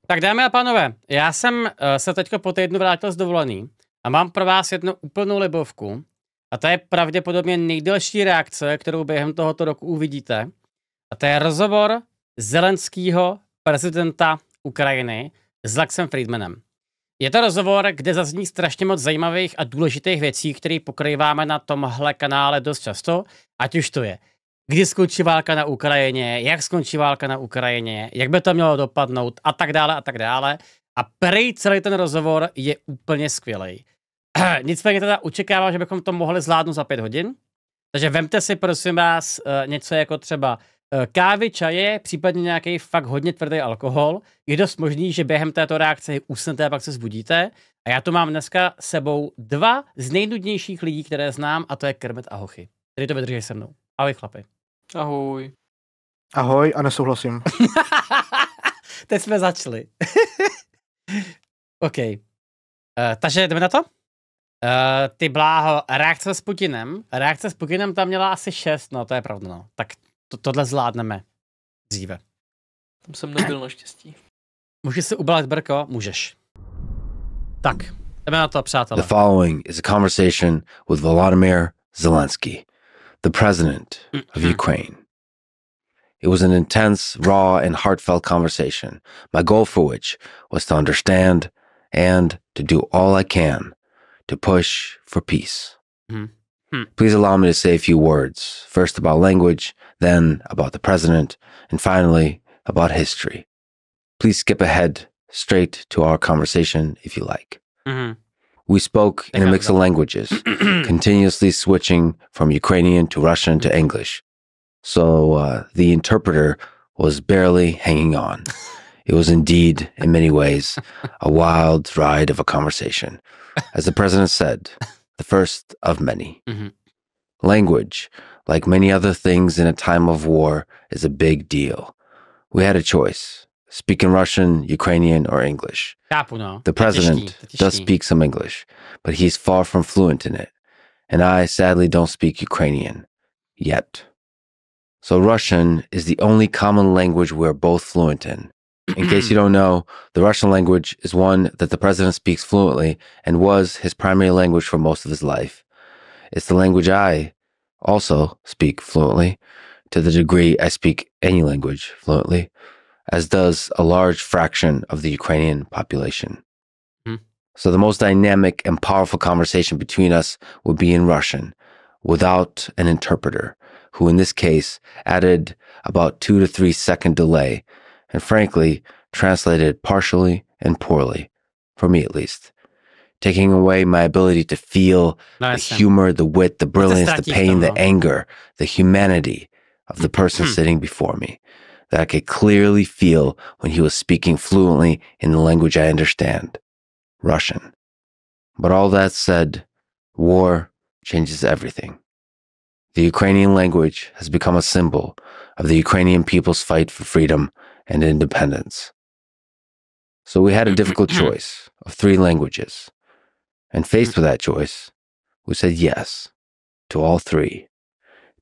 Tak dámy a pánové, já jsem se teďko po týdnu vrátil z dovolený a mám pro vás jednu úplnou libovku a to je pravděpodobně nejdelší reakce, kterou během tohoto roku uvidíte. A to je rozhovor Zelenskýho, prezidenta Ukrajiny, s Lexem Friedmanem. Je to rozhovor, kde zazní strašně moc zajímavých a důležitých věcí, které pokrýváme na tomhle kanále dost často, ať už to je, kdy skončí válka na Ukrajině, jak skončí válka na Ukrajině, jak by to mělo dopadnout a tak dále a tak dále. A prej celý ten rozhovor je úplně skvělý. Nicméně teda očekávám, že bychom to mohli zvládnout za 5 hodin. Takže vemte si prosím vás něco jako třeba kávy, čaje, případně nějaký fakt hodně tvrdý alkohol. Je dost možný, že během této reakce usnete a pak se zbudíte. A já tu mám dneska sebou 2 z nejnudnějších lidí, které znám, a to je Kermit a Hochy, který to vydrží se mnou. Ahoj chlapi. Ahoj. Ahoj a nesouhlasím. Teď jsme začali. OK. Takže jdeme na to? Ty bláho, reakce s Putinem. Reakce s Putinem tam měla asi 6, no to je pravda, no. Tak tohle zvládneme dříve. Tam jsem nebyl naštěstí. Můžeš si ubalit brko? Můžeš. Tak, jdeme na to, přátelé. The following is a conversation with Volodymyrem Zelenským, the president of Ukraine. It was an intense, raw, and heartfelt conversation, my goal for which was to understand and to do all I can to push for peace. Please allow me to say a few words, first about language, then about the president, and finally about history. Please skip ahead straight to our conversation if you like. We spoke in a mix of languages, continuously switching from Ukrainian to Russian to English. So the interpreter was barely hanging on. It was indeed, in many ways, a wild ride of a conversation. As the president said, the first of many. Language, like many other things in a time of war, is a big deal. We had a choice. Speak in Russian, Ukrainian, or English. The president does speak some English, but he's far from fluent in it. And I sadly don't speak Ukrainian. Yet. So Russian is the only common language we're both fluent in. In case you don't know, the Russian language is one that the president speaks fluently and was his primary language for most of his life. It's the language I also speak fluently, to the degree I speak any language fluently, as does a large fraction of the Ukrainian population. So the most dynamic and powerful conversation between us would be in Russian, without an interpreter, who in this case added about 2 to 3 second delay, and frankly, translated partially and poorly, for me at least, taking away my ability to feel the humor, the wit, the brilliance, the pain, the anger, the humanity of the person sitting before me, that I could clearly feel when he was speaking fluently in the language I understand, Russian. But all that said, war changes everything. The Ukrainian language has become a symbol of the Ukrainian people's fight for freedom and independence. So we had a difficult choice of 3 languages. And faced with that choice, we said yes to all 3,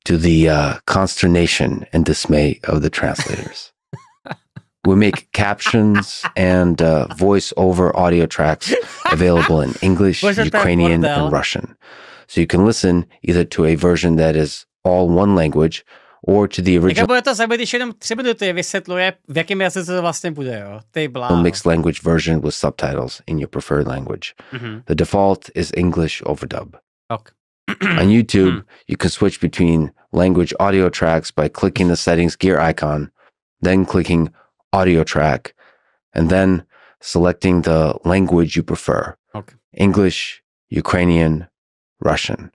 to the consternation and dismay of the translators. We make captions and voice-over audio tracks available in English, Ukrainian, and Russian. So you can listen either to a version that is all one language, or to the original mixed language version with subtitles in your preferred language. The default is English overdub. On YouTube, you can switch between language audio tracks by clicking the settings gear icon, then clicking audio track, and then selecting the language you prefer. English, Ukrainian, Russian.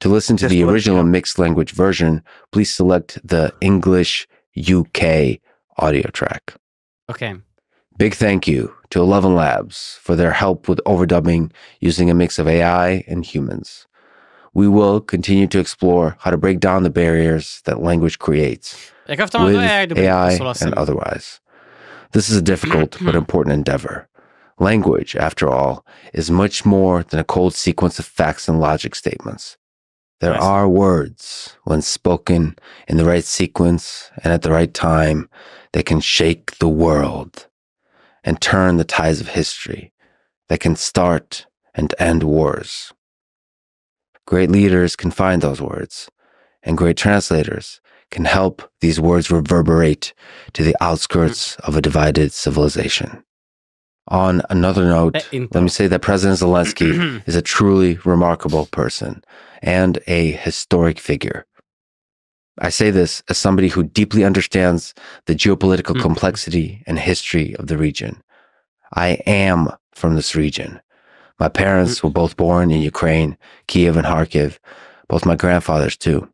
To listen to the original mixed language version, please select the English UK audio track. Big thank you to 11 Labs for their help with overdubbing using a mix of AI and humans. We will continue to explore how to break down the barriers that language creates, with AI and otherwise. This is a difficult but important endeavor. Language, after all, is much more than a cold sequence of facts and logic statements. There are words, when spoken in the right sequence and at the right time, that can shake the world. and turn the tides of history, that can start and end wars. Great leaders can find those words, and great translators can help these words reverberate to the outskirts of a divided civilization. On another note, let me say that President Zelensky is a truly remarkable person and a historic figure. I say this as somebody who deeply understands the geopolitical complexity and history of the region. I am from this region. My parents were both born in Ukraine, Kiev and Kharkiv, both my grandfathers too.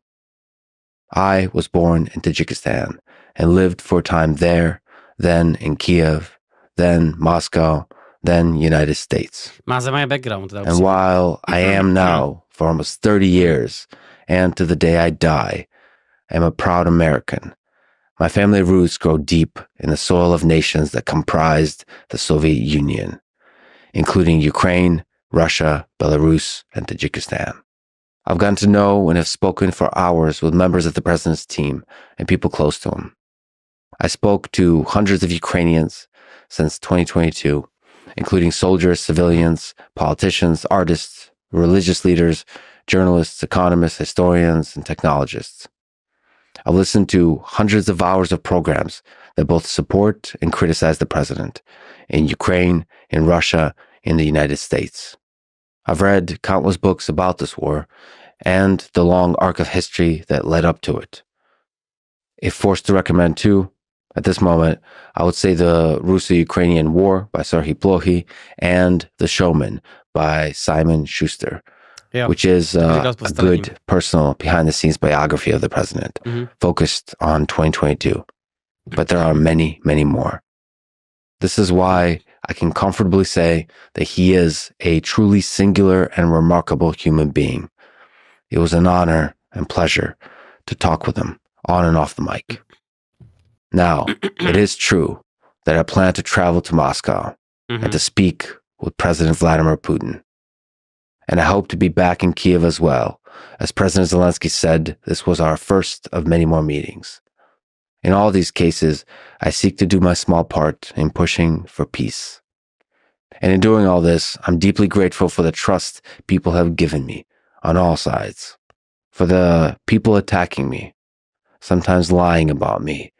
I was born in Tajikistan and lived for a time there, then in Kiev, then Moscow, then United States. And while I am now for almost 30 years, and to the day I die, I am a proud American. My family roots grow deep in the soil of nations that comprised the Soviet Union, including Ukraine, Russia, Belarus, and Tajikistan. I've gotten to know and have spoken for hours with members of the president's team and people close to him. I spoke to hundreds of Ukrainians since 2022, including soldiers, civilians, politicians, artists, religious leaders, journalists, economists, historians, and technologists. I've listened to hundreds of hours of programs that both support and criticize the president in Ukraine, in Russia, in the United States. I've read countless books about this war and the long arc of history that led up to it. If forced to recommend two, at this moment, I would say The Russo-Ukrainian War by Serhiy Plokhy and The Showman by Simon Schuster, which is a good personal behind-the-scenes biography of the president, focused on 2022. But there are many, many more. This is why I can comfortably say that he is a truly singular and remarkable human being. It was an honor and pleasure to talk with him on and off the mic. Now, it is true that I plan to travel to Moscow and to speak with President Vladimir Putin. And I hope to be back in Kiev as well. As President Zelensky said, this was our first of many more meetings. In all these cases, I seek to do my small part in pushing for peace. And in doing all this, I'm deeply grateful for the trust people have given me on all sides. For the people attacking me, sometimes lying about me,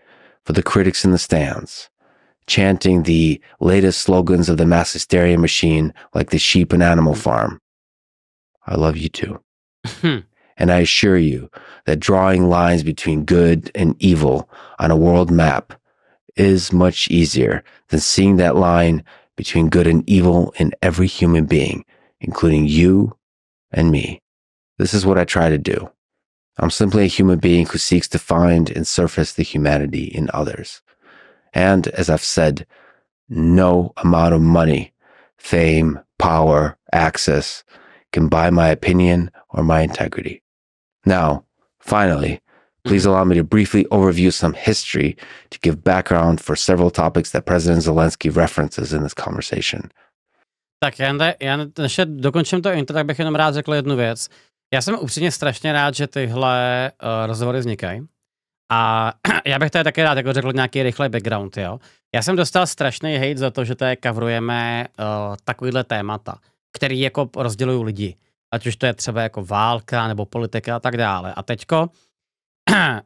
for the critics in the stands, chanting the latest slogans of the mass hysteria machine like the sheep and animal farm. I love you too. And I assure you that drawing lines between good and evil on a world map is much easier than seeing that line between good and evil in every human being, including you and me. This is what I try to do. I'm simply a human being who seeks to find and surface the humanity in others. And as I've said, no amount of money, fame, power, access can buy my opinion or my integrity. Now, finally, please allow me to briefly overview some history to give background for several topics that President Zelensky references in this conversation. Tak já než dokončím to intro, tak bych jenom rád řekl jednu věc. Já jsem upřímně strašně rád, že tyhle rozhovory vznikají. A já bych tady taky rád jako řekl nějaký rychlej background, jo. Já jsem dostal strašný hate za to, že tady coverujeme takovýhle témata, který jako rozdělují lidi. Ať už to je třeba jako válka nebo politika a tak dále. A teďko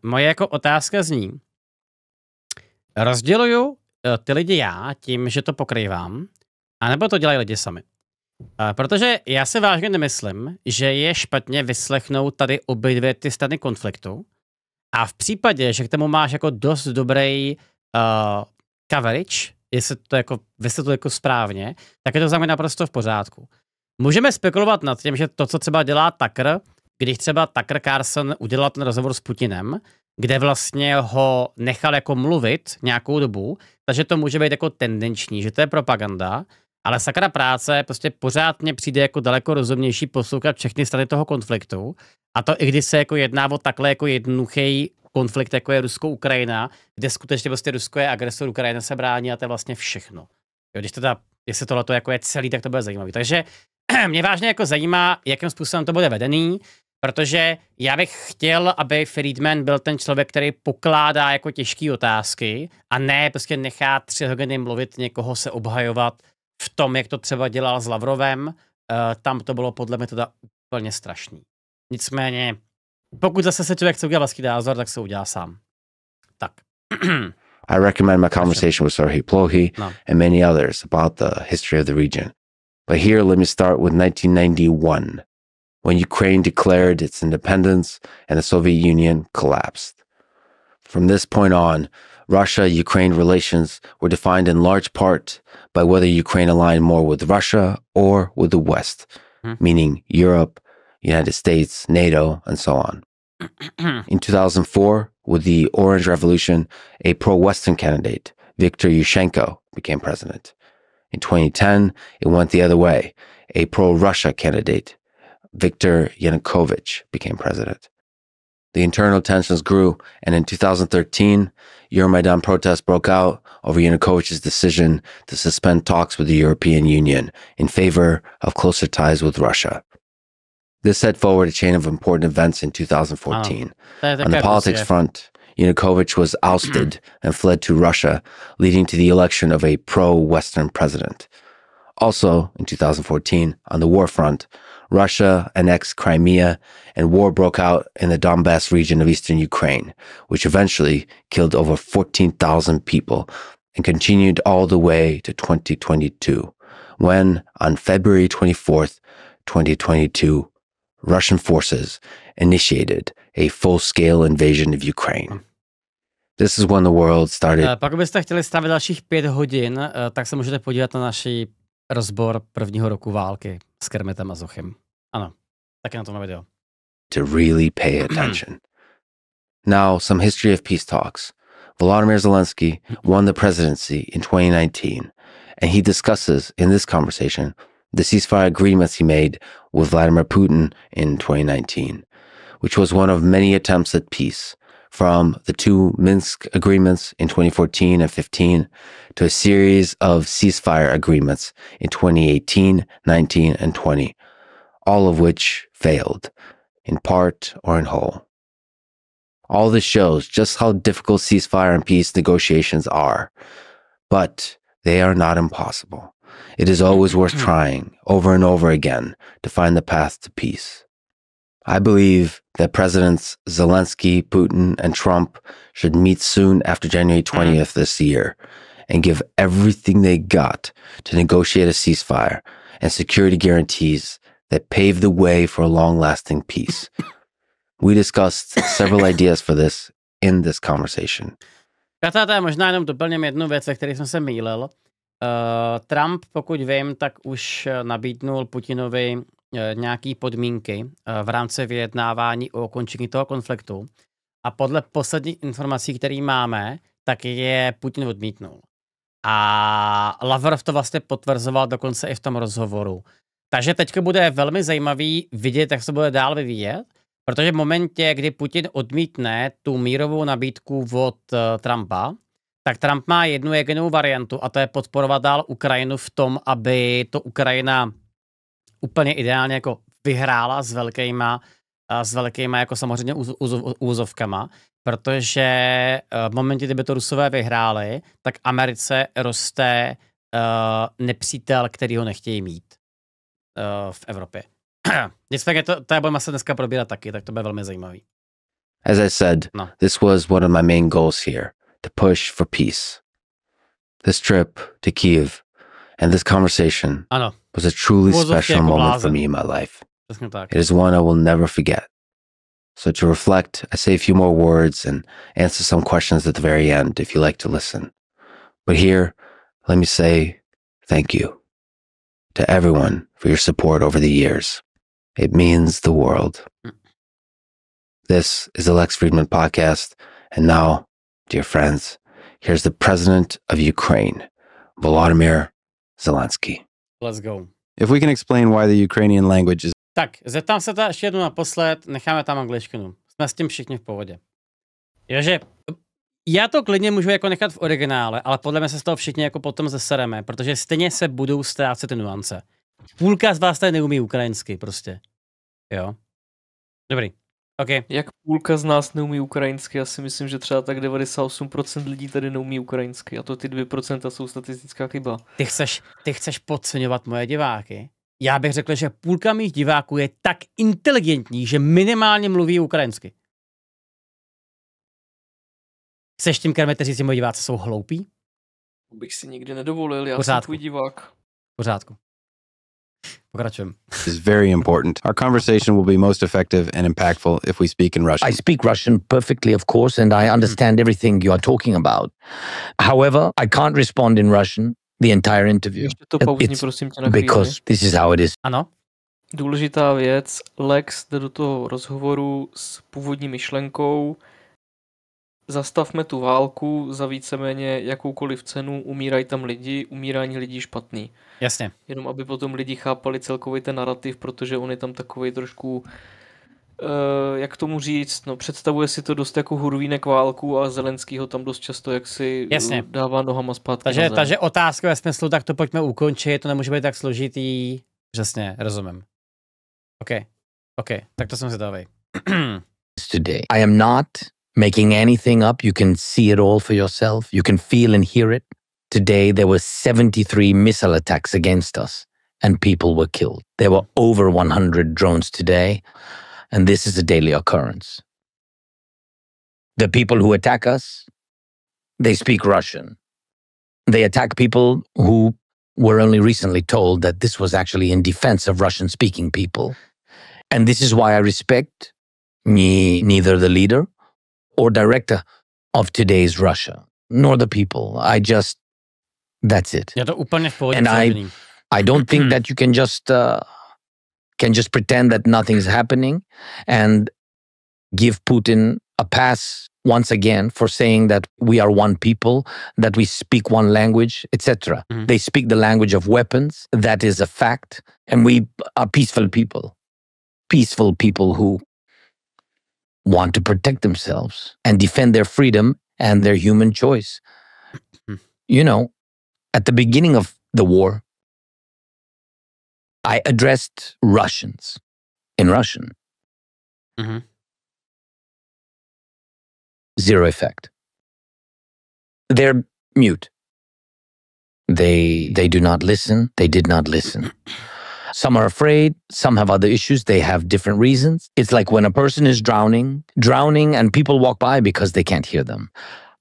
moje jako otázka zní, rozděluju ty lidi já tím, že to pokrývám, anebo to dělají lidi sami. Protože já si vážně nemyslím, že je špatně vyslechnout tady obě dvě ty strany konfliktu a v případě, že k tomu máš jako dost dobrý coverage, jestli to jako vysvětluje jako správně, tak je to za mě naprosto v pořádku. Můžeme spekulovat nad tím, že to, co třeba dělá Tucker, když třeba Tucker Carlson udělal ten rozhovor s Putinem, kde vlastně ho nechal jako mluvit nějakou dobu, takže to může být jako tendenční, že to je propaganda, ale sakra práce prostě pořád mně přijde jako daleko rozumnější poslouchat všechny strany toho konfliktu. A to i když se jako jedná o takhle jako jednoduchý konflikt, jako je Rusko-Ukrajina, kde skutečně prostě Rusko je agresor, Ukrajina se brání a to je vlastně všechno. Jo, když teda, jestli tohleto jako je celý, tak to bude zajímavý. Takže mě vážně jako zajímá, jakým způsobem to bude vedený. Protože já bych chtěl, aby Friedman byl ten člověk, který pokládá jako těžké otázky a ne prostě nechá 3 hodiny mluvit, někoho se obhajovat v tom, jak to třeba dělal s Lavrovem. Tam to bylo podle mě teda úplně strašný. Nicméně, pokud zase se člověk chce udělat vlastní názor, tak se udělá sám. Tak. I recommend my conversation with Serhiy Plohy and many others about the history of the region. But here, let me start with 1991, when Ukraine declared its independence and the Soviet Union collapsed. From this point on, Russia-Ukraine relations were defined in large part by whether Ukraine aligned more with Russia or with the West, meaning Europe, United States, NATO, and so on. In 2004, with the Orange Revolution, a pro-Western candidate, Viktor Yushchenko, became president. In 2010, it went the other way. A pro-Russia candidate, Viktor Yanukovych, became president. The internal tensions grew, and in 2013, Euromaidan protests broke out over Yanukovych's decision to suspend talks with the European Union in favor of closer ties with Russia. This set forward a chain of important events in 2014. On the politics front, Yanukovych was ousted and fled to Russia, leading to the election of a pro-Western president. Also, in 2014, on the war front, Russia annexed Crimea and war broke out in the Donbass region of eastern Ukraine, which eventually killed over 14,000 people and continued all the way to 2022, when, on February 24th, 2022, Russian forces initiated a full-scale invasion of Ukraine. This is when the world started. Pak byste chtěli stavit dalších 5 hodin, tak se můžete podívat na náš rozbor prvního roku války s Kermitem a Zochem. Ano, taky na to na video. To really pay attention. Now, some history of peace talks. Volodymyr Zelenský won the presidency in 2019, and he discusses in this conversation the ceasefire agreements he made with Vladimir Putin in 2019, which was one of many attempts at peace, from the 2 Minsk agreements in 2014 and 15 to a series of ceasefire agreements in 2018, 19, and 20, all of which failed, in part or in whole. All this shows just how difficult ceasefire and peace negotiations are, but they are not impossible. It is always worth trying over and over again to find the path to peace. I believe that Presidents Zelensky, Putin, and Trump should meet soon after January 20th this year and give everything they got to negotiate a ceasefire and security guarantees that pave the way for a long-lasting peace. We discussed several ideas for this in this conversation. Přátelé, možná jenom doplním jednu věc, ve které jsem se mýlil. Trump, pokud vím, tak už nabídnul Putinovi nějaký podmínky v rámci vyjednávání o ukončení toho konfliktu. A podle posledních informací, které máme, tak je Putin odmítnul. A Lavrov to vlastně potvrzoval dokonce i v tom rozhovoru. Takže teďka bude velmi zajímavý vidět, jak se bude dál vyvíjet, protože v momentě, kdy Putin odmítne tu mírovou nabídku od Trumpa, tak Trump má jednu jedinou variantu a to je podporovat dál Ukrajinu v tom, aby to Ukrajina úplně ideálně jako vyhrála s velkýma jako samozřejmě úzovkama, protože v momentě, kdyby to Rusové vyhráli, tak Americe roste nepřítel, který ho nechtějí mít v Evropě. Nicméně to budeme se dneska probírat taky, tak to bude velmi zajímavý. As I said, this was one of my main goals here, to push for peace. This trip to Kyiv and this conversation was a truly special moment for me in my life. It is one I will never forget. So to reflect, I say a few more words and answer some questions at the very end if you like to listen. But here, let me say thank you to everyone for your support over the years. It means the world. This is the Lex Friedman podcast. And now, dear friends, here's the president of Ukraine, Volodymyr Zelensky. Let's go. If we can explain why the Ukrainian language is... Tak, zeptám se to ještě jednou naposled, necháme tam angličtinu. Jsme s tím všichni v pohodě. Jože, já to klidně můžu jako nechat v originále, ale podle mě se z toho všichni jako potom zesereme, protože stejně se budou ztrácet ty nuance. Půlka z vás tady neumí ukrajinsky prostě. Jo. Dobrý. OK. Jak půlka z nás neumí ukrajinsky, já si myslím, že třeba tak 98% lidí tady neumí ukrajinsky a to ty 2% jsou statistická chyba. Ty chceš podceňovat moje diváky? Já bych řekl, že půlka mých diváků je tak inteligentní, že minimálně mluví ukrajinsky. Chceš tím krmit říct, že moji diváci jsou hloupí? Bych si nikdy nedovolil, já Pořádku. jsem tvůj divák. V pořádku. Pokračujeme. is very important. Our conversation will be most effective and impactful if we speak in Russian. I speak Russian perfectly, of course, and I understand everything you are talking about. However, I can't respond in Russian the entire interview. Ještě to pauzní, It's prosím tě, na chvíli. because this is how it is. Ano? Důležitá věc, Lex jde do toho rozhovoru s původní myšlenkou, zastavme tu válku za víceméně jakoukoliv cenu, umírají tam lidi, umírání lidí špatný. Jasně. Jenom aby potom lidi chápali celkový ten narrativ, protože on je tam takovej trošku, jak tomu říct, no představuje si to dost jako hurvínek válku a Zelenský ho tam dost často jaksi Jasně. dává nohama zpátky na zem. Takže otázka ve smyslu, tak to pojďme ukončit, to nemůže být tak složitý. Přesně, rozumím. OK, tak to jsem si dávej. Today, I am not making anything up. You can see it all for yourself. You can feel and hear it. Today, there were 73 missile attacks against us, and people were killed. There were over 100 drones today, and this is a daily occurrence. The people who attack us, they speak Russian. They attack people who were only recently told that this was actually in defense of Russian-speaking people. And this is why I respect neither the leader or director of today's Russia, nor the people. That's it. Je to úplně v pohodě. And I don't think that you can just pretend that nothing's happening and give Putin a pass once again for saying that we are one people, that we speak one language, etc. They speak the language of weapons. That is a fact. And we are peaceful people who want to protect themselves and defend their freedom and their human choice. You know, at the beginning of the war, I addressed Russians in Russian. Zero effect. They're mute. They do not listen. They did not listen. Some are afraid. Some have other issues. They have different reasons. It's like when a person is drowning and people walk by because they can't hear them.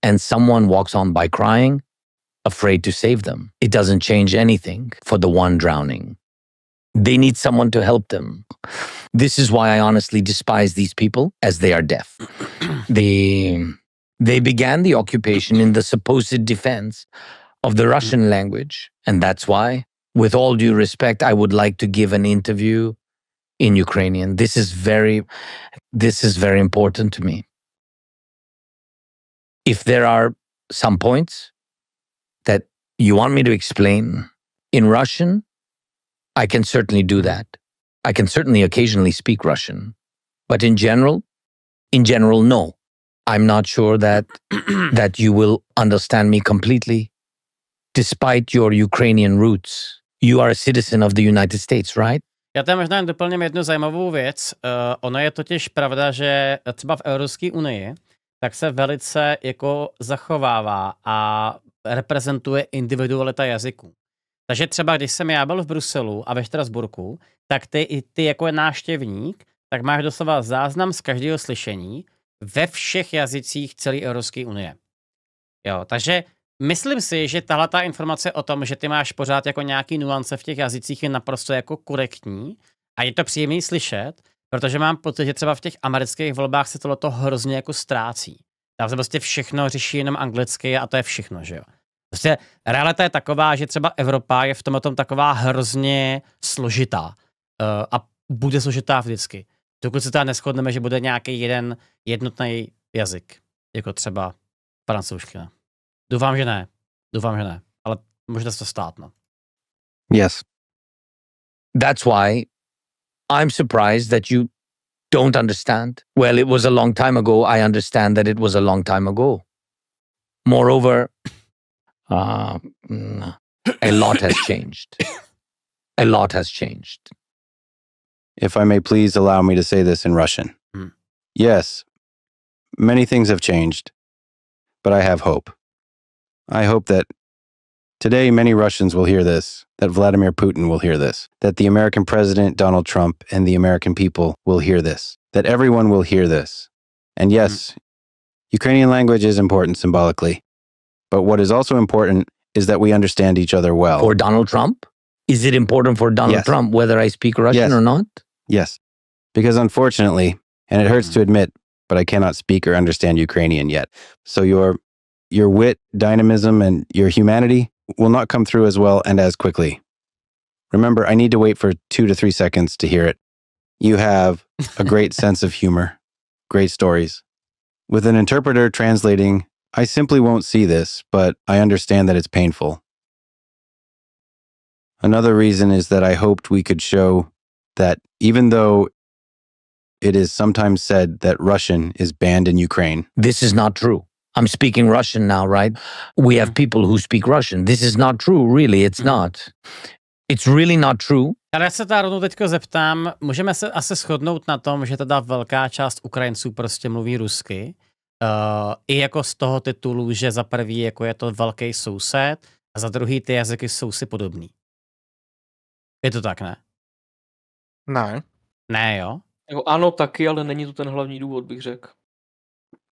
And someone walks on by crying, afraid to save them. It doesn't change anything for the one drowning. They need someone to help them. This is why I honestly despise these people, as they are deaf. They began the occupation in the supposed defense of the Russian language. And that's why, with all due respect, I would like to give an interview in Ukrainian. This is very important to me. If there are some points that you want me to explain in Russian, I can certainly do that. I can certainly occasionally speak Russian. But in general, no. I'm not sure that you will understand me completely, despite your Ukrainian roots. You are a citizen of the United States, right? Já tam možná doplním jednu zajímavou věc. Ono je totiž pravda, že třeba v Evropské unii tak se velice jako zachovává a reprezentuje individualita jazyků. Takže třeba když jsem já byl v Bruselu a ve Štrasburku, tak ty jako návštěvník, tak máš doslova záznam z každého slyšení ve všech jazycích celé Evropské unie. Jo, takže myslím si, že tahle ta informace o tom, že ty máš pořád jako nějaký nuance v těch jazycích je naprosto jako korektní a je to příjemný slyšet, protože mám pocit, že třeba v těch amerických volbách se tohleto hrozně jako ztrácí. Tam se prostě všechno řeší jenom anglicky a to je všechno, že jo. Prostě realita je taková, že třeba Evropa je v tomhle taková hrozně složitá a bude složitá vždycky. Dokud se teda neshodneme, že bude nějaký jeden jednotný jazyk, jako třeba francouzština. Doufám, že ne, ale může se to stát, no. Yes. That's why I'm surprised that you don't understand. Well, it was a long time ago. I understand that it was a long time ago. Moreover, a lot has changed. A lot has changed. If I may please allow me to say this in Russian. Yes, many things have changed, but I have hope. I hope that today many Russians will hear this, that Vladimir Putin will hear this, that the American president, Donald Trump, and the American people will hear this, that everyone will hear this. And yes, Ukrainian language is important symbolically, but what is also important is that we understand each other well. For Donald Trump? Is it important for Donald Trump whether I speak Russian or not? Yes, because unfortunately, and it hurts to admit, but I cannot speak or understand Ukrainian yet. So your wit, dynamism, and your humanity will not come through as well and as quickly. Remember, I need to wait for 2 to 3 seconds to hear it. You have a great sense of humor, great stories. With an interpreter translating, I simply won't see this, but I understand that it's painful. Another reason is that I hoped we could show that even though it is sometimes said that Russian is banned in Ukraine. This is not true. I'm speaking Russian now, right? We have people who speak Russian. This is not true, really. It's not. It's really not true. Ale já se rovnou teďko zeptám, můžeme se asi shodnout na tom, že teda velká část Ukrajinců prostě mluví rusky. I jako z toho titulu, že za prvý jako je to velký soused a za druhý ty jazyky jsou si podobný. Je to tak, ne? Ne. Ne, jo? Jako ano, taky, ale není to ten hlavní důvod, bych řekl.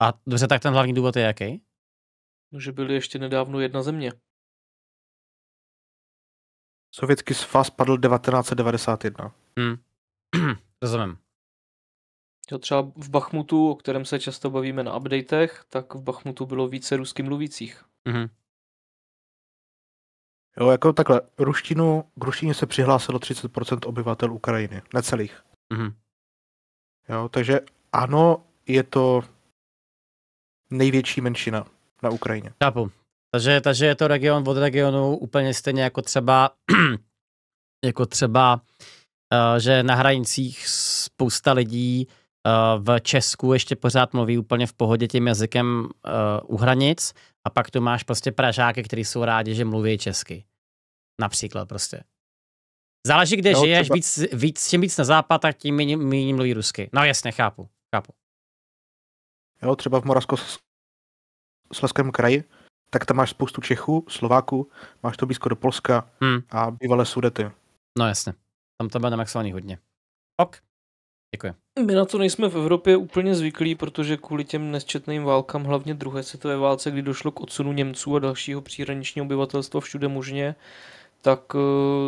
A dobře, tak ten hlavní důvod je jaký? No, že byly ještě nedávno jedna země. Sovětský svaz padl 1991. Rozumím. Jo, třeba v Bachmutu, o kterém se často bavíme na updatech, tak v Bachmutu bylo více rusky mluvících. Jo, jako takhle, k ruštině se přihlásilo 30% obyvatel Ukrajiny, necelých. Jo, takže ano, je to největší menšina na Ukrajině. Chápu. Takže je to region od regionu úplně stejně jako třeba, že na hranicích spousta lidí v Česku ještě pořád mluví úplně v pohodě tím jazykem u hranic a pak tu máš prostě Pražáky, kteří jsou rádi, že mluví česky. Například prostě. Záleží, kde žiješ, čím víc na západ, tak tím méně mluví rusky. No jasně, chápu. Jo, třeba v Moravskoslezském kraji, tak tam máš spoustu Čechů, Slováků, máš to blízko do Polska a bývalé Sudety. No jasně, tam to bude namaxovaný hodně. Ok, děkuji. My na to nejsme v Evropě úplně zvyklí, protože kvůli těm nesčetným válkám, hlavně druhé světové válce, kdy došlo k odsunu Němců a dalšího příhraničního obyvatelstva všude možně, tak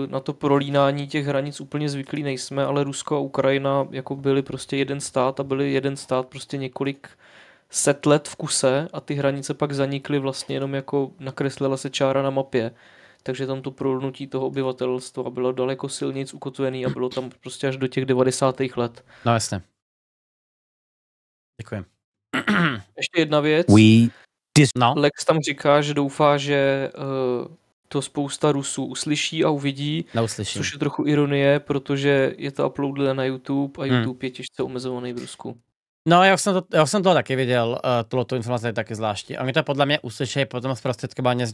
na to prolínání těch hranic úplně zvyklí nejsme, ale Rusko a Ukrajina jako byly prostě jeden stát a byly jeden stát prostě několik set let v kuse a ty hranice pak zanikly vlastně jenom jako nakreslila se čára na mapě. Takže tam to prolnutí toho obyvatelstva bylo daleko silnějc ukotvený a bylo tam prostě až do těch 90. let. No jasně. Děkuji. Ještě jedna věc. Lex tam říká, že doufá, že to spousta Rusů uslyší a uvidí, což je trochu ironie, protože je to uploadlené na YouTube a YouTube je těžce omezovaný v Rusku. No, já jsem to taky viděl, tu informaci taky zvláštní. A mě to podle mě uslyšejí potom zprostředkovaně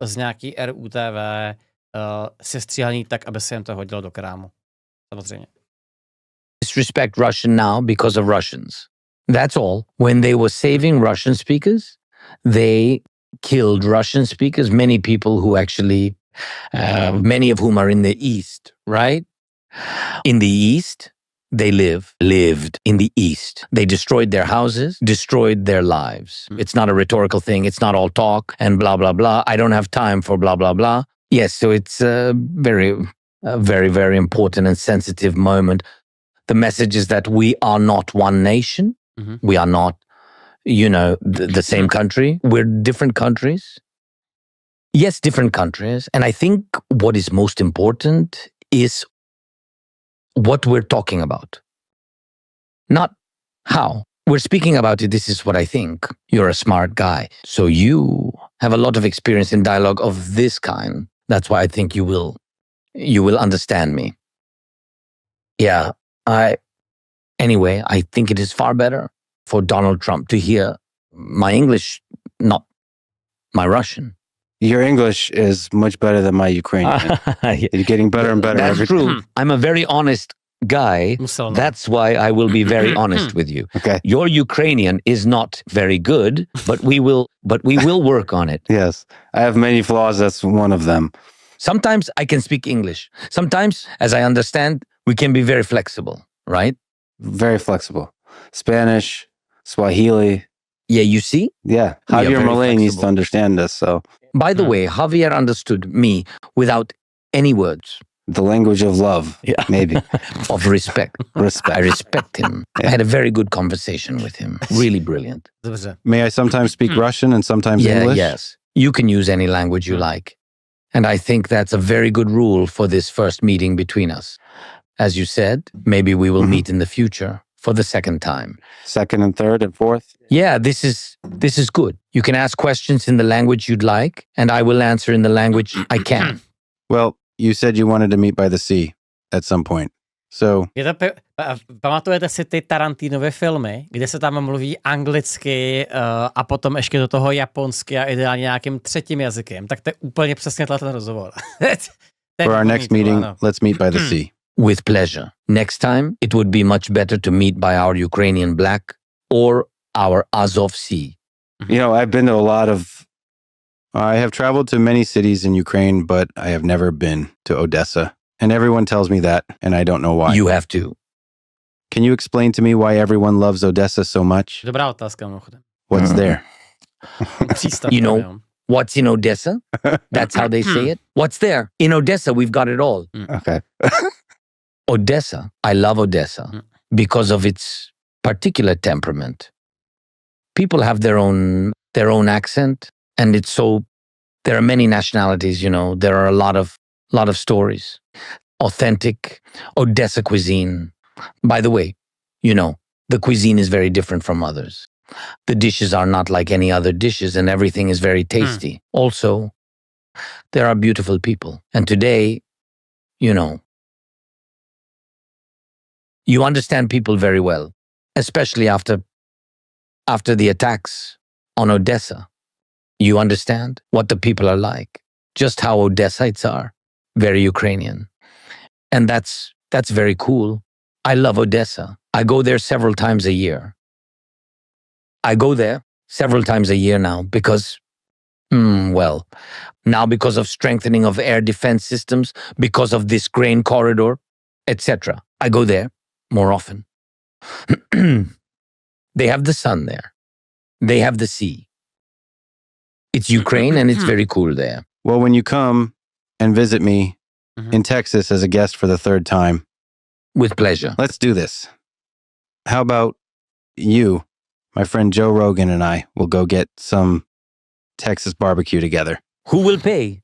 z nějaký RUTV sestříhaný tak, aby se jim to hodilo do krámu. Samozřejmě. Disrespect Russian now because of Russians. That's all. When they were saving Russian speakers, they killed Russian speakers, many people who actually, many of whom are in the East, right? In the East, they lived in the East. They destroyed their houses, destroyed their lives. It's not a rhetorical thing. It's not all talk and blah, blah, blah. I don't have time for blah, blah, blah. Yes, so it's a very, very important and sensitive moment. The message is that we are not one nation. We are not, the same country. We're different countries. Yes, different countries. And I think what is most important is what we're talking about. Not how. We're speaking about it. This is what I think. You're a smart guy. So you have a lot of experience in dialogue of this kind. That's why I think you will understand me. Yeah. Anyway, I think it is far better for Donald Trump to hear my English, not my Russian. Your English is much better than my Ukrainian. You're getting better and better. That's true. I'm a very honest Guy, that's why I will be very honest with you. Okay. Your Ukrainian is not very good, but we will work on it. Yes. I have many flaws. That's one of them. Sometimes I can speak English. Sometimes, as I understand, we can be very flexible, right? Very flexible. Spanish, Swahili. Yeah, you see? Yeah. Javier Malay needs to understand this. So, by the way, Javier understood me without any words. The language of love, maybe. Of respect. Respect. I respect him. I had a very good conversation with him. Really brilliant. May I sometimes speak Russian and sometimes English? Yes. You can use any language you like. And I think that's a very good rule for this first meeting between us. As you said, maybe we will meet in the future for the second time. Second and third and fourth? Yeah, this is good. You can ask questions in the language you'd like, and I will answer in the language I can. Well, you said you wanted to meet by the sea at some point. So... Pamatujete si ty Tarantinovy filmy, kde se tam mluví anglicky a potom ještě do toho japonsky a ideálně nějakým třetím jazykem, tak to je úplně přesně ten rozhovor. For our next meeting, let's meet by the sea. With pleasure. Next time, it would be much better to meet by our Ukrainian Black or our Azov Sea. You know, I've been to a lot of... I have traveled to many cities in Ukraine, but I have never been to Odessa. And everyone tells me that, and I don't know why. You have to. Can you explain to me why everyone loves Odessa so much? Dobrá otázka, mimochodem. What's there? You know what's in Odessa? That's how they say it. What's there? In Odessa, we've got it all. Okay. Odessa, I love Odessa because of its particular temperament. People have their own accent, and it's so, there are many nationalities, you know, there are a lot of stories. Authentic Odessa cuisine. By the way, you know, the cuisine is very different from others. The dishes are not like any other dishes, and everything is very tasty. Also, there are beautiful people. And today, you know, you understand people very well, especially after the attacks on Odessa. You understand what the people are like, just how Odessites are, very Ukrainian. And that's very cool. I love Odessa. I go there several times a year. I go there several times a year now because, now because of strengthening of air defense systems, because of this grain corridor, etc. I go there more often. They have the sun there. They have the sea. It's Ukraine and it's very cool there. Well, when you come and visit me in Texas as a guest for the third time. With pleasure. Let's do this. How about you, my friend Joe Rogan, and I will go get some Texas barbecue together? Who will pay?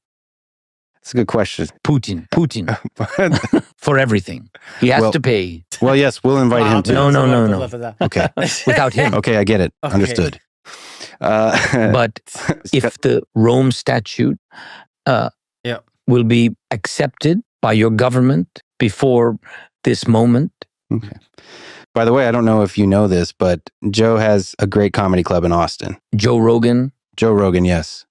That's a good question. Putin. For everything. He has to pay. Well, yes, we'll invite him too. No. Okay. Without him. Okay, I get it. Okay. Understood. But if the Rome Statute will be accepted by your government before this moment. Okay. By the way, I don't know if you know this, but Joe has a great comedy club in Austin. Joe Rogan? Joe Rogan, yes.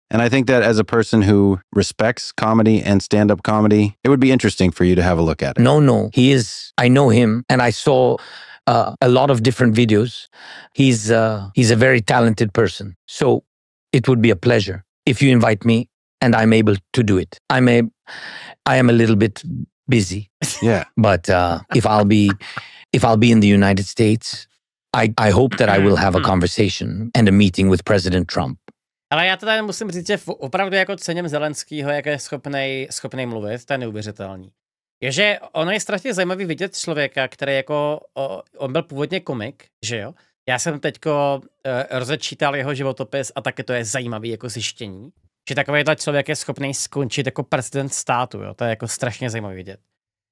And I think that as a person who respects comedy and stand-up comedy, it would be interesting for you to have a look at it. No. He is, I know him, and I saw a lot of different videos. He's a very talented person. So it would be a pleasure if you invite me and I'm able to do it. I am a little bit busy. Yeah. But if I'll be in the United States, I hope that I will have a conversation and a meeting with President Trump. Ale já teda musím říct, že opravdu jako cením Zelenskýho, jak je schopnej mluvit, to je neuvěřitelný. Je, že ono je strašně zajímavý vidět člověka, který jako, on byl původně komik, že jo? Já jsem teďko rozečítal jeho životopis a taky to je zajímavý jako zjištění, že takovýhle člověk je schopný skončit jako prezident státu, jo? To je jako strašně zajímavý vidět.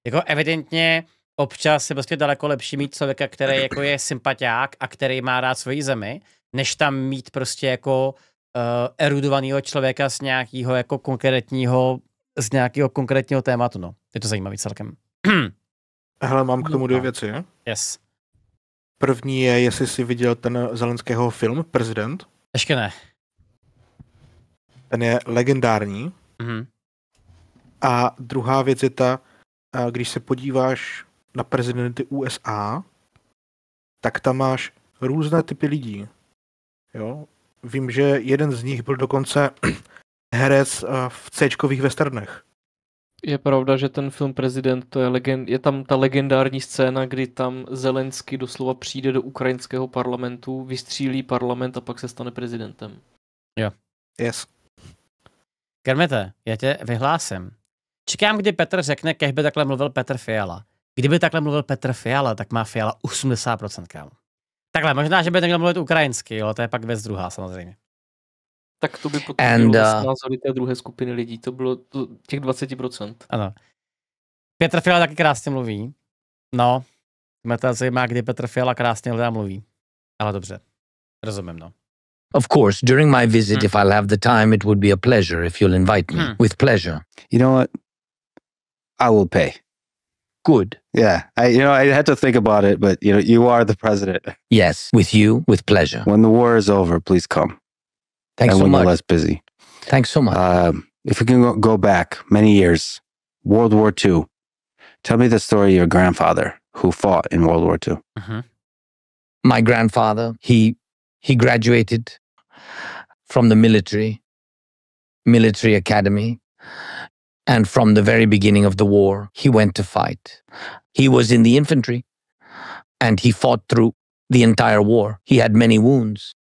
Jako evidentně občas je prostě daleko lepší mít člověka, který jako je sympatiák a který má rád svoji zemi, než tam mít prostě jako erudovaného člověka z nějakého jako konkrétního tématu, no. Je to zajímavý celkem. Hele, mám k tomu dvě věci, je? Yes. První je, jestli jsi viděl ten Zelenského film Prezident. Ještě ne. Ten je legendární. Mm-hmm. A druhá věc je ta, když se podíváš na prezidenty USA, tak tam máš různé typy lidí. Jo? Vím, že jeden z nich byl dokonce herec v C-čkových westernech. Je pravda, že ten film Prezident, to je tam ta legendární scéna, kdy tam Zelenský doslova přijde do ukrajinského parlamentu, vystřílí parlament a pak se stane prezidentem. Jo. Yes. Kermete, já tě vyhlásím. Čekám, kdy Petr řekne, kež by takhle mluvil Petr Fiala. Kdyby takhle mluvil Petr Fiala, tak má Fiala 80%, kámo. Takhle, možná, že by neměl mluvit ukrajinsky, jo, to je pak věc druhá, samozřejmě. Tak to by potom bylo názory té druhé skupiny lidí, to bylo těch 20%. Ano. Petr Fiala taky krásně mluví. No, mě to zajímá, kdy Petr Fiala krásně lidé mluví. Ale dobře, rozumím, no. Of course, during my visit, if I'll have the time, it would be a pleasure if you'll invite me. With pleasure. You know what? I will pay. Good. Yeah. I had to think about it, but you are the president. Yes, with you, with pleasure. When the war is over, please come. Thanks and so when much. You're less busy. Thanks so much. If we can go back many years, World War II. Tell me the story of your grandfather who fought in World War II. Mm-hmm. My grandfather, he graduated from the military academy. And from the very beginning of the war, he went to fight. He was in the infantry and he fought through the entire war. He had many wounds.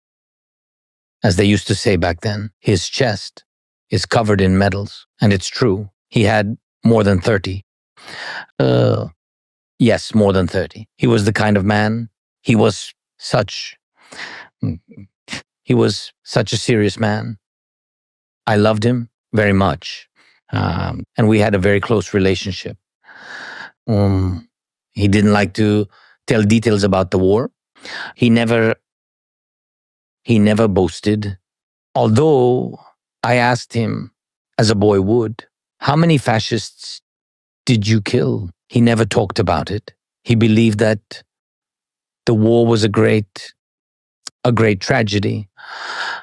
As they used to say back then, his chest is covered in medals. And it's true. He had more than 30. Yes, more than 30. He was the kind of man. He was such a serious man. I loved him very much. And we had a very close relationship. He didn't like to tell details about the war. He never boasted. Although I asked him, as a boy would, how many fascists did you kill? He never talked about it. He believed that the war was a great tragedy,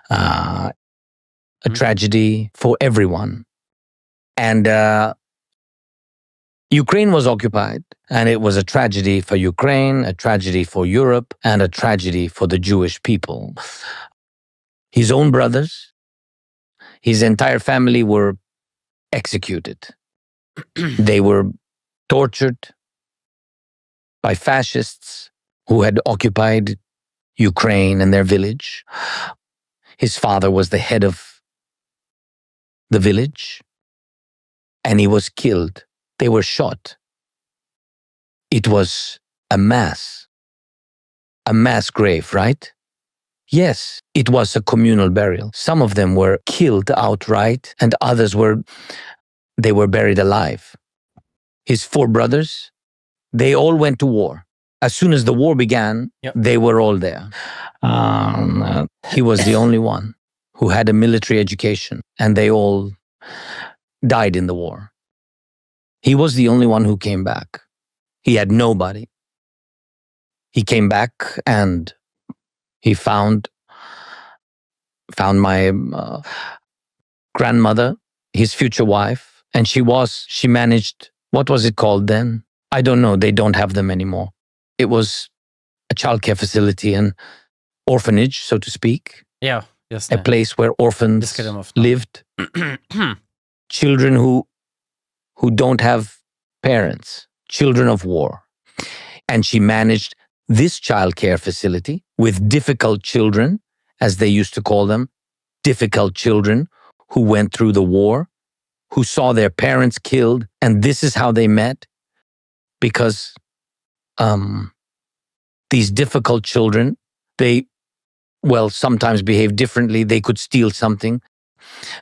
a tragedy for everyone. And Ukraine was occupied, and it was a tragedy for Ukraine, a tragedy for Europe, and a tragedy for the Jewish people. His own brothers, his entire family were executed. They were tortured by fascists who had occupied Ukraine and their village. His father was the head of the village, and he was killed. They were shot. It was a mass grave, right? Yes, it was a communal burial. Some of them were killed outright, and others were buried alive. His 4 brothers, they all went to war. As soon as the war began, They were all there. He was the only one who had a military education, and they all died in the war. He was the only one who came back. He had nobody. He came back and he found my grandmother, his future wife, and she managed, what was it called then? I don't know, they don't have them anymore. It was a childcare facility, an orphanage, so to speak. Yeah, yes. A place where orphans lived. Children who don't have parents, children of war. And she managed this childcare facility with difficult children, as they used to call them, difficult children who went through the war, who saw their parents killed, and this is how they met, because these difficult children, they sometimes behave differently. They could steal something,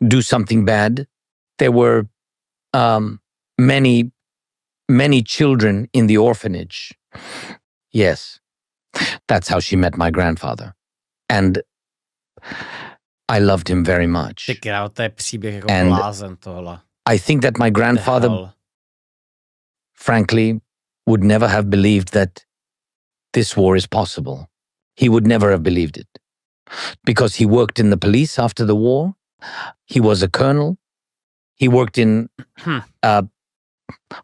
do something bad. There were many children in the orphanage. Yes, that's how she met my grandfather. And I loved him very much. And I think that my grandfather, frankly, would never have believed that this war is possible. He would never have believed it. Because he worked in the police after the war. He was a colonel. He worked in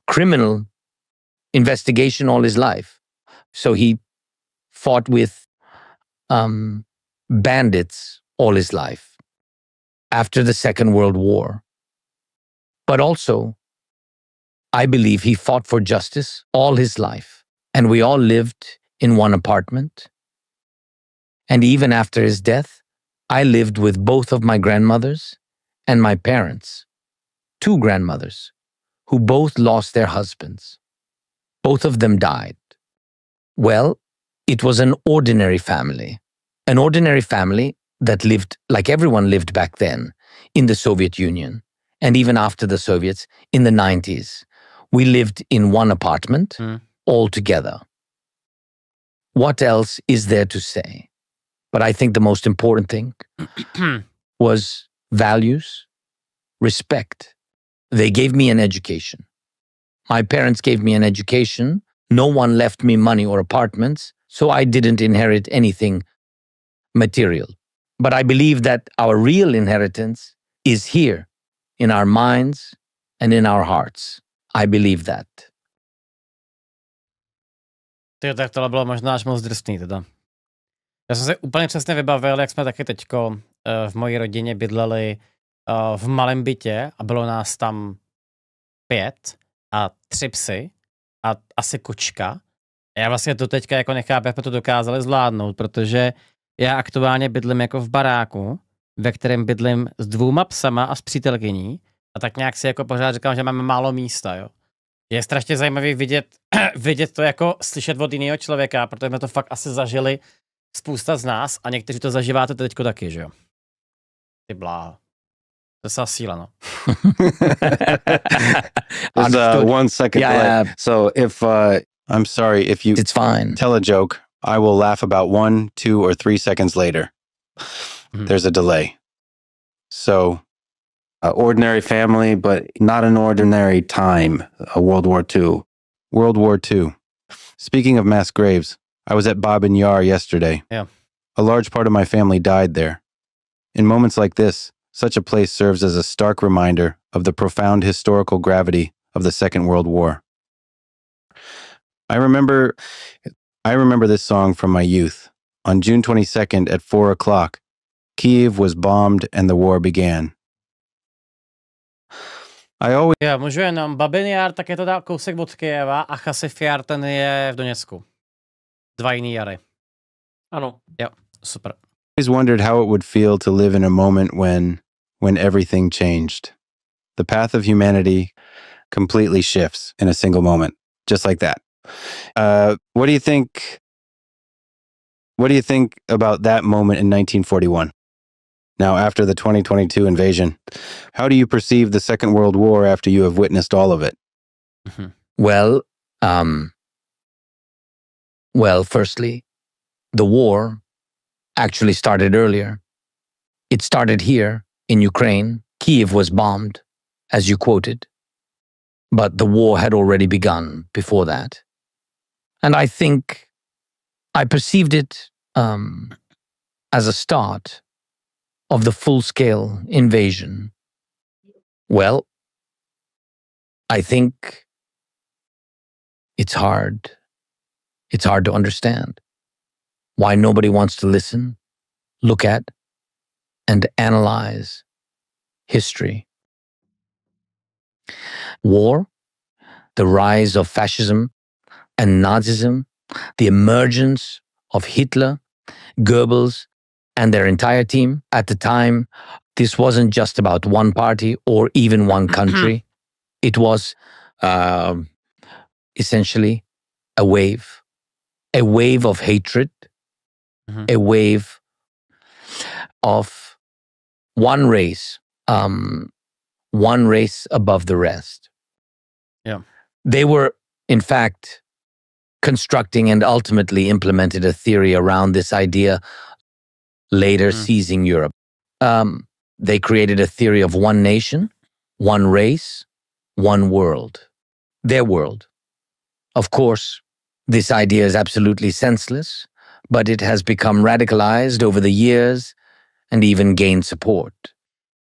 criminal investigation all his life. So he fought with bandits all his life after the Second World War. But also, I believe he fought for justice all his life. And we all lived in one apartment. And even after his death, I lived with both of my grandmothers and my parents, 2 grandmothers, who both lost their husbands. Both of them died. Well, it was an ordinary family that lived like everyone lived back then in the Soviet Union, and even after the Soviets in the 90s. We lived in one apartment all together. What else is there to say? But I think the most important thing was values, respect. They gave me an education. My parents gave me an education. No one left me money or apartments, so I didn't inherit anything material. But I believe that our real inheritance is here, in our minds and in our hearts. I believe that. Tak tohle bylo možná až moc drsný teda. Já jsem se úplně přesně vybavil, jak jsme taky teďko v mojí rodině bydleli v malém bytě a bylo nás tam 5 a 3 psy a asi kočka. A já vlastně to teďka jako nechápu, jak jsme to dokázali zvládnout, protože já aktuálně bydlím jako v baráku, ve kterém bydlím s 2 psama a s přítelkyní a tak nějak si jako pořád říkám, že máme málo místa, jo. Je strašně zajímavý vidět to jako slyšet od jiného člověka, protože jsme to fakt asi zažili spousta z nás a někteří to zažíváte teďko taky, že jo. Ty bláho. To je síla, no. There's 1 second delay. So if I'm sorry, if you It's fine. tell a joke, I will laugh about 1, 2, or 3 seconds later. There's a delay. So ordinary family, but not an ordinary time. World War II. World War II. Speaking of mass graves, I was at Babin Yar yesterday. Yeah. A large part of my family died there. In moments like this, such a place serves as a stark reminder of the profound historical gravity of the Second World War. I remember this song from my youth. On June 22nd at 4 o'clock, Kyiv was bombed and the war began. Já můžu jenom Babin Jar, tak je to dál kousek od Kyjeva a Chasiv Jar, ten je v Doněcku. 2 jiný jary. Ano. Jo, super. I always wondered how it would feel to live in a moment when everything changed. The path of humanity completely shifts in a single moment, just like that. What do you think about that moment in 1941? Now, after the 2022 invasion, how do you perceive the Second World War after you have witnessed all of it? Well, firstly, the war actually started earlier. It started here in Ukraine. Kyiv was bombed, as you quoted. But the war had already begun before that. And I think I perceived it as a start of the full-scale invasion. Well, I think it's hard. It's hard to understand why nobody wants to listen, look at, and analyze history. War, the rise of fascism and Nazism, the emergence of Hitler, Goebbels, and their entire team. At the time, this wasn't just about one party or even one country. It was essentially a wave of hatred, a wave of one race above the rest. Yeah. They were, in fact, constructing and ultimately implemented a theory around this idea, later seizing Europe. They created a theory of one nation, one race, one world. Their world. Of course, this idea is absolutely senseless, but it has become radicalized over the years and even gained support.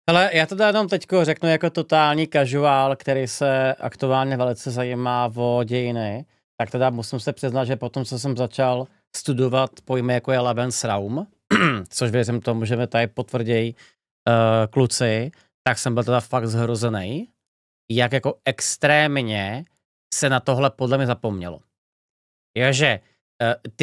Ale já to jenom teďko řeknu jako totální casual, který se aktuálně velice zajímá o dějiny, tak teda musím se přiznat, že potom, co jsem začal studovat pojmy jako je Lebensraum, což věřím tomu, že mi tady potvrdějí kluci, tak jsem byl teda fakt zhrozený, jak jako extrémně se na tohle podle mě zapomnělo. Jože,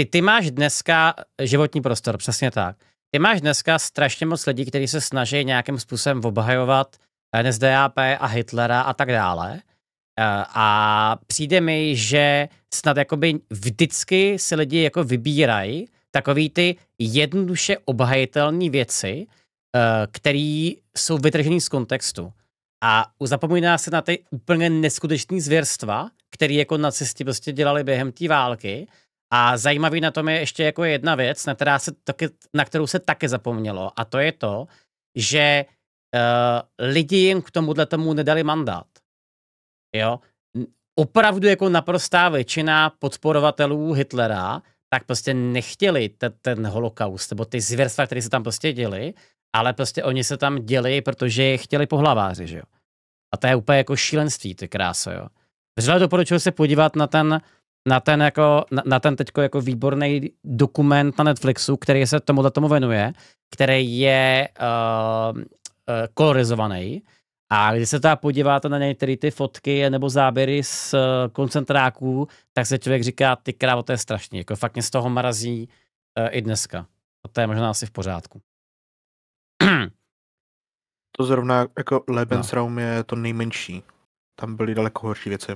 ty máš dneska životní prostor, přesně tak. Ty máš dneska strašně moc lidí, kteří se snaží nějakým způsobem obhajovat NSDAP a Hitlera a tak dále. A přijde mi, že snad jakoby vždycky si lidi jako vybírají takový ty jednoduše obhajitelné věci, které jsou vytržené z kontextu. A zapomíná se na ty úplně neskutečné zvěrstva, které jako nacisti prostě dělali během té války. A zajímavý na tom je ještě jako jedna věc, na kterou se taky zapomnělo. A to je to, že lidi jim k tomu nedali mandát. Jo? Opravdu jako naprostá většina podporovatelů Hitlera tak prostě nechtěli ten holokaust, nebo ty zvěrstva, které se tam prostě děli, ale prostě oni se tam děli, protože je chtěli pohlaváři, že jo. A to je úplně jako šílenství, ty kráso, jo. Vřele doporučuji se podívat na ten teďko jako výborný dokument na Netflixu, který se tomu věnuje, který je kolorizovaný. A když se teda podíváte na některé ty fotky nebo záběry z koncentráků, tak se člověk říká, ty krávo, to je strašný. Jako fakt mě z toho mrazí i dneska. A to je možná asi v pořádku. To zrovna jako Lebensraum je to nejmenší. Tam byly daleko horší věci.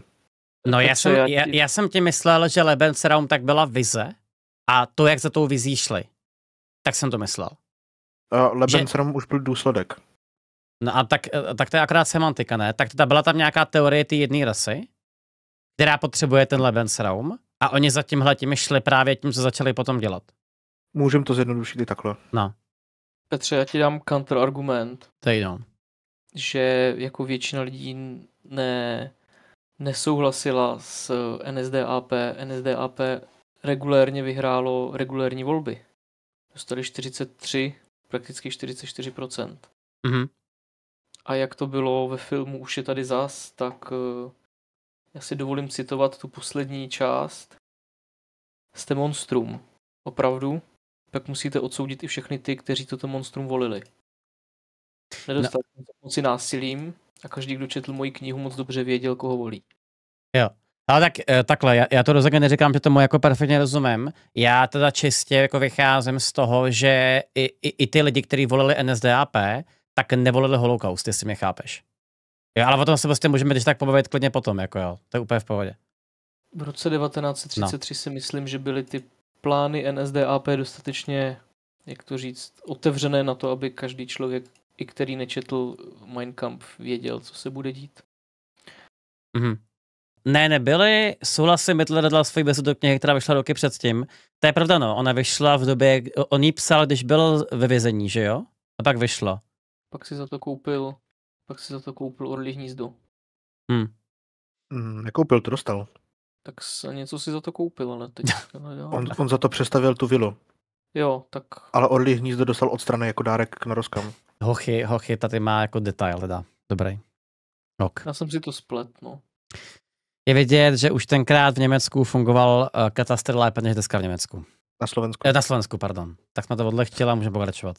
No já jsem ti myslel, že Lebensraum tak byla vize a to, jak za tou vizí šli. Tak jsem to myslel. Lebensraum už byl důsledek. No a tak to je akorát semantika, ne? Tak byla tam nějaká teorie té jedné rasy, která potřebuje ten Lebensraum a oni za tímhletím šli právě tím, co začali potom dělat. Můžeme to zjednodušit i takhle. No. Petře, já ti dám counterargument. No. Že jako většina lidí nesouhlasila s NSDAP. NSDAP regulérně vyhrálo regulérní volby. Dostali 43, prakticky 44%. Mhm. A jak to bylo ve filmu Už je tady zas, tak já si dovolím citovat tu poslední část. Jste monstrum. Opravdu? Tak musíte odsoudit i všechny ty, kteří toto monstrum volili. Nedostal jsem se moci násilím a každý, kdo četl moji knihu, moc dobře věděl, koho volí. Jo. Ale takhle, já to rozhodně neříkám, že tomu jako perfektně rozumím. Já teda čistě jako vycházím z toho, že i ty lidi, kteří volili NSDAP, tak nevolili holokaust, jestli mě chápeš. Jo, ale o tom se prostě můžeme když tak pobavit klidně potom, jako jo. To je úplně v pohodě. V roce 1933 si myslím, že byly ty plány NSDAP dostatečně, jak to říct, otevřené na to, aby každý člověk, i který nečetl Mein Kampf, věděl, co se bude dít. Mhm. Ne, nebyly. Souhlasím, Hitler dal svoji besedu do knihy, která vyšla roky předtím. To je pravda, no. Ona vyšla v době, on ji psal, když byl ve vězení, že jo? A pak vyšla. Pak si za to koupil Orlí hnízdo. Nekoupil, to dostal. Tak něco si za to koupil, ale teď... on za to přestavil tu vilu. Jo, tak... Ale Orlí hnízdo dostal od strany jako dárek na rozkam. Hochy, tady má jako detail, teda. Dobrý. Ok. Já jsem si to splet, no. Je vidět, že už tenkrát v Německu fungoval katastr lépe než dneska v Německu. Na Slovensku. Na Slovensku, pardon. Tak jsme to odlehčili a můžeme pokračovat.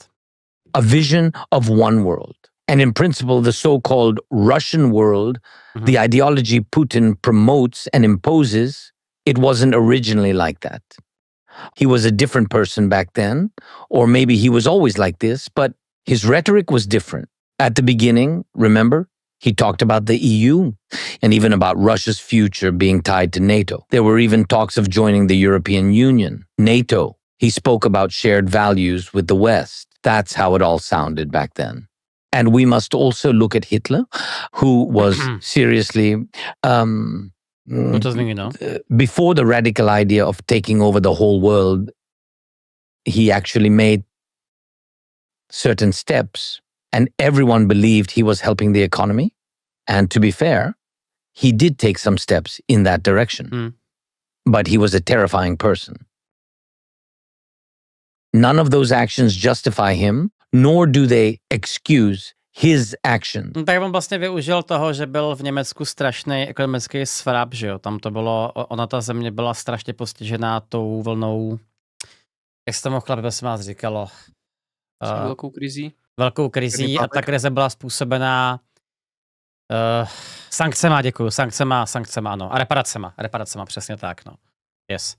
A vision of one world. And in principle, the so-called Russian world, the ideology Putin promotes and imposes, it wasn't originally like that. He was a different person back then, or maybe he was always like this, but his rhetoric was different. At the beginning, remember, he talked about the EU and even about Russia's future being tied to NATO. There were even talks of joining the European Union, NATO. He spoke about shared values with the West. That's how it all sounded back then. And we must also look at Hitler, who was seriously, before the radical idea of taking over the whole world, he actually made certain steps and everyone believed he was helping the economy. And to be fair, he did take some steps in that direction. But he was a terrifying person. None of those actions justify him, nor do they excuse his action. No, tak on vlastně využil toho, že byl v Německu strašný ekonomický svrap, že jo, tam to bylo, ona ta země byla strašně postižená tou vlnou, jak se tomu chlapi, se vás říkalo. Velkou krizí a ta krize byla způsobená sankcema, děkuju, sankcema, ano, a reparacema, přesně tak, no. Yes.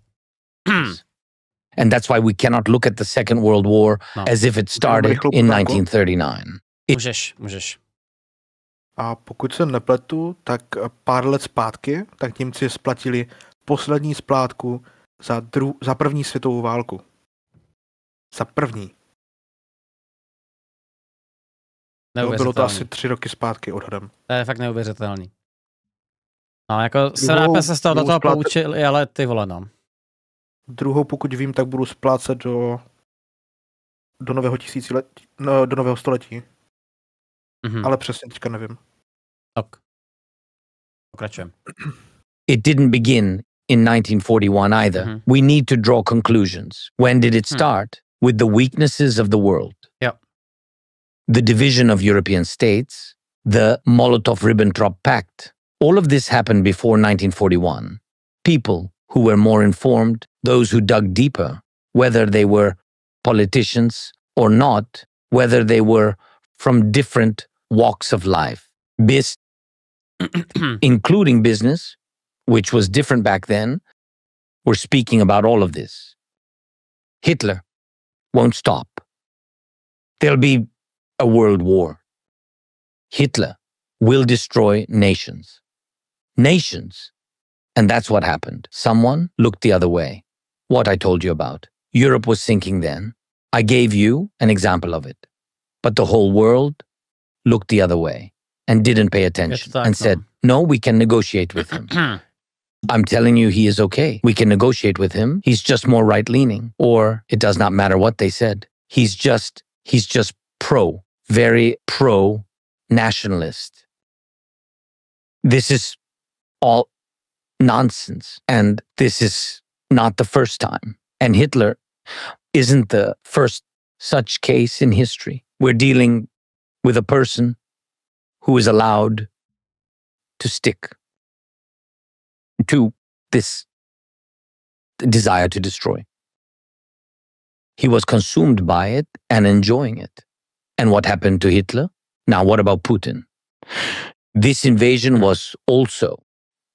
And that's why we cannot look at the Second World War as if it started in 1939. Můžeš. A pokud se nepletu, tak pár let zpátky, tak Němci splatili poslední splátku za první světovou válku. Za první. Bylo to asi 3 roky zpátky odhadem. To je fakt neuvěřitelný. No, jako se rád se z toho do toho poučili, ale ty vole, no. Druhou, pokud vím, tak budu splácet do nového tisíciletí, do nového století. Mm-hmm. Ale přesně teďka nevím. Ok. Pokračujeme. It didn't begin in 1941 either. Mm-hmm. We need to draw conclusions. When did it start? With the weaknesses of the world. Yep. The division of European states, the Molotov-Ribbentrop Pact. All of this happened before 1941. People who were more informed, those who dug deeper, whether they were politicians or not, whether they were from different walks of life, including business, which was different back then, were speaking about all of this. Hitler won't stop. There'll be a world war. Hitler will destroy nations. Nations. And that's what happened. Someone looked the other way. What I told you about. Europe was sinking then. I gave you an example of it. But the whole world looked the other way and didn't pay attention and said, no, we can negotiate with him. I'm telling you, he is okay. We can negotiate with him. He's just more right-leaning. Or it does not matter what they said. He's just very pro-nationalist. This is all nonsense. And this is not the first time. And Hitler isn't the first such case in history. We're dealing with a person who is allowed to stick to this desire to destroy. He was consumed by it and enjoying it. And what happened to Hitler? Now, what about Putin? This invasion was also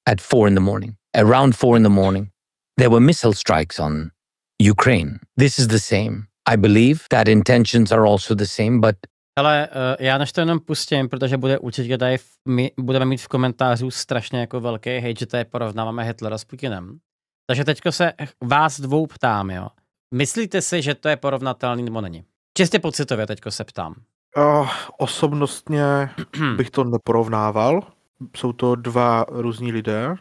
at 4 a.m. Around 4 a.m, there were missile strikes on Ukraine. This is the same. I believe that intentions are also the same, but ale já než to jenom pustím, protože bude určitě tady budeme mít v komentářů strašně jako velký hejt, že tady porovnáváme Hitlera s Putinem. Takže teďko se vás dvou ptám, jo. Myslíte si, že to je porovnatelný nebo není? Čistě pocitově teďko se ptám. Osobnostně bych to neporovnával. Jsou to dva různí lidé,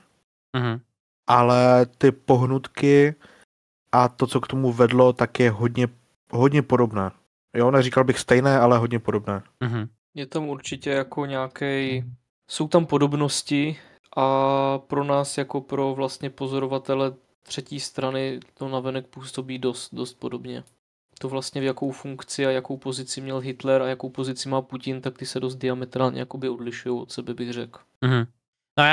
ale ty pohnutky a to, co k tomu vedlo, tak je hodně podobné. Jo, neříkal bych stejné, ale hodně podobné. Je tam určitě jako jsou tam podobnosti a pro nás jako pro vlastně pozorovatele třetí strany to navenek působí dost podobně. To vlastně v jakou funkci a jakou pozici měl Hitler a jakou pozici má Putin, tak ty se dost diametrálně jakoby odlišují od sebe, bych řekl. No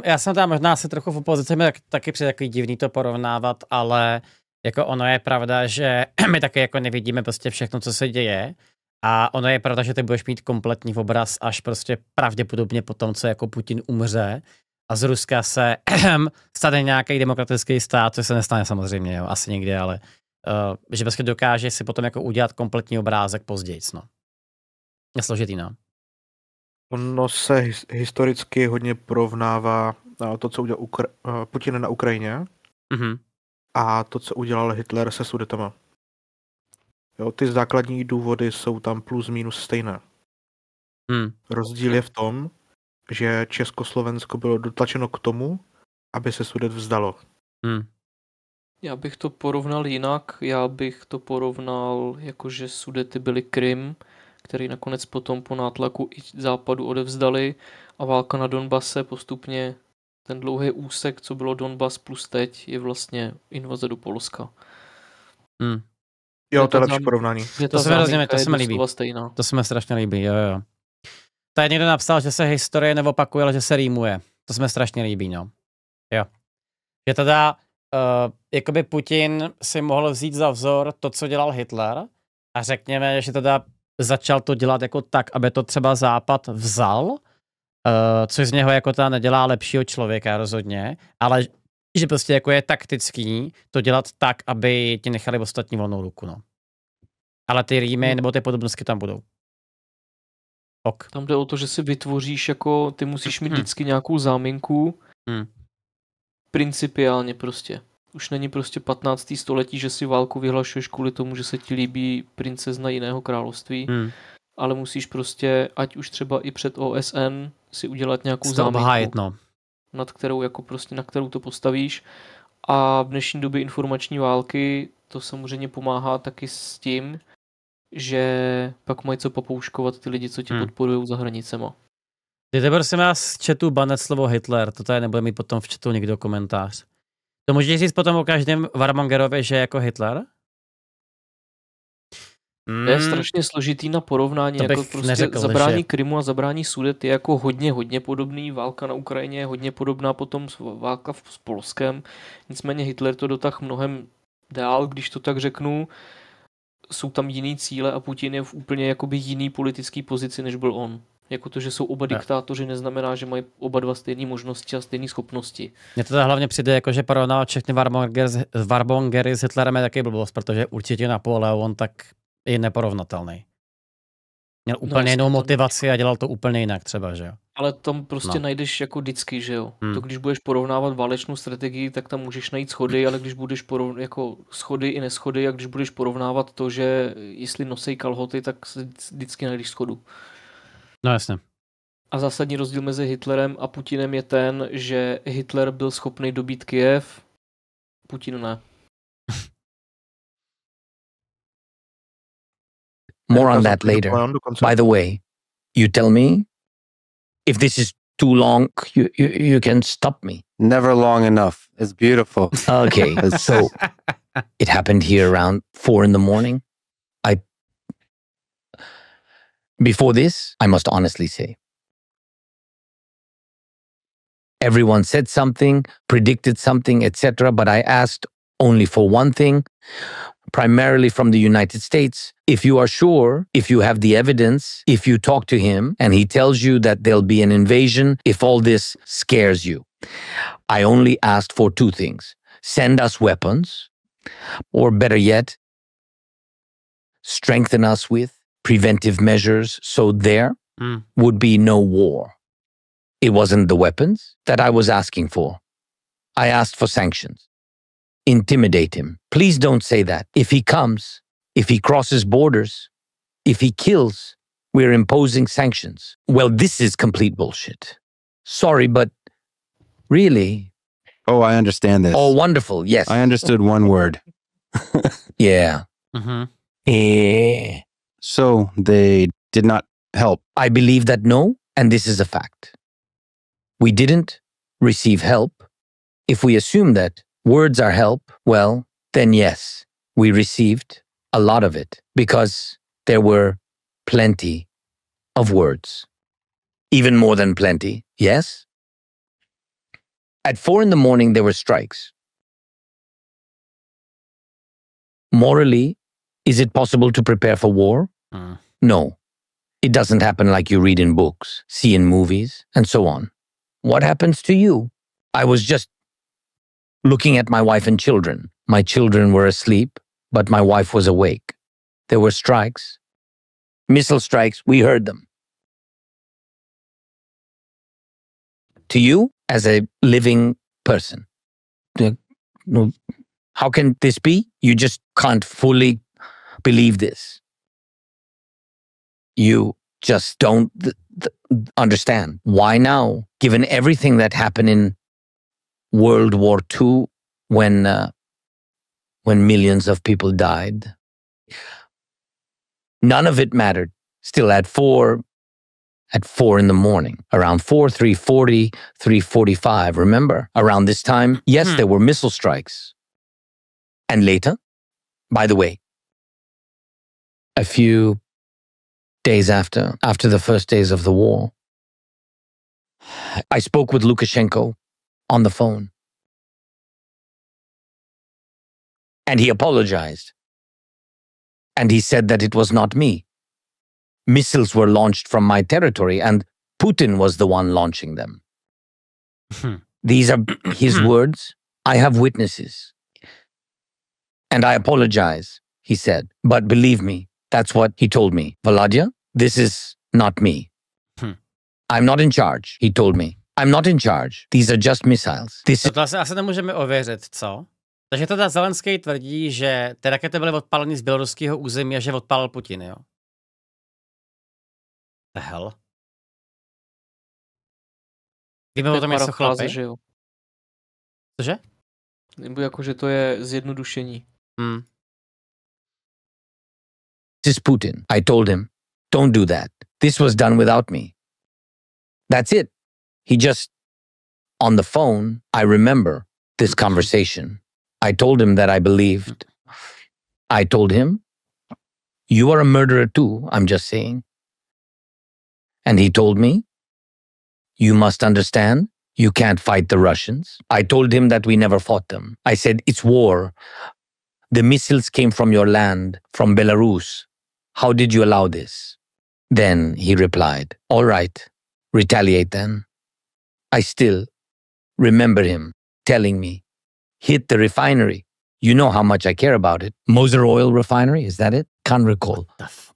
já jsem tam možná asi trochu v opozici, mi taky přijde takový divný to porovnávat, ale jako ono je pravda, že my taky jako nevidíme prostě všechno, co se děje, a ono je pravda, že ty budeš mít kompletní obraz až prostě pravděpodobně po tom, co jako Putin umře a z Ruska se stane nějaký demokratický stát, což se nestane samozřejmě, jo, asi někdy, ale že prostě dokáže si potom jako udělat kompletní obrázek později, no. Je složitý, no. Ono se historicky hodně porovnává to, co udělal Putin na Ukrajině a to, co udělal Hitler se Sudetama. Jo, ty základní důvody jsou tam plus minus stejné. Rozdíl je v tom, že Československo bylo dotlačeno k tomu, aby se Sudet vzdalo. Já bych to porovnal jinak. Já bych to porovnal, jakože Sudety byly Krym, který nakonec potom po nátlaku i západu odevzdali, a válka na Donbase postupně, ten dlouhý úsek, co bylo Donbas plus teď, je vlastně invaze do Polska. Jo, to je lepší porovnání. To se mi rozumí, to se mi líbí. To se mi strašně líbí, jo. Tady někdo napsal, že se historie neopakuje, ale že se rýmuje. To se mi strašně líbí, no. Jo. Že teda jakoby Putin si mohl vzít za vzor to, co dělal Hitler a řekněme, že teda začal to dělat jako tak, aby to třeba Západ vzal, což z něho jako teda nedělá lepšího člověka rozhodně, ale že prostě jako je taktický to dělat tak, aby ti nechali ostatní volnou ruku, no. Ale ty rýmy nebo ty podobnosti tam budou. Ok. Tam jde o to, že si vytvoříš jako, ty musíš mít vždycky nějakou záminku, principiálně prostě. Už není prostě 15. století, že si válku vyhlašuješ kvůli tomu, že se ti líbí princezna jiného království, ale musíš prostě, ať už třeba i před OSN, si udělat nějakou záminku, nad kterou jako prostě, na kterou to postavíš. A v dnešní době informační války to samozřejmě pomáhá taky s tím, že pak mají co papouškovat ty lidi, co tě podporují za hranicema. Dejte prosím vás z chatu banet slovo Hitler, to tady nebude mít potom v chatu někdo komentář. To můžete říct potom o každém Warmongerovi, že je jako Hitler? To je strašně složitý na porovnání, jako prostě zabrání Krymu a zabrání Sudet je jako hodně podobný, válka na Ukrajině je hodně podobná potom válka s Polskem, nicméně Hitler to dotáhl mnohem dál, když to tak řeknu, jsou tam jiný cíle a Putin je v úplně jakoby jiný politický pozici, než byl on. Jako to, že jsou oba diktátoři, neznamená, že mají oba dva stejné možnosti a stejné schopnosti. Mně to hlavně přijde, jako, že porovnávat všechny Warmongery s Hitlerem je taky blbost, protože určitě Napoleon tak je neporovnatelný. Měl úplně jinou motivaci a dělal to úplně jinak třeba, že jo. Ale tam prostě najdeš jako vždycky, že jo. To když budeš porovnávat válečnou strategii, tak tam můžeš najít schody, ale když budeš jako schody i neschody, a když budeš porovnávat to, že jestli nosej kalhoty, tak vždycky najdeš schodu. No jasně. A zásadní rozdíl mezi Hitlerem a Putinem je ten, že Hitler byl schopný dobít Kyjev, Putin ne. More on that later. By the way, you tell me if this is too long, you can stop me. Never long enough. It's beautiful. Okay, so it happened here around 4 a.m. Before this, I must honestly say, everyone said something, predicted something, etc., but I asked only for one thing, primarily from the United States. If you are sure, if you have the evidence, if you talk to him and he tells you that there'll be an invasion, if all this scares you. I only asked for 2 things. Send us weapons, or better yet, strengthen us with preventive measures so there would be no war. It wasn't the weapons that I was asking for. I asked for sanctions. Intimidate him. Please don't say that. If he comes, if he crosses borders, if he kills, we're imposing sanctions. Well, this is complete bullshit. Sorry, but really? Oh, I understand this. Oh, wonderful. Yes. I understood one word. Yeah. So they did not help. I believe that no, and this is a fact. We didn't receive help. If we assume that words are help, well, then yes, we received a lot of it because there were plenty of words. Even more than plenty, yes? At 4 a.m, there were strikes. Morally, is it possible to prepare for war? No. It doesn't happen like you read in books, see in movies, and so on. What happens to you? I was just looking at my wife and children. My children were asleep, but my wife was awake. There were strikes. Missile strikes, we heard them. To you, as a living person, how can this be? You just can't fully believe this. You just don't understand. Why now? Given everything that happened in World War II, when millions of people died, none of it mattered. Still at 4 a.m, around 3:40, 3:45, remember? Around this time, yes, there were missile strikes. And later, by the way, a few days after the first days of the war, I spoke with Lukashenko on the phone. And he apologized. And he said that it was not me. Missiles were launched from my territory, and Putin was the one launching them. These are his words. I have witnesses. And I apologize, he said. But believe me, that's what he told me. Volodya, this is not me. I'm not in charge, he told me. I'm not in charge. These are just missiles. To asi nemůžeme ověřit, co? Takže teda Zelenský tvrdí, že ty rakety byly odpáleny z běloruského území a že odpálil Putin, jo? The hell? Víme o tom něco chlapi? Že jo. Cože? Nebo jako, že to je zjednodušení. This is Putin. I told him, don't do that. This was done without me. That's it. He just, on the phone, I remember this conversation. I told him that I believed. I told him, you are a murderer too, I'm just saying. And he told me, you must understand, you can't fight the Russians. I told him that we never fought them. I said, it's war. The missiles came from your land, from Belarus. How did you allow this? Then he replied, all right, retaliate then. I still remember him telling me, hit the refinery. You know how much I care about it. Moser Oil Refinery, is that it? Can't recall.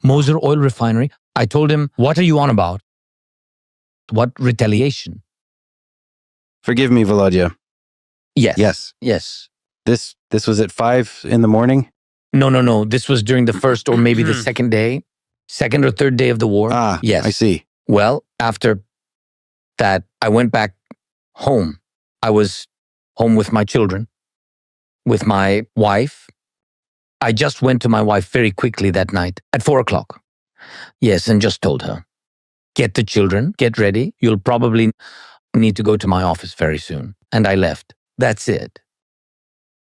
Moser Oil Refinery. I told him, what are you on about? What retaliation? Forgive me, Volodya. Yes. Yes. Yes. This was at 5 a.m? No. This was during the first or maybe the second or third day of the war. Ah, yes. I see. Well, after that, I went back home. I was home with my children, with my wife. I just went to my wife very quickly that night at 4:00. Yes, and just told her, get the children, get ready. You'll probably need to go to my office very soon. And I left. That's it.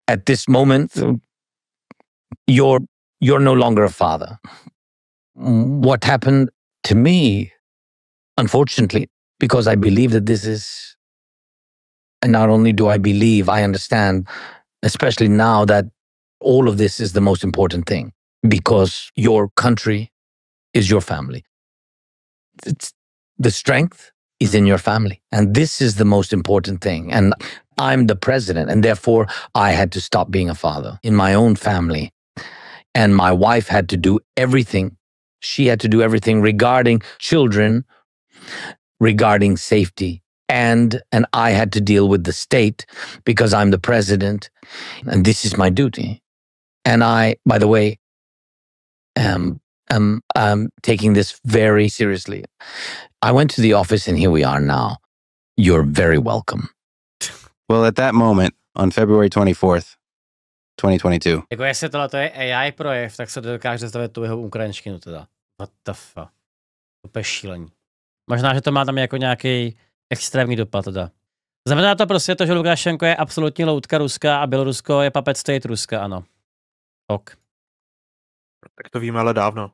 At this moment, you're no longer a father. What happened to me, unfortunately, because I believe that this is, and not only do I believe, I understand, especially now that all of this is the most important thing, because your country is your family. The strength is in your family. And this is the most important thing. And I'm the president, and therefore I had to stop being a father in my own family. And my wife had to do everything. She had to do everything regarding children, regarding safety. And I had to deal with the state because I'm the president. And this is my duty. And I, by the way, am taking this very seriously. I went to the office and here we are now. You're very welcome. Well, at that moment, on February 24th, 2022. Jako jestli tohle je AI projev, tak se dokáže zastavit tu jeho ukrajinštinu teda. What the fuck. To je šílení. Možná, že to má tam jako nějaký extrémní dopad teda. Znamená to prostě to, že Lukašenko je absolutní loutka Ruska a Bělorusko je puppet state Ruska, ano. Ok. Tak to víme ale dávno.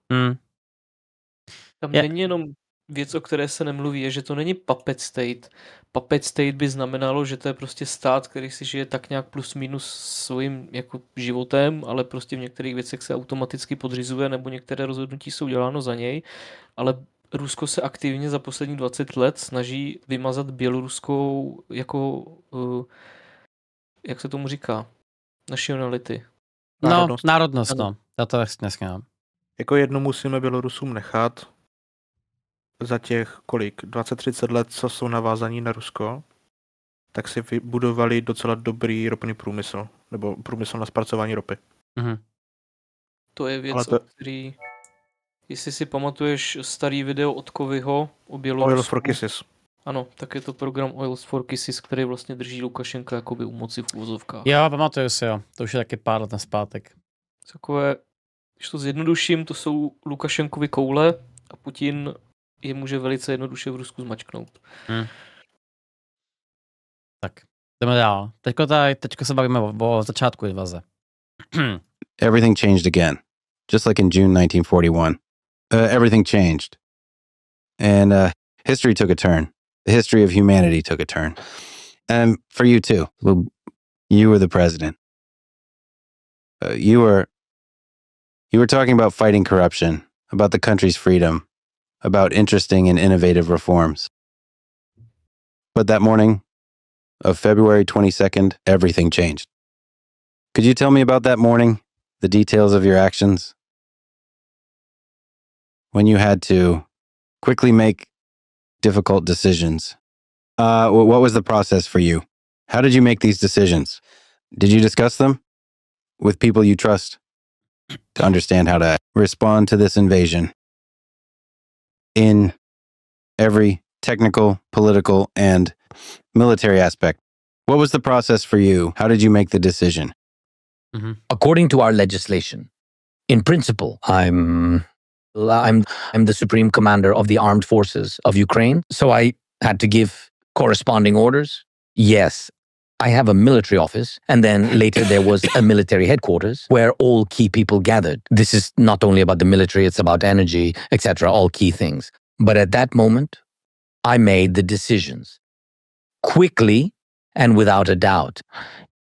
Tam není jenom věc, o které se nemluví, je, že to není puppet state. Puppet state by znamenalo, že to je prostě stát, který si žije tak nějak plus minus svým jako životem, ale prostě v některých věcech se automaticky podřizuje nebo některé rozhodnutí jsou děláno za něj, ale Rusko se aktivně za poslední 20 let snaží vymazat běloruskou jako, jak se tomu říká, nationality. Národnost, no. Já to nesmím. Jako jedno musíme Bělorusům nechat za těch, 20-30 let, co jsou navázaní na Rusko, tak si vybudovali docela dobrý ropný průmysl, nebo průmysl na zpracování ropy. To je věc, o který, jestli si pamatuješ starý video od Kovyho o Bělorusku. Oil for Kisses. Ano, tak je to program Oil for Kisses, který vlastně drží Lukašenka jakoby u moci v úvozovkách. Jo, pamatuju si, jo. To už je taky pár let nazpátek. Takové, když to zjednoduším, to jsou Lukašenkovi koule a Putin je může velice jednoduše v Rusku zmačknout. Tak, jdeme dál. Teďko se bavíme o začátku invaze. Everything changed again. just like in June 1941. Everything changed. And history took a turn. The history of humanity took a turn. And for you too. Well, you were the president. You were talking about fighting corruption, about the country's freedom, about interesting and innovative reforms. But that morning of February 22nd, everything changed. Could you tell me about that morning, the details of your actions? When you had to quickly make difficult decisions. What was the process for you? How did you make these decisions? Did you discuss them with people you trust to understand how to respond to this invasion in every technical, political, and military aspect? What was the process for you? How did you make the decision? Mm-hmm. According to our legislation, in principle, I'm the supreme commander of the armed forces of Ukraine, so I had to give corresponding orders. Yes, I have a military office, and then later there was a military headquarters where all key people gathered. This is not only about the military, it's about energy, etc., all key things. But at that moment, I made the decisions quickly and without a doubt.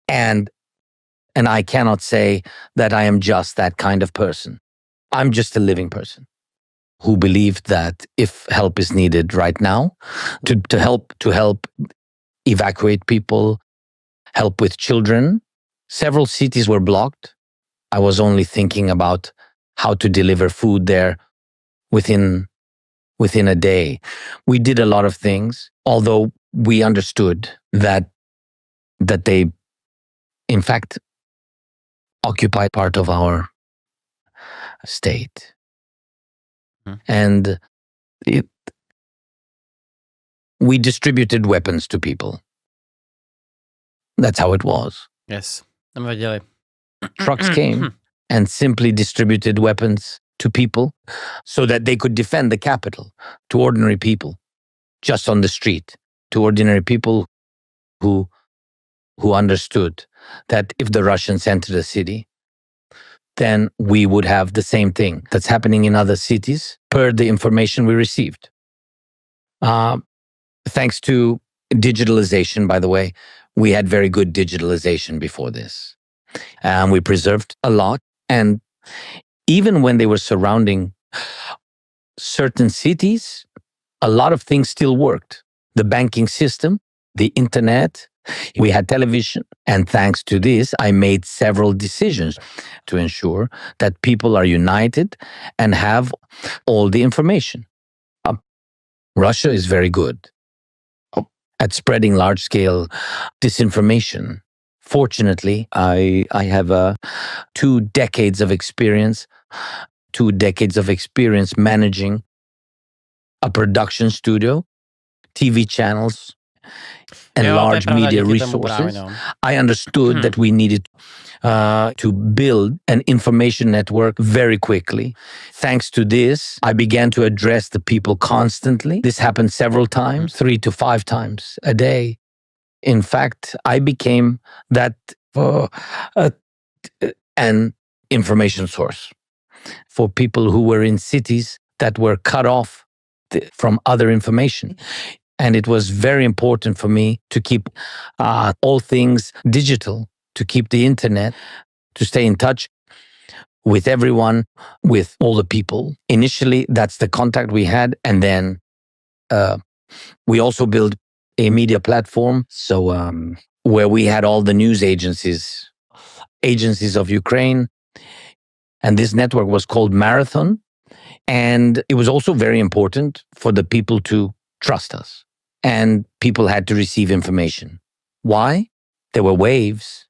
And I cannot say that I am just that kind of person. I'm just a living person who believed that if help is needed right now, to help evacuate people, help with children. Several cities were blocked. I was only thinking about how to deliver food there within a day. We did a lot of things, although we understood that they, in fact, occupied part of our state. And we distributed weapons to people. That's how it was. Yes. Věděli. Trucks came and simply distributed weapons to people so that they could defend the capital, to ordinary people, just on the street, to ordinary people who understood that if the Russians entered a city, then we would have the same thing that's happening in other cities per the information we received. Thanks to digitalization, by the way, we had very good digitalization before this. We preserved a lot. And even when they were surrounding certain cities, a lot of things still worked. The banking system, the internet, we had television. And thanks to this, I made several decisions to ensure that people are united and have all the information. Russia is very good at spreading large-scale disinformation. Fortunately, I have 2 decades of experience, managing a production studio, TV channels, and large media resources. I understood that we needed to build an information network very quickly. Thanks to this, I began to address the people constantly. This happened several times, 3 to 5 times a day. In fact, I became that an information source for people who were in cities that were cut off from other information. And it was very important for me to keep all things digital, to keep the internet, to stay in touch with everyone, with all the people. Initially, that's the contact we had. And then we also built a media platform. So where we had all the news agencies of Ukraine. And this network was called Marathon. And it was also very important for the people to trust us. And people had to receive information. Why? There were waves.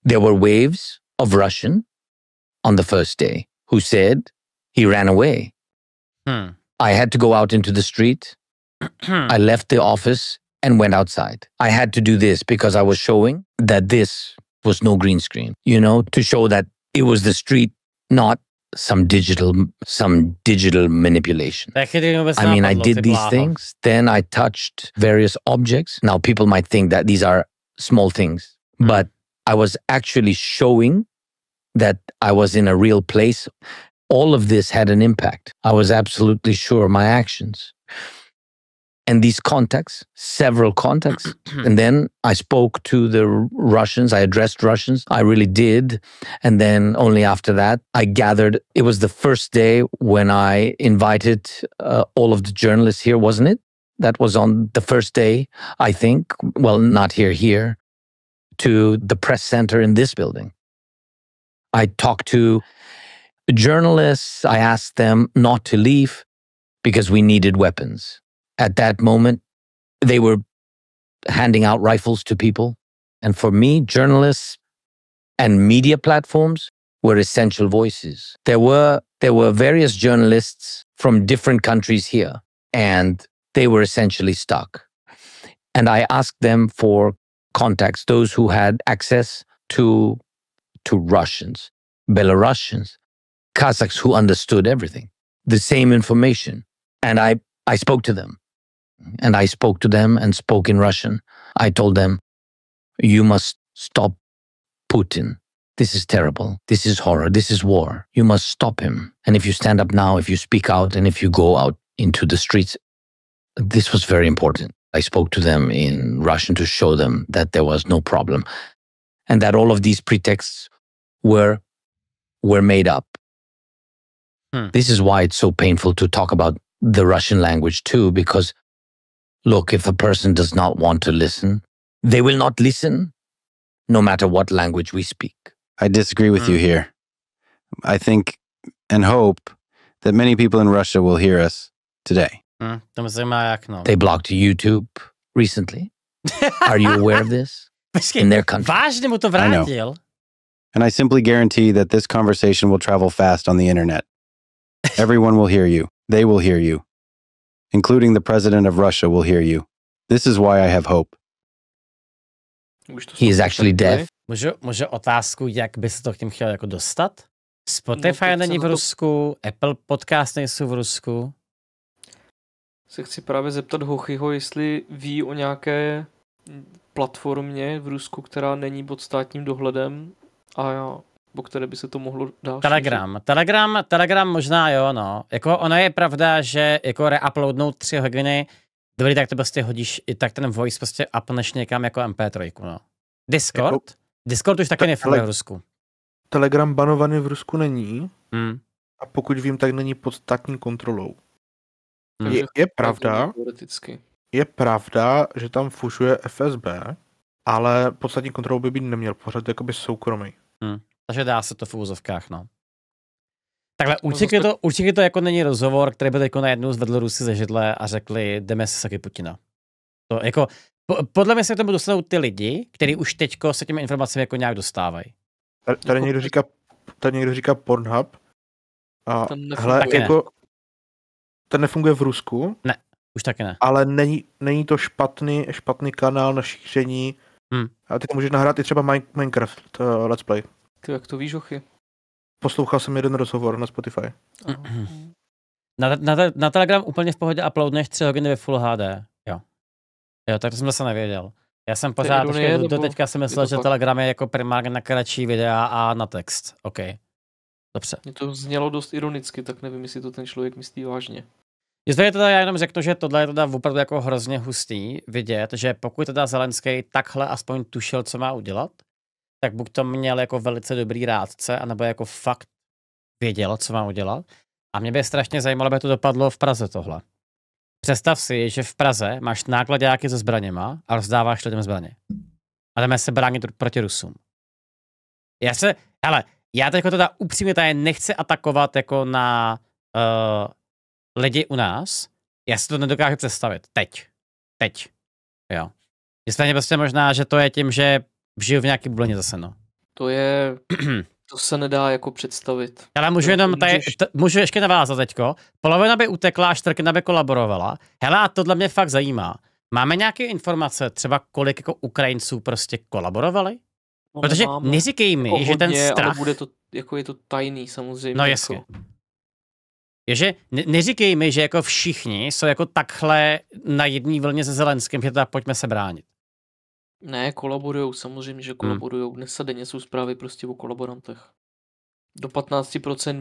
There were waves of Russian on the first day who said he ran away. I had to go out into the street. I left the office and went outside. I had to do this because I was showing that this was no green screen, to show that it was the street, not some digital manipulation. I mean, I did these things, then I touched various objects. Now, people might think that these are small things, but I was actually showing that I was in a real place. All of this had an impact. I was absolutely sure of my actions. And these contacts, several contacts, and then I spoke to the Russians, I addressed Russians, I really did. And then only after that, I gathered, it was the first day when I invited all of the journalists here, wasn't it? That was on the first day, I think, well, not here, to the press center in this building. I talked to journalists, I asked them not to leave because we needed weapons. At that moment, they were handing out rifles to people. And for me, journalists and media platforms were essential voices. There were various journalists from different countries here, and they were essentially stuck. And I asked them for contacts, those who had access to Russians, Belarusians, Kazakhs who understood everything, the same information. And I spoke to them. And I spoke to them and spoke in Russian. I told them, you must stop Putin. This is terrible. This is horror. This is war. You must stop him. And if you stand up now, if you speak out, and if you go out into the streets, this was very important. I spoke to them in Russian to show them that there was no problem and that all of these pretexts were made up. This is why it's so painful to talk about the Russian language too, because look, if a person does not want to listen, they will not listen, no matter what language we speak. I disagree with you here. I think and hope that many people in Russia will hear us today. They blocked YouTube recently. Are you aware of this? In their country. I know. And I simply guarantee that this conversation will travel fast on the internet. Everyone will hear you. They will hear you. Including the president of Russia will hear you. This is why I have hope. He is actually deaf. Můžu otázku, jak by se to k tím chtěl jako dostat? Spotify není v Rusku, Apple Podcast nejsou v Rusku. Se chci právě zeptat Hochyho, jestli ví o nějaké platformě v Rusku, která není pod státním dohledem a po které by se to mohlo dát. Telegram možná jo, no. Jako ono je pravda, že jako reuploadnout 3 hodiny, dobrý, tak to prostě hodíš, i tak ten voice prostě upneš někam jako MP3, no. Discord už taky nefunguje v Rusku. Telegram banovaný v Rusku není a pokud vím, tak není pod státní kontrolou. Je pravda, že tam fušuje FSB, ale pod státní kontrolou by být neměl, pořád jakoby soukromý. Takže dá se to v úzovkách, no. Takhle, určitě to jako není rozhovor, který by jako najednou zvedl Rusy ze židle a řekli, jdeme si saky Putina. To jako, podle mě se k tomu dostanou ty lidi, kteří už teďko se těmi informacemi jako nějak dostávají. Tady někdo říká Pornhub. A hele, jako, ten nefunguje v Rusku. Ne, už taky ne. Ale není to špatný kanál na šíření. A ty to můžeš nahrát i třeba Minecraft Let's Play. Ty jak to víš, Ochy? Poslouchal jsem jeden rozhovor na Spotify. Na Telegram úplně v pohodě uploadneš 3 hodiny ve Full HD. Jo, tak to jsem zase nevěděl. Já jsem pořád, do teďka jsem myslel, že Telegram je jako primárně na kratší videa a na text. OK. Dobře. Mně to znělo dost ironicky, tak nevím, jestli to ten člověk myslí vážně. Jestli teda já jenom řeknu, že tohle je teda opravdu jako hrozně hustý vidět, že pokud teda Zelenský takhle aspoň tušil, co má udělat, tak buď to měl jako velice dobrý rádce, anebo jako fakt věděl, co má udělat. A mě by strašně zajímalo, aby to dopadlo v Praze tohle. Představ si, že v Praze máš nákladáky se zbraněma a rozdáváš lidem zbraně. A jdeme se bránit proti Rusům. Já teď teda upřímně tady nechci atakovat jako na lidi u nás. Já si to nedokážu představit. Teď. Jo. Jestli prostě možná, že to je tím, že žiju v nějaký bublině zase, no. To se nedá jako představit. Ale můžu jenom můžu ještě navázat teďko. Polovina by utekla a čtvrtina by kolaborovala. Hele, a tohle mě fakt zajímá. Máme nějaké informace, třeba kolik jako Ukrajinců prostě kolaborovali? No, protože neříkej mi, že ten strach... Ale bude to, jako je to tajný samozřejmě. No jasně. Jako... Ježe, neříkej mi, že jako všichni jsou jako takhle na jedné vlně se Zelenským, že teda pojďme se bránit. Ne, kolaborujou, samozřejmě, že kolaborujou. Dnes a denně jsou zprávy prostě o kolaborantech. Do 15%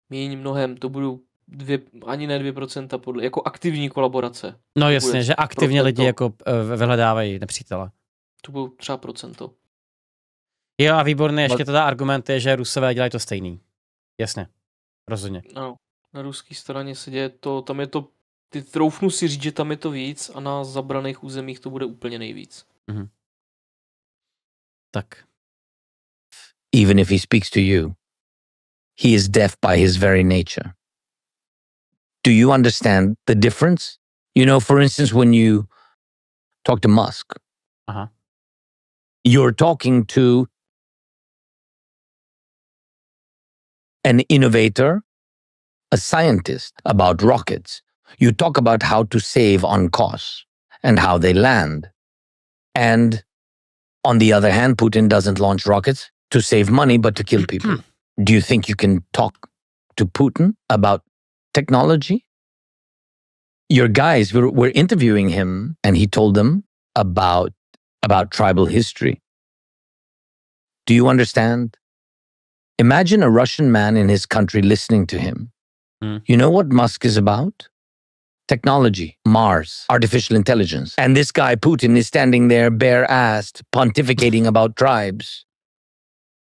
míň mnohem, to budou ani ne 2% podle, jako aktivní kolaborace. No jasně, že aktivně lidi jako vyhledávají nepřítele. To budou třeba procento. Jo a výborný, ještě teda argument je, že Rusové dělají to stejný. Jasně, rozhodně. Ano, na ruské straně se děje to, tam je to, troufnu si říct, že tam je to víc a na zabraných územích to bude úplně nejvíc. Mhm. Tak. Even if he speaks to you, he is deaf by his very nature. Do you understand the difference? You know, for instance, when you talk to Musk, you're talking to an innovator, a scientist about rockets. You talk about how to save on costs and how they land. And on the other hand, Putin doesn't launch rockets to save money, but to kill people. Do you think you can talk to Putin about technology? Your guys were interviewing him, and he told them about tribal history. Do you understand? Imagine a Russian man in his country listening to him. You know what Musk is about? Technology, Mars, artificial intelligence. And this guy, Putin, is standing there bare-assed, pontificating about tribes.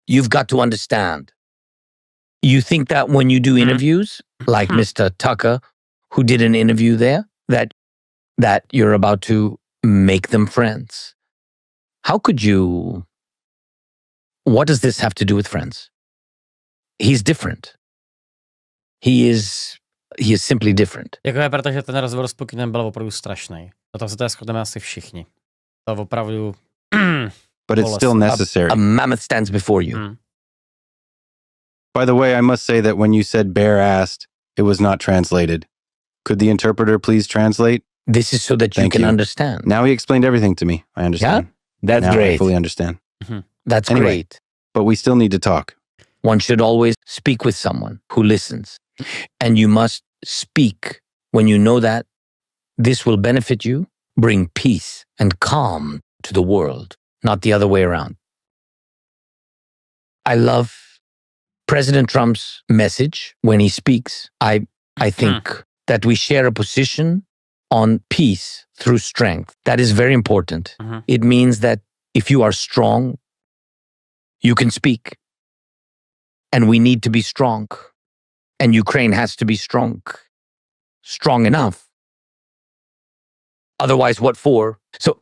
You've got to understand. You think that when you do interviews, like Mr. Tucker, who did an interview there, that you're about to make them friends. How could you... What does this have to do with friends? He's different. He is simply different. Jako je, protože ten rozhovor s Putinem byl opravdu strašný. Na to se tady shodneme asi všichni. To opravdu... But it's still necessary. A mammoth stands before you. By the way, I must say that when you said bare-assed, it was not translated. Could the interpreter please translate? This is so that you can understand. Now he explained everything to me. I understand. Yeah? That's now great. I fully understand. That's anyway, great. But we still need to talk. One should always speak with someone who listens. And you must speak when you know that this will benefit you, bring peace and calm to the world, not the other way around. I love President Trump's message when he speaks. I think that we share a position on peace through strength. That is very important. It means that if you are strong, you can speak. And we need to be strong. And Ukraine has to be strong. Strong enough. Otherwise, what for? So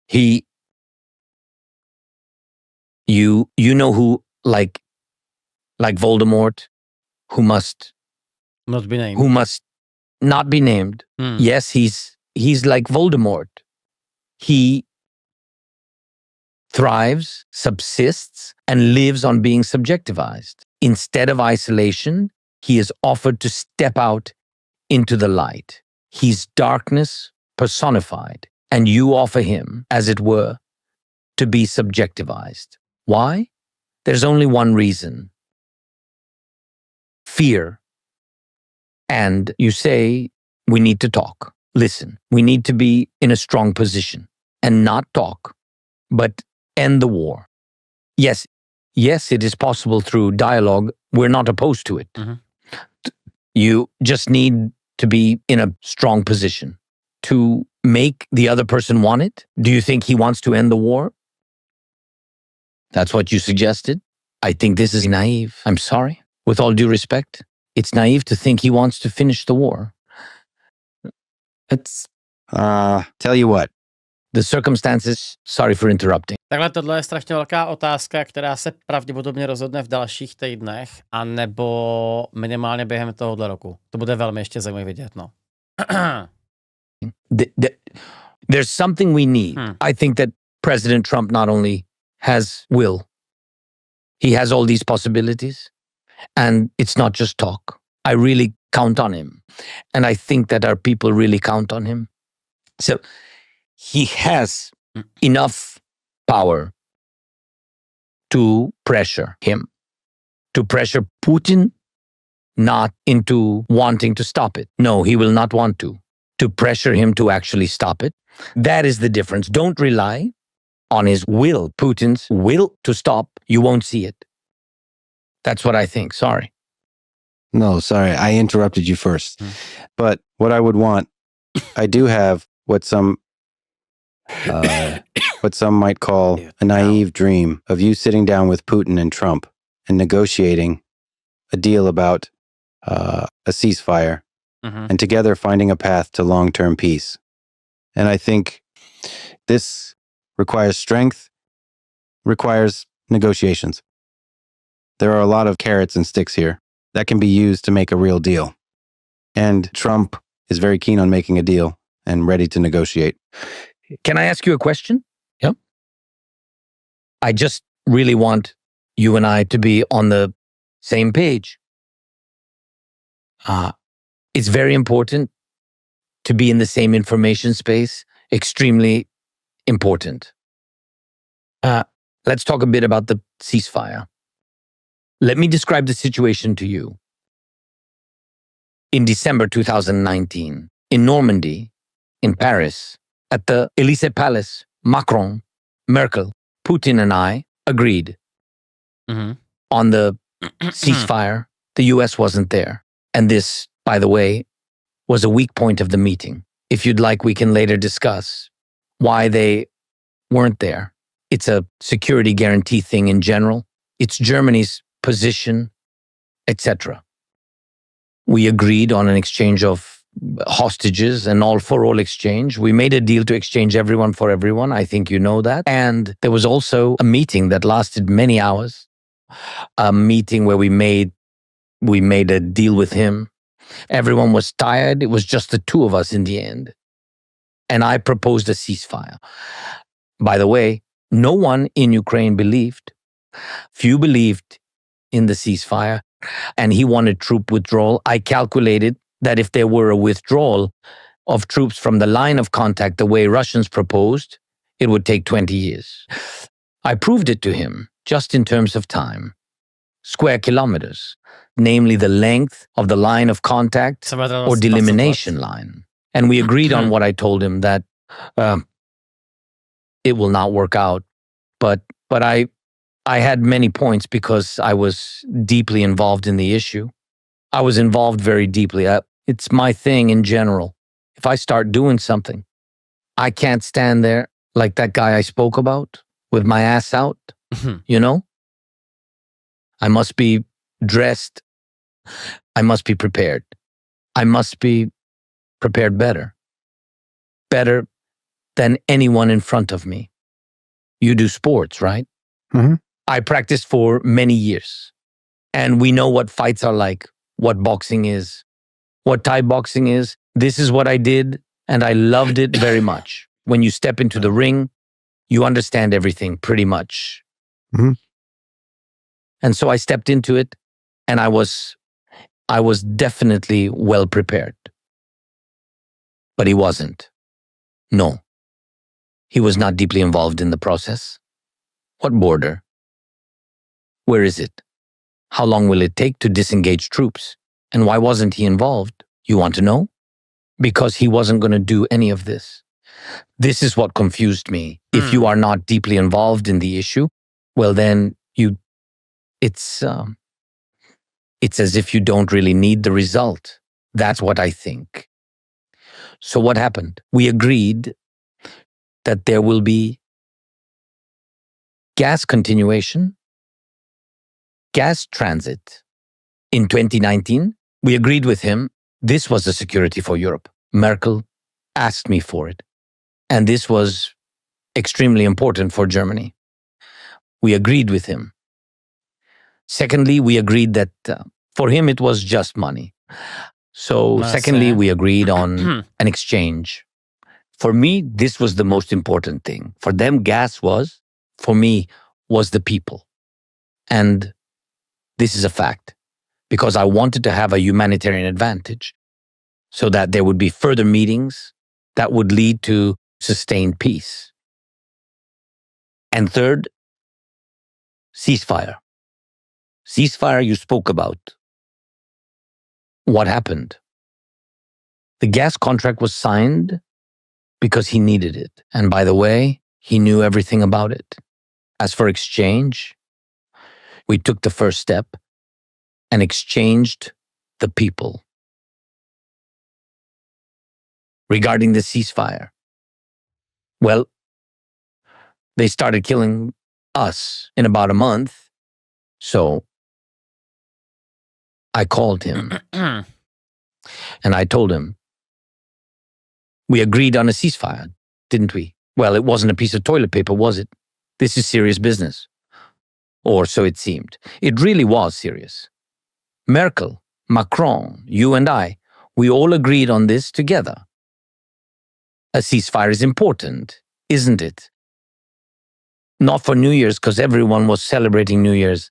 you know who, like Voldemort, who must not be named. Who must not be named. Yes, he's like Voldemort. He thrives, subsists, and lives on being subjectivized. Instead of isolation, he is offered to step out into the light. He's darkness personified, and you offer him, as it were, to be subjectivized. Why? There's only one reason. Fear. And you say, we need to talk. Listen, we need to be in a strong position and not talk, but end the war. Yes, it is possible through dialogue. We're not opposed to it. You just need to be in a strong position to make the other person want it. Do you think he wants to end the war? That's what you suggested. I think this is naive. I'm sorry. With all due respect, it's naive to think he wants to finish the war. It's... Tell you what. The circumstances, sorry for interrupting. Takhle tohle je strašně velká otázka, která se pravděpodobně rozhodne v dalších týdnech, anebo minimálně během tohohle roku. To bude velmi ještě zajímavé vidět, no. There's something we need. I think that President Trump not only has will, he has all these possibilities, and it's not just talk. I really count on him, and I think that our people really count on him. So he has enough power to pressure him, to pressure Putin not into wanting to stop it. No, he will not want to pressure him to actually stop it. That is the difference. Don't rely on his will, Putin's will to stop. You won't see it. That's what I think. Sorry. No, sorry. I interrupted you first. But what I would want, I do have what some might call a naive dream of you sitting down with Putin and Trump and negotiating a deal about a ceasefire and together finding a path to long-term peace. And I think this requires strength, requires negotiations. There are a lot of carrots and sticks here that can be used to make a real deal. And Trump is very keen on making a deal and ready to negotiate. Can I ask you a question? Yeah. I just really want you and I to be on the same page. It's very important to be in the same information space. Extremely important. Let's talk a bit about the ceasefire. Let me describe the situation to you. In December 2019, in Normandy, in Paris, at the Élysée Palace, Macron, Merkel, Putin and I agreed on the ceasefire. The US wasn't there. And this, by the way, was a weak point of the meeting. If you'd like, we can later discuss why they weren't there. It's a security guarantee thing in general. It's Germany's position, etc. We agreed on an exchange of hostages, an all-for-all exchange. We made a deal to exchange everyone for everyone. I think you know that. And there was also a meeting that lasted many hours, a meeting where we made a deal with him. Everyone was tired. It was just the two of us in the end. And I proposed a ceasefire. By the way, no one in Ukraine believed. Few believed in the ceasefire, and he wanted troop withdrawal. I calculated that if there were a withdrawal of troops from the line of contact the way Russians proposed, it would take 20 years. I proved it to him just in terms of time. Square kilometers, namely the length of the line of contact or delimitation line. And we agreed on what I told him, that it will not work out. But I had many points because I was deeply involved in the issue. I was involved very deeply. It's my thing in general. If I start doing something, I can't stand there like that guy I spoke about with my ass out, you know? I must be dressed. I must be prepared. I must be prepared better than anyone in front of me. You do sports, right? I practiced for many years, and we know what fights are like, what boxing is, what Thai boxing is. This is what I did, and I loved it very much. When you step into the ring, you understand everything pretty much. And so I stepped into it, and I was definitely well prepared. But he wasn't. No. He was not deeply involved in the process. What border? Where is it? How long will it take to disengage troops? And why wasn't he involved? You want to know? Because he wasn't going to do any of this. This is what confused me. If you are not deeply involved in the issue, well then it's as if you don't really need the result. That's what I think. So what happened? We agreed that there will be gas continuation, gas transit. In 2019, we agreed with him. This was the security for Europe. Merkel asked me for it. And this was extremely important for Germany. We agreed with him. Secondly, we agreed that for him it was just money. So secondly, we agreed on an exchange. For me, this was the most important thing. For them, gas was, for me, was the people. And this is a fact, because I wanted to have a humanitarian advantage so that there would be further meetings that would lead to sustained peace. And third, ceasefire. Ceasefire you spoke about. What happened? The gas contract was signed because he needed it. And by the way, he knew everything about it. As for exchange, we took the first step. and exchanged the people. Regarding the ceasefire, well, they started killing us in about a month, so I called him and I told him, we agreed on a ceasefire, didn't we? Well, it wasn't a piece of toilet paper, was it? This is serious business. Or so it seemed. It really was serious. Merkel, Macron, you and I, we all agreed on this together. A ceasefire is important, isn't it? Not for New Year's, because everyone was celebrating New Year's.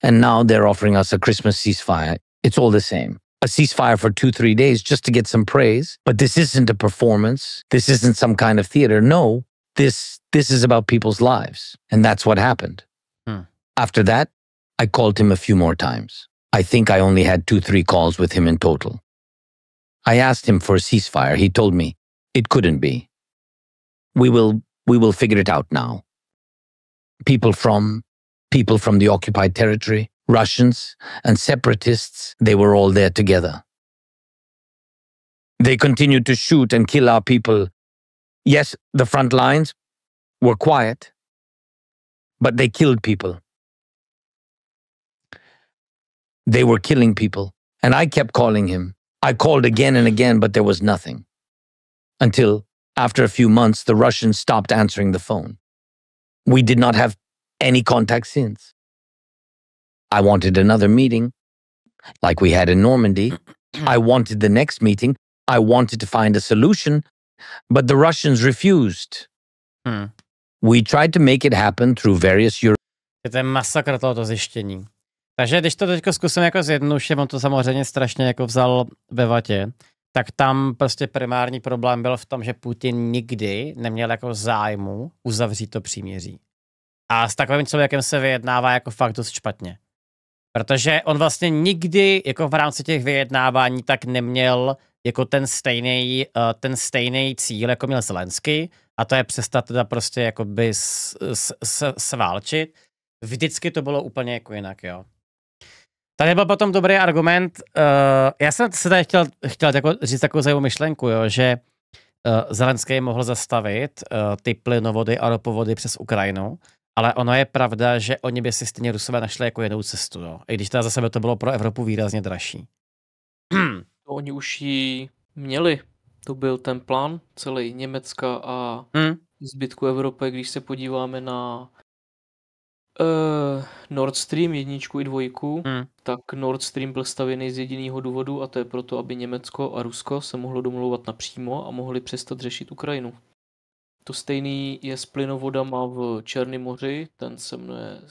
And now they're offering us a Christmas ceasefire. It's all the same. A ceasefire for 2-3 days just to get some praise. But this isn't a performance. This isn't some kind of theater. No, this is about people's lives. And that's what happened. After that, I called him a few more times. I think I only had 2-3 calls with him in total. I asked him for a ceasefire. He told me it couldn't be. We will figure it out now. People from the occupied territory, Russians and separatists, they were all there together. They continued to shoot and kill our people. Yes, the front lines were quiet, but they killed people. They were killing people, and I kept calling him. I called again and again, but there was nothing. Until, after a few months, the Russians stopped answering the phone. We did not have any contact since. I wanted another meeting, like we had in Normandy. I wanted the next meeting. I wanted to find a solution, but the Russians refused. We tried to make it happen through various Europe. To je masakr tohoto zjištění. Takže když to teďko zkusím jako zjednodušit, on to samozřejmě strašně jako vzal ve vatě, tak tam prostě primární problém byl v tom, že Putin nikdy neměl jako zájmu uzavřít to příměří. A s takovým člověkem se vyjednává jako fakt dost špatně. Protože on vlastně nikdy jako v rámci těch vyjednávání tak neměl jako ten stejný cíl, jako měl Zelenský, a to je přestat teda prostě jakoby sválčit. Vždycky to bylo úplně jako jinak, jo. Tady byl potom dobrý argument. Já jsem se tady chtěl jako říct takovou zajímavou myšlenku, jo, že Zelenský mohl zastavit ty plynovody a ropovody přes Ukrajinu, ale ono je pravda, že oni by si stejně Rusové našli jako jinou cestu, jo. I když teda za sebe to bylo pro Evropu výrazně dražší. Oni už ji měli. To byl ten plán celý Německa a zbytku Evropy, když se podíváme na Nord Stream 1 i 2, tak Nord Stream byl stavěný z jediného důvodu, a to je proto, aby Německo a Rusko se mohlo domlouvat napřímo a mohli přestat řešit Ukrajinu. To stejný je s plynovodama v Černém moři, ten se jmenuje...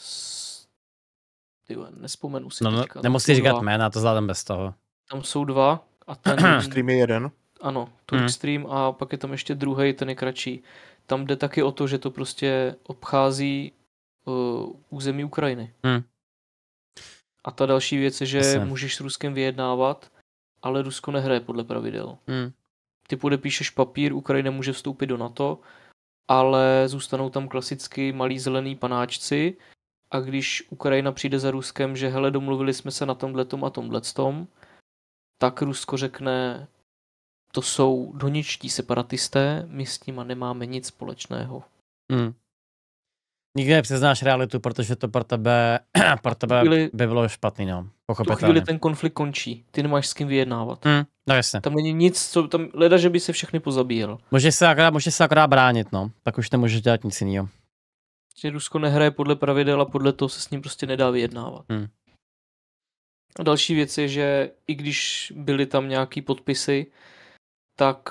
Nespomenu si teďka. Nemusíš říkat jména, to zvládám bez toho. Tam jsou 2 a ten... Nord Stream je 1. Ano, Nord Stream a pak je tam ještě druhý, ten je kratší. Tam jde taky o to, že to prostě obchází území Ukrajiny. A ta další věc je, že můžeš s Ruskem vyjednávat, ale Rusko nehraje podle pravidel. Ty podepíšeš papír, Ukrajina může vstoupit do NATO, ale zůstanou tam klasicky malí zelený panáčci, a když Ukrajina přijde za Ruskem, že hele, domluvili jsme se na tomhletom a tomhletom, tak Rusko řekne, to jsou doničtí separatisté, my s nima nemáme nic společného. Nikdy nepřiznáš realitu, protože to pro tebe by bylo špatný, no. V tu chvíli ten konflikt končí. Ty nemáš s kým vyjednávat. No jasně. Tam není nic, co tam leda, že by se všechny pozabíjel. Můžeš se akorát bránit, no. Tak už nemůžeš dělat nic jiného. Že Rusko nehraje podle pravidel a podle toho se s ním prostě nedá vyjednávat. A další věc je, že i když byly tam nějaký podpisy, tak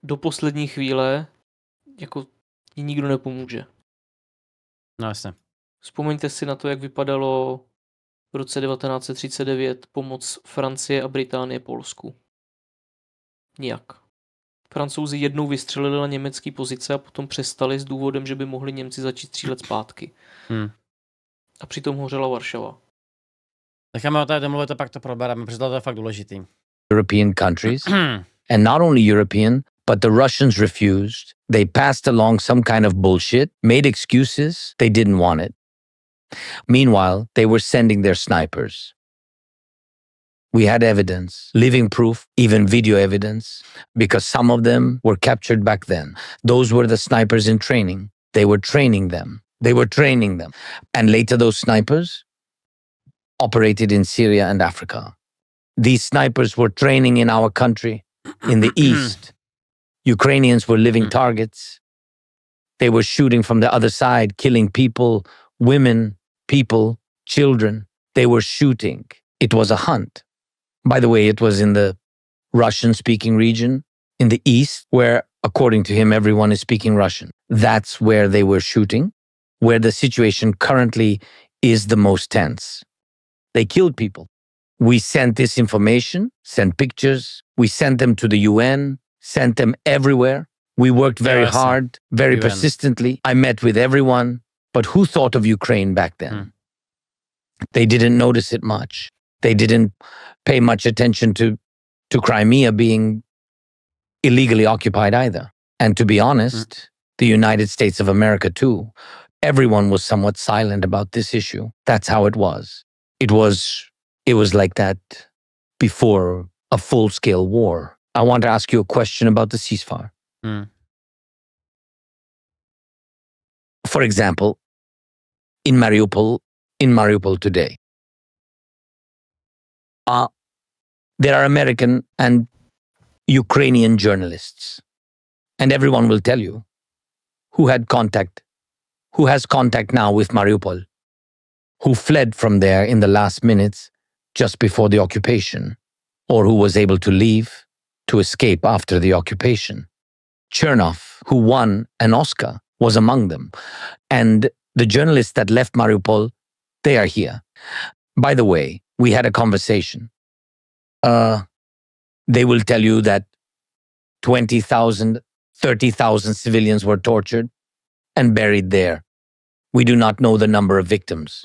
do poslední chvíle jako ti nikdo nepomůže. No jasně. Vzpomeňte si na to, jak vypadalo v roce 1939 pomoc Francie a Británie Polsku. Nijak. Francouzi jednou vystřelili na německé pozice a potom přestali s důvodem, že by mohli Němci začít střílet zpátky. A přitom hořela Varšava. Necháme o tady domluvit a pak to probereme, protože to je fakt důležitý. European countries, and not only European, but the Russians refused. They passed along some kind of bullshit, made excuses, they didn't want it. Meanwhile, they were sending their snipers. We had evidence, living proof, even video evidence, because some of them were captured back then. Those were the snipers in training. They were training them. And later those snipers operated in Syria and Africa. These snipers were training in our country, in the east. Ukrainians were living targets. They were shooting from the other side, killing people, women, people, children. They were shooting. It was a hunt. By the way, it was in the Russian-speaking region, in the east, where, according to him, everyone is speaking Russian. That's where they were shooting, where the situation currently is the most tense. They killed people. We sent this information, sent pictures. We sent them to the UN, sent them everywhere. We worked very hard, very persistently. I met with everyone. But who thought of Ukraine back then? They didn't notice it much. They didn't pay much attention to Crimea being illegally occupied either. And to be honest, the United States of America too. Everyone was somewhat silent about this issue. That's how it was. It was like that before a full-scale war. I want to ask you a question about the ceasefire. For example, in Mariupol today, there are American and Ukrainian journalists, and everyone will tell you who has contact now with Mariupol, who fled from there in the last minutes just before the occupation, or who was able to leave, to escape after the occupation. Chernov, who won an Oscar, was among them. And the journalists that left Mariupol, they are here. By the way, we had a conversation. They will tell you that 20,000, 30,000 civilians were tortured and buried there. We do not know the number of victims.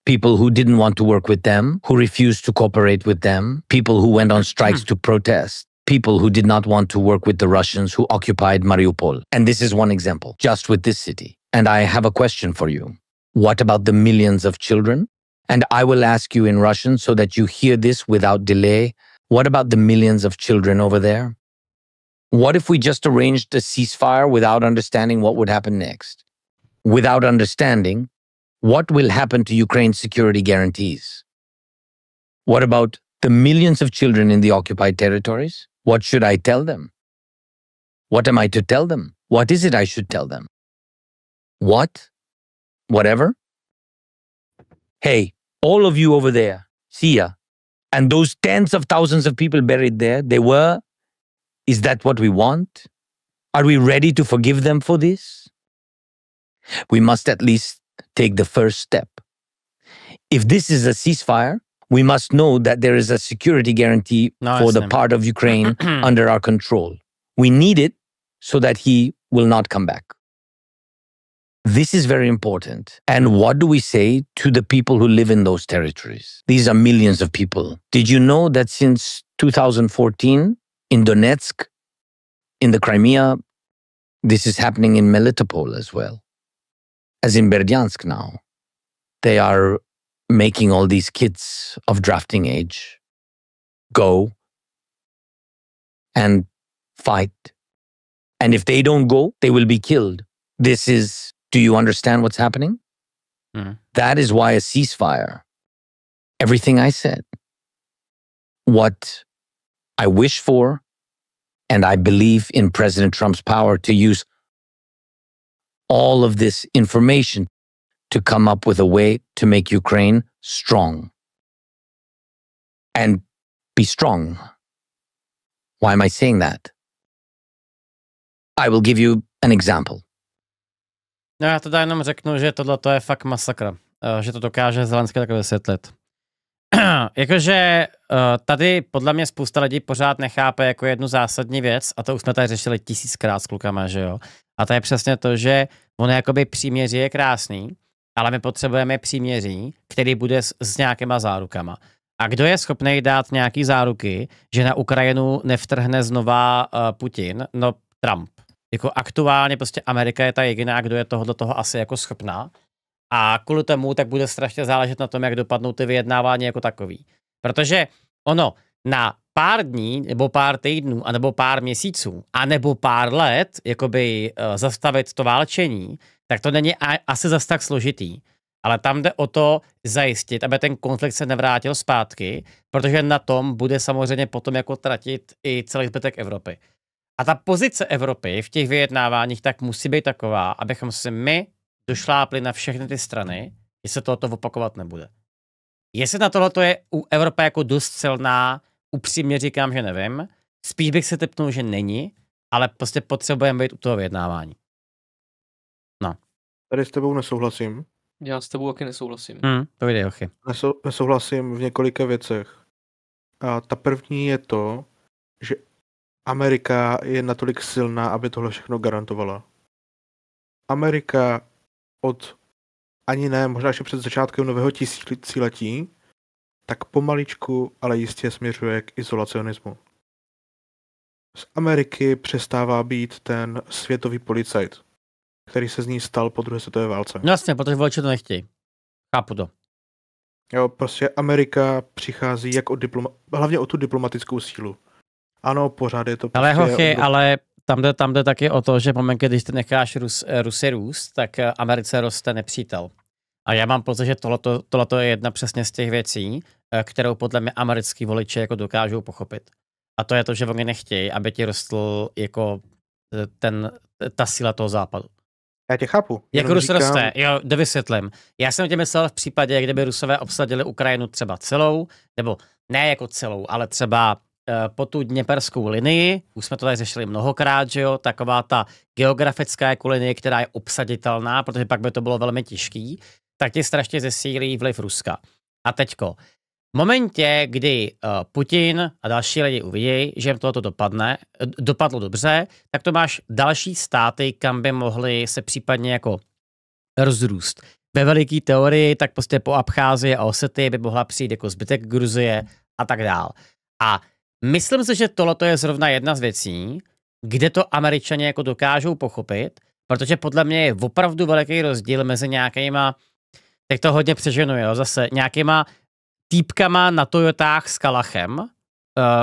People who didn't want to work with them, who refused to cooperate with them, people who went on strikes to protest, people who did not want to work with the Russians who occupied Mariupol. And this is one example, just with this city. And I have a question for you. What about the millions of children? And I will ask you in Russian so that you hear this without delay. What about the millions of children over there? What if we just arranged a ceasefire without understanding what would happen next? Without understanding what will happen to Ukraine's security guarantees? What about the millions of children in the occupied territories? What should I tell them? What am I to tell them? What is it I should tell them? What? Whatever? Hey, all of you over there, see ya. And those tens of thousands of people buried there, is that what we want? Are we ready to forgive them for this? We must at least take the first step. If this is a ceasefire, we must know that there is a security guarantee for the part of Ukraine under our control. We need it so that he will not come back. This is very important. And what do we say to the people who live in those territories? These are millions of people. Did you know that since 2014, in Donetsk, in the Crimea, this is happening in Melitopol as well, as in Berdyansk now. They are making all these kids of drafting age go and fight. And if they don't go, they will be killed. Do you understand what's happening? That is why a ceasefire, everything I said, what I wish for, and I believe in President Trump's power to use all of this information to come up with a way to make Ukraine strong. And be strong. Why am I saying that? I will give you an example. No já teda jenom řeknu, že tohle je fakt masakr. Že to dokáže Zelenský takhle vysvětlit. Jakože tady podle mě spousta lidí pořád nechápe jako jednu zásadní věc, a to už jsme tady řešili 1000krát s klukama, že jo? A to je přesně to, že ono jakoby příměří je krásný, ale my potřebujeme příměří, který bude s nějakýma zárukama. A kdo je schopný dát nějaký záruky, že na Ukrajinu nevtrhne znova Putin? No Trump. Jako aktuálně prostě Amerika je ta jediná, kdo je toho asi jako schopná. A kvůli tomu tak bude strašně záležet na tom, jak dopadnou ty vyjednávání jako takový. Protože ono na pár dní, nebo pár týdnů, anebo pár měsíců, anebo pár let, jakoby zastavit to válčení, tak to není asi zas tak složitý. Ale tam jde o to zajistit, aby ten konflikt se nevrátil zpátky, protože na tom bude samozřejmě potom jako tratit i celý zbytek Evropy. A ta pozice Evropy v těch vyjednáváních tak musí být taková, abychom si my došlápli na všechny ty strany, že se tohoto opakovat nebude. Jestli na tohleto je u Evropy jako dost silná, upřímně říkám, že nevím. Spíš bych se tipnul, že není, ale prostě potřebujeme být u toho vyjednávání. No. Tady s tebou nesouhlasím. Já s tebou taky nesouhlasím. To jde, ochy. Nesouhlasím v několika věcech. A ta první je to, že Amerika je natolik silná, aby tohle všechno garantovala. Amerika ani ne, možná ještě před začátkem nového tisíciletí, tak pomaličku, ale jistě směřuje k izolacionismu. Z Ameriky přestává být ten světový policajt, který se z ní stal po druhé světové válce. No jasně, protože voliči to nechtějí. Chápu to. Jo, prostě Amerika přichází jak hlavně o tu diplomatickou sílu. Ano, pořád je to prostě... Ale hochy, ale tam jde taky o to, že moment, když ty necháš Rusy růst, tak Americe roste nepřítel. A já mám pocit, že tohleto je jedna přesně z těch věcí, kterou podle mě americký voliči jako dokážou pochopit. A to je to, že oni nechtějí, aby ti rostl jako ta síla toho západu. Já tě chápu. Jak Rus roste, jo, dovysvětlím. Já jsem tě myslel v případě, kdyby Rusové obsadili Ukrajinu třeba celou, nebo ne jako celou, ale třeba po tu dněperskou linii, už jsme to tady řešili mnohokrát, že jo, taková ta geografická jako linie, která je obsaditelná, protože pak by to bylo velmi těžký, tak ti strašně zesílí vliv Ruska. A teďko, v momentě, kdy Putin a další lidi uvidí, že jim tohoto dopadlo dobře, tak to máš další státy, kam by mohly se případně jako rozrůst. Ve veliký teorii, tak prostě po Abcházii a Osetii by mohla přijít jako zbytek Gruzie a tak dál. A myslím si, že tohleto je zrovna jedna z věcí, kde to Američané jako dokážou pochopit, protože podle mě je opravdu veliký rozdíl mezi nějakýma, tak to hodně přeženuje, jo, zase nějakýma týpkama na Toyotách s Kalachem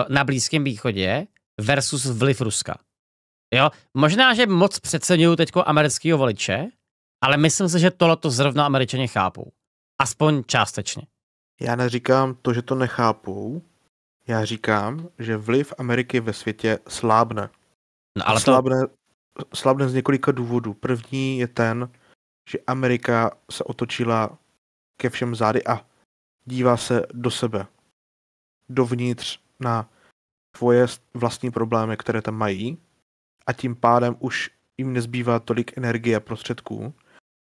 na Blízkém východě versus vliv Ruska. Jo, možná, že moc přeceňuju teďko amerického voliče, ale myslím si, že tohleto zrovna Američané chápou. Aspoň částečně. Já neříkám to, že to nechápou. Já říkám, že vliv Ameriky ve světě slábne. No, ale slábne z několika důvodů. První je ten, že Amerika se otočila ke všem zády a dívá se do sebe. Dovnitř na svoje vlastní problémy, které tam mají, a tím pádem už jim nezbývá tolik energie a prostředků,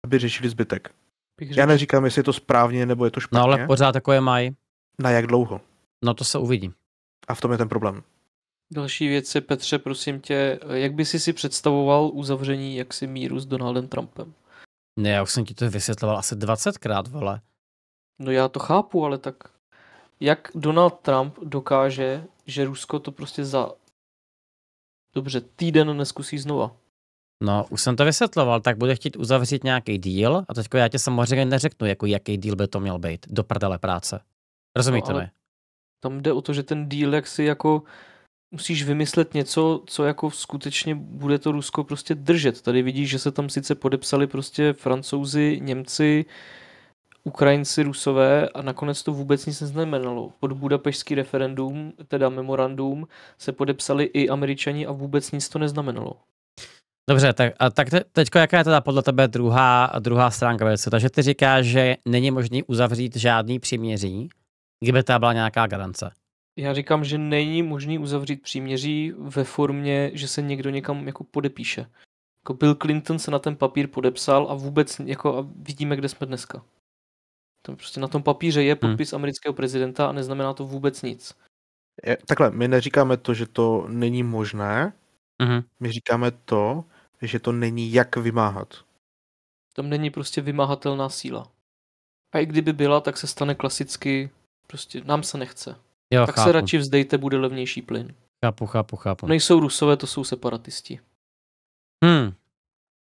aby řešili zbytek. Já neříkám, jestli je to správně, nebo je to špatně. No ale pořád takové mají. Na jak dlouho? No to se uvidí. A v tom je ten problém. Další věc je, Petře, prosím tě, jak by si představoval uzavření jaksi míru s Donaldem Trumpem? Ne, já už jsem ti to vysvětloval asi 20krát, vole. No já to chápu, ale tak jak Donald Trump dokáže, že Rusko to prostě za týden neskusí znova? No, už jsem to vysvětloval, tak bude chtít uzavřít nějaký deal a teďko já tě samozřejmě neřeknu, jako jaký deal by to měl být. Do prdele práce. Rozumíte mi? Tam jde o to, že ten deal, jak si jako musíš vymyslet něco, co jako skutečně bude to Rusko prostě držet. Tady vidíš, že se tam sice podepsali prostě Francouzi, Němci, Ukrajinci, Rusové a nakonec to vůbec nic neznamenalo. Pod Budapešský referendum, teda memorandum, se podepsali i Američani a vůbec nic to neznamenalo. Dobře, tak teďko jaká je teda podle tebe druhá stránka věci? Takže ty říkáš, že není možný uzavřít žádný příměří, kdyby ta byla nějaká garance. Já říkám, že není možný uzavřít příměří ve formě, že se někdo někam jako podepíše. Jako Bill Clinton se na ten papír podepsal a vůbec jako a vidíme, kde jsme dneska. To prostě na tom papíře je podpis amerického prezidenta a neznamená to vůbec nic. Takhle, my neříkáme to, že to není možné, my říkáme to, že to není jak vymáhat. Tam není prostě vymáhatelná síla. A i kdyby byla, tak se stane klasicky, prostě nám se nechce. Jo, tak chápu. se radši vzdejte, bude levnější plyn. Chápu. Nejsou Rusové, to jsou separatisti.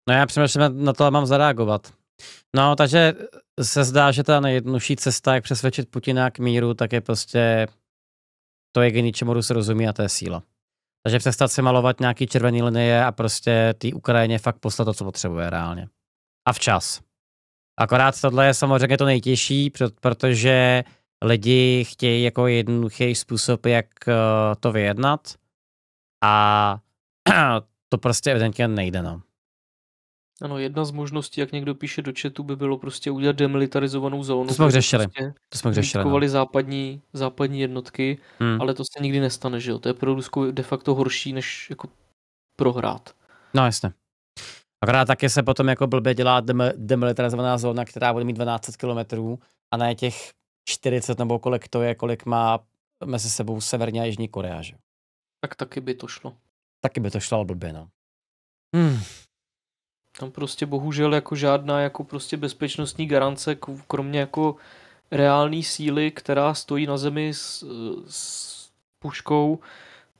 No já přemýšlím, na to mám zareagovat. No, takže se zdá, že ta nejjednodušší cesta, jak přesvědčit Putina k míru, tak je prostě to jediný, čemu se rozumí, a to je síla. Takže přestat si malovat nějaký červený linie a prostě té Ukrajině fakt poslat to, co potřebuje reálně. A včas. Akorát tohle je samozřejmě to nejtěžší, protože lidi chtějí jako jednoduchý způsob, jak to vyjednat, a to prostě evidentně nejde, no. Ano, jedna z možností, jak někdo píše do chatu, by bylo prostě udělat demilitarizovanou zónu. To jsme řešili. Prostě To jsme řešili. no. západní jednotky, ale to se nikdy nestane, že jo? To je pro Rusko de facto horší, než jako prohrát. No jasně. Akorát taky se potom jako blbě dělá demilitarizovaná zóna, která bude mít 12 kilometrů a ne těch 40 nebo kolik to je, kolik má mezi sebou Severní a Jižní Korea, že? Tak taky by to šlo. Taky by to šlo, ale blbě, no. Tam prostě bohužel jako žádná jako prostě bezpečnostní garance, kromě jako reální síly, která stojí na zemi s puškou,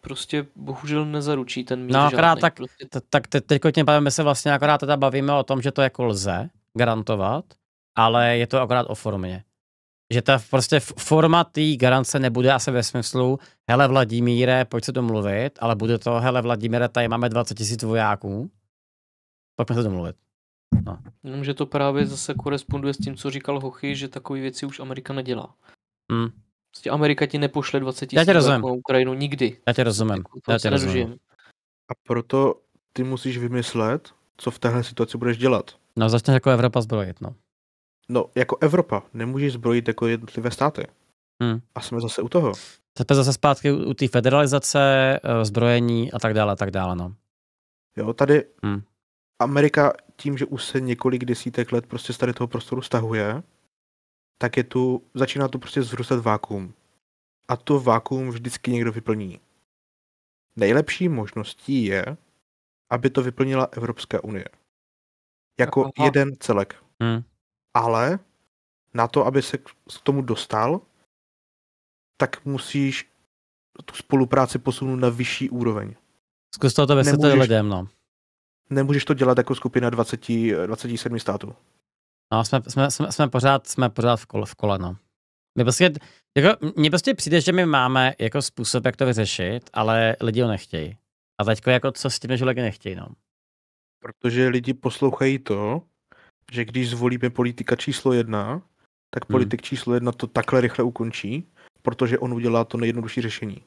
prostě bohužel nezaručí ten mír. No akorát žádnej, tak teďko tím bavíme se vlastně akorát teda bavíme o tom, že to jako lze garantovat, ale je to akorát o formě. Že ta prostě forma té garance nebude asi ve smyslu hele Vladimíre, pojď se domluvit, ale bude to hele Vladimíre, tady máme 20 000 vojáků, pojďme se domluvit. No. Že to právě zase koresponduje s tím, co říkal Hochy, že takové věci už Amerika nedělá. Prostě Amerika ti nepošle 20 000 vojáků na Ukrajinu nikdy. Já tě rozumím. A proto ty musíš vymyslet, co v téhle situaci budeš dělat. No začneš jako Evropa zbrojit, no. No, jako Evropa. Nemůžeš zbrojit jako jednotlivé státy. A jsme zase u toho. Jsme zase zpátky u té federalizace, zbrojení a tak dále, no. Jo, tady Amerika tím, že už se několik desítek let prostě z tady toho prostoru stahuje, tak začíná tu prostě vzrůstat vákuum. A to vákuum vždycky někdo vyplní. Nejlepší možností je, aby to vyplnila Evropská unie. Jako jeden celek. Ale na to, aby se k tomu dostal, tak musíš tu spolupráci posunout na vyšší úroveň. Zkus to vysvětlit lidem, no. Nemůžeš to dělat jako skupina 27 států. No, jsme pořád v kole, no. Mně prostě přijde, že my máme jako způsob, jak to vyřešit, ale lidi ho nechtějí. A teďko jako co s tím, že lidi nechtějí, no. Protože lidi poslouchají to, že když zvolíme politika číslo 1, tak politik číslo 1 to takhle rychle ukončí, protože on udělá to nejjednodušší řešení.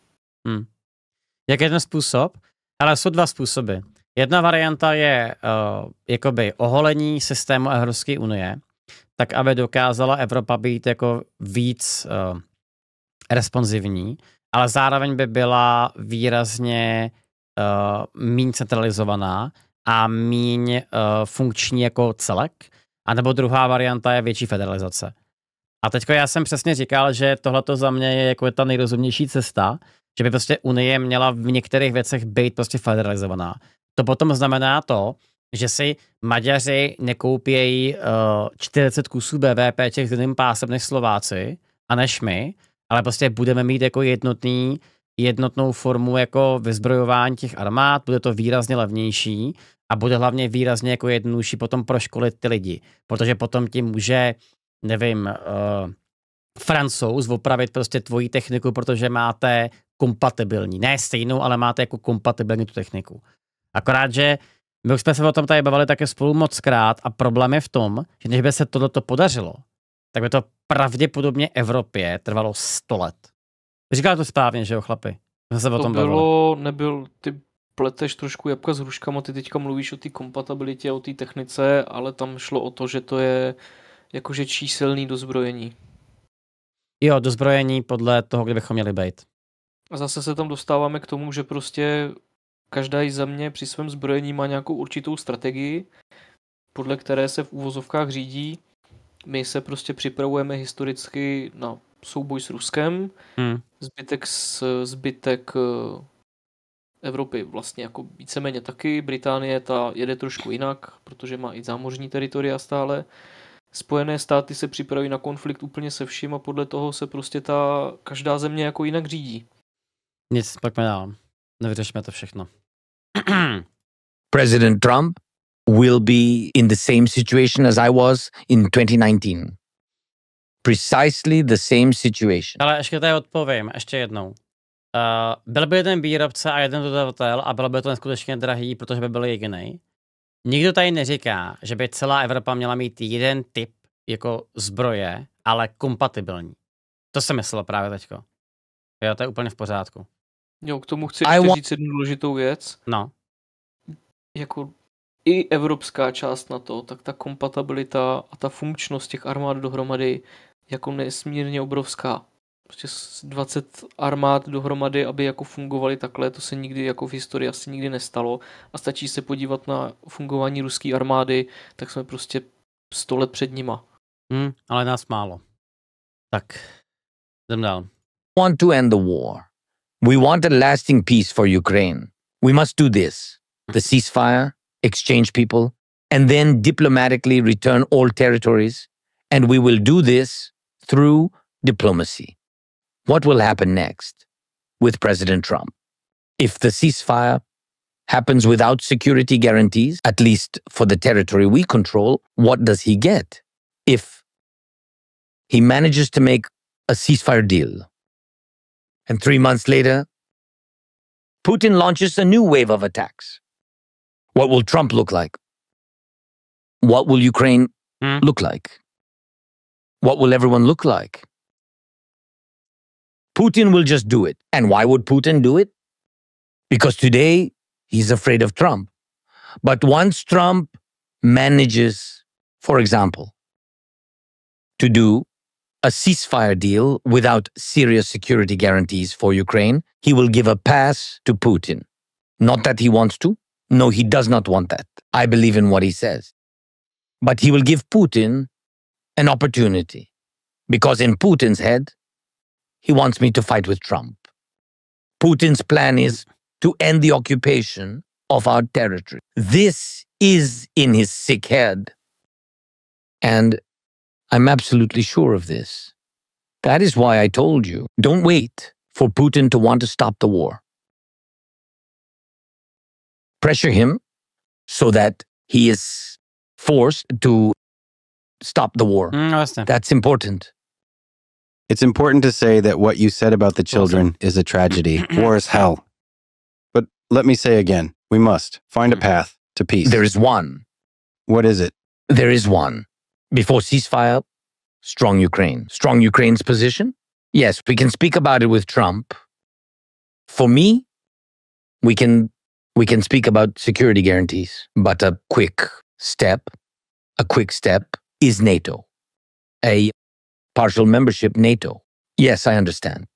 Jak je ten způsob? Ale jsou dva způsoby. Jedna varianta je jakoby oholení systému Evropské unie, tak aby dokázala Evropa být jako víc responsivní, ale zároveň by byla výrazně míň centralizovaná a míň funkční jako celek. A nebo druhá varianta je větší federalizace. A teďko já jsem přesně říkal, že tohleto za mě je jako ta nejrozumnější cesta, že by prostě Unie měla v některých věcech být prostě federalizovaná. To potom znamená to, že si Maďaři nekoupějí 40 kusů BVP s jiným pásem než Slováci a než my, ale prostě budeme mít jako jednotnou formu jako vyzbrojování těch armád, bude to výrazně levnější a bude hlavně výrazně jako jednodušší potom proškolit ty lidi, protože potom ti může, nevím, Francouz opravit prostě tvoji techniku, protože máte kompatibilní, ne stejnou, ale máte jako kompatibilní tu techniku. Akorát, že my už jsme se o tom tady bavili také spolu mockrát a problém je v tom, že než by se tohleto podařilo, tak by to pravděpodobně Evropě trvalo 100 let. Říkal to správně, že jo, chlapi? My se o tom bavili. Ty pleteš trošku jabka s hruškama, ty teďka mluvíš o té kompatibilitě, o té technice, ale tam šlo o to, že to je jakože číselný dozbrojení. Jo, dozbrojení podle toho, kde bychom měli být. A zase se tam dostáváme k tomu, že prostě každá země při svém zbrojení má nějakou určitou strategii, podle které se v uvozovkách řídí. My se prostě připravujeme historicky na souboj s Ruskem. Zbytek Evropy vlastně jako víceméně taky. Británie ta jede trošku jinak, protože má i zámořní teritoria stále. Spojené státy se připraví na konflikt úplně se vším a podle toho se prostě ta každá země jako jinak řídí. Nic, pojďme dál. Nevyřešme to všechno. President Trump will be in the same situation as I was in 2019. Precisely the same situation. Ale ještě tady odpovím, ještě jednou. Byl by jeden výrobce a jeden dodavatel a bylo by to neskutečně drahý, protože by byl jediný. Nikdo tady neříká, že by celá Evropa měla mít jeden typ jako zbroje, ale kompatibilní. To jsem myslel právě teďko. Jo, to je úplně v pořádku. Jo, k tomu chci ještě říct jednu důležitou věc. No. Jako i evropská část NATO, tak ta kompatibilita a ta funkčnost těch armád dohromady jako nesmírně obrovská. Prostě 20 armád dohromady, aby jako fungovaly takhle, to se nikdy jako v historii asi nikdy nestalo. A stačí se podívat na fungování ruské armády, tak jsme prostě 100 let před nima. Ale nás málo. Tak, jdem dál. Want to end the war. We want a lasting peace for Ukraine. We must do this. The ceasefire, exchange people, and then diplomatically return all territories. And we will do this through diplomacy. What will happen next with President Trump? If the ceasefire happens without security guarantees, at least for the territory we control, what does he get? If he manages to make a ceasefire deal, and 3 months later, Putin launches a new wave of attacks, what will Trump look like? What will Ukraine look like? What will everyone look like? Putin will just do it. And why would Putin do it? Because today he's afraid of Trump. But once Trump manages, for example, to do a ceasefire deal without serious security guarantees for Ukraine, he will give a pass to Putin. Not that he wants to. No, he does not want that. I believe in what he says. But he will give Putin an opportunity. Because in Putin's head, he wants me to fight with Trump. Putin's plan is to end the occupation of our territory. This is in his sick head. And I'm absolutely sure of this. That is why I told you, don't wait for Putin to want to stop the war. Pressure him so that he is forced to stop the war. That's important. It's important to say that what you said about the children is a tragedy. War is hell. But let me say again, we must find a path to peace. There is one. What is it? There is one. Before ceasefire, strong Ukraine. Strong Ukraine's position? Yes, we can speak about it with Trump. For me, we can speak about security guarantees, but a quick step is NATO. A partial membership NATO. Yes, I understand.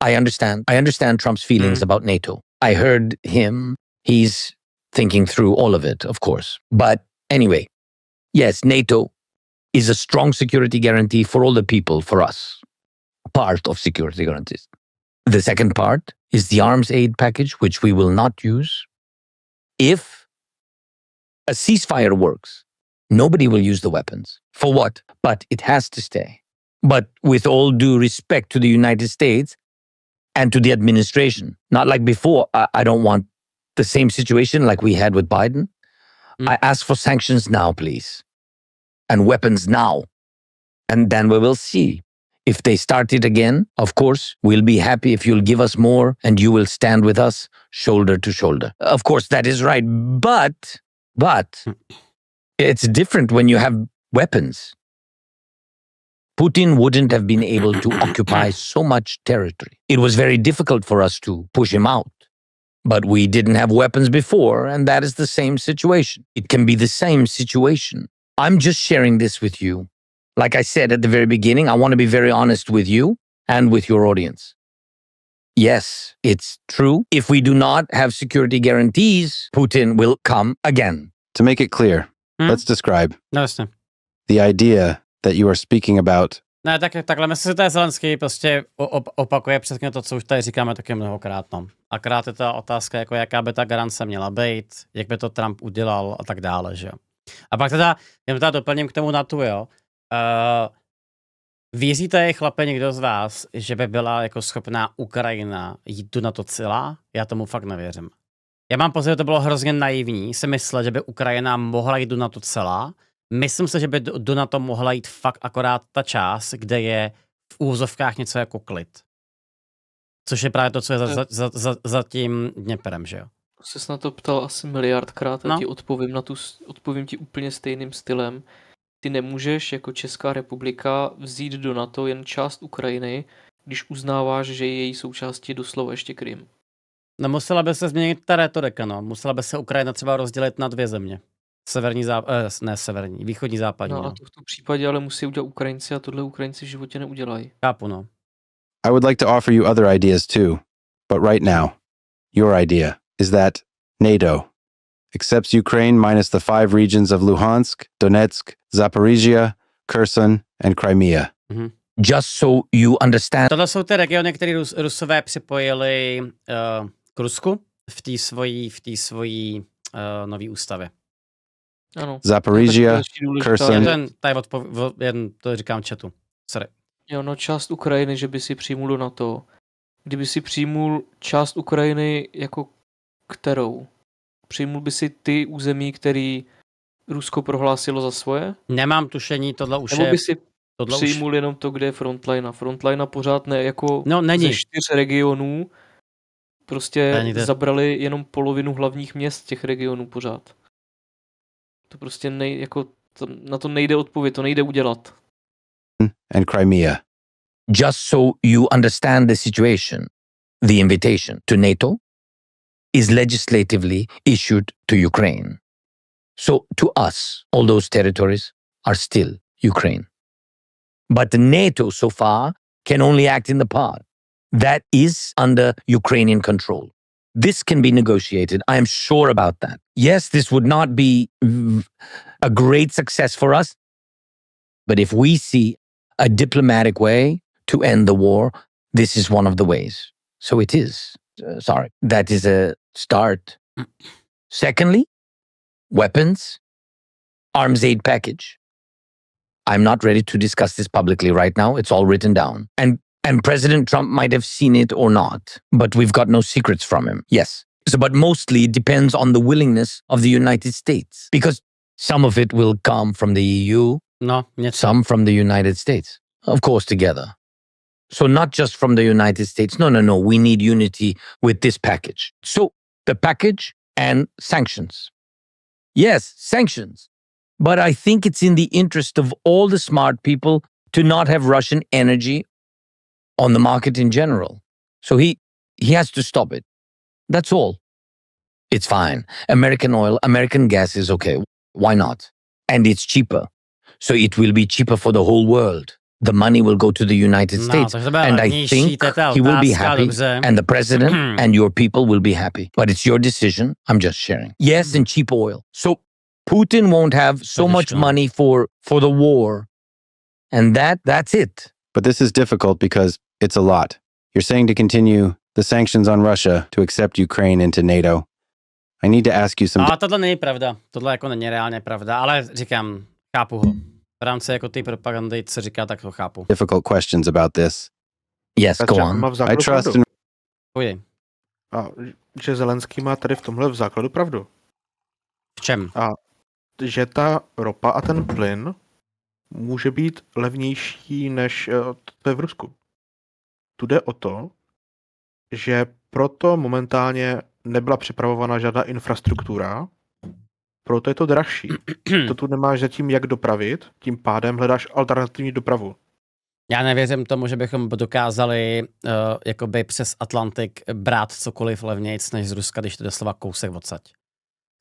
I understand Trump's feelings about NATO. I heard him. He's thinking through all of it, of course. But anyway, yes, NATO is a strong security guarantee for all the people, for us. Part of security guarantees. The second part is the arms aid package, which we will not use. If a ceasefire works, nobody will use the weapons. For what? But it has to stay. But with all due respect to the United States and to the administration, not like before, I don't want the same situation like we had with Biden. I ask for sanctions now, please. And weapons now. And then we will see. If they start it again, of course, we'll be happy if you'll give us more and you will stand with us shoulder to shoulder. Of course, that is right. But it's different when you have weapons. Putin wouldn't have been able to occupy so much territory. It was very difficult for us to push him out. But we didn't have weapons before, and that is the same situation. It can be the same situation. I'm just sharing this with you. Like I said at the very beginning, I want to be very honest with you and with your audience. Yes, it's true. If we do not have security guarantees, Putin will come again. To make it clear, let's describe the idea that you are speaking about. Ne, takhle myslím, že to je Zelenský prostě opakuje přesně to, co už tady říkáme taky mnohokrát. No. Akorát je ta otázka, jako jaká by ta garance měla být, jak by to Trump udělal a tak dále, že jo. A pak teda, jen teda doplním k tomu NATO, jo. Věříte, chlape, někdo z vás, že by byla jako schopná Ukrajina jít tu na to celá? Já tomu fakt nevěřím. Já mám pocit, že to bylo hrozně naivní si myslet, že by Ukrajina mohla jít do NATO celá. Myslím si, že by do NATO mohla jít fakt akorát ta část, kde je v úvozovkách něco jako klid. Což je právě to, co je za tím Dněprem, že jo? Se na to ptal asi miliardkrát a ti odpovím ti úplně stejným stylem. Ty nemůžeš jako Česká republika vzít do NATO jen část Ukrajiny, když uznáváš, že je její součástí doslova ještě Krym. No musela by se změnit ta retorika, no. Musela by se Ukrajina třeba rozdělit na 2 země. Východní, západní. No a to v tom případě ale musí udělat Ukrajinci a tohle Ukrajinci v životě neudělají. Chápu, no. I would like to offer you other ideas too, but right now, your idea is that NATO accepts Ukraine minus the 5 regions of Luhansk, Donetsk, Zaporizhia, Kherson and Crimea. Mm-hmm. Just so you understand. Tohle jsou ty regiony, které Rusové připojili k Rusku v té svojí nový ústavě. Ano. Zaporizhia, Kherson. Jen to říkám chatu. Sorry. Jo, no část Ukrajiny, že by si přijmul do NATO. Kdyby si přijmul část Ukrajiny jako kterou? Přijmul by si ty území, který Rusko prohlásilo za svoje? Nemám tušení, tohle už Nebo je... by si přijmul jenom to, kde je frontline. Frontline pořád ne, jako není. ze 4 regionů prostě zabrali jenom polovinu hlavních měst těch regionů pořád. To prostě na to nejde odpovědět, to nejde udělat. And Crimea. Just so you understand the situation, the invitation to NATO is legislatively issued to Ukraine. So to us, all those territories are still Ukraine. But NATO so far can only act in the part that is under Ukrainian control. This can be negotiated. I am sure about that. Yes, this would not be a great success for us, but if we see a diplomatic way to end the war, this is one of the ways. So it is. That is a start. Secondly, weapons, arms aid package. I'm not ready to discuss this publicly right now. It's all written down. And President Trump might have seen it or not, but we've got no secrets from him. Yes. But mostly it depends on the willingness of the United States, because some of it will come from the EU, some from the United States, of course, together. So not just from the United States. No. We need unity with this package. So the package and sanctions. Yes, sanctions. But I think it's in the interest of all the smart people to not have Russian energy on the market in general. So he has to stop it. That's all. It's fine. American oil, American gas is okay. Why not? And it's cheaper. So it will be cheaper for the whole world. The money will go to the United States. And I think he will be happy. And the president and your people will be happy. But it's your decision. I'm just sharing. Yes, and cheap oil. So Putin won't have so much money for the war. And that's it. But this is difficult because it's a lot. You're saying to continue the sanctions on Russia to accept Ukraine into NATO. I need to ask you some... A tohle není pravda. Tohle jako není reálně pravda, ale říkám, chápu ho. V rámci jako ty propagandy, co říká, tak to chápu. Difficult questions about this. Yes, go on. I trust in... A že Zelenský má tady v tomhle v základu pravdu. V čem? A že ta ropa a ten plyn může být levnější než to je v Rusku. Tu jde o to, že proto momentálně nebyla připravovaná žádná infrastruktura, proto je to dražší. To tu nemáš zatím jak dopravit, tím pádem hledáš alternativní dopravu. Já nevěřím tomu, že bychom dokázali jakoby přes Atlantik brát cokoliv levnějc než z Ruska, když to doslova kousek odsaď.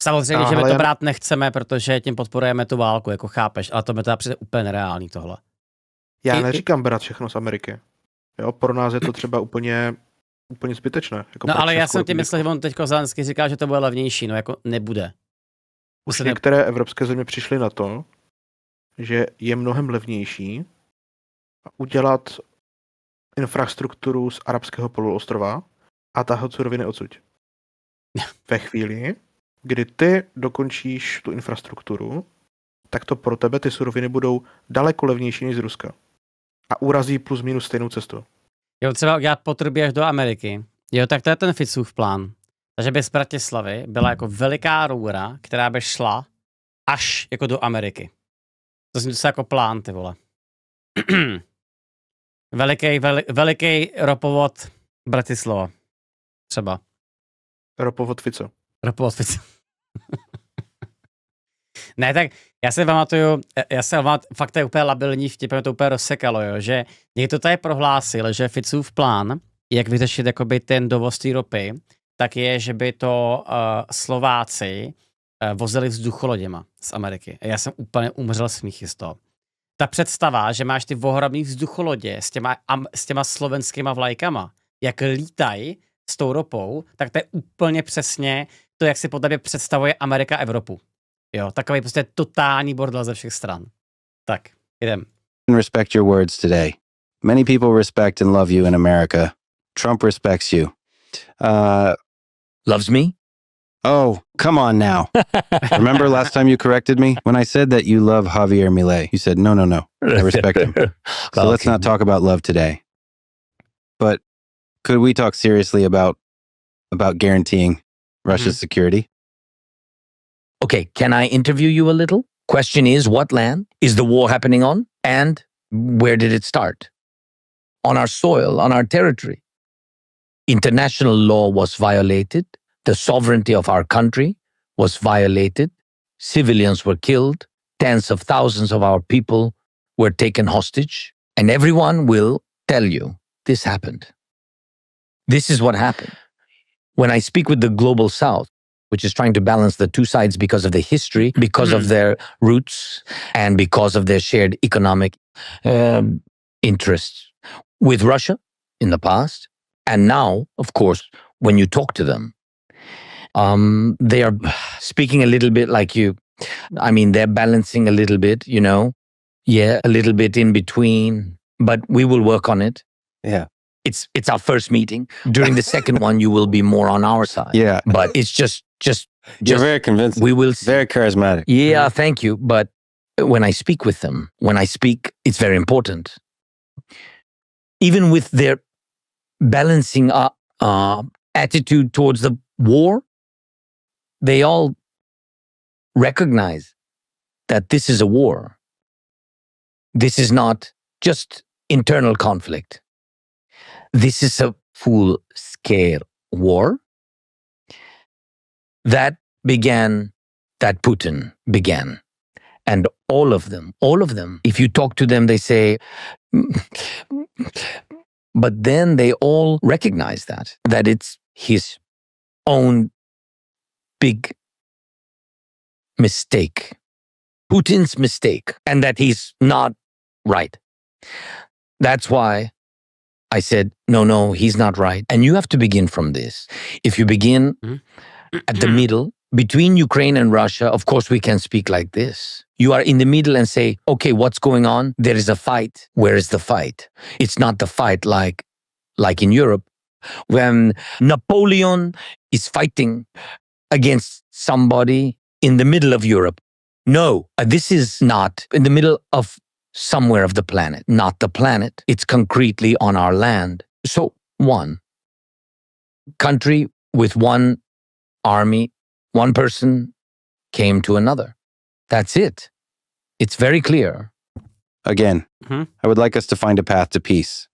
Samozřejmě, že my to brát nechceme, protože tím podporujeme tu válku, jako chápeš, ale to by teda přijde úplně nereálný tohle. Já neříkám brát všechno z Ameriky. Jo, pro nás je to třeba úplně zbytečné. Jako no ale já jsem tím myslel, že on teďko Zelenský říká, že to bude levnější, no jako nebude. Už některé evropské země přišly na to, že je mnohem levnější udělat infrastrukturu z arabského poloostrova a tahat suroviny odsud. Ve chvíli, kdy ty dokončíš tu infrastrukturu, tak to pro tebe ty suroviny budou daleko levnější než z Ruska. A urazí plus minus stejnou cestu. Jo, třeba já potřebuješ do Ameriky. Jo, tak to je ten Fitzův plán. Takže by z Bratislavy byla jako veliká růra, která by šla až jako do Ameriky. To zní se jako plán, ty vole. veliký ropovod Bratislava. Třeba. Ropovod Fico. Ropovod Fico. Ne, tak já se pamatuju, fakt to je úplně labilní vtip, to úplně rozsekalo, jo, že někdo tady prohlásil, že Ficův plán, jak vyřešit jakoby ten dovoz té ropy, tak je, že by to Slováci vozili vzducholoděma z Ameriky. A já jsem úplně umřel smíchy z toho. Ta představa, že máš ty ohromný vzducholodě s těma slovenskýma vlajkama, jak lítají s tou ropou, tak to je úplně přesně to, jak si podle mě představuje Amerika Evropu. Jo, takový prostě totální bordel ze všech stran. Tak, jdem. Respect your words today. Many people respect and love you in America. Trump respects you. Loves me? Oh, come on now. Remember last time you corrected me? When I said that you love Javier Milei, you said, no, I respect him. So let's not talk about love today. But could we talk seriously about guaranteeing Russia's security? Okay, can I interview you a little? Question is, what land is the war happening on? And where did it start? On our soil, on our territory. International law was violated. The sovereignty of our country was violated. Civilians were killed. Tens of thousands of our people were taken hostage. And everyone will tell you this happened. This is what happened. When I speak with the global South, which is trying to balance the two sides because of the history, because of their roots, and because of their shared economic interests with Russia in the past. And now, of course, when you talk to them, they are speaking a little bit like you. I mean, they're balancing a little bit, you know? Yeah, a little bit in between, but we will work on it. Yeah. It's our first meeting. During the second one, you will be more on our side. Yeah. But it's just You're very convincing. We will see. Very charismatic. Yeah, thank you. But when I speak with them, it's very important. Even with their balancing attitude towards the war, they all recognize that this is a war. This is not just internal conflict. This is a full-scale war that Putin began. And all of them, if you talk to them, they say, but then they all recognize that it's his own big mistake, Putin's mistake, and that he's not right. That's why I said, no, he's not right. And you have to begin from this. If you begin at the middle, between Ukraine and Russia, of course, we can speak like this. You are in the middle and say, okay, what's going on? There is a fight. Where is the fight? It's not the fight like in Europe, when Napoleon is fighting against somebody in the middle of Europe. No, this is not in the middle of somewhere of the planet, not the planet. It's concretely on our land. So one country with one army, one person came to another. That's it. It's very clear. Again, I would like us to find a path to peace.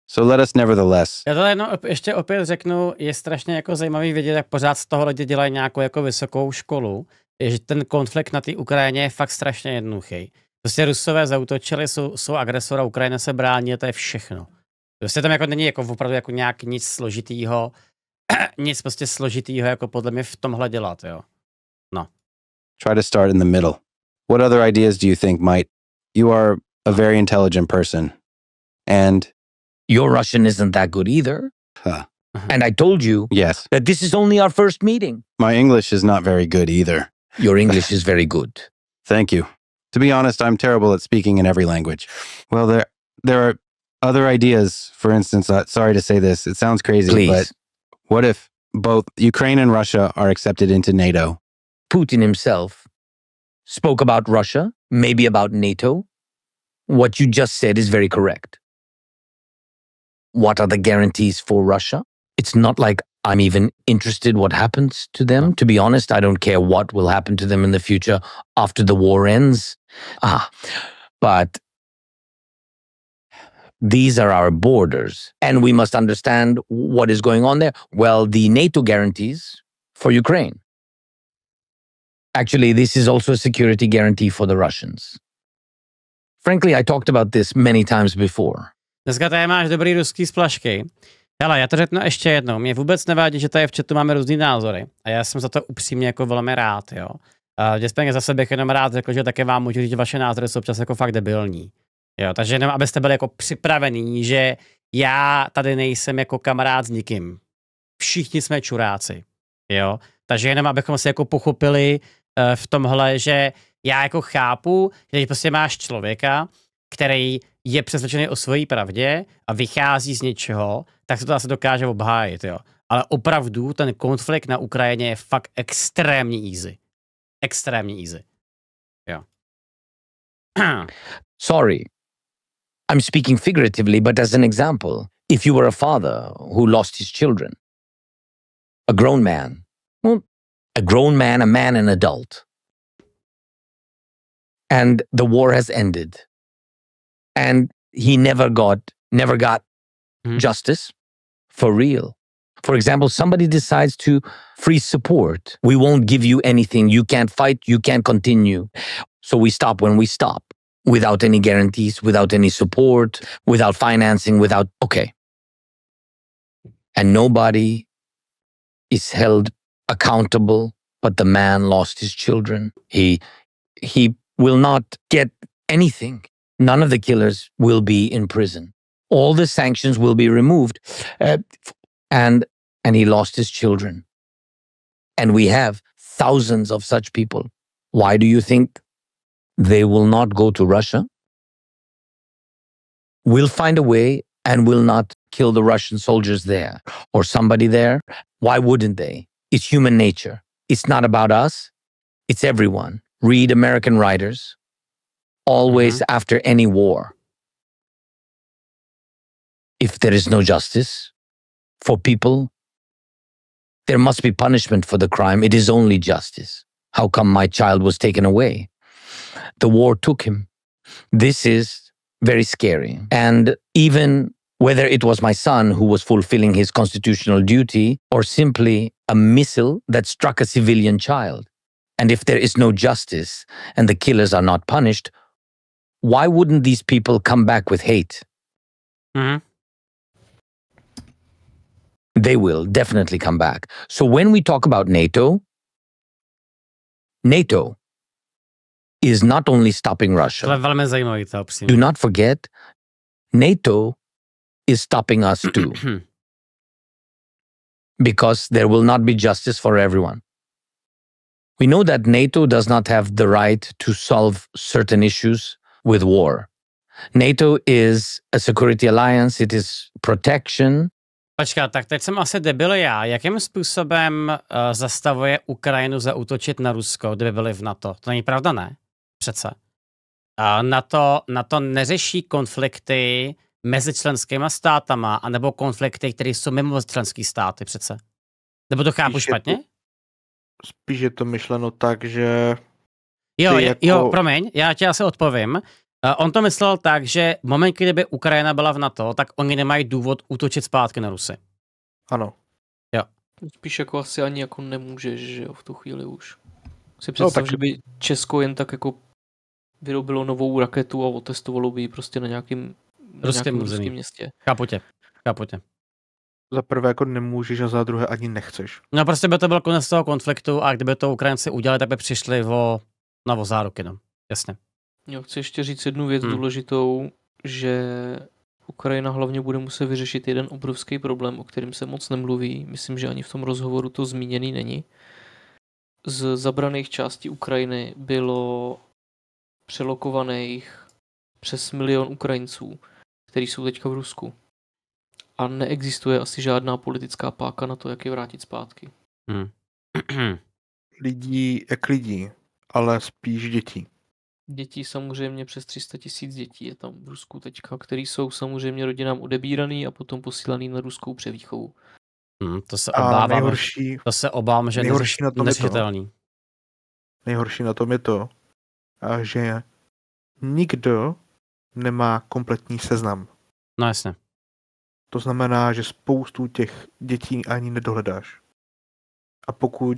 So let us nevertheless. Já to ještě opět řeknu, je strašně jako zajímavý vidět, jak pořád z toho lidi dělají nějakou jako vysokou školu, je, že ten konflikt na té Ukrajině je fakt strašně jednoduchý. Prostě Rusové zaútočili, jsou agresora, Ukrajina se brání a to je všechno. Prostě tam jako není jako opravdu jako nějak nic složitýho, nic prostě složitýho jako podle mě v tomhle dělat, jo. No. Try to start in the middle. What other ideas do you think might? You are a very intelligent person. And your Russian isn't that good either. And I told you that this is only our first meeting. My English is not very good either. Your English is very good. Thank you. To be honest, I'm terrible at speaking in every language. Well, there are other ideas. For instance, sorry to say this, it sounds crazy, Please. But what if both Ukraine and Russia are accepted into NATO? Putin himself spoke about Russia, maybe about NATO. What you just said is very correct. What are the guarantees for Russia? It's not like I'm even interested what happens to them. To be honest, I don't care what will happen to them in the future after the war ends. But these are our borders, and we must understand what is going on there. Well, the NATO guarantees for Ukraine. Actually, this is also a security guarantee for the Russians. Frankly, I talked about this many times before. Dneska tady máš dobrý ruský splašky. Hele, já to řeknu ještě jednou. Mě vůbec nevadí, že tady v chatu máme různý názory. A já jsem za to upřímně jako velmi rád, jo. Vždycky za sebe jenom rád řekl, že také vám můžu říct, že vaše názory jsou občas jako fakt debilní. Jo, takže jenom abyste byli jako připravení, že já tady nejsem jako kamarád s nikým. Všichni jsme čuráci. Jo. Takže jenom abychom si jako pochopili v tomhle, že já jako chápu, že když prostě máš člověka, který je přesvědčený o svojí pravdě a vychází z něčeho, tak se to asi dokáže obhájit, jo. Ale opravdu ten konflikt na Ukrajině je fakt extrémně easy. Extrémně easy. Jo. Sorry, I'm speaking figuratively, but as an example, if you were a father who lost his children, a grown man, a man, an adult, and the war has ended, and he never got justice for real. For example, somebody decides to freeze support. We won't give you anything. You can't fight. You can't continue. So we stop when we stop, without any guarantees, without any support, without financing, okay. And nobody is held accountable, but the man lost his children. He will not get anything. None of the killers will be in prison. All the sanctions will be removed. And he lost his children. And we have thousands of such people. Why do you think they will not go to Russia? We'll find a way and will not kill the Russian soldiers there or somebody there. Why wouldn't they? It's human nature. It's not about us. It's everyone. Read American writers. Always after any war. If there is no justice for people, there must be punishment for the crime. It is only justice. How come my child was taken away? The war took him. This is very scary. And even whether it was my son who was fulfilling his constitutional duty or simply a missile that struck a civilian child. And if there is no justice and the killers are not punished, why wouldn't these people come back with hate? They will definitely come back. So when we talk about NATO is not only stopping Russia. Do not forget, NATO is stopping us too. Because there will not be justice for everyone. We know that NATO does not have the right to solve certain issues with war. NATO is a security alliance, it is protection. Počkat, tak teď jsem asi debil já. Jakým způsobem zastavuje Ukrajinu zaútočit na Rusko, kdyby byli v NATO? To není pravda, ne? Přece. NATO neřeší konflikty mezi členskými státama, anebo konflikty, které jsou mimo členské státy přece. Nebo to chápu špatně? Spíš je to myšleno tak, že... Jo, promiň, já ti asi odpovím. On to myslel tak, že v momentě, kdyby Ukrajina byla v NATO, tak oni nemají důvod útočit zpátky na Rusy. Ano. Jo. Spíš jako asi ani jako nemůžeš, že jo, v tu chvíli už. Si představ, že by Česko jen tak jako vyrobilo novou raketu a otestovalo by ji prostě na nějakém ruském městě. Chápu tě. Za prvé jako nemůžeš a za druhé ani nechceš. No prostě by to byl konec toho konfliktu a kdyby to Ukrajinci udělali, tak by přišli na záruky, no. Jasně. Jo, chci ještě říct jednu věc důležitou, že Ukrajina hlavně bude muset vyřešit jeden obrovský problém, o kterém se moc nemluví. Myslím, že ani v tom rozhovoru to zmíněný není. Z zabraných částí Ukrajiny bylo přelokovaných přes 1 milion Ukrajinců, kteří jsou teďka v Rusku. A neexistuje asi žádná politická páka na to, jak je vrátit zpátky. Lidí, ale spíš dětí. Dětí samozřejmě přes 300 000 dětí je tam v Rusku teďka, který jsou samozřejmě rodinám odebíraný a potom posílaný na ruskou převýchovu. To se A obávám, že je neřešitelný. Nejhorší na tom je to, že nikdo nemá kompletní seznam. No jasně. To znamená, že spoustu těch dětí ani nedohledáš. A pokud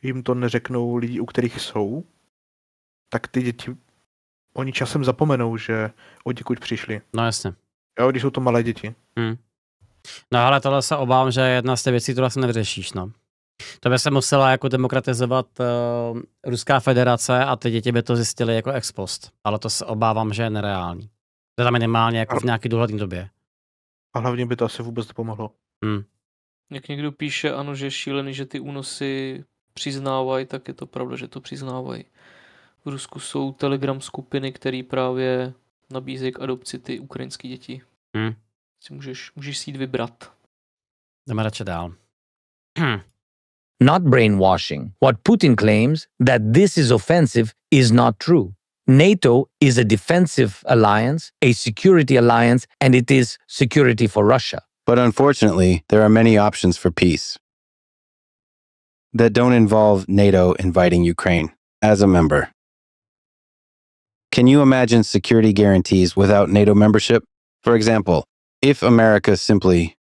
jim to neřeknou lidi, u kterých jsou, tak ty děti, oni časem zapomenou, že odkud přišli. No jasně. Jo, když jsou to malé děti. No ale tohle se obávám, že je jedna z těch věcí, kterou se nevyřešíš, no. To by se musela jako demokratizovat Ruská federace a ty děti by to zjistily jako ex post. Ale to se obávám, že je nereální. Teda minimálně jako v nějaký dohledné době. A hlavně by to asi vůbec nepomohlo. Jak někdo píše, ano, že je šílený, že ty únosy přiznávají, tak je to pravda, že to přiznávají. V Rusku jsou telegram skupiny, které právě nabízejí k adopci ty ukrajinské děti. Si můžeš si jít vybrat. Jdeme radši dál. Not brainwashing. What Putin claims that this is offensive is not true. NATO is a defensive alliance, a security alliance, and it is security for Russia. But unfortunately, there are many options for peace that don't involve NATO inviting Ukraine as a member. Can you imagine security guarantees without NATO membership? For example, if America simply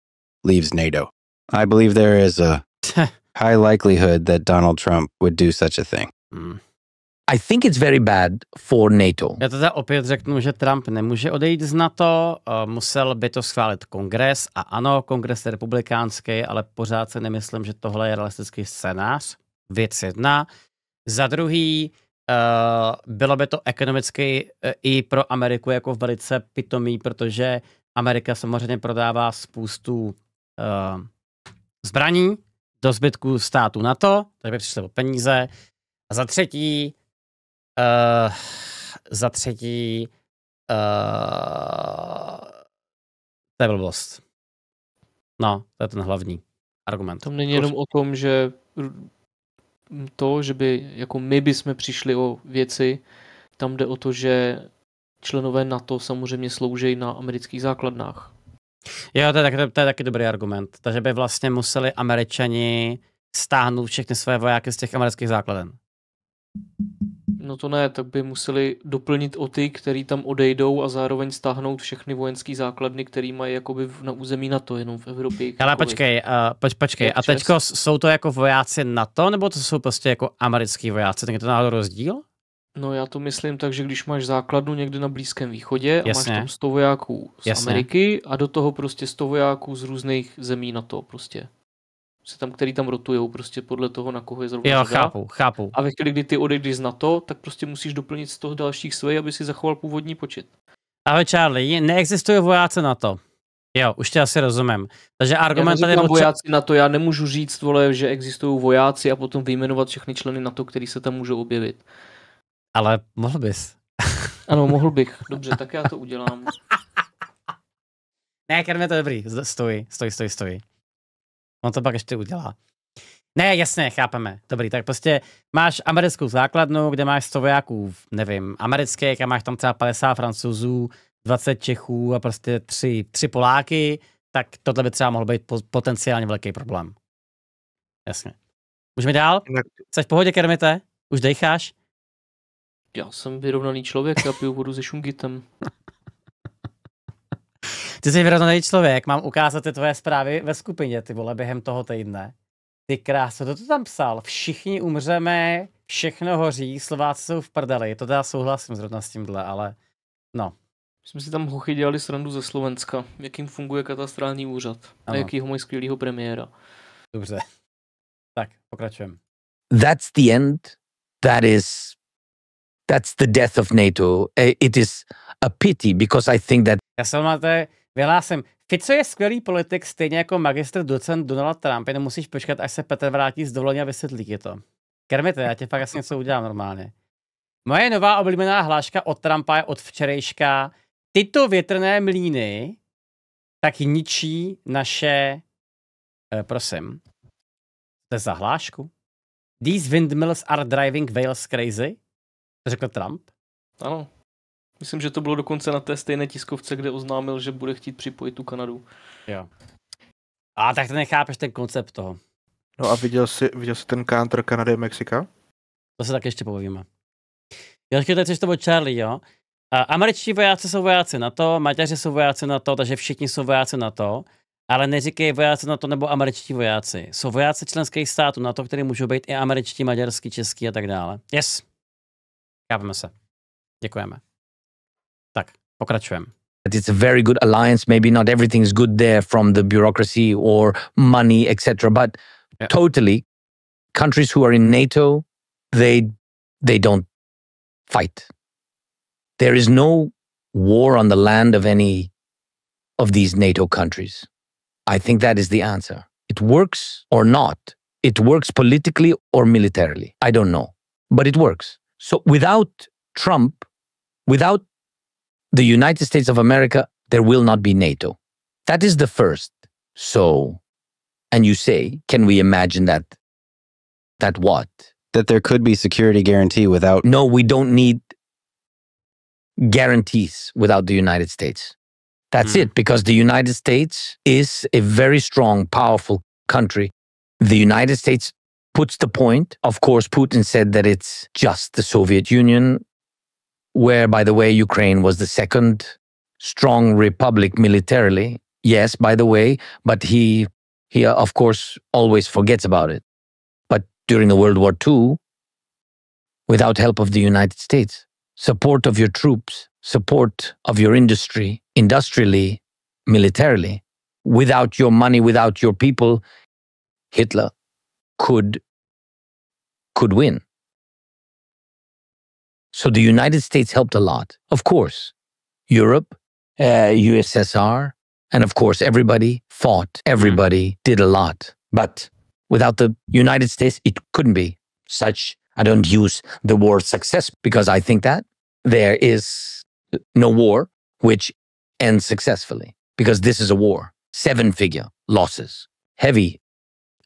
leaves NATO, I believe there is a high likelihood that Donald Trump would do such a thing. I think it's very bad for NATO. Já teda opět řeknu, že Trump nemůže odejít z NATO, musel by to schválit kongres a ano, kongres je republikánský, ale pořád si nemyslím, že tohle je realistický scénář. Věc jedna. Za druhý, bylo by to ekonomicky i pro Ameriku jako velice pitomý, protože Amerika samozřejmě prodává spoustu zbraní do zbytku států NATO, takže by přišly o peníze. A za třetí, to je blbost. No, to je ten hlavní argument. Tam není jenom o tom, že by jako my bychom přišli o věci, tam jde o to, že členové NATO samozřejmě slouží na amerických základnách. Jo, to je taky dobrý argument. Takže by vlastně museli Američani stáhnout všechny své vojáky z těch amerických základen. No to ne, tak by museli doplnit o ty, který tam odejdou a zároveň stáhnout všechny vojenský základny, který mají jakoby na území NATO, jenom v Evropě. Ale počkej, a teďko jsou to jako vojáci NATO, nebo to jsou prostě jako americký vojáci? Tak je to náhodou rozdíl? No já to myslím tak, že když máš základnu někde na Blízkém východě a máš tam 100 vojáků z Ameriky a do toho prostě 100 vojáků z různých zemí NATO prostě. Který tam rotujou prostě podle toho, na koho je zrovna. Jo, chápu. A ve chvíli, kdy ty odejdeš z NATO, tak prostě musíš doplnit z toho dalších svých, aby si zachoval původní počet. Ale Charlie, neexistují vojáci NATO. Jo, už tě asi rozumím. Takže argument tady vojáci NATO, já nemůžu říct, vole, že existují vojáci a potom vyjmenovat všechny členy NATO, který se tam můžou objevit. Ale mohl bys. Ano, mohl bych. Dobře, tak já to udělám. Ne, Kermit, to je dobrý. Stojí. On to pak ještě udělá. Ne, jasně, chápeme. Dobrý, tak prostě máš americkou základnu, kde máš 100 vojáků, nevím, amerických a máš tam třeba 50 Francouzů, 20 Čechů a prostě 3 Poláky, tak tohle by třeba mohl být potenciálně velký problém. Jasně. Můžeme dál? Jsi v pohodě, Kermite? Už dejcháš? Já jsem vyrovnaný člověk, já piju vodu se šungitem. Ty jsi vyrovnaný člověk, mám ukázat ty tvoje zprávy ve skupině, ty vole, během toho týdne. Ty kráso, to tam psal, všichni umřeme, všechno hoří, Slováci jsou v prdeli, to teda souhlasím zrovna s tímhle, ale no. Jsme si tam hochy dělali srandu ze Slovenska, jakým funguje katastrální úřad a jakýho mají skvělýho premiéra. Dobře, tak pokračujeme. That's the end, that's the death of NATO. It is a pity, because I think that... Já jsem na to vyhlásím. Fico je skvělý politik, stejně jako magistr docent Donald Trump, jenom musíš počkat, až se Petr vrátí z dovolení a vysvětlí ti to. Kermite, já tě fakt asi něco udělám normálně. Moje nová oblíbená hláška od Trumpa je od včerejška. Tyto větrné mlýny tak ničí naše... prosím. To je za hlášku? These windmills are driving Wales crazy? To řekl Trump? Ano. Myslím, že to bylo dokonce na té stejné tiskovce, kde oznámil, že bude chtít připojit tu Kanadu. Jo. A tak to nechápeš ten koncept toho. No a viděl jsi ten counter Kanady a Mexika? To se tak ještě povíme. Jo, teď jsi to od Charlie, jo? Američtí vojáci jsou vojáci NATO, Maďaři jsou vojáci NATO, takže všichni jsou vojáci NATO, ale neříkej vojáci NATO nebo američtí vojáci. Jsou vojáci členských států NATO, které můžou být i američtí, maďarský, český a tak dále. Yes. Chápeme se. Děkujeme. Tak, pokračujeme. It's a very good alliance. Maybe not everything's good there from the bureaucracy or money, etc. But totally, countries who are in NATO, they don't fight. There is no war on the land of any of these NATO countries. I think that is the answer. It works or not. It works politically or militarily. I don't know. But it works. So without Trump, without the United States of America, there will not be NATO. That is the first. So, and you say, can we imagine that? That what? That there could be security guarantee without... No, we don't need guarantees without the United States. That's it, because the United States is a very strong, powerful country. The United States puts the point. Of course, Putin said that it's just the Soviet Union, where, by the way, Ukraine was the second strong republic militarily. Yes, by the way, but he of course, always forgets about it. But during the World War II, without help of the United States, support of your troops, support of your industry, industrially, militarily, without your money, without your people, Hitler could win. So the United States helped a lot. Of course, Europe, USSR, and of course, everybody fought. Everybody did a lot. But without the United States, it couldn't be such. I don't use the word success because I think that there is no war which ends successfully, because this is a war. 7-figure losses, heavy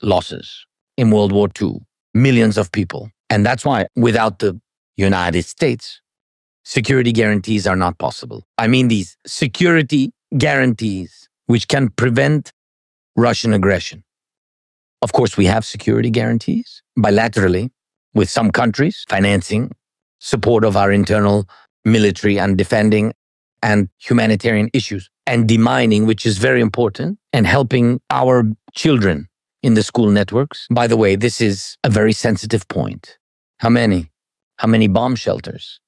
losses in World War II, millions of people. And that's why without the United States, security guarantees are not possible. I mean, these security guarantees which can prevent Russian aggression. Of course, we have security guarantees bilaterally with some countries, financing, support of our internal military and defending and humanitarian issues, and demining, which is very important, and helping our children in the school networks. By the way, this is a very sensitive point. How many bomb shelters?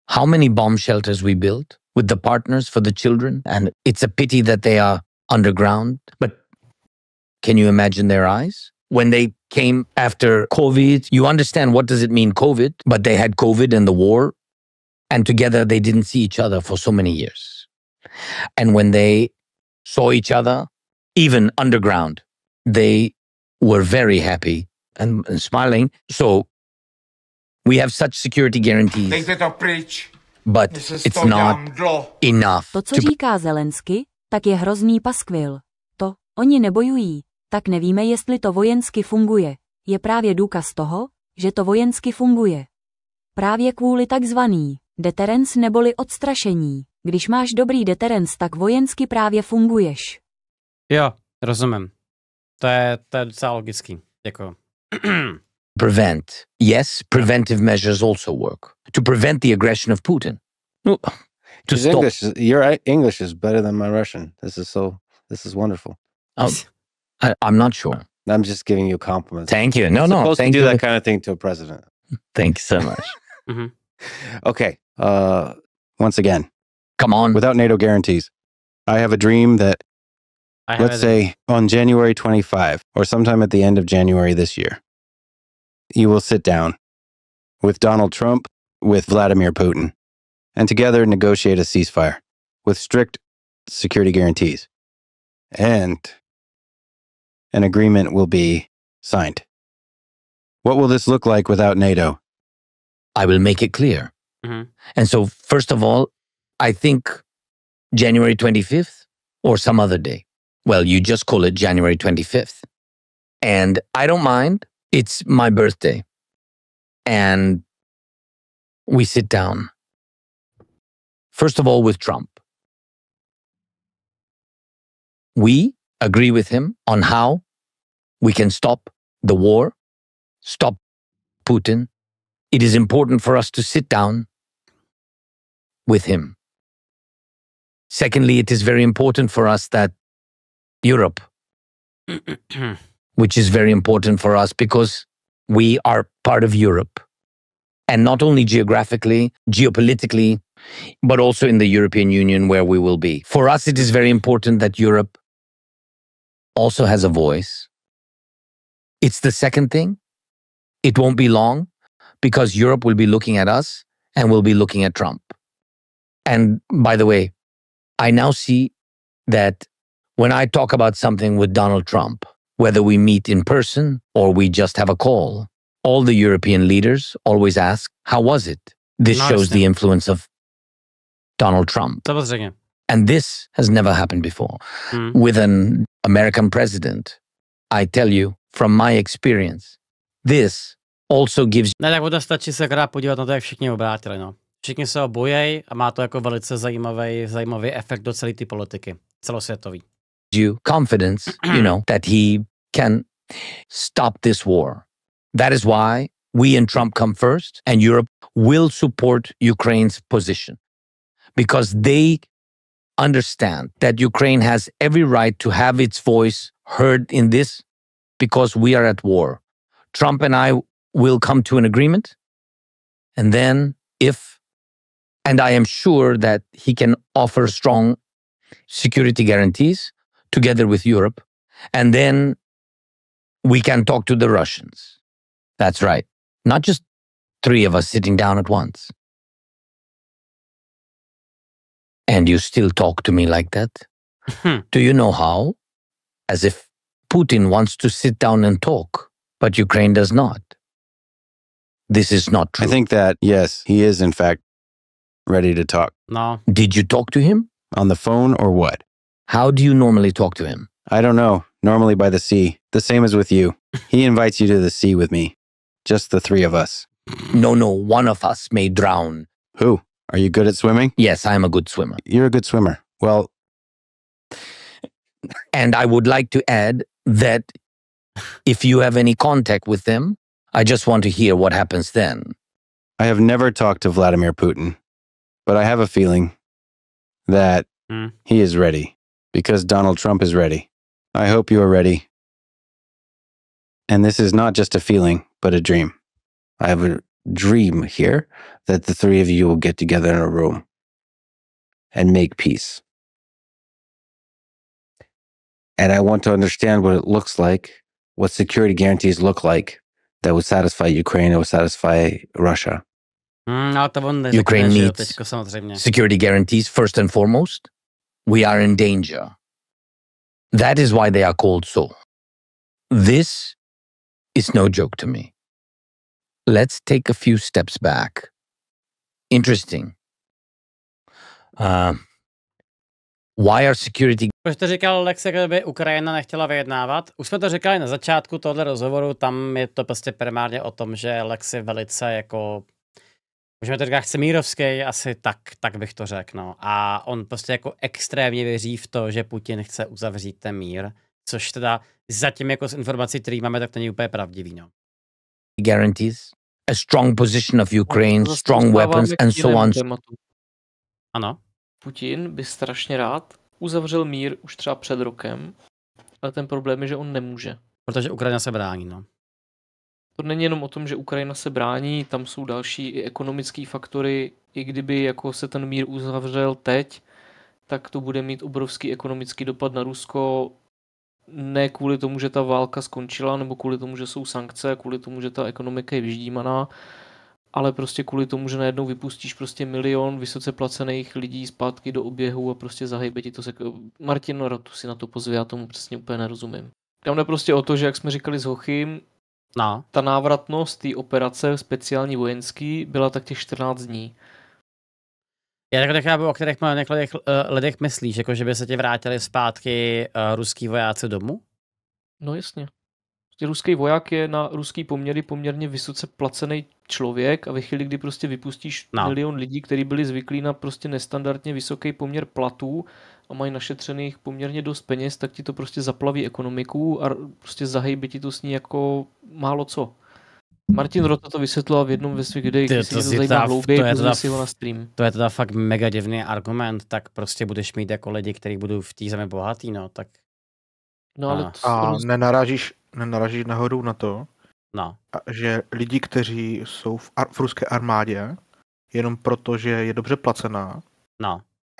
How many bomb shelters we built with the partners for the children? And it's a pity that they are underground. But can you imagine their eyes? When they came after COVID, you understand what does it mean, COVID, but they had COVID and the war, and together they didn't see each other for so many years. And when they saw each other, even underground, they were very happy and smiling. So we have such security guarantees, but it's not enough. To, co říká Zelensky, tak je hrozný paskvil. To, oni nebojují, tak nevíme, jestli to vojensky funguje. Je právě důkaz toho, že to vojensky funguje. Právě kvůli takzvaný deterrence neboli odstrašení. Když máš dobrý deterrence, tak vojensky právě funguješ. Jo, rozumím. To je docela logický. Děkuju. Prevent. Yes, preventive measures also work. To prevent the aggression of Putin. No, to stop. Your English is better than my Russian. This is wonderful. I'm not sure. I'm just giving you compliments. Thank you. You're supposed to do that kind of thing to a president. Thank you so much. Okay. Once again. Come on. Without NATO guarantees. I have a dream that, let's say, on January 25, or sometime at the end of January this year, you will sit down with Donald Trump, with Vladimir Putin, and together negotiate a ceasefire with strict security guarantees. And an agreement will be signed. What will this look like without NATO? I will make it clear. And so, first of all, I think January 25th or some other day. Well, you just call it January 25th. And I don't mind. It's my birthday. And we sit down. First of all, with Trump. We agree with him on how we can stop the war, stop Putin. It is important for us to sit down with him. Secondly, it is very important for us that Europe, which is very important for us because we are part of Europe, and not only geographically, geopolitically, but also in the European Union where we will be. For us, it is very important that Europe also has a voice. It's the second thing. It won't be long because Europe will be looking at us and will be looking at Trump. And by the way, I now see that when I talk about something with Donald Trump, whether we meet in person or we just have a call, all the European leaders always ask, how was it? This shows the influence of Donald Trump. And this has never happened before. With an American president, I tell you, from my experience, this also gives... Ne, tak bude stačí se krát podívat na to, jak všichni obrátili, no. Všichni se obojej a má to jako velice zajímavý efekt do celé ty politiky, celosvětový. You confidence, you know, that he can stop this war. That is why we and Trump come first, and Europe will support Ukraine's position. Because they understand that Ukraine has every right to have its voice heard in this, because we are at war. Trump and I will come to an agreement, and then and I am sure that he can offer strong security guarantees together with Europe, and then we can talk to the Russians. That's right. Not just three of us sitting down at once. And you still talk to me like that? Do you know how? As if Putin wants to sit down and talk, but Ukraine does not. This is not true. I think that, yes, he is in fact ready to talk. No. Did you talk to him? On the phone or what? How do you normally talk to him? I don't know. Normally by the sea. The same as with you. He invites you to the sea with me. Just the three of us. No, one of us may drown. Who? Are you good at swimming? Yes, I'm a good swimmer. You're a good swimmer. Well... And I would like to add that if you have any contact with them, I just want to hear what happens then. I have never talked to Vladimir Putin, but I have a feeling that he is ready because Donald Trump is ready. I hope you are ready. And this is not just a feeling, but a dream. I have a dream here that the three of you will get together in a room and make peace. And I want to understand what it looks like, what security guarantees look like that would satisfy Ukraine, that would satisfy Russia. Ukraine needs security guarantees first and foremost. We are in danger. That is why they are called so. This is no joke to me. Let's take a few steps back. Interesting. Why are security... Proč to říkal Lex, kdyby Ukrajina nechtěla vyjednávat? Už jsme to říkali na začátku tohle rozhovoru, tam je to prostě primárně o tom, že Lex je velice jako... Můžeme to říkat, chce mírovský, asi tak bych to řekl, no. A on prostě jako extrémně věří v to, že Putin chce uzavřít ten mír, což teda zatím jako z informací, které máme, tak to není úplně pravdivý, no. Guarantees, a strong position of Ukraine, strong weapons and so on. Ano. Putin by strašně rád uzavřel mír už třeba před rokem, ale ten problém je, že on nemůže. Protože Ukrajina se brání, no. To není jenom o tom, že Ukrajina se brání, tam jsou další i ekonomické faktory. I kdyby jako se ten mír uzavřel teď, tak to bude mít obrovský ekonomický dopad na Rusko. Ne kvůli tomu, že ta válka skončila, nebo kvůli tomu, že jsou sankce, kvůli tomu, že ta ekonomika je vyždímaná, ale prostě kvůli tomu, že najednou vypustíš prostě 1 milion vysoce placených lidí zpátky do oběhu a prostě zahejbe ti to se... Martin Ratu si na to pozve, já tomu přesně úplně nerozumím. Tam jde prostě o to, že jak jsme říkali s Hochym, no. Ta návratnost té operace speciální vojenský byla tak těch 14 dní. Já tak nechápu, o kterých lidech myslíš, jako že by se ti vrátili zpátky ruský vojáci domů? No jasně. Ruský voják je na ruský poměry poměrně vysoce placený člověk a ve chvíli, kdy prostě vypustíš milion lidí, kteří byli zvyklí na prostě nestandardně vysoký poměr platů a mají našetřených poměrně dost peněz, tak ti to prostě zaplaví ekonomiku a prostě zahejbe ti to s ní jako málo co. Martin Rota to vysvětloval v jednom ve svých videích, když se to zajímá hlouběji, pustí si ho na stream. To je teda fakt mega divný argument, tak prostě budeš mít jako lidi, kteří budou v té zemi bohatý, no, tak... No, ale a nenarážíš nahoru na to, že lidi, kteří jsou v ruské armádě, jenom proto, že je dobře placená,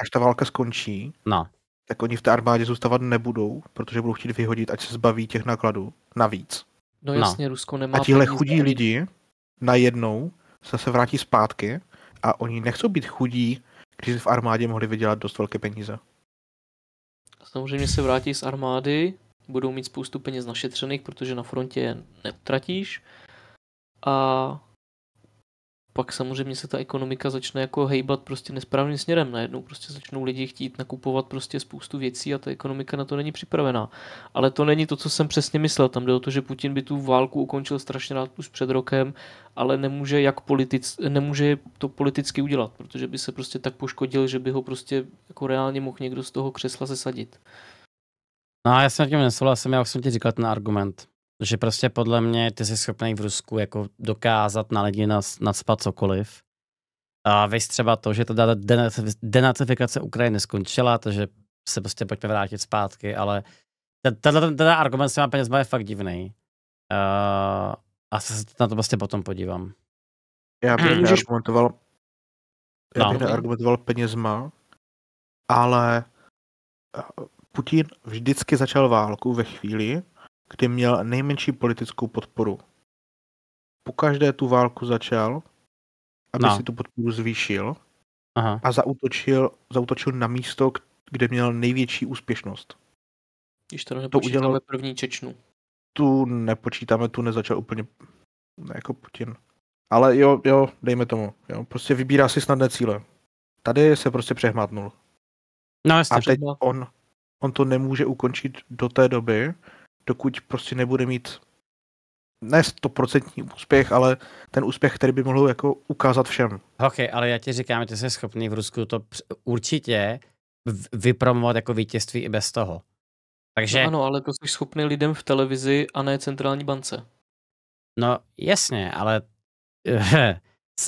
až ta válka skončí, tak oni v té armádě zůstávat nebudou, protože budou chtít vyhodit, ať se zbaví těch nákladů navíc. No jasně, Rusko nemá... A tihle chudí lidi najednou se vrátí zpátky a oni nechcou být chudí, když v armádě mohli vydělat dost velké peníze. Samozřejmě se vrátí z armády, budou mít spoustu peněz našetřených, protože na frontě je neutratíš. A pak samozřejmě se ta ekonomika začne jako hejbat prostě nesprávným směrem. Najednou prostě začnou lidi chtít nakupovat prostě spoustu věcí a ta ekonomika na to není připravená. Ale to není to, co jsem přesně myslel. Tam jde o to, že Putin by tu válku ukončil strašně rád už před rokem, ale nemůže to politicky udělat, protože by se prostě tak poškodil, že by ho prostě jako reálně mohl někdo z toho křesla sesadit. No já jsem tím nesouhlasím, já už jsem ti říkal ten argument. Že prostě podle mě ty jsi schopný v Rusku jako dokázat na lidi nacpat cokoliv. A víš třeba to, že ta denacifikace Ukrajiny skončila, takže se prostě pojďme vrátit zpátky, ale ten argument s těma penězma je fakt divný. A se na to prostě potom podívám. Já bych neargumentoval penězma, ale Putin vždycky začal válku ve chvíli, kdy měl nejmenší politickou podporu. Pokaždé tu válku začal, aby si tu podporu zvýšil a zaútočil na místo, kde měl největší úspěšnost. Když to nepočítáme první Čečnu. Tu nepočítáme, tu nezačal úplně jako Putin. Ale jo, dejme tomu. Jo. Prostě vybírá si snadné cíle. Tady se prostě přehmátnul. No, jasně. A teď on to nemůže ukončit do té doby, dokud prostě nebude mít ne 100% úspěch, ale ten úspěch, který by mohl jako ukázat všem. Ok, ale já ti říkám, že ty jsi schopný v Rusku to určitě vypromovat jako vítězství i bez toho. Takže... No ano, ale to jsi schopný lidem v televizi a ne centrální bance. No jasně, ale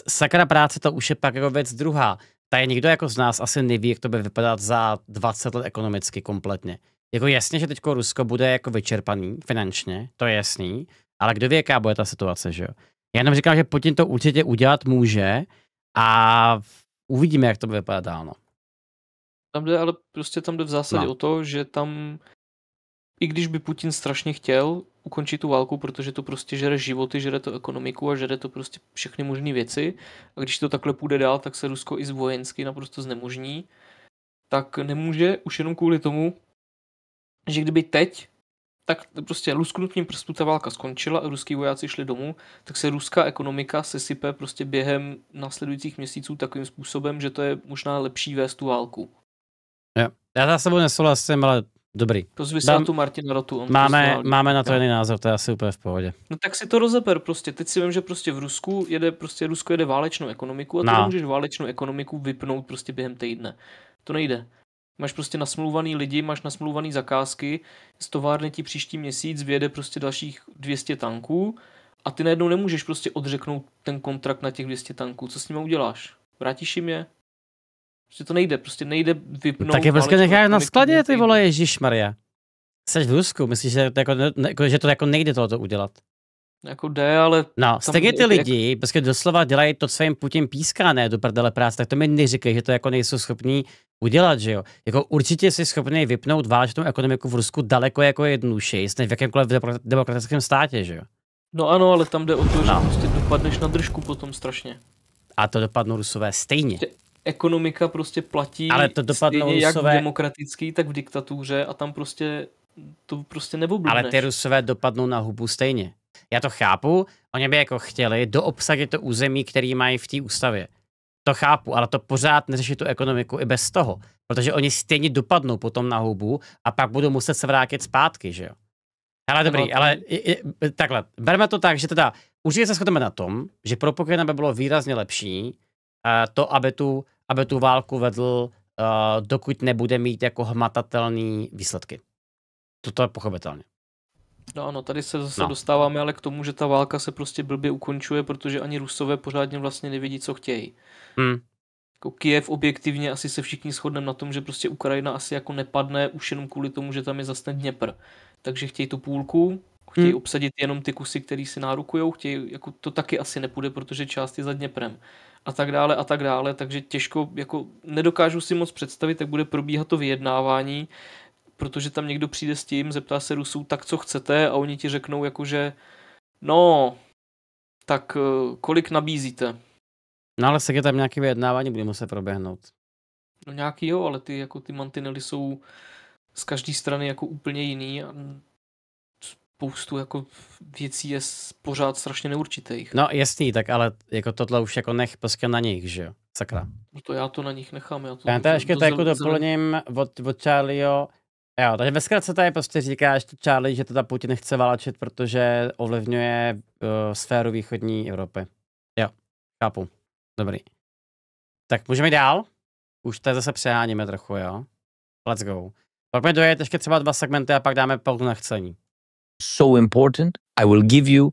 sakra práce to už je pak jako věc druhá. Tady nikdo jako z nás asi neví, jak to bude vypadat za 20 let ekonomicky kompletně. Jako jasně, že teďko Rusko bude jako vyčerpaný finančně, to je jasný, ale kdo ví, jaká bude ta situace, že jo? Já jenom říkám, že Putin to určitě udělat může a uvidíme, jak to bude vypadat dál, no. Tam jde v zásadě o to, že tam, i když by Putin strašně chtěl ukončit tu válku, protože to prostě žere životy, žere to ekonomiku a žere to prostě všechny možné věci, a když to takhle půjde dál, tak se Rusko i vojensky naprosto znemožní, tak nemůže už jenom kvůli tomu, že kdyby teď, tak prostě lusknutím prstu ta válka skončila a ruský vojáci šli domů, tak se ruská ekonomika sesype prostě během následujících měsíců takovým způsobem, že to je možná lepší vést tu válku. Jo. Já za sebou nesouhlasím, ale dobrý. To zvysel tu Martina Rotu. Máme na to jiný názor, to je asi úplně v pohodě. No tak si to rozeber prostě. Teď si vím, že prostě v Rusku Rusko jede válečnou ekonomiku a ty nemůžeš válečnou ekonomiku vypnout prostě během týdne. To nejde. Máš prostě nasmluvaný lidi, máš nasmluvaný zakázky, z továrny ti příští měsíc vyjede prostě dalších 200 tanků a ty najednou nemůžeš prostě odřeknout ten kontrakt na těch 200 tanků. Co s nimi uděláš? Vrátíš jim je? Prostě nejde vypnout. Tak je prostě necháš na skladě, ty vole, ježišmarja. Jseš v Rusku, myslíš, že to jako nejde tohoto udělat? Jako jde, ale... No, stejně ty lidi prostě doslova dělají to, co jim Putin píská, ne, do prdele práce, tak to mi neříkej, že to jako nejsou schopní udělat, že jo. Jako určitě jsi schopný vypnout válečnou ekonomiku v Rusku daleko jako jednodušeji, než v jakémkoliv demokratickém státě, že jo. No ano, ale tam jde o to, že prostě dopadneš na držku potom strašně. A to dopadnou Rusové stejně. Ekonomika prostě platí, ale to dopadnou jak Rusové... v demokratický, tak v diktatuře a tam prostě to prostě neoblíbneš. Ale ty Rusové dopadnou na hubu stejně. Já to chápu, oni by jako chtěli doobsadit to území, který mají v té ústavě. To chápu, ale to pořád neřeší tu ekonomiku i bez toho, protože oni stejně dopadnou potom na hubu a pak budou muset se vrátit zpátky, že jo. Ale dobrý, ale takhle, berme to tak, že teda určitě se shodneme na tom, že pro Putina by bylo výrazně lepší to, aby tu válku vedl, dokud nebude mít jako hmatatelný výsledky. To je pochopitelně. No ano, tady se zase dostáváme ale k tomu, že ta válka se prostě blbě ukončuje, protože ani Rusové pořádně vlastně nevědí, co chtějí. Jako Kyjev objektivně asi se všichni shodneme na tom, že prostě Ukrajina asi jako nepadne už jenom kvůli tomu, že tam je zase ten Dněpr. Takže chtějí tu půlku, chtějí obsadit jenom ty kusy, který si nárukujou, chtějí, jako to taky asi nepůjde, protože část je za Dněprem. A tak dále, takže těžko, jako nedokážu si moc představit, jak bude probíhat to vyjednávání, protože tam někdo přijde s tím, zeptá se Rusů, tak co chcete, a oni ti řeknou jakože, no, tak kolik nabízíte? No ale se tam nějaké vyjednávání bude muset proběhnout. No nějaký jo, ale ty mantinely jsou z každé strany jako úplně jiný a spoustu jako věcí je pořád strašně neurčitých. No jasný, tak ale jako tohle už jako nech prostě na nich, že jo? Sakra. No to já to na nich nechám. Já to ještě jako doplním od Charlieho. Jo, takže ve zkratce tady prostě říká ještě Charlie, že teda Putin chce válčit, protože ovlivňuje sféru východní Evropy. Jo, chápu. Dobrý. Tak můžeme jít dál? Už tady zase přeháníme trochu, jo? Let's go. Pojďme dojet ještě třeba 2 segmenty a pak dáme pauzu na chcení. So important, I will give you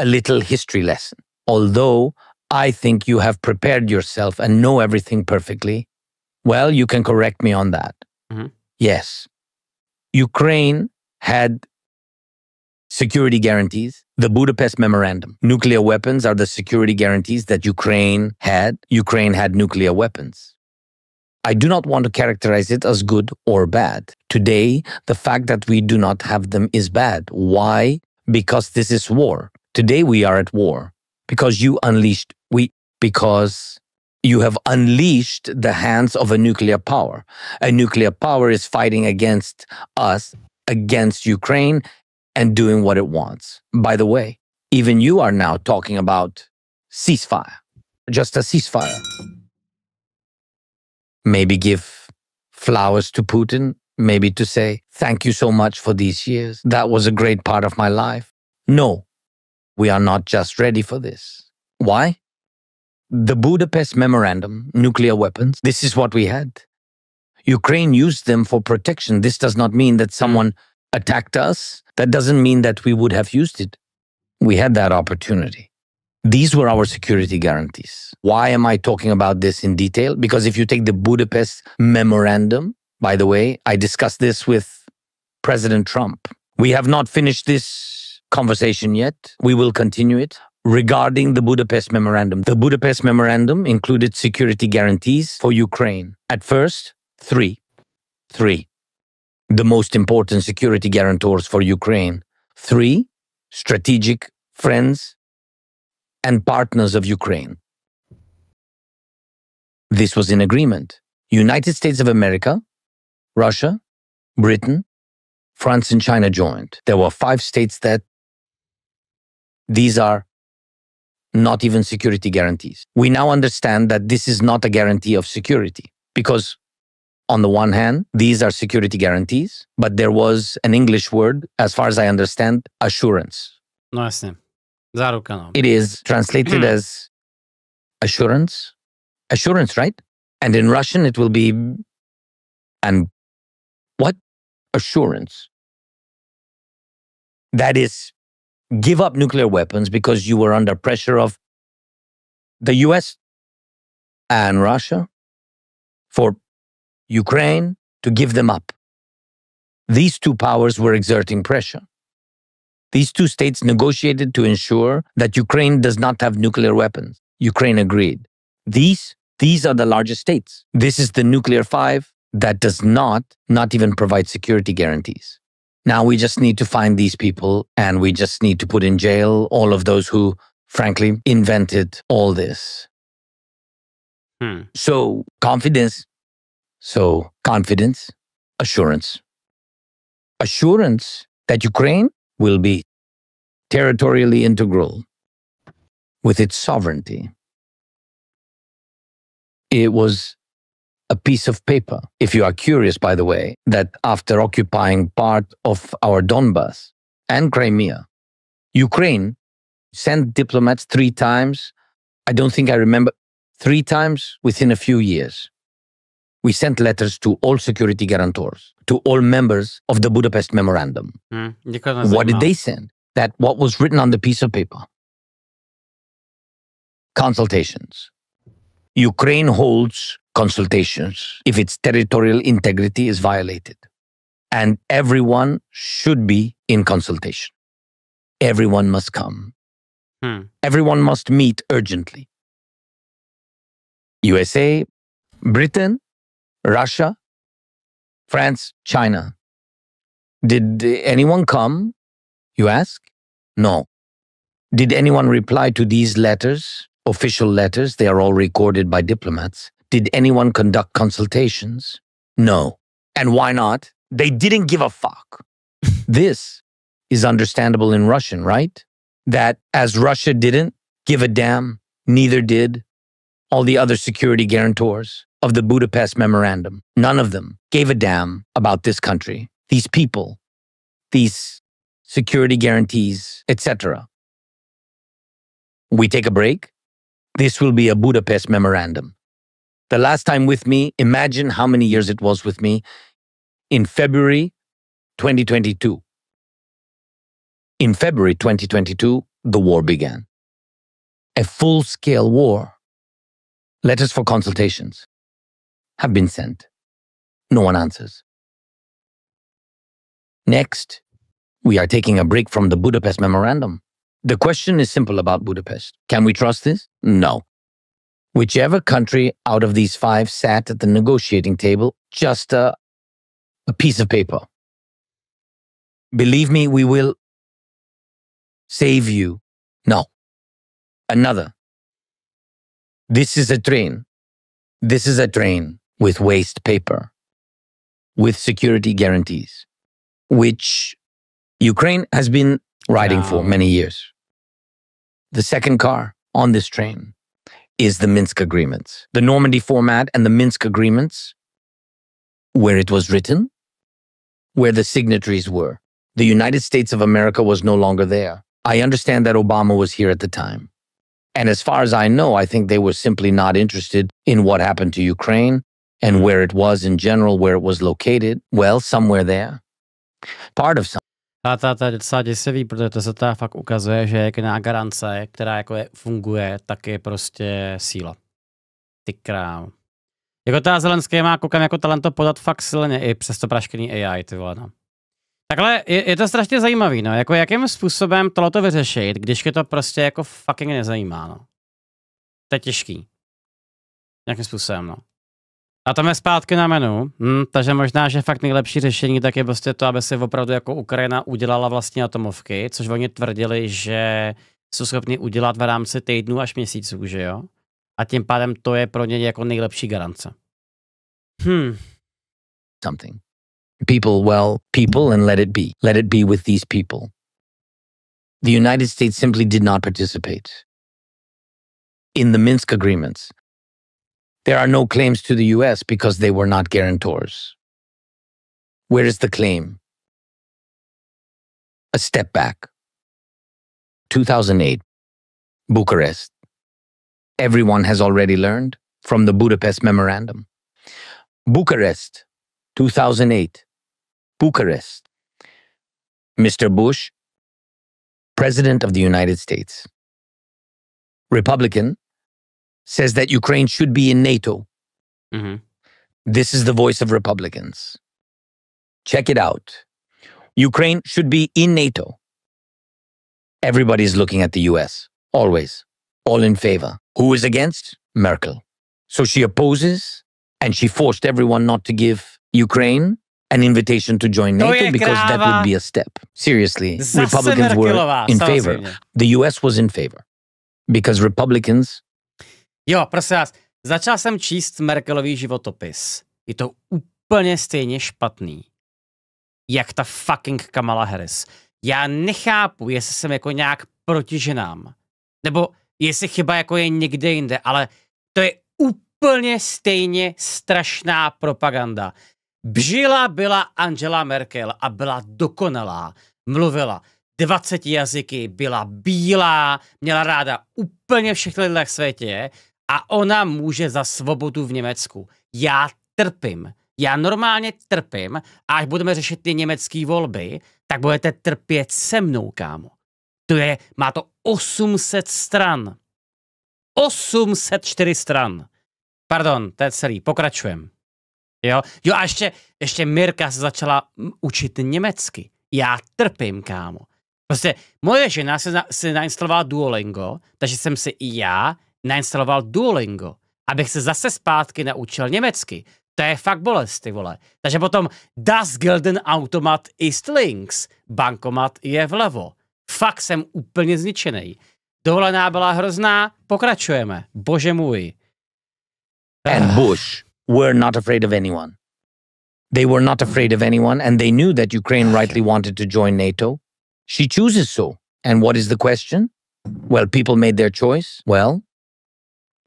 a little history lesson. Although I think you have prepared yourself and know everything perfectly, well, you can correct me on that. Yes. Ukraine had security guarantees. The Budapest Memorandum. Nuclear weapons are the security guarantees that Ukraine had. Ukraine had nuclear weapons. I do not want to characterize it as good or bad. Today, the fact that we do not have them is bad. Why? Because this is war. Today we are at war. Because you have unleashed the hands of a nuclear power. A nuclear power is fighting against us, against Ukraine, and doing what it wants. By the way, even you are now talking about ceasefire. Just a ceasefire. Maybe give flowers to Putin, maybe to say, thank you so much for these years. That was a great part of my life. No, we are not just ready for this. Why? The Budapest Memorandum, nuclear weapons, this is what we had. Ukraine used them for protection. This does not mean that someone attacked us. That doesn't mean that we would have used it. We had that opportunity. These were our security guarantees. Why am I talking about this in detail? Because if you take the Budapest Memorandum, by the way, I discussed this with President Trump. We have not finished this conversation yet. We will continue it. Regarding the Budapest Memorandum, the Budapest Memorandum included security guarantees for Ukraine. At first, three. The most important security guarantors for Ukraine. 3 strategic friends and partners of Ukraine. This was in agreement. United States of America, Russia, Britain, France and China joined. There were 5 states that these are not even security guarantees. We now understand that this is not a guarantee of security because on the one hand, these are security guarantees, but there was an English word, as far as I understand, assurance. No jasně. Záruka, no. It is translated as assurance. Assurance, right? And in Russian, it will be, and what? Assurance. That is, give up nuclear weapons because you were under pressure of the US and Russia for Ukraine to give them up. These 2 powers were exerting pressure. These 2 states negotiated to ensure that Ukraine does not have nuclear weapons. Ukraine agreed. These are the largest states. This is the nuclear 5 that does not even provide security guarantees. Now we just need to find these people and we just need to put in jail all of those who, frankly, invented all this. So confidence, assurance. Assurance that Ukraine will be territorially integral with its sovereignty. It was a piece of paper, if you are curious, by the way, that after occupying part of our Donbas and Crimea, Ukraine sent diplomats 3 times. I don't think I remember 3 times within a few years. We sent letters to all security guarantors, to all members of the Budapest Memorandum. What did they send? That what was written on the piece of paper. Consultations. Ukraine holds consultations if its territorial integrity is violated. And everyone should be in consultation. Everyone must come. Everyone must meet urgently. USA, Britain, Russia, France, China. Did anyone come, you ask? No. Did anyone reply to these letters, official letters? They are all recorded by diplomats. Did anyone conduct consultations? No. And why not? They didn't give a fuck. This is understandable in Russian, right? That as Russia didn't give a damn, neither did all the other security guarantors of the Budapest Memorandum. None of them gave a damn about this country, these people, these security guarantees, etc. We take a break. This will be a Budapest Memorandum. The last time with me, imagine how many years it was with me, in February 2022. In February 2022, the war began. A full-scale war. Letters for consultations have been sent. No one answers. Next, we are taking a break from the Budapest Memorandum. The question is simple about Budapest. Can we trust this? No. Whichever country out of these 5 sat at the negotiating table, just a piece of paper. Believe me, we will save you. No. Another. This is a train. This is a train with waste paper, with security guarantees, which Ukraine has been riding for many years. The second car on this train is the Minsk Agreements, the Normandy format and the Minsk Agreements, where it was written, where the signatories were. The United States of America was no longer there. I understand that Obama was here at the time. And as far as I know, I think they were simply not interested in what happened to Ukraine and where it was in general, where it was located. Well, somewhere there. Part of some. A to je docela děsivý, protože to se teda fakt ukazuje, že jediná garance, která jako funguje, tak je prostě síla. Ty krávo. Jako ta Zelenský má, koukám, jako talent to podat fakt silně i přes to praškený AI, ty vole, no. Takhle je to strašně zajímavý, no, jako jakým způsobem tohleto vyřešit, když je to prostě jako fucking nezajímá, no. To je těžký. Jakým způsobem, no. A tam je zpátky na menu, takže možná, že fakt nejlepší řešení tak je prostě to, aby si opravdu jako Ukrajina udělala vlastní atomovky, což oni tvrdili, že jsou schopni udělat v rámci týdnů až měsíců, že jo? A tím pádem to je pro ně jako nejlepší garance. Something. People and let it be. Let it be with these people. The United States simply did not participate in the Minsk agreements. There are no claims to the US because they were not guarantors. Where is the claim? A step back. 2008, Bucharest. Everyone has already learned from the Budapest Memorandum. Bucharest, 2008. Bucharest. Mr. Bush, President of the United States. Republican, says that Ukraine should be in NATO. This is the voice of Republicans. Check it out. Ukraine should be in NATO. Everybody's looking at the US, always. All in favor. Who is against? Merkel. So she opposes, and she forced everyone not to give Ukraine an invitation to join NATO because that would be a step. Seriously, Republicans were in favor. The US was in favor. Because Republicans. Jo, prosím vás, začal jsem číst Merkelový životopis. Je to úplně stejně špatný, jak ta fucking Kamala Harris. Já nechápu, jestli jsem jako nějak proti ženám, nebo jestli chyba jako je někde jinde, ale to je úplně stejně strašná propaganda. Byla Angela Merkel a byla dokonalá. Mluvila, 20 jazyky, byla bílá, měla ráda úplně všechny lidé v světě a ona může za svobodu v Německu. Já trpím. Já normálně trpím a až budeme řešit ty německé volby, tak budete trpět se mnou, kámo. Má to 800 stran. 804 stran. Pardon, to je celý. Pokračujem. Jo a ještě Mirka se začala učit německy. Já trpím, kámo. Prostě moje žena si nainstalovala Duolingo, takže jsem si i já nainstaloval Duolingo, abych se zase zpátky naučil německy. To je fakt bolest, ty vole. Takže potom Das Geldenautomat ist links. Bankomat je vlevo. Fakt jsem úplně zničený. Dovolená byla hrozná, pokračujeme. Bože můj. And Bush were not afraid of anyone. They were not afraid of anyone, and they knew that Ukraine rightly wanted to join NATO. She chooses so. And what is the question? Well, people made their choice. Well,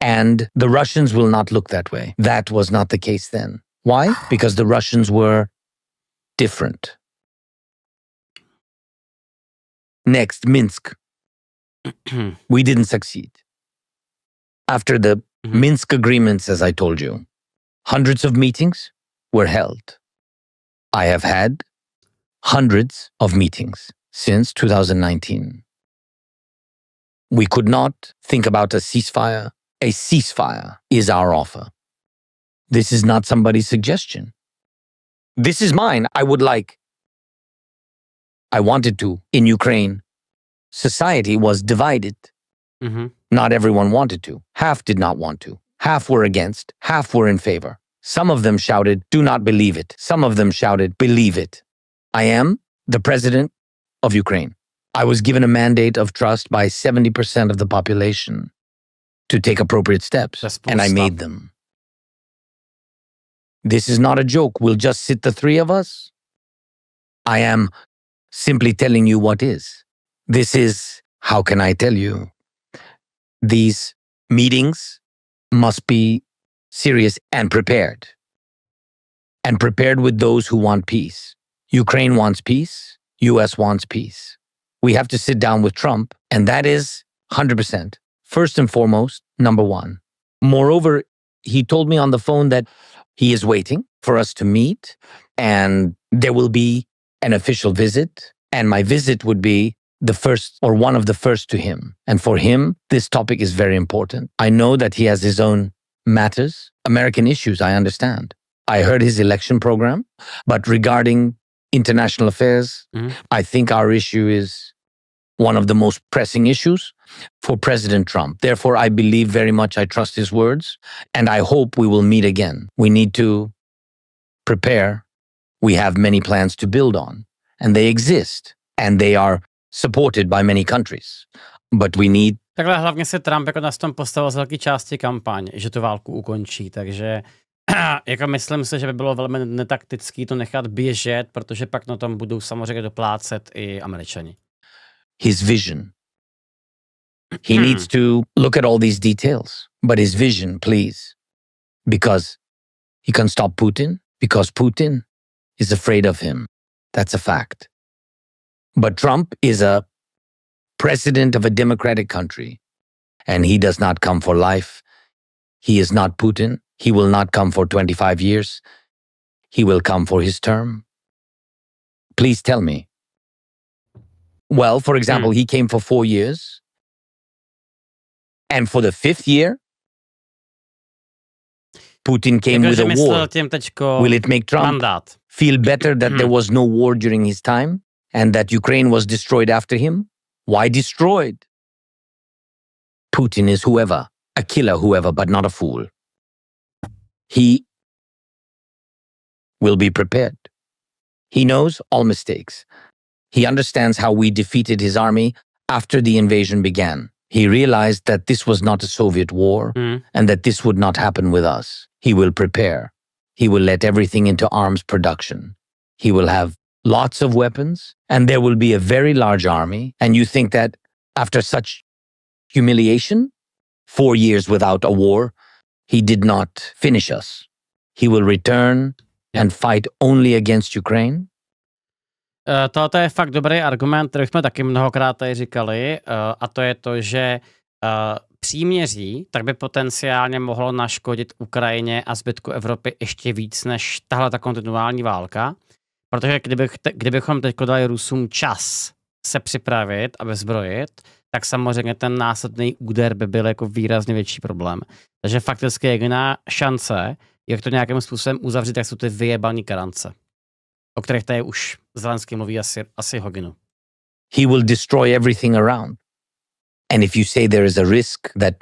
and the Russians will not look that way. That was not the case then. Why? Because the Russians were different. Next, Minsk. We didn't succeed. After the Minsk agreements, as I told you, hundreds of meetings were held. I have had hundreds of meetings since 2019. We could not think about a ceasefire. A ceasefire is our offer. This is not somebody's suggestion. This is mine. I wanted to. In Ukraine, society was divided. Not everyone wanted to. Half did not want to. Half were against. Half were in favor. Some of them shouted, do not believe it. Some of them shouted, believe it. I am the president of Ukraine. I was given a mandate of trust by 70% of the population to take appropriate steps, and I made them. This is not a joke. We'll just sit the three of us. I am simply telling you what is. This is, how can I tell you? These meetings must be serious and prepared with those who want peace. Ukraine wants peace. US wants peace. We have to sit down with Trump, and that is 100%. First and foremost, number one. Moreover, he told me on the phone that he is waiting for us to meet, and there will be an official visit, and my visit would be the first or one of the first to him. And for him, this topic is very important. I know that he has his own matters, American issues, I understand. I heard his election program, but regarding international affairs, I think our issue is one of the most pressing issues for President Trump. Therefore, I believe very much, I trust his words, and I hope we will meet again. We need to prepare. We have many plans to build on, and they exist, and they are supported by many countries. But we need... Takhle hlavně se Trump jako na tom postavil z velké části kampaň, že tu válku ukončí, takže jako myslím si, že by bylo velmi netaktický to nechat běžet, protože pak na tom budou samozřejmě doplácet i Američani. His vision. He needs to look at all these details, but his vision, please, because he can stop Putin, because Putin is afraid of him. That's a fact. But Trump is a president of a democratic country, and he does not come for life. He is not Putin. He will not come for 25 years. He will come for his term. Please tell me. Well, for example, he came for 4 years. And for the 5th year, Putin came with a war. Will it make Trump feel better that there was no war during his time and that Ukraine was destroyed after him? Why destroyed? Putin is whoever, a killer whoever, but not a fool. He will be prepared. He knows all mistakes. He understands how we defeated his army after the invasion began. He realized that this was not a Soviet war and that this would not happen with us. He will prepare. He will let everything into arms production. He will have lots of weapons and there will be a very large army. And you think that after such humiliation, 4 years without a war, he did not finish us. He will return and fight only against Ukraine. tohle je fakt dobrý argument, který jsme taky mnohokrát tady říkali, a to je to, že příměří tak by potenciálně mohlo naškodit Ukrajině a zbytku Evropy ještě víc než tahle ta kontinuální válka, protože kdybychom teď dali Rusům čas se připravit a vyzbrojit, tak samozřejmě ten následný úder by byl jako výrazně větší problém. Takže fakticky jediná šance, jak to nějakým způsobem uzavřít, tak jsou ty vyjebaný karance, o kterých tady už Zelenský mluví asi hodinu. He will destroy everything around. And if you say there is a risk that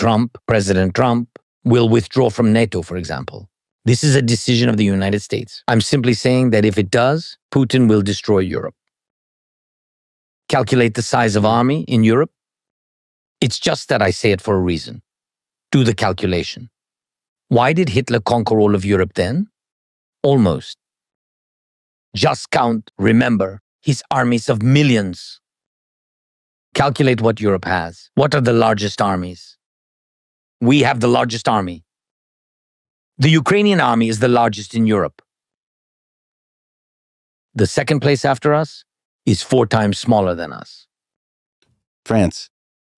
President Trump, will withdraw from NATO, for example, this is a decision of the United States. I'm simply saying that if it does, Putin will destroy Europe. Calculate the size of army in Europe. It's just that I say it for a reason. Do the calculation. Why did Hitler conquer all of Europe then? Almost. Just count, remember, his armies of millions. Calculate what Europe has. What are the largest armies? We have the largest army. The Ukrainian army is the largest in Europe. The second place after us is 4 times smaller than us. France.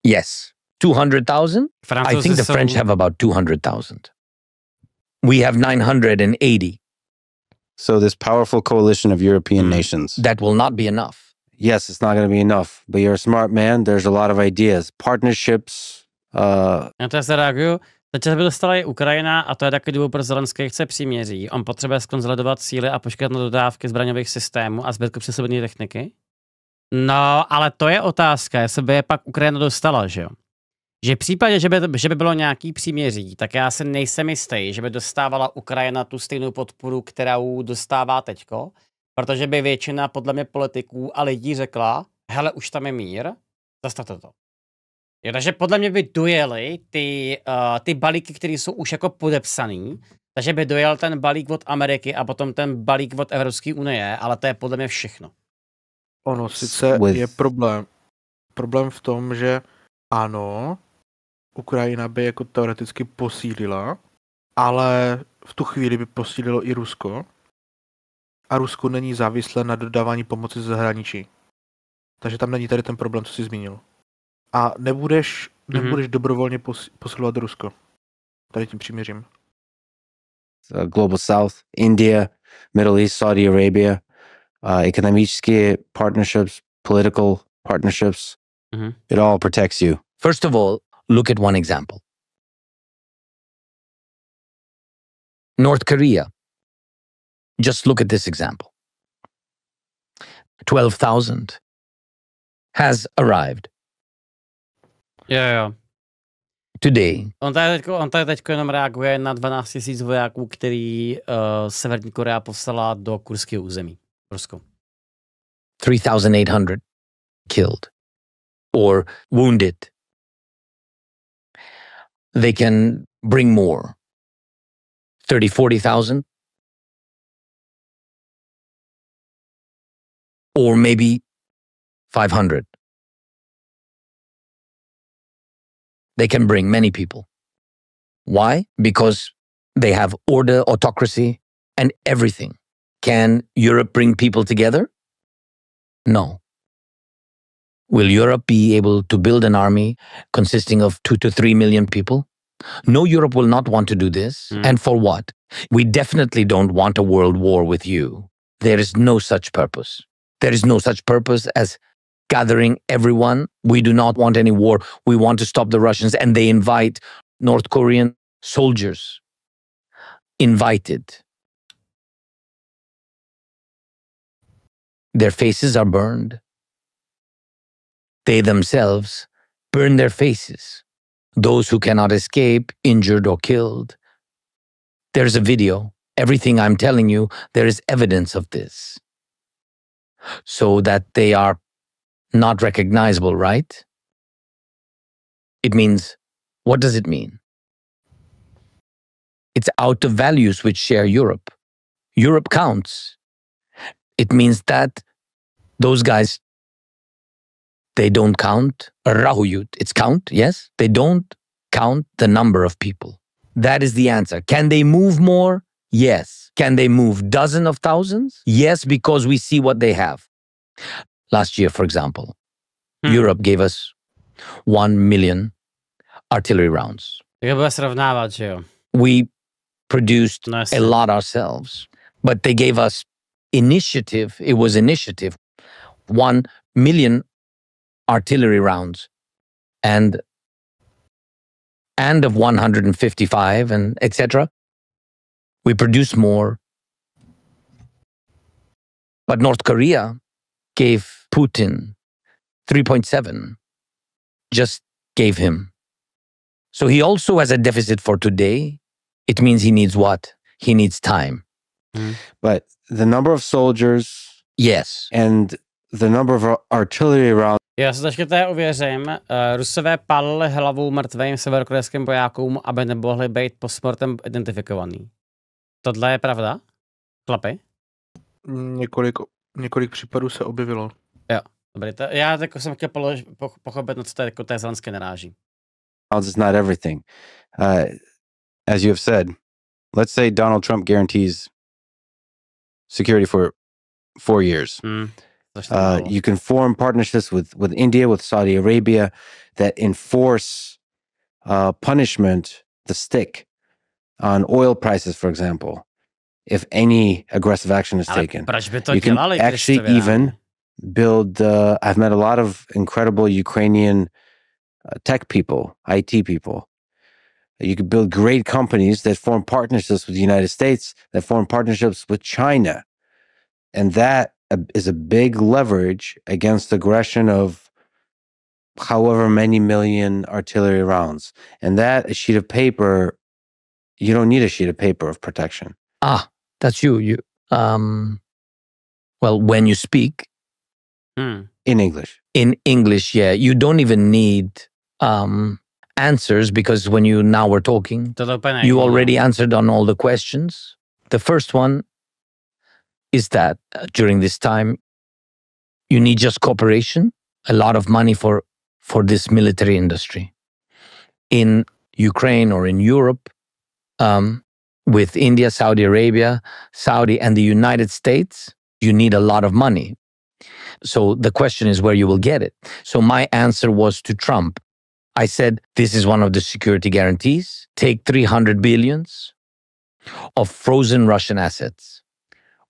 Yes. 200,000? I think the French have about 200,000. We have 980. So this powerful coalition of European nations. That will not be enough. Yes, it's not going to be enough, but you're a smart man. There's a lot of ideas, partnerships. Já to zareaguju. Teď se dostala i Ukrajina a to je taky důvod, pro Zelenský chce příměří. On potřebuje skonsolidovat síly a počkat na dodávky zbraňových systémů a zbytku přesobní techniky. No, ale to je otázka, jestli by je pak Ukrajina dostala, že jo? Že v případě, že by bylo nějaký příměří, tak já si nejsem jistý, že by dostávala Ukrajina tu stejnou podporu, kterou dostává teďko, protože by většina podle mě politiků a lidí řekla, hele, už tam je mír, zastavte to. Jo, takže podle mě by dojeli ty balíky, které jsou už jako podepsaný, takže by dojel ten balík od Ameriky a potom ten balík od Evropské unie, ale to je podle mě všechno. Ono sice je problém v tom, že ano, Ukrajina by jako teoreticky posílila, ale v tu chvíli by posílilo i Rusko. A Rusko není závislé na dodávání pomoci ze zahraničí. Takže tam není tady ten problém, co jsi zmínil. A nebudeš dobrovolně posilovat Rusko. Tady tím příměřím. Global South, India, Middle East, Saudi Arabia, ekonomické partnerships, political partnerships. It all protects you. First of all, look at one example. North Korea. Just look at this example. 12,000 has arrived. Jo. Today. On tady teďko jenom reaguje na 12 000 vojáků, který Severní Korea poslala do kurského území. Rusko. 3,800 killed or wounded. They can bring more. 40,000. Or maybe 500. They can bring many people. Why? Because they have order, autocracy, and everything. Can Europe bring people together? No. Will Europe be able to build an army consisting of 2 to 3 million people? No, Europe will not want to do this. And for what? We definitely don't want a world war with you. There is no such purpose. There is no such purpose as gathering everyone. We do not want any war. We want to stop the Russians, and they invite North Korean soldiers. Invited. Their faces are burned. They themselves burn their faces. Those who cannot escape, injured or killed. There's a video. Everything I'm telling you, there is evidence of this. So that they are not recognizable, right? It means, what does it mean? It's out of values which share Europe. Europe counts. It means that those guys, they don't count Rahuyut. It's count, yes? They don't count the number of people. That is the answer. Can they move more? Yes. Can they move dozens of thousands? Yes, because we see what they have. Last year, for example, Europe gave us 1 million artillery rounds. Jak bude srovnávat, že jo? We produced a lot ourselves, but they gave us initiative. It was initiative, 1 million artillery rounds, and of 155 and etc. We produce more. But North Korea gave Putin 3.7, just gave him. So he also has a deficit for today. It means he needs what? He needs time. But the number of soldiers, yes, and the number of artillery rounds. Já se taky uvěřím. Rusové pálili hlavou mrtvým severokorejským vojákům, aby nemohli být postmortem identifikovaný. Tohle je pravda? Chlapi? Několik případů se objevilo. Jo, dobrý. Já jsem chtěl pochopit, na co to je Zelenský naráží. It's not everything. As you have said, let's say Donald Trump guarantees security for 4 years. You can form partnerships with India, with Saudi Arabia, that enforce punishment, the stick, on oil prices, for example, if any aggressive action is taken. You can actually even build, I've met a lot of incredible Ukrainian tech people, IT people. You could build great companies that form partnerships with the United States, that form partnerships with China. And that is a big leverage against aggression of however many million artillery rounds. And that, a sheet of paper, you don't need a sheet of paper of protection. That's you. Well, when you speak in English. In English, yeah, you don't even need answers, because when you now were talking, you already answered on all the questions. The first one is that during this time, you need just cooperation, a lot of money for this military industry. In Ukraine or in Europe, with India, Saudi Arabia, Saudi and the United States, you need a lot of money. So the question is where you will get it. So my answer was to Trump. I said, this is one of the security guarantees. Take 300 billions of frozen Russian assets.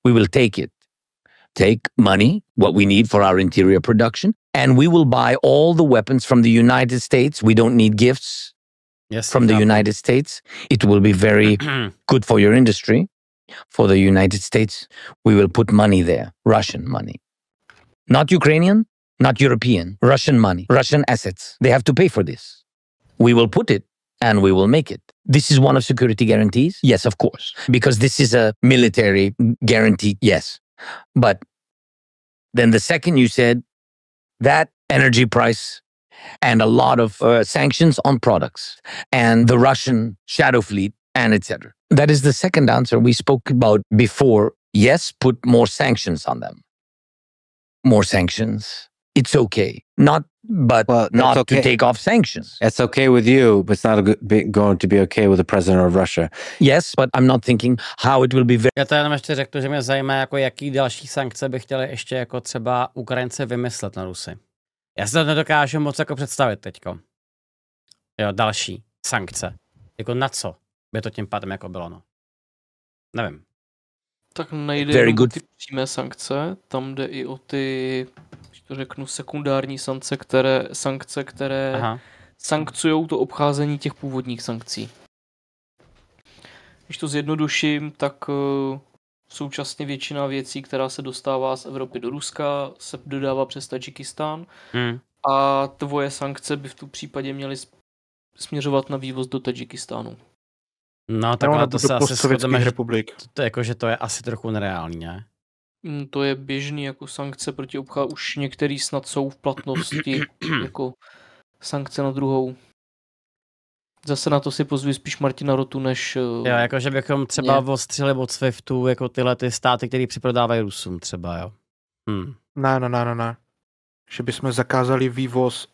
We will take it. Take money, what we need for our interior production, and we will buy all the weapons from the United States. We don't need gifts from the United States. It will be very good for your industry. For the United States, we will put money there, Russian money. Not Ukrainian, not European, Russian money, Russian assets. They have to pay for this. We will put it and we will make it. This is one of security guarantees? Yes, of course. Because this is a military guarantee, yes. But then the second you said, that energy price and a lot of sanctions on products and the Russian shadow fleet and etc. That is the second answer we spoke about before. Yes, put more sanctions on them. More sanctions. It's okay. Not okay to take off sanctions. It's okay with you, but it's not going to be okay with the president of Russia. Yes, but I'm not thinking how it will be very... Já to jenom ještě řeknu, že mě zajímá, jako jaký další sankce by chtěli ještě jako třeba Ukrajinci vymyslet na Rusy. Já si to nedokážu moc jako představit teďko. Jo, další sankce. Jako na co by to tím pádem jako bylo, no. Nevím. Tak nejde jen o ty přímé sankce, tam jde i o ty, když to řeknu, sekundární sankce, které sankcujou to obcházení těch původních sankcí. Když to zjednoduším, tak současně většina věcí, která se dostává z Evropy do Ruska, se dodává přes Tadžikistán a tvoje sankce by v tom případě měly směřovat na vývoz do Tadžikistánu. No, takhle to se asi shodneme, že to je asi trochu nereální, ne? To je běžný jako sankce proti už některý snad jsou v platnosti jako sankce na druhou. Zase na to si pozvu spíš Martina Rotu, než... Jo, jakože bychom třeba odstřeli od SWIFTu jako tyhle ty státy, které připrodávají Rusům třeba, jo? Ne. Že bychom zakázali vývoz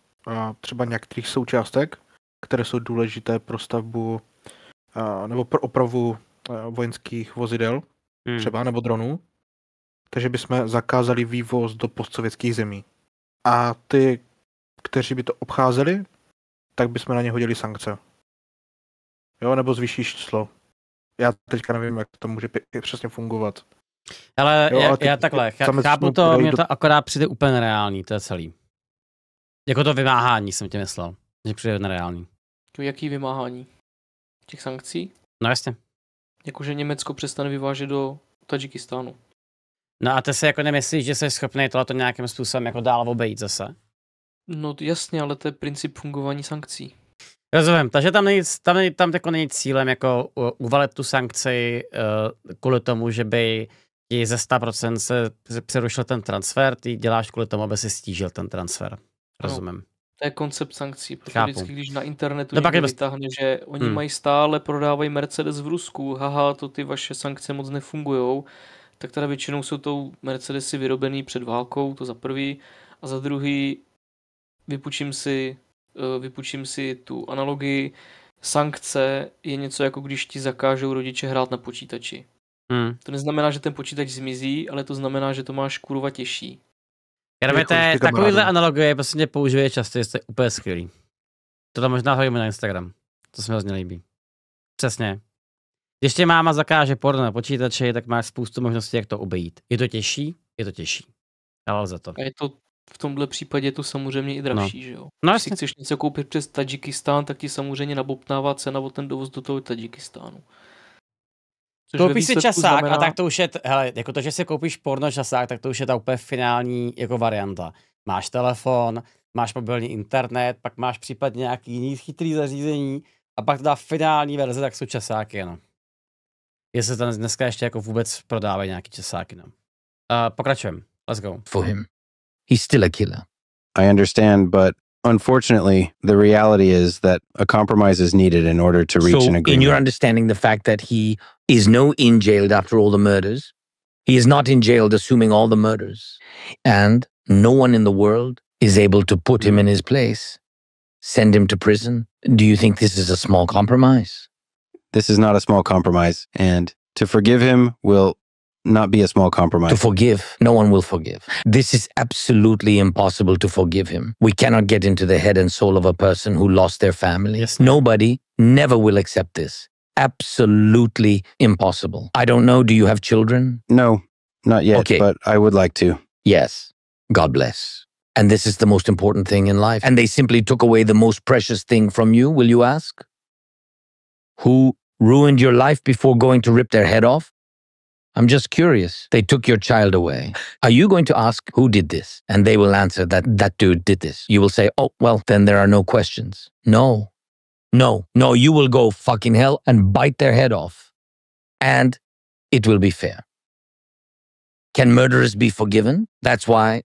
třeba některých součástek, které jsou důležité pro stavbu nebo pro opravu vojenských vozidel, třeba, nebo dronů, takže bychom zakázali vývoz do postsovětských zemí. A ty, kteří by to obcházeli, tak bychom na ně hodili sankce. Jo, nebo zvýší číslo. Já teďka nevím, jak to může přesně fungovat. Ale jo, já takhle, chápu to, mě to akorát přijde úplně nereálný, to je celý. Jako to vymáhání jsem tě myslel, že přijde nereálný. Jaký vymáhání? Těch sankcí? No jasně. Jakože Německo přestane vyvážet do Tadžikistánu. No a ty si jako nemyslíš, že jsi schopný tohleto nějakým způsobem jako dál obejít zase? No jasně, ale to je princip fungování sankcí. Rozumím, takže tam jako není cílem jako uvalit tu sankci kvůli tomu, že by ti ze 100% se přerušil ten transfer, ty děláš kvůli tomu, aby si stížil ten transfer. Rozumím. No, to je koncept sankcí, protože Chápu. vždycky, když na internetu někdo vytáhne, že oni mají stále, prodávají Mercedes v Rusku, haha, to ty vaše sankce moc nefungujou, tak teda většinou jsou to Mercedesy vyrobený před válkou, to za prvý, a za druhý vypučím si tu analogii. Sankce je něco jako když ti zakážou rodiče hrát na počítači. To neznamená, že ten počítač zmizí, ale to znamená, že to máš kurva těžší. Takovýhle analogie prostě použije často, to je úplně skvělý. To tam možná hodíme na Instagram. To se mi hrozně líbí. Přesně. Když tě máma zakáže porno na počítači, tak máš spoustu možností, jak to obejít. Je to těžší? Je to těžší. Ale lze to. A je to v tomhle případě je to samozřejmě i dražší, že jo? No, když si chceš něco koupit přes Tadžikistán, tak ti samozřejmě nabobtnává cena o ten dovoz do toho Tadžikistánu. Koupíš si časák znamená... a tak to už je, hele, jako to, že si koupíš porno časák, tak to už je ta úplně finální jako varianta. Máš telefon, máš mobilní internet, pak máš případně nějaký jiný chytrý zařízení a pak ta finální verze, tak jsou časáky, no. Jestli to dneska ještě jako vůbec prodávají nějaký časáky, no. Pokračujeme. Let's go. For him. He's still a killer. I understand, but unfortunately, the reality is that a compromise is needed in order to reach an agreement. In your understanding, the fact that he is in jailed after all the murders, he is not in jailed assuming all the murders, and no one in the world is able to put him in his place, send him to prison. Do you think this is a small compromise? This is not a small compromise, and to forgive him will not be a small compromise. To forgive, no one will forgive. This is absolutely impossible to forgive him. We cannot get into the head and soul of a person who lost their family. Yes. Nobody never will accept this. Absolutely impossible. I don't know, do you have children? No, not yet, Okay. but I would like to. Yes. God bless. And this is the most important thing in life. And they simply took away the most precious thing from you, will you ask? Who ruined your life before going to rip their head off? I'm just curious. They took your child away. Are you going to ask who did this? And they will answer that that dude did this. You will say, oh, well, then there are no questions. No, you will go fucking hell and bite their head off. And it will be fair. Can murderers be forgiven? That's why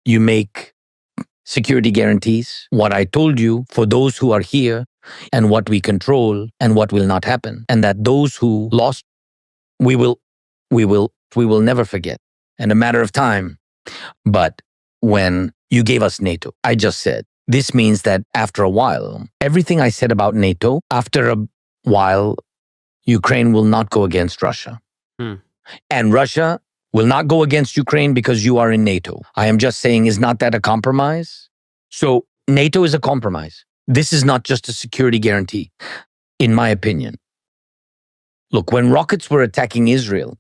you make security guarantees. What I told you for those who are here and what we control and what will not happen. And that those who lost, we will never forget. In a matter of time. But when you gave us NATO, I just said, this means that after a while, everything I said about NATO, after a while, Ukraine will not go against Russia. And Russia will not go against Ukraine because you are in NATO. I am just saying, is not that a compromise? So NATO is a compromise. This is not just a security guarantee, in my opinion. Look, when rockets were attacking Israel,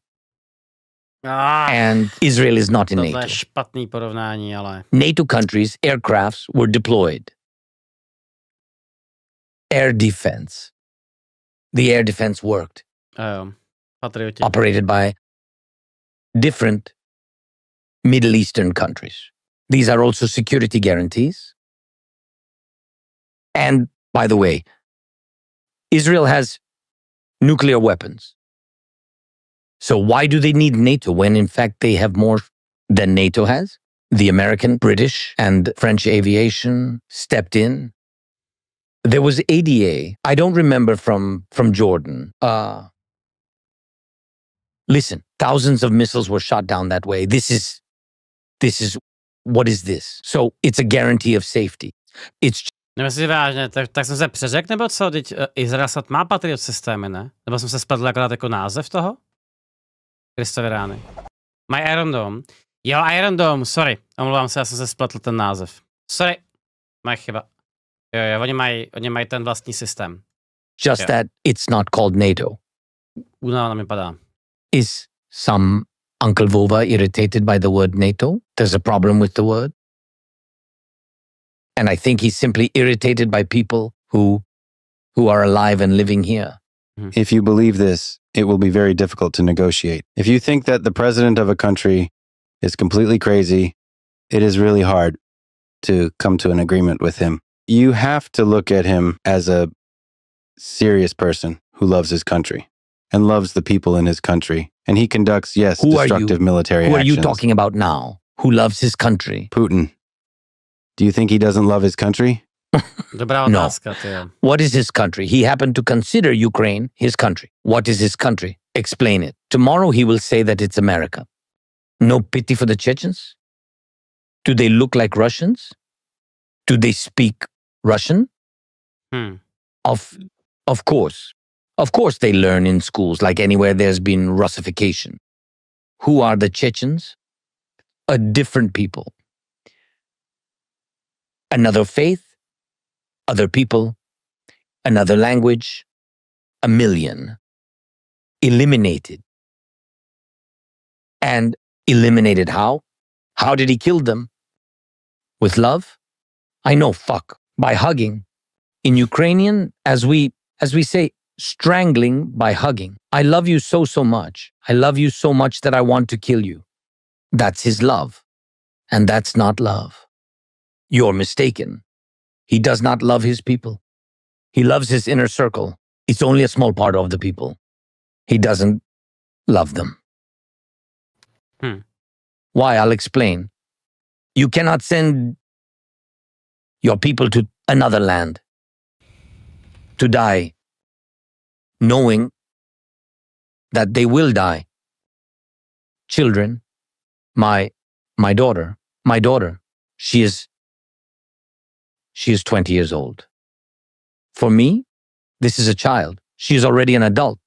and Israel is not in NATO. To je špatný porovnání, ale... NATO countries' aircrafts were deployed. Air defense. The air defense worked. Patrioti. Operated by different Middle Eastern countries. These are also security guarantees. And, by the way, Israel has nuclear weapons. So why do they need NATO when, in fact, they have more than NATO has? The American, British, and French aviation stepped in. There was ADA. I don't remember from Jordan. Listen, thousands of missiles were shot down that way. This is, what is this? So it's a guarantee of safety. It's Nemyslíš vážně, tak jsem se přeřekl, nebo co? Teď Izrael snad má Patriot systémy, ne? Nebo jsem se spadl akorát jako název toho? Kristovy rány. My Iron Dome. Jo, Iron Dome, sorry. Omlouvám se, já jsem se spletl ten název. Sorry. Moje chyba. Jo, oni mají ten vlastní systém. Just that it's not called NATO. Únava mi padá. Is some Uncle Vova irritated by the word NATO? There's a problem with the word. And I think he's simply irritated by people who are alive and living here. If you believe this, it will be very difficult to negotiate. If you think that the president of a country is completely crazy, it is really hard to come to an agreement with him. You have to look at him as a serious person who loves his country and loves the people in his country. And he conducts, yes, destructive military actions. Who are you talking about now? Who loves his country? Putin. Do you think he doesn't love his country? No. What is his country? He happened to consider Ukraine his country. What is his country? Explain it. Tomorrow he will say that it's America. No pity for the Chechens? Do they look like Russians? Do they speak Russian? Of course. Of course they learn in schools like anywhere there's been Russification. Who are the Chechens? A different people. Another faith, other people, another language, a million. Eliminated. And eliminated how? How did he kill them? With love? I know, by hugging. In Ukrainian, as we say, strangling by hugging. I love you so much. I love you so much that I want to kill you. That's his love. And that's not love. You're mistaken. He does not love his people. He loves his inner circle. It's only a small part of the people. He doesn't love them. Why? I'll explain. You cannot send your people to another land to die, knowing that they will die. Children, my daughter, she is 20 years old. For me, this is a child. She is already an adult,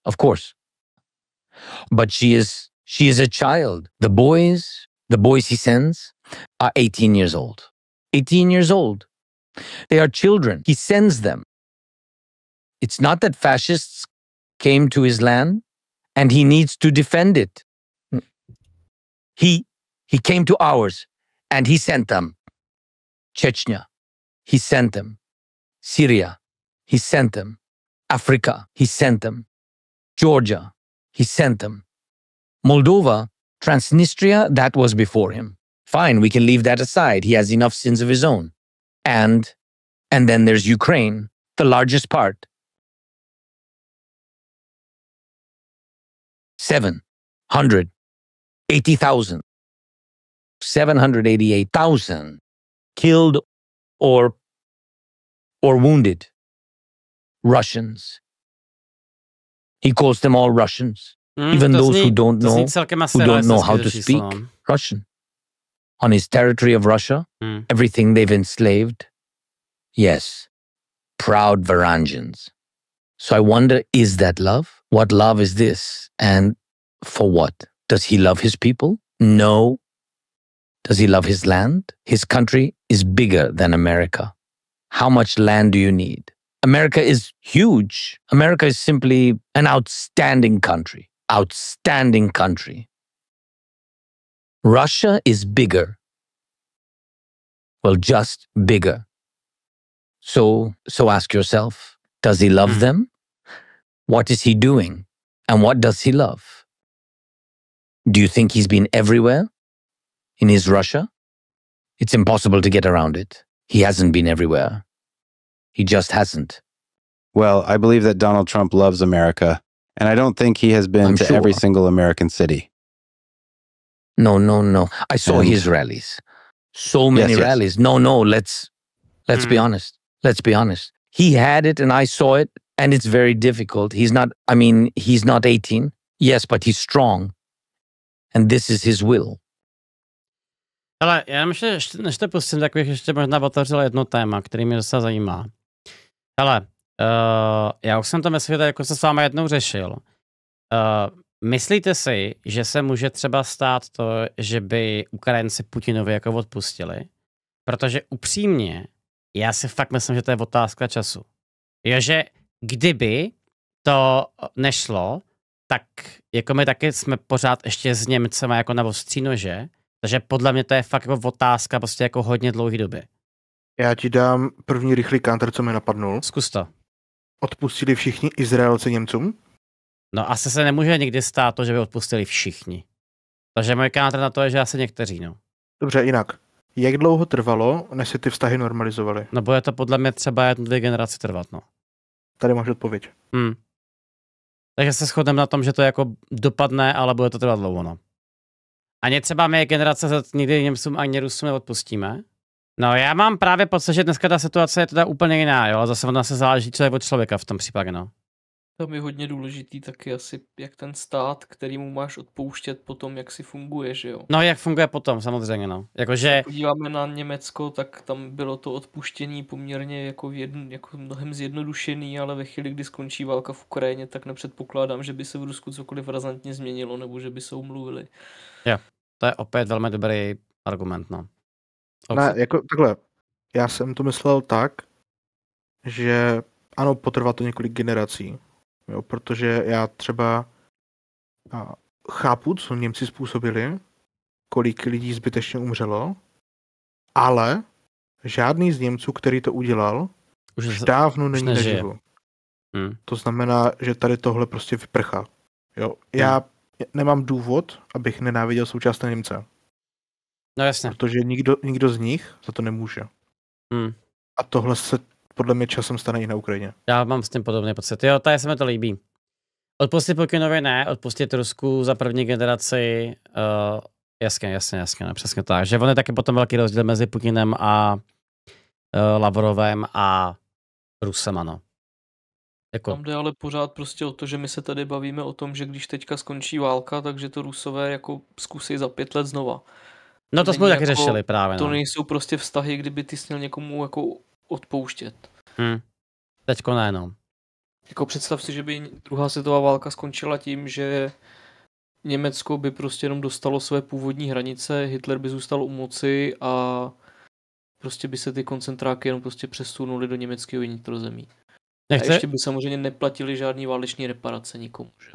of course. But she is a child. The boys he sends are 18 years old. 18 years old. They are children. He sends them. It's not that fascists came to his land and he needs to defend it. He came to ours and he sent them. Chechnya, he sent them. Syria, he sent them. Africa, he sent them. Georgia, he sent them. Moldova, Transnistria, that was before him. Fine, we can leave that aside. He has enough sins of his own. And then there's Ukraine, the largest part. 780,000. 788,000 killed or wounded Russians. He calls them all Russians. Even those who don't know how to speak Russian. On his territory of Russia, everything they've enslaved. Yes, proud Varangians. So I wonder, is that love? What love is this? And for what? Does he love his people? No. Does he love his land? His country is bigger than America. How much land do you need? America is huge. America is simply an outstanding country. Outstanding country. Russia is bigger. Well, just bigger. So ask yourself, does he love them? What is he doing? And what does he love? Do you think he's been everywhere in his Russia? It's impossible to get around it. He hasn't been everywhere. He just hasn't. Well, I believe that Donald Trump loves America, and I don't think he has been to every single American city. No. I saw his rallies. So many rallies. No, let's be honest. Let's be honest. He had it and I saw it, and it's very difficult. He's not 18. Yes, but he's strong. And this is his will. Ale já než to pustím, tak bych ještě možná otevřel jedno téma, který mě docela zajímá. Hele, já už jsem to myslím, že jako se s vámi jednou řešil. myslíte si, že se může třeba stát to, že by Ukrajinci Putinovi jako odpustili? Protože upřímně, já si fakt myslím, že to je otázka času. Jo, že kdyby to nešlo, tak jako my taky jsme pořád ještě s Němcema jako na ostří nože, takže podle mě to je fakt jako otázka prostě jako hodně dlouhý doby. Já ti dám první rychlý counter, co mi napadnul. Zkus to. Odpustili všichni Izraelci Němcům? No asi se nemůže nikdy stát to, že by odpustili všichni. Takže můj counter na to je, že asi někteří, no. Dobře, jinak. Jak dlouho trvalo, než se ty vztahy normalizovaly? No bude to podle mě třeba 1-2 generace trvat, no. Tady máš odpověď. Takže se shodneme na tom, že to jako dopadne, ale bude to trvat dlouho, no. Ani třeba my generace nikdy Němcům ani Rusům neodpustíme. No já mám právě pocit, že dneska ta situace je teda úplně jiná, jo, ale zase ona se záleží, co je od člověka v tom případě, no. Tam je hodně důležitý taky asi, jak ten stát, kterýmu máš odpouštět potom, jak si funguje, že jo. No jak funguje potom, samozřejmě, no. Jakože... Podíváme na Německo, tak tam bylo to odpuštění poměrně jako mnohem zjednodušený, ale ve chvíli, kdy skončí válka v Ukrajině, tak nepředpokládám, že by se v Rusku cokoliv razantně změnilo, nebo že by se omluvili. Jo, to je opět velmi dobrý argument, no. Ne, jako takhle. Já jsem to myslel tak, že ano, potrvá to několik generací. Jo, protože já třeba chápu, co Němci způsobili, kolik lidí zbytečně umřelo, ale žádný z Němců, který to udělal, už dávno není naživu. To znamená, že tady tohle prostě vyprchá. Jo, já nemám důvod, abych nenáviděl současné Němce. No jasně. Protože nikdo z nich za to nemůže. A tohle se podle mě časem stane i na Ukrajině. Já mám s tím podobný pocit. Jo, tady se mi to líbí. Odpustit Putinovi ne, odpustit Rusku za první generaci, jasně, no, přesně tak. Že on je taky potom velký rozdíl mezi Putinem a Lavrovem a Rusem, ano. Jako. Tam jde ale pořád prostě o to, že my se tady bavíme o tom, že když teďka skončí válka, takže to Rusové jako zkusí za 5 let znova. No to jsme taky řešili právě. To no. nejsou prostě vztahy, kdyby ty směl někomu jako odpouštět. Teďko ne, no. Jako představ si, že by druhá světová válka skončila tím, že Německo by prostě jenom dostalo své původní hranice, Hitler by zůstal u moci a prostě by se ty koncentráky jenom prostě přesunuly do německého vnitrozemí. A ještě by samozřejmě neplatili žádný váleční reparace nikomu. Že?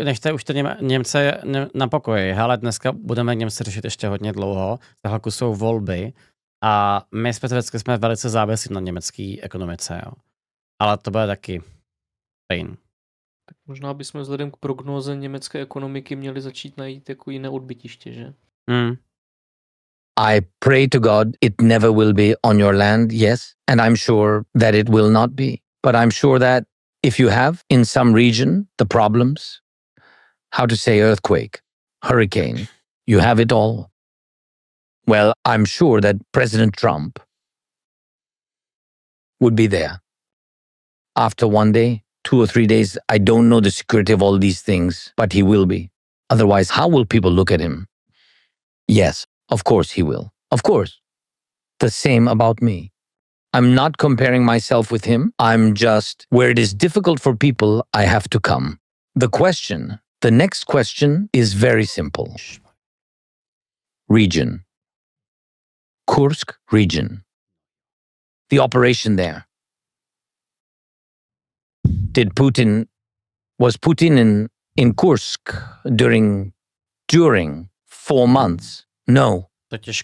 Nechte už ty Němce na pokoji. Hele, dneska budeme Němce řešit ještě hodně dlouho. Za chvilku jsou volby a my specificky jsme velice závislí na německé ekonomice. Jo. Ale to bude taky pain. Tak možná bychom vzhledem k prognóze německé ekonomiky měli začít najít jako jiné odbytiště, že? I pray to God it never will be on your land, yes, and I'm sure that it will not be. But I'm sure that if you have in some region the problems, how to say earthquake, hurricane, you have it all. Well, I'm sure that President Trump would be there. After 1 day, 2 or 3 days, I don't know the security of all these things, but he will be. Otherwise, how will people look at him? Yes, of course he will. Of course. The same about me. I'm not comparing myself with him. I'm just, where it is difficult for people, I have to come. The next question is very simple. Region. Kursk region. The operation there. Was Putin in Kursk during 4 months? No.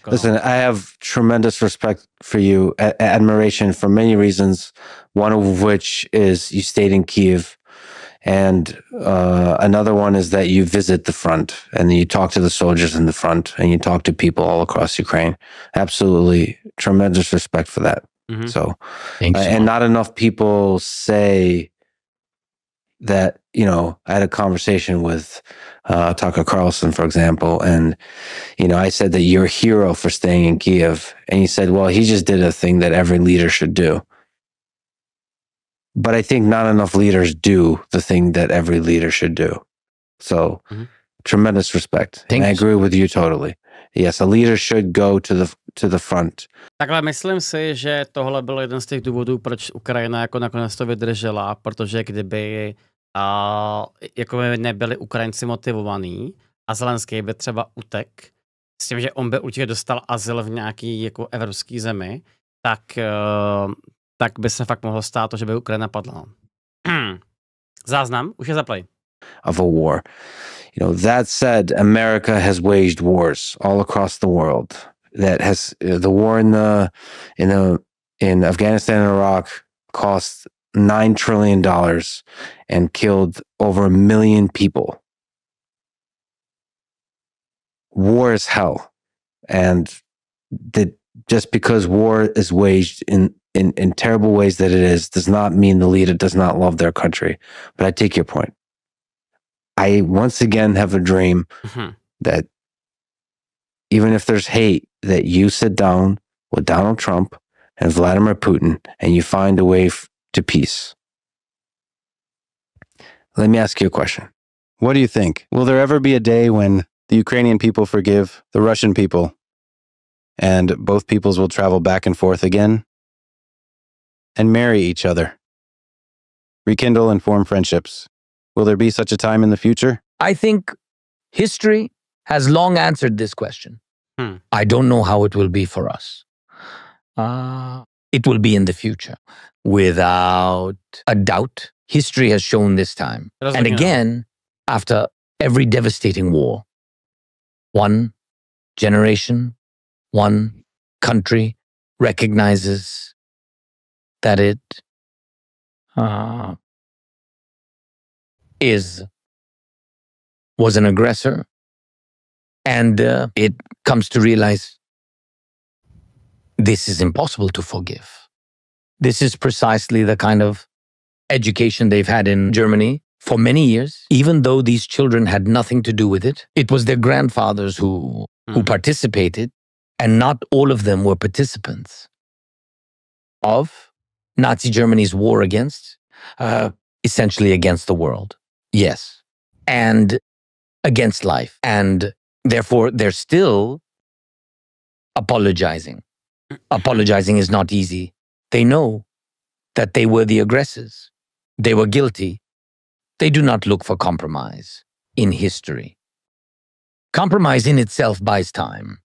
Listen, I have tremendous respect for you, admiration for many reasons, one of which is you stayed in Kyiv, and another one is that you visit the front, and you talk to the soldiers in the front, and you talk to people all across Ukraine. Absolutely tremendous respect for that. So, and not enough people say that, you know, I had a conversation with Tucker Carlson, for example, and, you know, I said that you're a hero for staying in Kyiv. And he said, well, he just did a thing that every leader should do. But I think not enough leaders do the thing that every leader should do. So, tremendous respect. And I agree with you totally. Yes, a leader should go to the front. Takhle myslím si, že tohle byl jeden z těch důvodů, proč Ukrajina jako nakonec to vydržela, protože kdyby jako by nebyli Ukrajinci motivovaní a Zelenský by třeba utek s tím, že on by určitě dostal azyl v nějaký jako evropský zemi, tak by se fakt mohlo stát to, že by Ukrajina padla. Záznam, už je zaplay. Of a war. You know, that said, America has waged wars all across the world. That has the war in Afghanistan and Iraq cost $9 trillion and killed over 1 million people. War is hell. And just because war is waged in terrible ways that it is, does not mean the leader does not love their country. But I take your point. I once again have a dream that even if there's hate, that you sit down with Donald Trump and Vladimir Putin and you find a way to peace. Let me ask you a question. What do you think? Will there ever be a day when the Ukrainian people forgive the Russian people and both peoples will travel back and forth again and marry each other, rekindle and form friendships? Will there be such a time in the future? I think history has long answered this question. I don't know how it will be for us. It will be in the future. Without a doubt, history has shown this time. And again, after every devastating war, one generation, one country recognizes that it was an aggressor, and it comes to realize this is impossible to forgive. This is precisely the kind of education they've had in Germany for many years, even though these children had nothing to do with it. It was their grandfathers who participated, and not all of them were participants of Nazi Germany's war essentially against the world. Yes. And against life. And therefore, they're still apologizing. Apologizing is not easy. They know that they were the aggressors. They were guilty. They do not look for compromise in history. Compromise in itself buys time.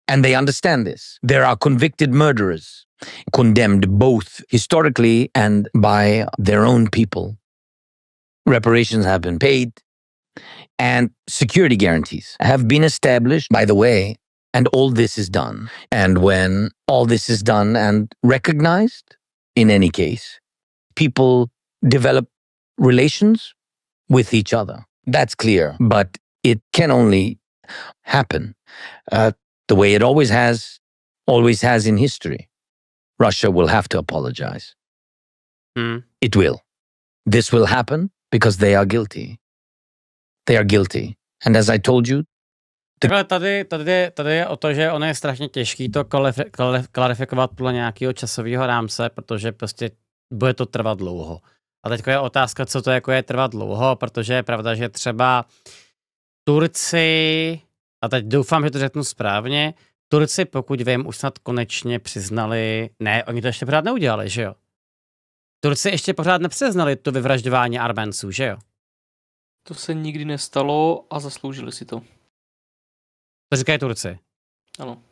And they understand this. There are convicted murderers, condemned both historically and by their own people. Reparations have been paid, and security guarantees have been established, by the way, and all this is done. And when all this is done and recognized, in any case, people develop relations with each other. That's clear, but it can only happen the way it always has in history. Russia will have to apologize. It will. This will happen because they are guilty. They are guilty. And as I told you, Tady je o to, že ono je strašně těžký to klarifikovat podle nějakého časového rámce, protože prostě bude to trvat dlouho. A teď je otázka, co to jako je trvat dlouho, protože je pravda, že třeba Turci, a teď doufám, že to řeknu správně, Turci, pokud vím, už snad konečně přiznali, ne, oni to ještě pořád neudělali, že jo? Turci ještě pořád nepřiznali to vyvražďování Arménců, že jo? To se nikdy nestalo a zasloužili si to. To říkají Turci. Ano.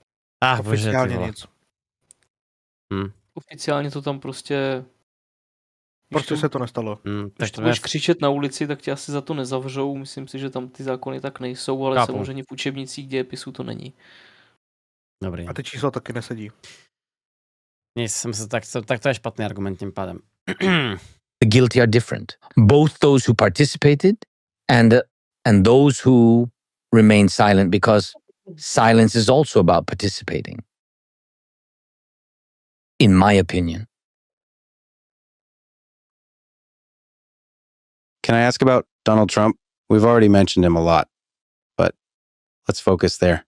Oficiálně nic. Oficiálně to tam prostě... Prostě se to nestalo. Když to budeš křičet na ulici, tak tě asi za to nezavřou. Myslím si, že tam ty zákony tak nejsou, ale samozřejmě v učebnicích dějepisů to není. Dobrý. A ty čísla taky nesedí. Tak to je špatný argument tím pádem. The guilty are different. Both those who participated and those who remain silent, because silence is also about participating. In my opinion. Can I ask about Donald Trump? We've already mentioned him a lot, but let's focus there.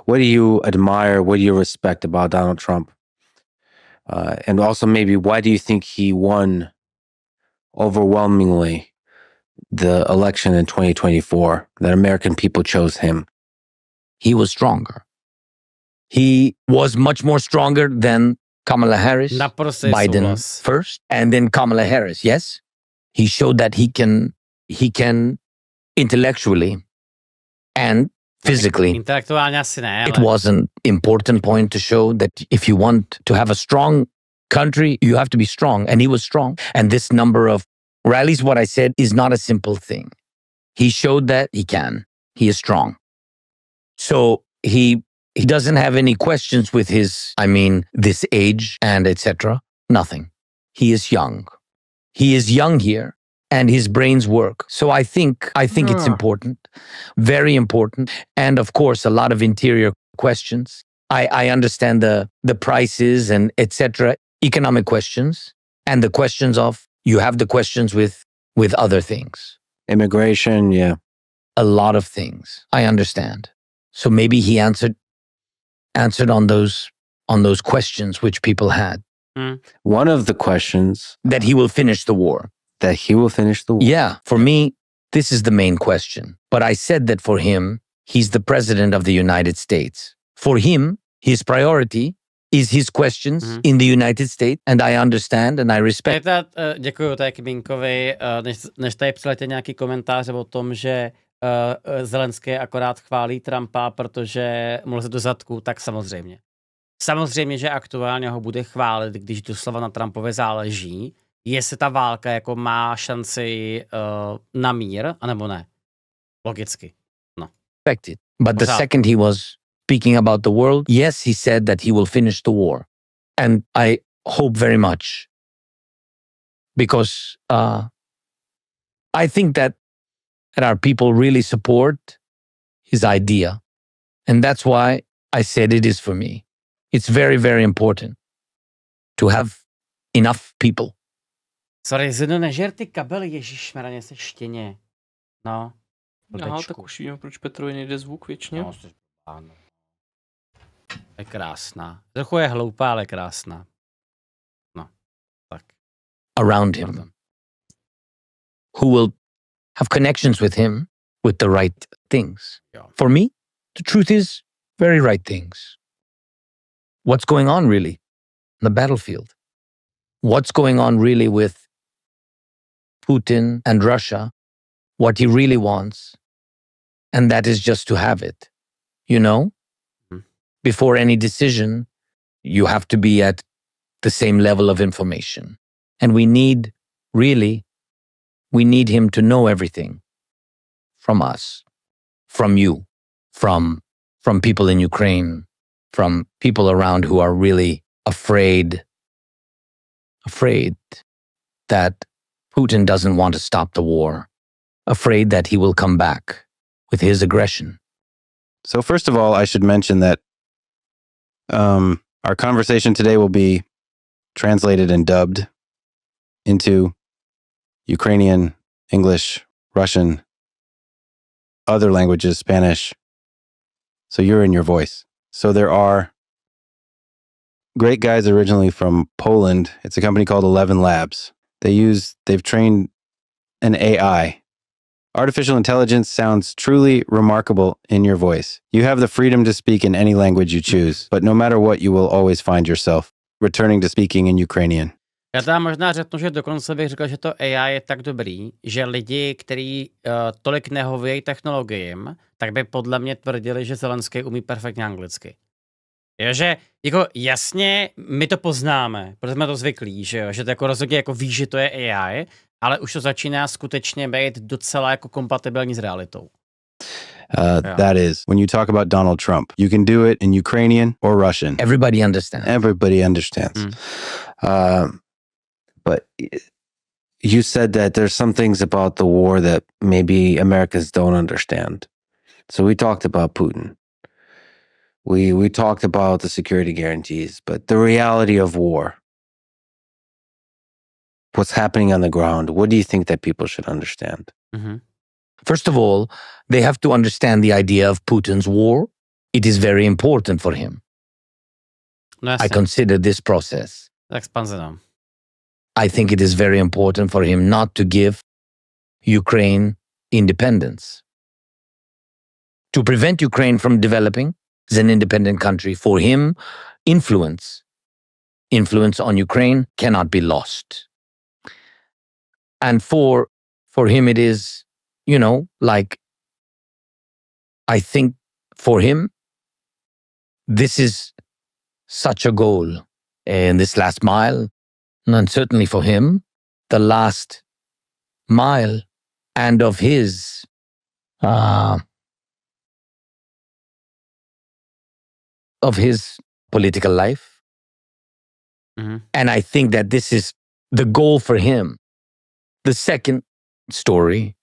What do you admire? What do you respect about Donald Trump? And also maybe why do you think he won overwhelmingly the election in 2024, that American people chose him? He was stronger. He was much more stronger than Kamala Harris. Biden first, and then Kamala Harris, yes? He showed that he can intellectually and physically. Intelektuálně asi ne, It was an important point to show that if you want to have a strong country, you have to be strong. And he was strong. And this number of rallies, what I said, is not a simple thing. He showed that he can. He is strong. So he doesn't have any questions with his, this age and etc. Nothing. He is young. He is young here and his brains work. So I think it's important, very important. And of course, a lot of interior questions. I understand the prices and etc. Economic questions and the questions of, you have the questions with other things. Immigration, yeah. A lot of things. I understand. So maybe he answered on those questions which people had. One of the questions that he will finish the war. That he will finish the war. Yeah, for me, this is the main question. But I said that for him, he's the president of the United States. For him, his priority is his questions in the United States, and I understand and I respect. Děkuju tady Kmínkovi, než tady přiletě nějaký komentář o tom, že Zelenský akorát chválí Trumpa, protože mu leze do zadku, tak samozřejmě. Samozřejmě, že aktuálně ho bude chválit, když doslova na Trumpově záleží, jestli ta válka jako má šanci na mír, anebo ne. Logicky. No. But the second he was speaking about the world, yes, he said that he will finish the war. And I hope very much. Because I think that our people really support his idea. And that's why I said it is for me. It's very, very important to have enough people. Sorry, Zino, nežer ty kabely, ježišmarja, se štěně. No. Aha, tak už víme, proč Petrovi nejde zvuk věčně. No, je krásná. Trochu je hloupá, ale krásná. No, tak. Around him. Who will have connections with him with the right things. Yeah. For me, the truth is very right things. What's going on really on the battlefield? What's going on really with Putin and Russia? What he really wants. And that is just to have it. You know? Before any decision, you have to be at the same level of information. And we need him to know everything from us, from you, from people in Ukraine, from people around who are really afraid that Putin doesn't want to stop the war, afraid that he will come back with his aggression. So first of all, I should mention that our conversation today will be translated and dubbed into Ukrainian, English, Russian, other languages, Spanish. So you're in your voice. So there are great guys originally from Poland. It's a company called 11 Labs. They've trained an AI. Artificial intelligence sounds truly remarkable in your voice. You have the freedom to speak in any language you choose, but no matter what, you will always find yourself returning to speaking in Ukrainian. Já teda možná řeknu, že dokonce bych řekl, že to AI je tak dobrý, že lidi, kteří tolik nehovějí technologiím, tak by podle mě tvrdili, že Zelenský umí perfektně anglicky. Jo, že jako jasně my to poznáme, protože jsme to zvyklí, že to jako rozhodně jako ví, že to je AI, ale už to začíná skutečně být docela jako kompatibilní s realitou. That is, when you talk about Donald Trump, you can do it in Ukrainian or Russian. Everybody understands. Everybody understands. But you said that there's some things about the war that maybe Americans don't understand. So we talked about Putin. We talked about the security guarantees, but the reality of war, what's happening on the ground, what do you think that people should understand? First of all, they have to understand the idea of Putin's war. It is very important for him. No, I consider this process. I think it is very important for him not to give Ukraine independence. To prevent Ukraine from developing as an independent country, for him, influence on Ukraine cannot be lost. And for him, it is, like, I think for him, this is such a goal in this last mile. And certainly for him, the last mile and of his political life. Mm-hmm. And I think that this is the goal for him. The second story,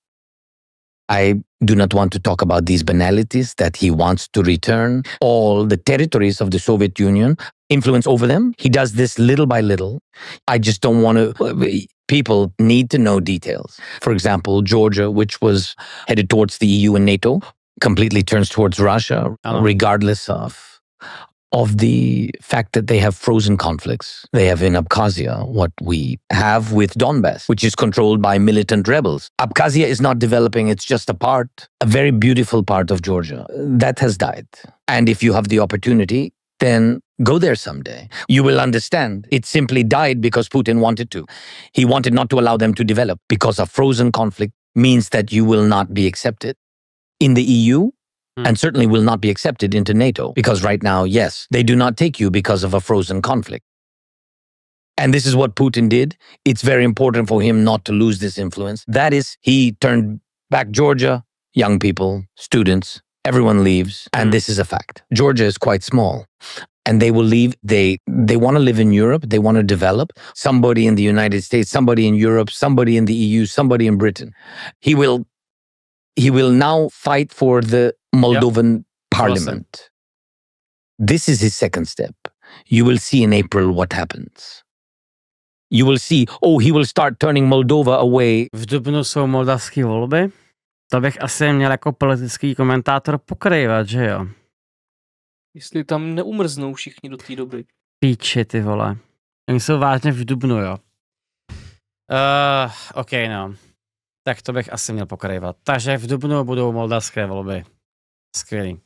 I do not want to talk about these banalities, that he wants to return all the territories of the Soviet Union, influence over them. He does this little by little. I just don't want to... People need to know details. For example, Georgia, which was headed towards the EU and NATO, completely turns towards Russia, regardless of the fact that they have frozen conflicts. They have in Abkhazia what we have with Donbass, which is controlled by militant rebels. Abkhazia is not developing, it's just a very beautiful part of Georgia that has died. And if you have the opportunity, then go there someday. You will understand. It simply died because Putin wanted to. He wanted not to allow them to develop, because a frozen conflict means that you will not be accepted in the EU and certainly will not be accepted into NATO, because right now, yes, they do not take you because of a frozen conflict. And this is what Putin did. It's very important for him not to lose this influence. That is, he turned back Georgia, young people, students, everyone leaves, and this is a fact. Georgia is quite small, and they will leave. They want to live in Europe. They want to develop. Somebody in the United States, somebody in Europe, somebody in the EU, somebody in Britain. He will now fight for the Moldovan parliament. Awesome. This is his second step. You will see in April what happens. You will see, he will start turning Moldova away. V dubnu jsou moldavské volby. To bych asi měl jako politický komentátor pokrývat, že jo? Jestli tam neumrznou všichni do té doby. Píči, ty vole. Oni jsou vážně v dubnu, jo? OK, no. Tak to bych asi měl pokrývat. Takže v dubnu budou moldavské volby. Skvělý.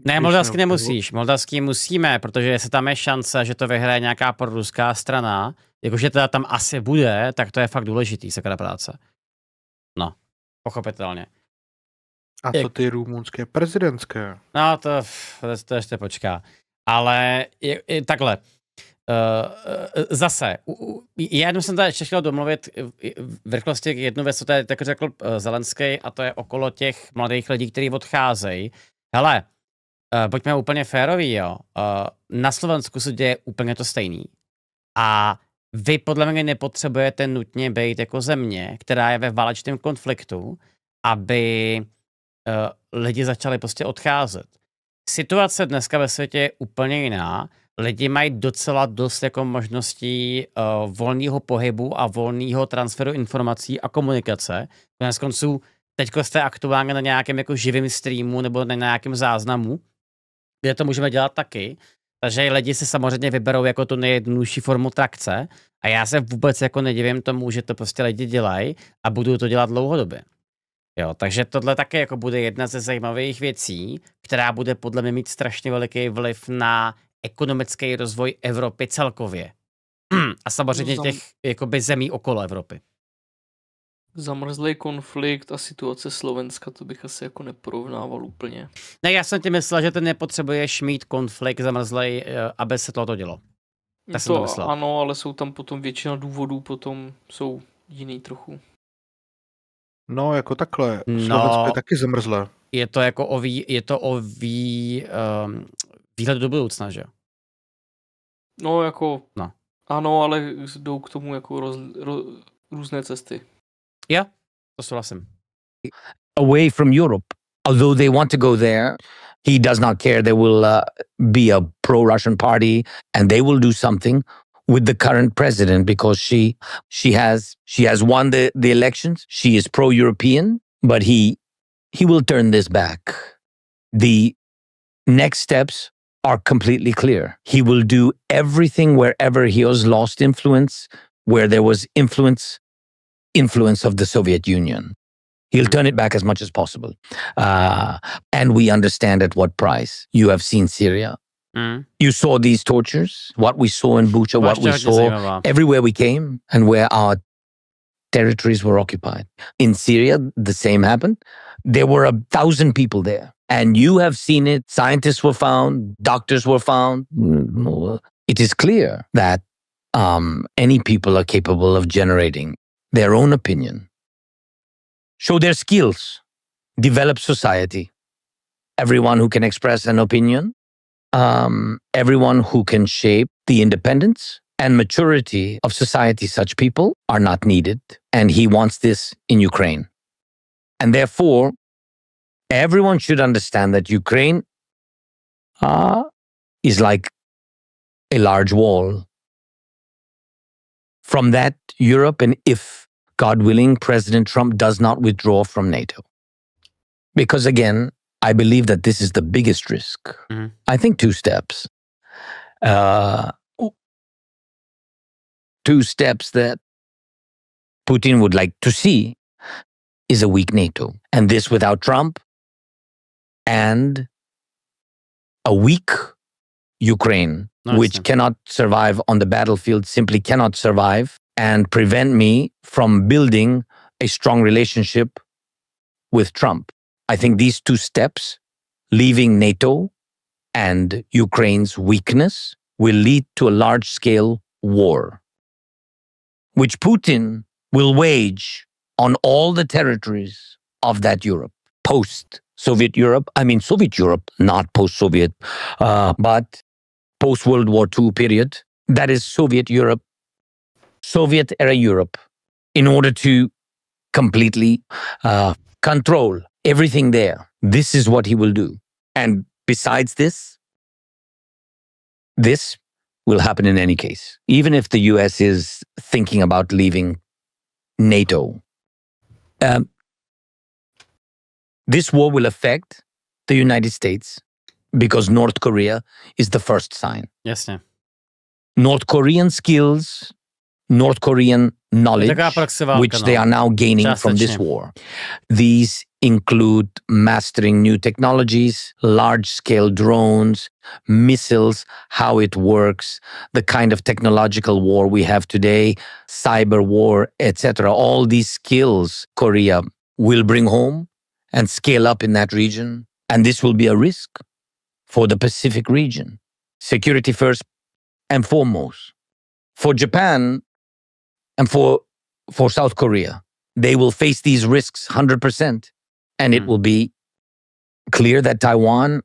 Ne, moldavský nemusíš. Moldavský musíme, protože jestli tam je šance, že to vyhraje nějaká proruská strana, jakože teda tam asi bude, tak to je fakt důležitý, sakra práce. No. Pochopitelně. A co ty rumunské prezidentské? No, to ještě počká. Ale takhle. Zase, já jenom jsem tady ještě chtěl domluvit v rychlosti jednu věc, co tady tak řekl Zelenský, a to je okolo těch mladých lidí, kteří odcházejí. Hele, buďme úplně féroví, jo. Na Slovensku se děje úplně to stejný. A vy podle mě nepotřebujete nutně být jako země, která je ve válečném konfliktu, aby lidi začali prostě odcházet. Situace dneska ve světě je úplně jiná. Lidi mají docela dost jako možností volného pohybu a volného transferu informací a komunikace. Konec konců, teďko jste aktuálně na nějakém jako živém streamu nebo na nějakém záznamu, kde to můžeme dělat taky. Takže lidi si samozřejmě vyberou jako tu nejjednodušší formu trakce a já se vůbec jako nedivím tomu, že to prostě lidi dělají a budou to dělat dlouhodobě. Jo, takže tohle také jako bude jedna ze zajímavých věcí, která bude podle mě mít strašně veliký vliv na ekonomický rozvoj Evropy celkově. A samozřejmě těch jakoby zemí okolo Evropy. Zamrzlý konflikt a situace Slovenska, to bych asi jako neporovnával úplně. Ne, já jsem ti myslel, že ty nepotřebuješ mít konflikt zamrzlej, aby se toto dělo. Tak jsem to myslel. Ano, ale jsou tam potom většina důvodů, potom jsou jiný trochu. No, jako takhle. Slovensko je taky zamrzlé. Je to jako o výhled do budoucna, že jo? No, jako... No. Ano, ale jdou k tomu jako různé cesty. Jo, to souhlasím. Away from Europe. Although they want to go there, he does not care. There will be a pro-Russian party and they will do something with the current president because she has won the elections. She is pro-European, but he will turn this back. The next steps are completely clear. He will do everything wherever he has lost influence, where there was influence of the Soviet Union. He'll turn it back as much as possible. And we understand at what price. You have seen Syria. You saw these tortures, what we saw in Bucha, what we saw everywhere we came, and where our territories were occupied. In Syria, the same happened. There were 1,000 people there. And you have seen it. Scientists were found. Doctors were found. It is clear that any people are capable of generating their own opinion, show their skills, develop society. Everyone who can express an opinion, everyone who can shape the independence and maturity of society, such people are not needed. And he wants this in Ukraine. And therefore, everyone should understand that Ukraine is like a large wall. From that, Europe, and if, God willing, President Trump does not withdraw from NATO. Because again, I believe that this is the biggest risk. Mm-hmm. I think 2 steps. 2 steps that Putin would like to see is a weak NATO. And this without Trump, and a weak Ukraine, which cannot survive on the battlefield, simply cannot survive, and prevent me from building a strong relationship with Trump. I think these 2 steps, leaving NATO and Ukraine's weakness, will lead to a large-scale war, which Putin will wage on all the territories of that Europe, post-Soviet Europe. I mean, Soviet Europe, not post-Soviet, but post-World War II period. That is Soviet Europe, Soviet-era Europe, in order to completely control everything there. This is what he will do. And besides this will happen in any case. Even if the US is thinking about leaving NATO, this war will affect the United States because North Korea is the first sign. Yes, sir. North Korean skills, North Korean knowledge, which they are now gaining from this war. These include mastering new technologies, large-scale drones, missiles, how it works, the kind of technological war we have today, cyber war, etc. All these skills Korea will bring home and scale up in that region. And this will be a risk for the Pacific region. Security first and foremost. For Japan and for South Korea, they will face these risks 100%. And it will be clear that Taiwan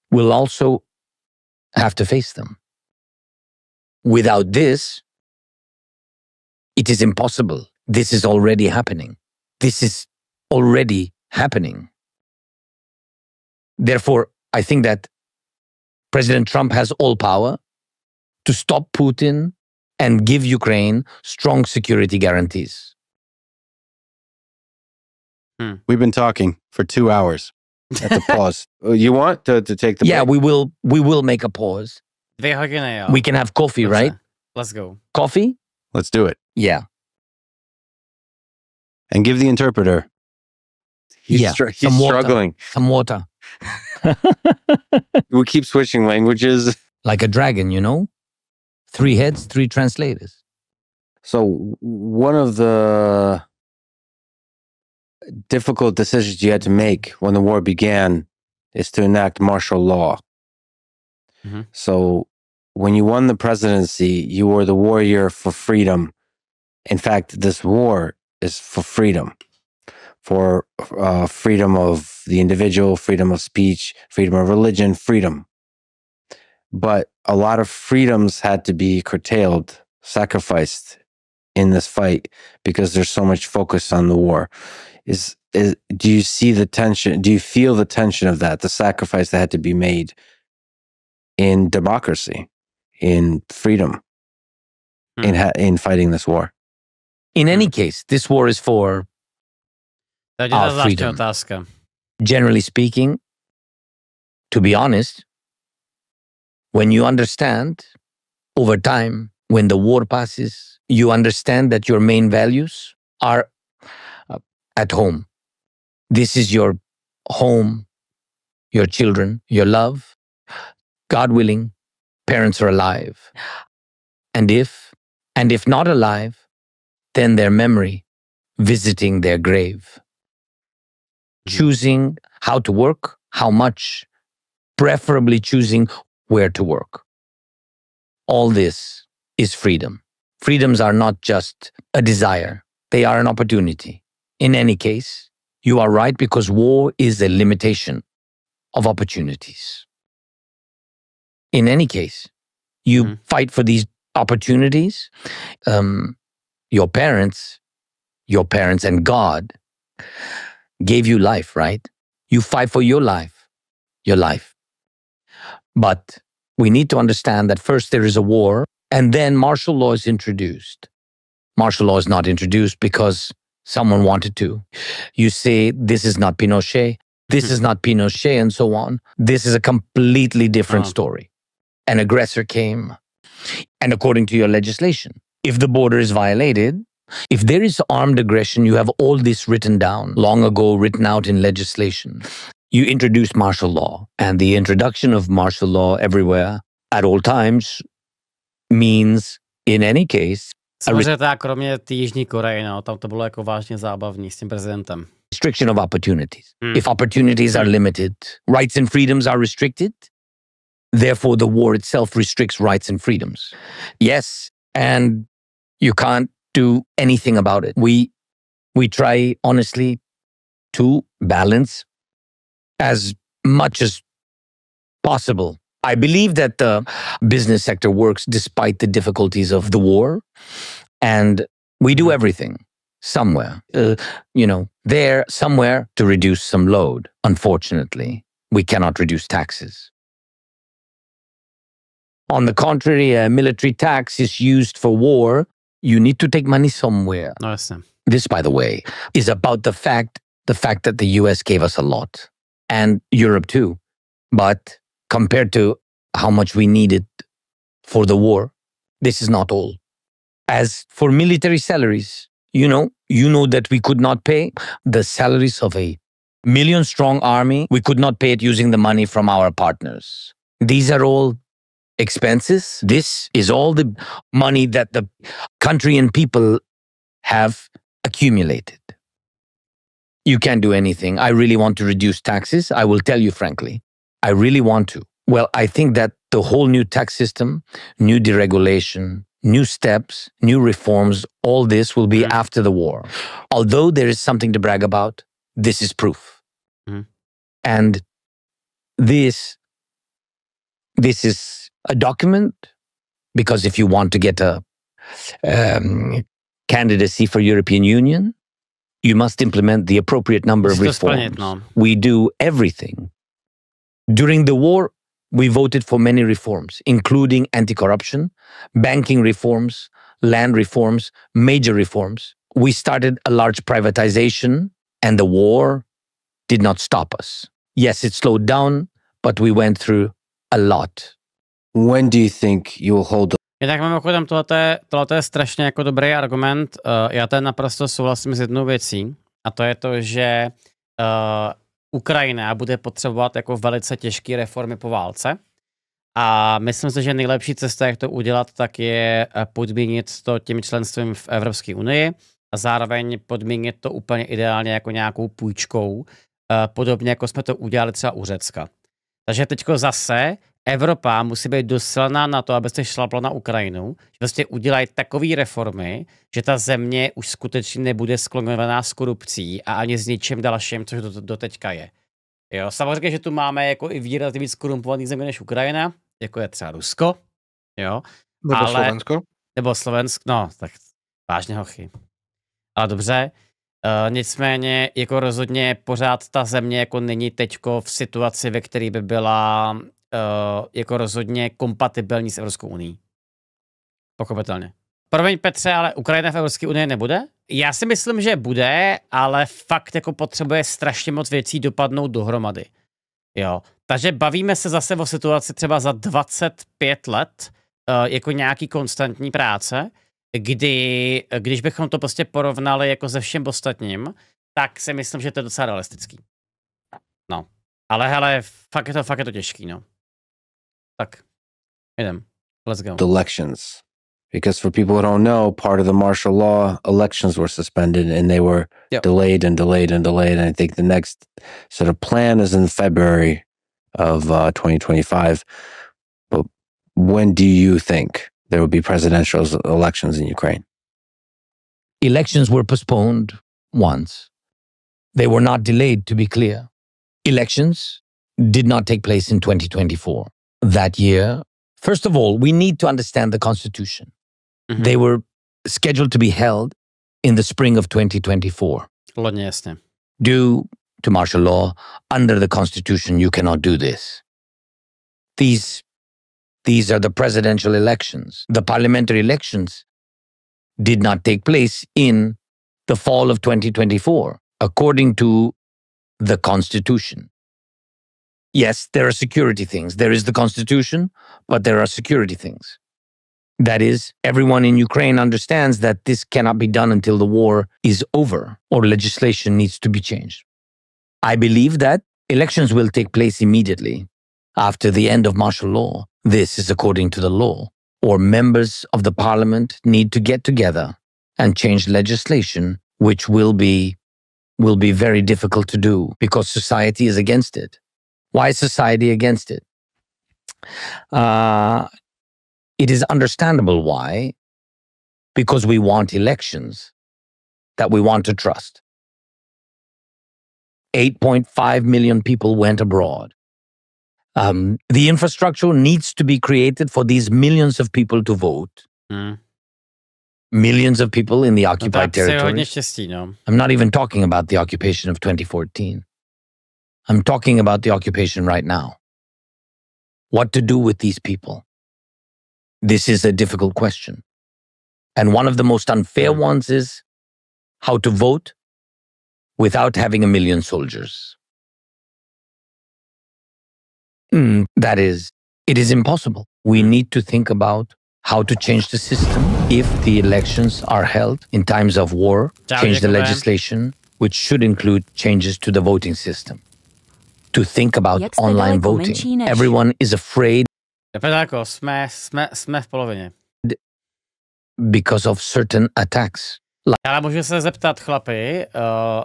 will also have to face them. Without this, it is impossible. This is already happening. This is already happening. Therefore, I think that President Trump has all power to stop Putin and give Ukraine strong security guarantees. We've been talking for 2 hours at the pause. You want to take the break? We will make a pause. 2 hodiny, jo. We can have coffee, right? Let's go. Coffee? Let's do it. Yeah. And give the interpreter. He's struggling. Some water. We keep switching languages. Like a dragon, 3 heads, 3 translators. So one of the difficult decisions you had to make when the war began is to enact martial law. Mm-hmm. So when you won the presidency, you were the warrior for freedom. In fact, this war is for freedom. For freedom of the individual, freedom of speech, freedom of religion, freedom. But a lot of freedoms had to be curtailed, sacrificed in this fight because there's so much focus on the war. Do you see the tension? Do you feel the tension of that, the sacrifice that had to be made in democracy, in freedom, in fighting this war? In any case, this war is for our freedom. Generally speaking, to be honest, when you understand over time, when the war passes, you understand that your main values are at home. This is your home, your children, your love. God willing, parents are alive. And if not alive, then their memory visiting their grave. Choosing how to work, how much, preferably choosing where to work. All this is freedom. Freedoms are not just a desire, they are an opportunity. In any case, you are right because war is a limitation of opportunities. In any case, you fight for these opportunities. Your parents and God gave you life, right? You fight for your life. But we need to understand that first there is a war, and then martial law is introduced. Martial law is not introduced because someone wanted to. You say, this is not Pinochet, this is not Pinochet, and so on. This is a completely different story. An aggressor came, and according to your legislation, if the border is violated, if there is armed aggression, you have all this written down, long ago written out in legislation. You introduce martial law, and the introduction of martial law everywhere, at all times, means, in any case, samozřejmě tak, kromě té Jižní Koreje, no, tam to bylo jako vážně zábavný s tím prezidentem. Restriction of opportunities. If opportunities are limited, rights and freedoms are restricted, therefore the war itself restricts rights and freedoms. Yes, and you can't do anything about it. We try honestly to balance as much as possible. I believe that the business sector works despite the difficulties of the war, and we do everything somewhere, there somewhere to reduce some load. Unfortunately, we cannot reduce taxes. On the contrary, a military tax is used for war. You need to take money somewhere. Awesome. This, by the way, is about the fact that the US gave us a lot, and Europe too. But compared to how much we needed for the war, this is not all. As for military salaries, you know that we could not pay the salaries of a million-strong army. We could not pay it using the money from our partners. These are all expenses. This is all the money that the country and people have accumulated. You can't do anything. I really want to reduce taxes. I will tell you frankly, I really want to. Well, I think that the whole new tax system, new deregulation, new steps, new reforms, all this will be after the war. Although there is something to brag about, this is proof. And this is a document, because if you want to get a candidacy for European Union, you must implement the appropriate number of reforms. We do everything. During the war, we voted for many reforms, including anti-corruption, banking reforms, land reforms, major reforms. We started a large privatization, and the war did not stop us. Yes, it slowed down, but we went through a lot. When do you think you will hold the... Jinak mimochodem, tohle je strašně jako dobrý argument. Já tady naprosto souhlasím s jednou věcí, a to je to, že Ukrajina bude potřebovat jako velice těžké reformy po válce. A myslím si, že nejlepší cesta, jak to udělat, tak je podmínit to tím členstvím v Evropské unii a zároveň podmínit to úplně ideálně jako nějakou půjčkou, podobně jako jsme to udělali třeba u Řecka. Takže teďko zase Evropa musí být dost silná na to, aby se šlapla na Ukrajinu, že vlastně udělají takové reformy, že ta země už skutečně nebude sklonovaná s korupcí a ani s ničím dalším, což do teďka je. Jo, samozřejmě, že tu máme jako i výrazně víc korumpovaných zemí než Ukrajina, jako je třeba Rusko, jo. Nebo Slovensko. Nebo Slovensko, no, tak vážně hochy. Ale dobře, nicméně jako rozhodně pořád ta země jako není teďko v situaci, ve které by byla jako rozhodně kompatibilní s Evropskou unií. Pochopitelně. Promiň Petře, ale Ukrajina v Evropské unii nebude? Já si myslím, že bude, ale fakt jako potřebuje strašně moc věcí dopadnout dohromady. Jo. Takže bavíme se zase o situaci třeba za 25 let jako nějaký konstantní práce, když bychom to prostě porovnali jako se všem ostatním, tak si myslím, že to je docela realistický. No. Ale hele, fakt je to těžký, no. Tak, jdem. Let's go. elections Because for people who don't know, part of the martial law, elections were suspended and they were delayed and delayed and delayed. And I think the next sort of plan is in February of 2025. But when do you think there will be presidential elections in Ukraine? Elections were postponed once. They were not delayed, to be clear. Elections did not take place in 2024. That year, first of all, we need to understand the Constitution. Mm-hmm. They were scheduled to be held in the spring of 2024. Due to martial law, under the Constitution, you cannot do this. These are the presidential elections. The parliamentary elections did not take place in the fall of 2024, according to the Constitution. Yes, there are security things. There is the Constitution, but there are security things. That is, everyone in Ukraine understands that this cannot be done until the war is over or legislation needs to be changed. I believe that elections will take place immediately after the end of martial law. This is according to the law, or members of the parliament need to get together and change legislation, which will be very difficult to do because society is against it. Why is society against it? It is understandable why, because we want elections that we want to trust. 8.5 million people went abroad. The infrastructure needs to be created for these millions of people to vote. Millions of people in the occupied territories. I'm not even talking about the occupation of 2014. I'm talking about the occupation right now. What to do with these people? This is a difficult question. And one of the most unfair ones is how to vote without having 1 million soldiers. That is, it is impossible. We need to think about how to change the system if the elections are held in times of war, change the legislation, which should include changes to the voting system. To think about online voting. Everyone is afraid jsme v polovině. Because of certain attacks. Ale můžu se zeptat, chlapi,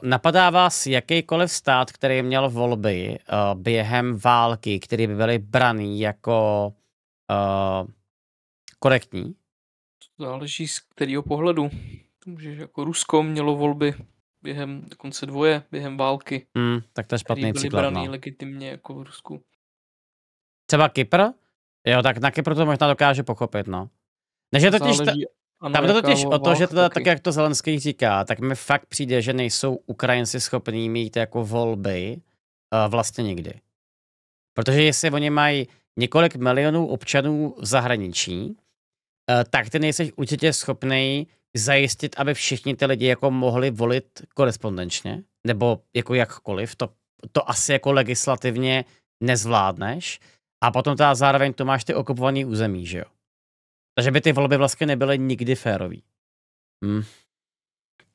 napadá vás jakýkoliv stát, který měl volby během války, které by byly braný jako korektní? Záleží z kterého pohledu. Můžeš jako Rusko mělo volby dokonce dvoje během války. Tak to je špatný příklad. Byly braný legitimně jako v Rusku. Třeba Kypr? Jo, tak na Kypru to možná dokáže pochopit, no. Než je totiž tam jde totiž o to, že teda, tak jak to Zelenský říká, tak mi fakt přijde, že nejsou Ukrajinci schopní mít jako volby vlastně nikdy. Protože jestli oni mají několik milionů občanů v zahraničí, tak ty nejsi určitě schopný zajistit, aby všichni ty lidi jako mohli volit korespondenčně, nebo jako jakkoliv. To asi jako legislativně nezvládneš. A potom teda zároveň tu máš ty okupovaný území, že jo? Takže by ty volby vlastně nebyly nikdy férový.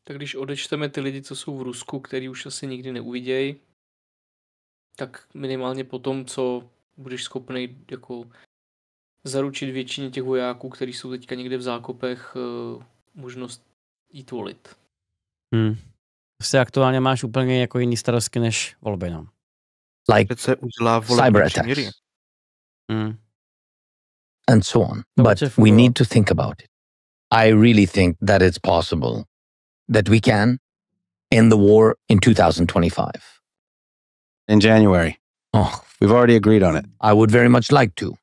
Tak když odečteme ty lidi, co jsou v Rusku, který už asi nikdy neuvidějí, tak minimálně po tom, co budeš schopný jako zaručit většině těch vojáků, kteří jsou teďka někde v zákopech, možnost jít volit. Prostě aktuálně máš úplně jako jiný starosti než volby, no. Like cyber attacks. And so on. But we need to think about it. I really think that it's possible that we can end the war in 2025. In January. Oh, we've already agreed on it. I would very much like to.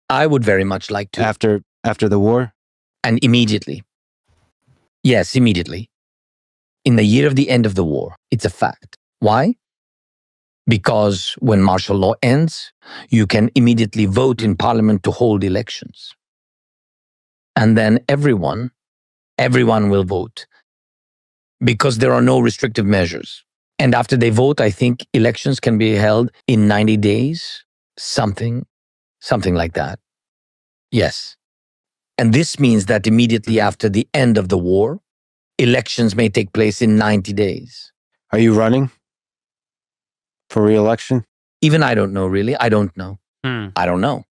I would very much like to. After the war? And immediately. Yes, immediately. In the year of the end of the war. It's a fact. Why? Because when martial law ends, you can immediately vote in parliament to hold elections. And then everyone will vote because there are no restrictive measures. And after they vote, I think elections can be held in 90 days, something like that. Yes. And this means that immediately after the end of the war, elections may take place in 90 days. Are you running for re-election? Even I don't know, really. I don't know. I don't know.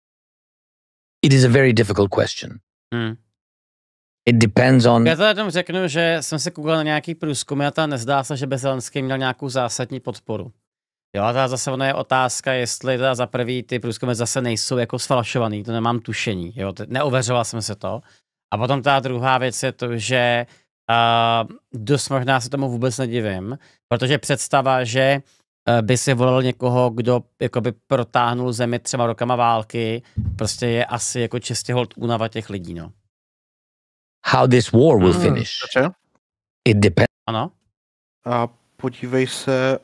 It is a very difficult question. It depends on... Já teda tomu řeknu, že jsem se koukal na nějaký průzkumy a ta nezdá se, že by Zelenský měl nějakou zásadní podporu. Jo, a teda zase ona je otázka, jestli teda za prvý ty průzkumy zase nejsou jako sfalšovaný, to nemám tušení, jo, neověřoval jsem se to. A potom ta druhá věc je to, že dost možná se tomu vůbec nedivím, protože představa, že by si volil někoho, kdo jakoby protáhnul zemi třeba rokama války, prostě je asi jako čistě holt únava těch lidí, no. How this war will finish. It depends. Ano. A podívej se,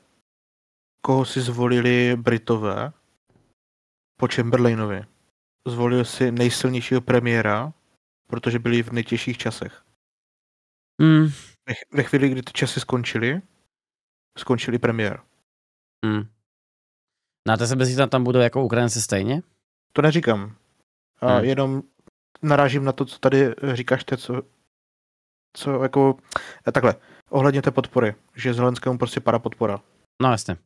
koho si zvolili Britové po Chamberlainovi. Zvolil si nejsilnějšího premiéra, protože byli v nejtěžších časech. Ve chvíli, kdy ty časy skončili premiér. No a to se myslíš, že tam budou jako Ukrajinci stejně? To neříkám. Jenom narážím na to, co tady říkáš, co jako takhle, ohledně té podpory, že Zelenskému prostě padá podpora. No jasně.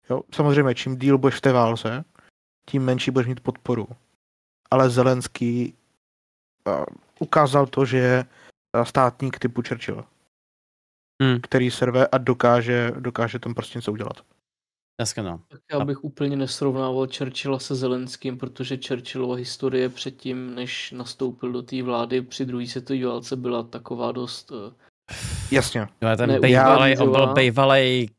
Jo, samozřejmě, čím díl budeš v té válce, tím menší budeš mít podporu. Ale Zelenský ukázal to, že je státník typu Churchill, který se rve a dokáže tam prostě něco udělat. Dneska no. Tak já bych úplně nesrovnával Churchilla se Zelenským, protože Churchillova historie předtím, než nastoupil do té vlády při druhé světové válce, byla taková dost... Jasně. On byl bývalej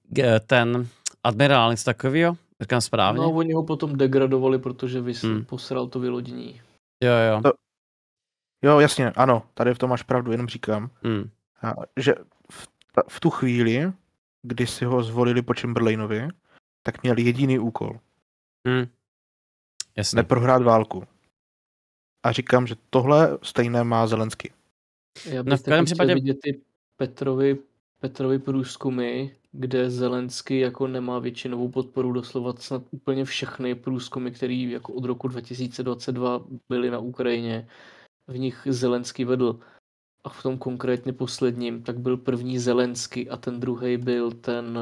ten admirál, něco takovýho? Říkám správně? No, oni ho potom degradovali, protože posral to vylodění. Jo. Jo, jasně, ano, tady v tom máš pravdu, jenom říkám, že v tu chvíli, kdy si ho zvolili po Chamberlainovi, tak měl jediný úkol. Jasně. Neprohrát válku. A říkám, že tohle stejné má Zelenský. Já bych chtěl vidět ty Petrovy průzkumy, kde Zelenský jako nemá většinovou podporu, doslova snad úplně všechny průzkumy, které jako od roku 2022 byly na Ukrajině, v nich Zelenský vedl. A v tom konkrétně posledním, tak byl první Zelenský a ten druhý byl ten...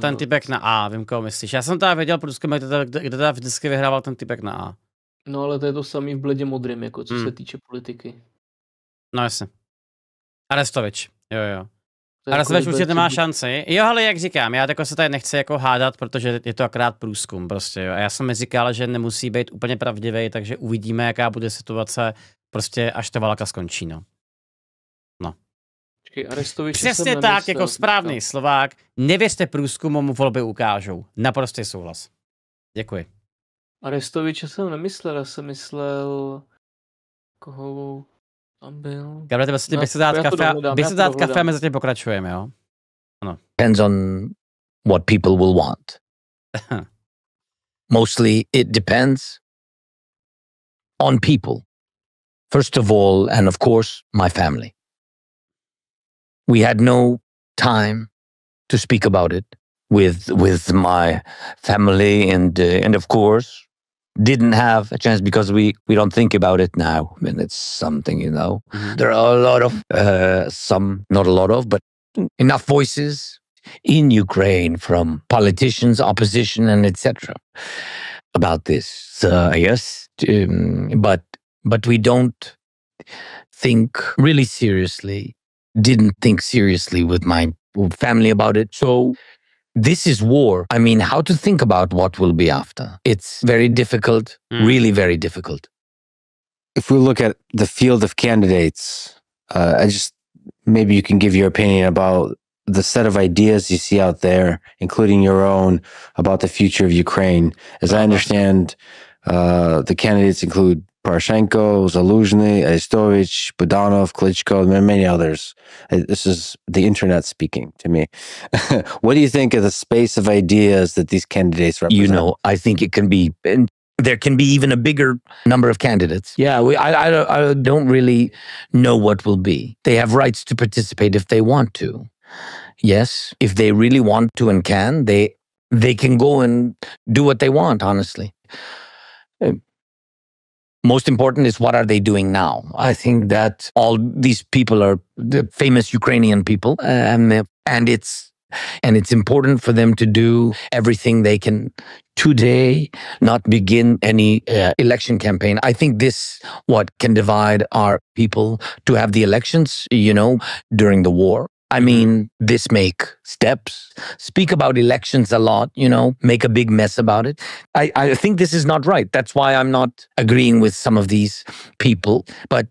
ten typek na A, vím, koho myslíš. Já jsem tady věděl průzkumy, kde teda vždycky vyhrával ten typek na A. No ale to je to samý v bledě modrým, jako co se týče politiky. No jasně. Arestovič, jo. Arestovič určitě nemá šanci. Jo, ale jak říkám, já jako se tady nechci jako hádat, protože je to akorát průzkum prostě, jo. A já jsem mi říkal, že nemusí být úplně pravdivý, takže uvidíme, jaká bude situace prostě až ta válka skončí, no. Přesně tak, jako správný Slovák. Nevěřte průzkumům, volby ukážou. Naprostý souhlas. Děkuji. Arestoviče jsem nemyslel, já jsem myslel... Koho tam byl? Gabriel, tebe se běž se dát kafe a my zatím pokračujeme, jo? Ano. Depends on what people will want. Mostly it depends on people. First of all, and of course, my family. We had no time to speak about it with my family, and of course didn't have a chance because we don't think about it now. I mean, it's something, you know. There are a lot of not a lot of, but enough voices in Ukraine from politicians, opposition, and etc. about this. Yes, but we don't think really seriously. Didn't think seriously with my family about it. So this is war. I mean, how to think about what will be after? It's very difficult, really very difficult. If we look at the field of candidates, maybe you can give your opinion about the set of ideas you see out there, including your own, about the future of Ukraine. As I understand, the candidates include Poroshenko, Zaluzhny, Arestovich, Budanov, Klitschko, and many others. This is the internet speaking to me. What do you think of the space of ideas that these candidates represent? You know, I think it can be, there can be even a bigger number of candidates. Yeah, I don't really know what will be. They have rights to participate if they want to. Yes, if they really want to and can, they can go and do what they want, honestly. Most important is what are they doing now? I think that all these people are the famous Ukrainian people, and it's And it's important for them to do everything they can today, not begin any election campaign. I think this what can divide our people to have the elections, during the war. I mean, this make steps, speak about elections a lot, make a big mess about it. I think this is not right. That's why I'm not agreeing with some of these people, but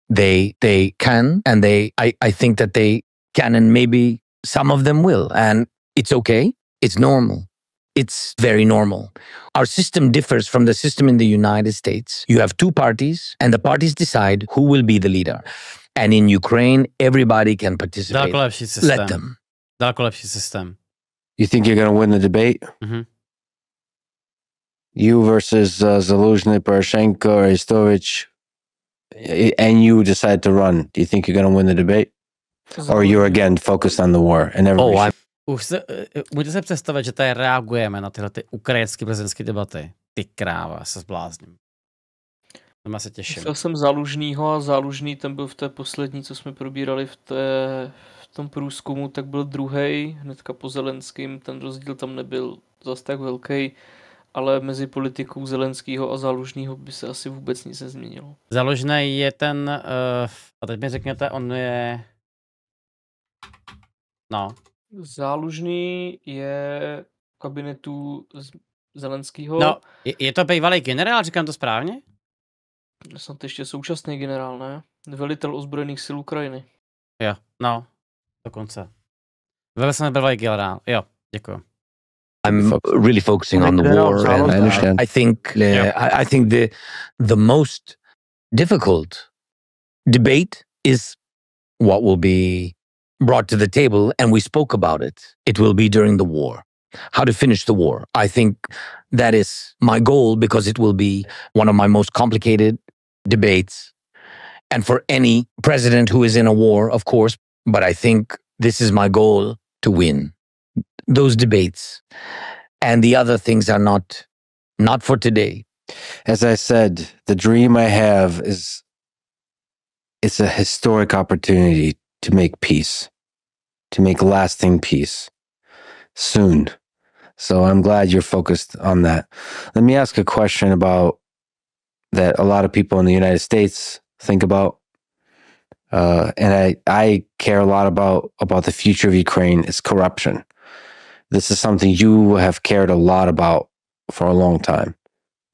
they can, and I think that they can, and maybe some of them will, and it's okay. It's normal. It's very normal. Our system differs from the system in the United States. You have two parties, and the parties decide who will be the leader. And in Ukraine, everybody can participate. Let them. Daleko lepší systém. You think you're going to win the debate? Mm-hmm. You versus Zaluzhny, Poroshenko, Arestovich, and you decide to run. Do you think you're going to win the debate? Or you're again focused on the war? And Můžete se představit, že tady reagujeme na tyhle ty ukrajinské prezidentské debaty? Ty kráva, já se zblázním. Doma se těším. Já jsem Zálužnýho a Zálužný, ten byl v té poslední, co jsme probírali v tom průzkumu, tak byl druhej, hnedka po Zelenským, ten rozdíl tam nebyl zas tak velký, ale mezi politikou Zelenskýho a Zálužnýho by se asi vůbec nic nezměnilo. Zálužný je ten, a teď mi řekněte, on je... No. Zálužný je kabinetu Zelenskýho. No, je to bývalý generál, říkám to správně? Snad ještě současný generál, ne? Velitel ozbrojených sil Ukrajiny. Jo, no, dokonce. Velmi jsem bývalý generál, jo, děkuji. I'm really focusing on the war, and I think the most difficult debate is what will be brought to the table, and we spoke about it. It will be during the war. How to finish the war. I think that is my goal, because it will be one of my most complicated debates. And for any president who is in a war, of course, but I think this is my goal, to win those debates. And the other things are not for today. As I said, the dream I have is it's a historic opportunity to make peace, to make lasting peace soon. So I'm glad you're focused on that. Let me ask a question about that a lot of people in the United States think about. And I care a lot about the future of Ukraine is corruption. This is something you have cared a lot about for a long time.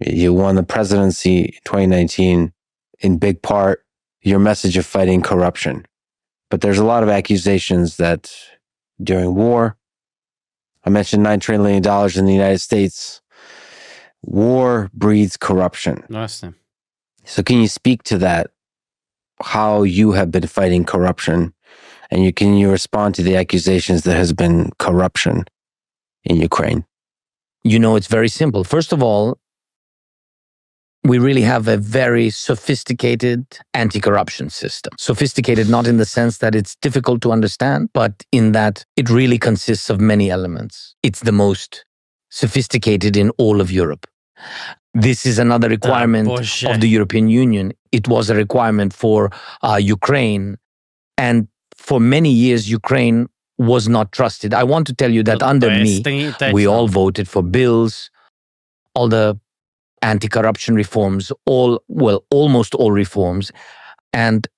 You won the presidency in 2019 in big part your message of fighting corruption. But there's a lot of accusations that during war, I mentioned $9 trillion in the United States, war breeds corruption. Nice. So can you speak to that? How you have been fighting corruption, and can you respond to the accusations that has been corruption in Ukraine? It's very simple. First of all, we really have a very sophisticated anti-corruption system. Sophisticated not in the sense that it's difficult to understand, but in that it really consists of many elements. It's the most sophisticated in all of Europe. This is another requirement of the European Union. It was a requirement for Ukraine. And for many years, Ukraine was not trusted. I want to tell you that under me, we all voted for bills, all the anti-corruption reforms, almost all reforms, and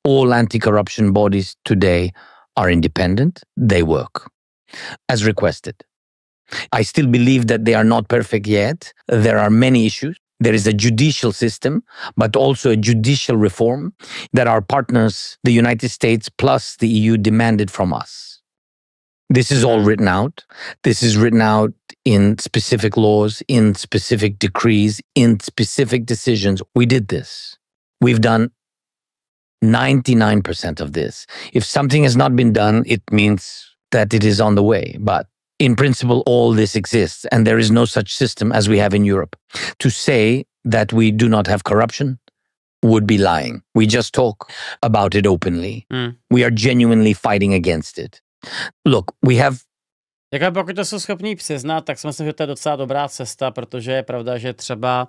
all anti-corruption bodies today are independent. They work as requested. I still believe that they are not perfect yet. There are many issues. There is a judicial system, but also a judicial reform that our partners, the United States plus the EU, demanded from us. This is all written out. This is written out in specific laws, in specific decrees, in specific decisions. We did this. We've done 99% of this. If something has not been done, it means that it is on the way. But in principle, all this exists, and there is no such system as we have in Europe. To say that we do not have corruption would be lying. We just talk about it openly. We are genuinely fighting against it. Look, we have... Pokud to jsou schopní přiznat, tak si myslím, že to je docela dobrá cesta, protože je pravda, že třeba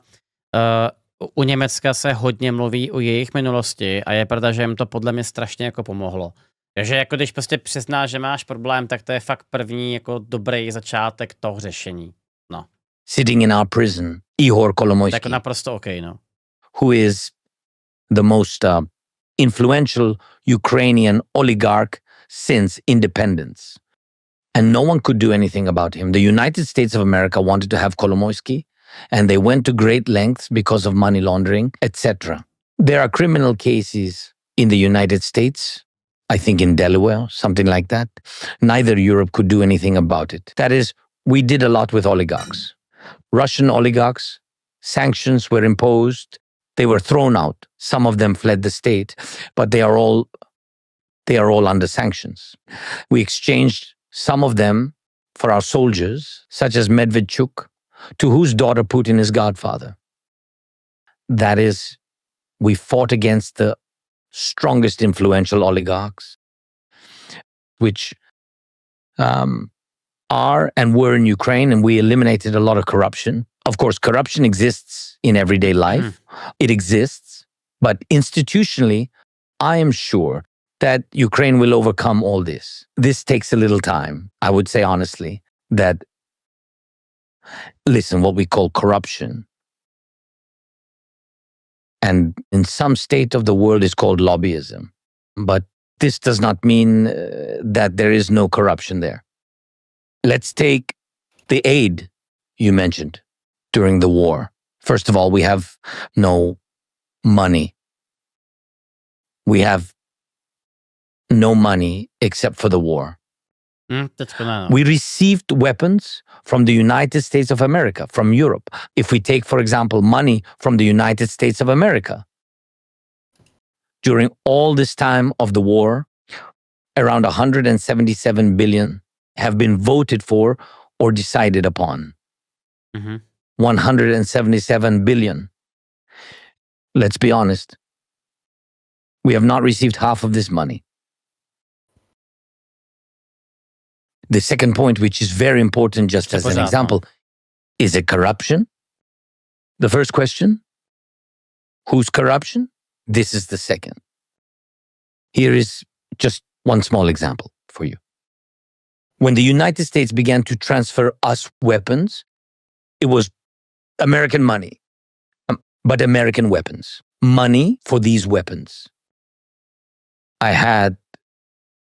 u Německa se hodně mluví o jejich minulosti a je pravda, že jim to podle mě strašně jako pomohlo. Takže jako když prostě přiznáš, že máš problém, tak to je fakt první jako dobrý začátek toho řešení. No. Sitting in our prison, Ihor Kolomoisky. Tak naprosto OK, no. Who is the most influential Ukrainian oligarch since independence. And no one could do anything about him. The United States of America wanted to have Kolomoisky, and they went to great lengths because of money laundering, etc. There are criminal cases in the United States, I think in Delaware, something like that. Neither Europe could do anything about it. That is, we did a lot with oligarchs. Russian oligarchs, sanctions were imposed. They were thrown out. Some of them fled the state, but they are all under sanctions. We exchanged some of them for our soldiers, such as Medvedchuk, to whose daughter Putin is godfather. That is, we fought against the strongest influential oligarchs, which are and were in Ukraine, and we eliminated a lot of corruption. Of course, corruption exists in everyday life. It exists, but institutionally, I am sure that Ukraine will overcome all this. This takes a little time. I would say honestly that, listen, what we call corruption, and in some state of the world is called lobbyism. But this does not mean that there is no corruption there. Let's take the aid you mentioned during the war. First of all, we have no money. We have no money except for the war. We received weapons from the United States of America, from Europe. If we take, for example, money from the United States of America, during all this time of the war, around 177 billion have been voted for or decided upon. 177 billion. Let's be honest. We have not received half of this money. The second point, which is very important, just as an example, is it corruption? The first question, whose corruption? This is the second. Here is just one small example for you. When the United States began to transfer us weapons, it was American money, but American weapons. Money for these weapons.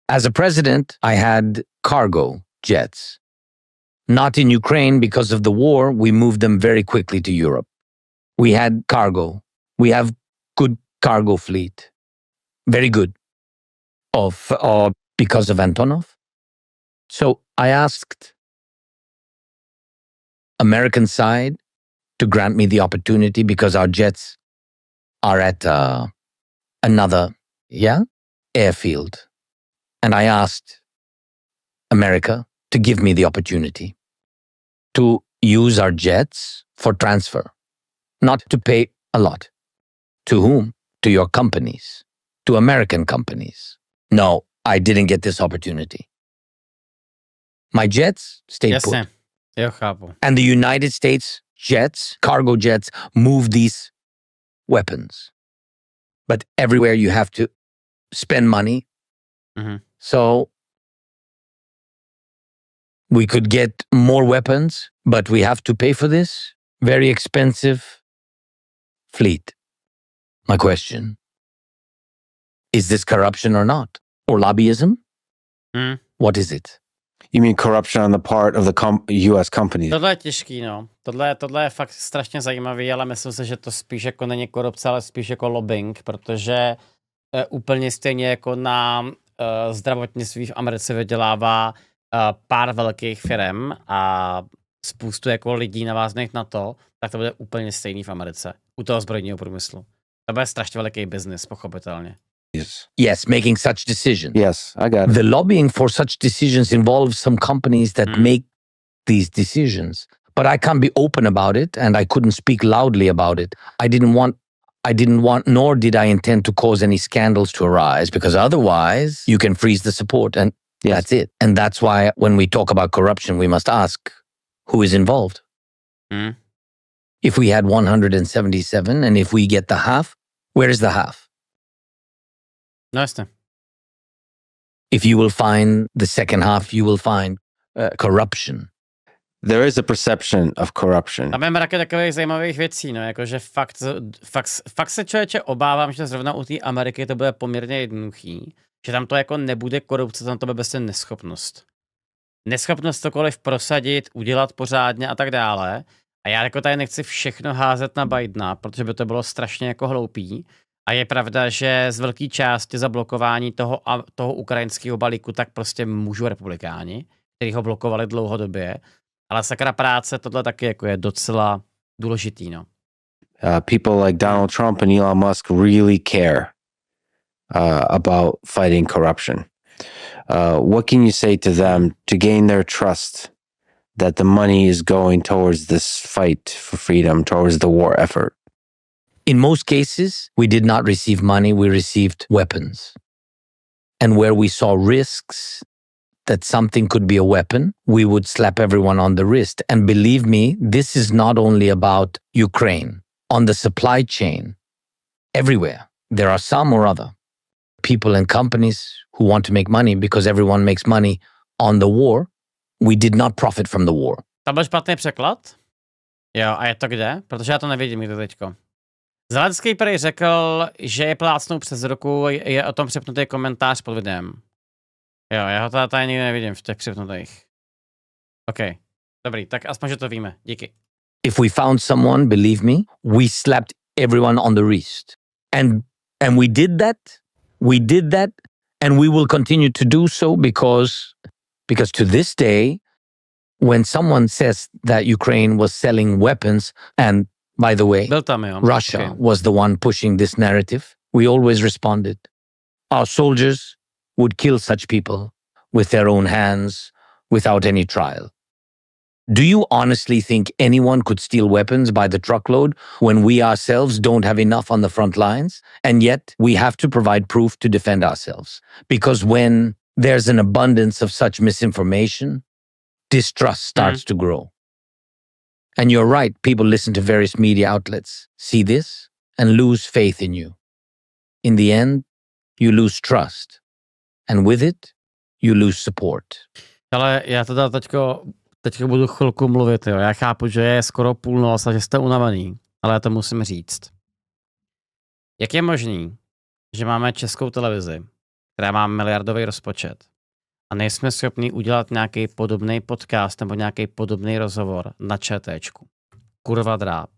As a president, I had cargo jets. Not in Ukraine because of the war, we moved them very quickly to Europe. We had cargo. We have good cargo fleet. Very good. Because of Antonov. So I asked American side to grant me the opportunity because our jets are at another airfield. And I asked America to give me the opportunity to use our jets for transfer, not to pay a lot. To whom? To your companies, to American companies. No, I didn't get this opportunity. My jets stayed put. And the United States jets, cargo jets, move these weapons. But everywhere you have to spend money. So we could get more weapons, but we have to pay for this very expensive fleet. My question, is this corruption or not? Or lobbyism? What is it? You mean corruption on the part of the US companies? Tohle je těžký, no. Tohle je fakt strašně zajímavý, ale myslím si, že to spíš jako není korupce, ale spíš jako lobbying, protože úplně stejně jako na zdravotnictví v Americe vydělává pár velkých firm a spoustu jako lidí navázaných na to, tak to bude úplně stejný v Americe. U toho zbrojního průmyslu. To bude strašně veliký biznis, pochopitelně. Yes, making such decisions. Yes, I got it. The lobbying for such decisions involves some companies that make these decisions. But I can't be open about it, and I couldn't speak loudly about it. I didn't want, nor did I intend to cause any scandals to arise, because otherwise you can freeze the support, and that's it. And that's why when we talk about corruption, we must ask, who is involved? If we had 177, and if we get the half, where is the half? No jasně. If you will find the second half, you will find corruption. There is a perception of corruption. Tam je mraky takových zajímavých věcí, no, jakože fakt se člověče obávám, že zrovna u té Ameriky to bude poměrně jednoduchý, že tam to jako nebude korupce, tam to bude prostě neschopnost. Neschopnost cokoliv prosadit, udělat pořádně a tak dále. A já jako tady nechci všechno házet na Bidena, protože by to bylo strašně jako hloupý. A je pravda, že z velké části za blokování toho ukrajinského balíku tak prostě můžou republikáni, kteří ho blokovali dlouhodobě. Ale sakra práce, tohle taky jako je docela důležitý, no. People like Donald Trump and Elon Musk really care about fighting corruption. What can you say to them to gain their trust that the money is going towards this fight for freedom, towards the war effort? In most cases, we did not receive money, we received weapons. And where we saw risks that something could be a weapon, we would slap everyone on the wrist. And believe me, this is not only about Ukraine. On the supply chain, everywhere, there are some or other people and companies who want to make money because everyone makes money on the war. We did not profit from the war. Tam byl špatný překlad? Jo, a je to kde? Protože já to nevidím nikdo teďko. Zelenský prý řekl, že je plácnou přes ruku, je o tom připnutý komentář pod videem. Jo, já ho tady nikdy nevidím v těch připnutých. OK, dobrý, tak aspoň, že to víme. Díky. If we found someone, believe me, we slapped everyone on the wrist. And we did that, and we will continue to do so because to this day, when someone says that Ukraine was selling weapons, and by the way, Russia was the one pushing this narrative, we always responded. Our soldiers would kill such people with their own hands without any trial. Do you honestly think anyone could steal weapons by the truckload when we ourselves don't have enough on the front lines? And yet we have to provide proof to defend ourselves. Because when there's an abundance of such misinformation, distrust starts to grow. And you're right, people listen to various media outlets, see this, and lose faith in you. In the end, you lose trust. And with it, you lose support. Ale já teda teďko budu chvilku mluvit, jo. Já chápu, že je skoro půlnoc a že jste unavený, ale já to musím říct. Jak je možný, že máme Českou televizi, která má miliardový rozpočet a nejsme schopni udělat nějaký podobný podcast nebo nějaký podobný rozhovor na ČTčku? Kurva dráp.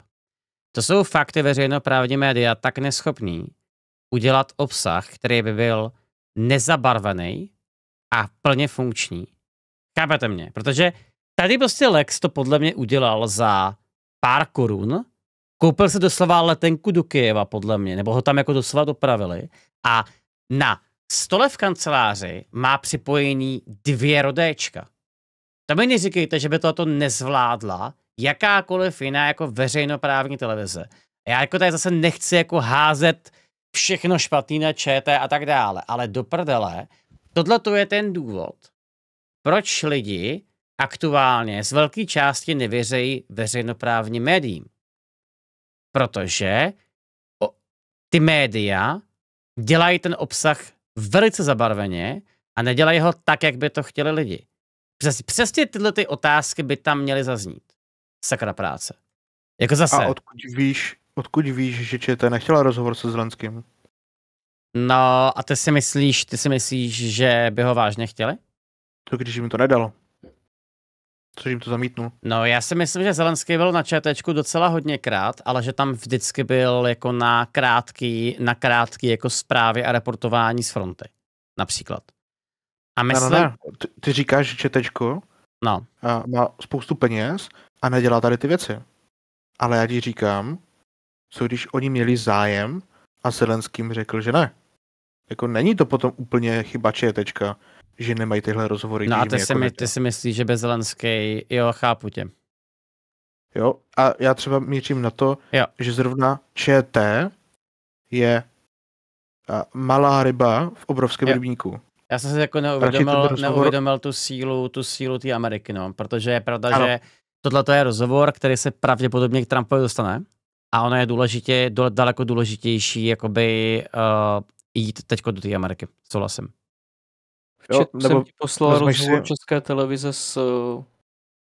To jsou fakty veřejnoprávní média tak neschopný udělat obsah, který by byl nezabarvený a plně funkční. Chápete mě? Protože tady prostě Lex to podle mě udělal za pár korun, koupil se doslova letenku do Kyjeva podle mě, nebo ho tam jako doslova dopravili a na stole v kanceláři má připojení 2 rodéčka. To mi neříkejte, že by to nezvládla jakákoliv jiná jako veřejnoprávní televize. Já jako tady zase nechci jako házet všechno špatný na ČT a tak dále, ale do prdele, tohle to je ten důvod, proč lidi aktuálně z velké části nevěří veřejnoprávním médiím. Protože ty média dělají ten obsah velice zabarveně a nedělají ho tak, jak by to chtěli lidi. Přesně tyhle ty otázky by tam měly zaznít. Sakra práce. Jako zase. A odkud víš, že ČT nechtěla rozhovor se Zelenským? No a ty si myslíš, že by ho vážně chtěli? To když jim to nedalo. Což jim to zamítnul. No já si myslím, že Zelenský byl na ČTčku docela hodněkrát, ale že tam vždycky byl jako na krátký jako zprávy a reportování z fronty. Například. A myslím... Ne. Ty říkáš, že ČTčko má spoustu peněz a nedělá tady ty věci. Ale já ti říkám, co když oni měli zájem a Zelenským řekl, že ne. Jako není to potom úplně chyba ČTčka, že nemají tyhle rozhovory. No a ty si myslíš, že bez Zelenský, jo, chápu tě. Jo, a já třeba mířím na to, že zrovna ČT je malá ryba v obrovském rybníku. Já jsem si jako neuvědomil tu sílu té Ameriky, no, protože je pravda, že tohle je rozhovor, který se pravděpodobně k Trumpovi dostane a ono je daleko důležitější jakoby jít teďko do té Ameriky. Souhlasím. Jsem ti poslal rozhovor České televize s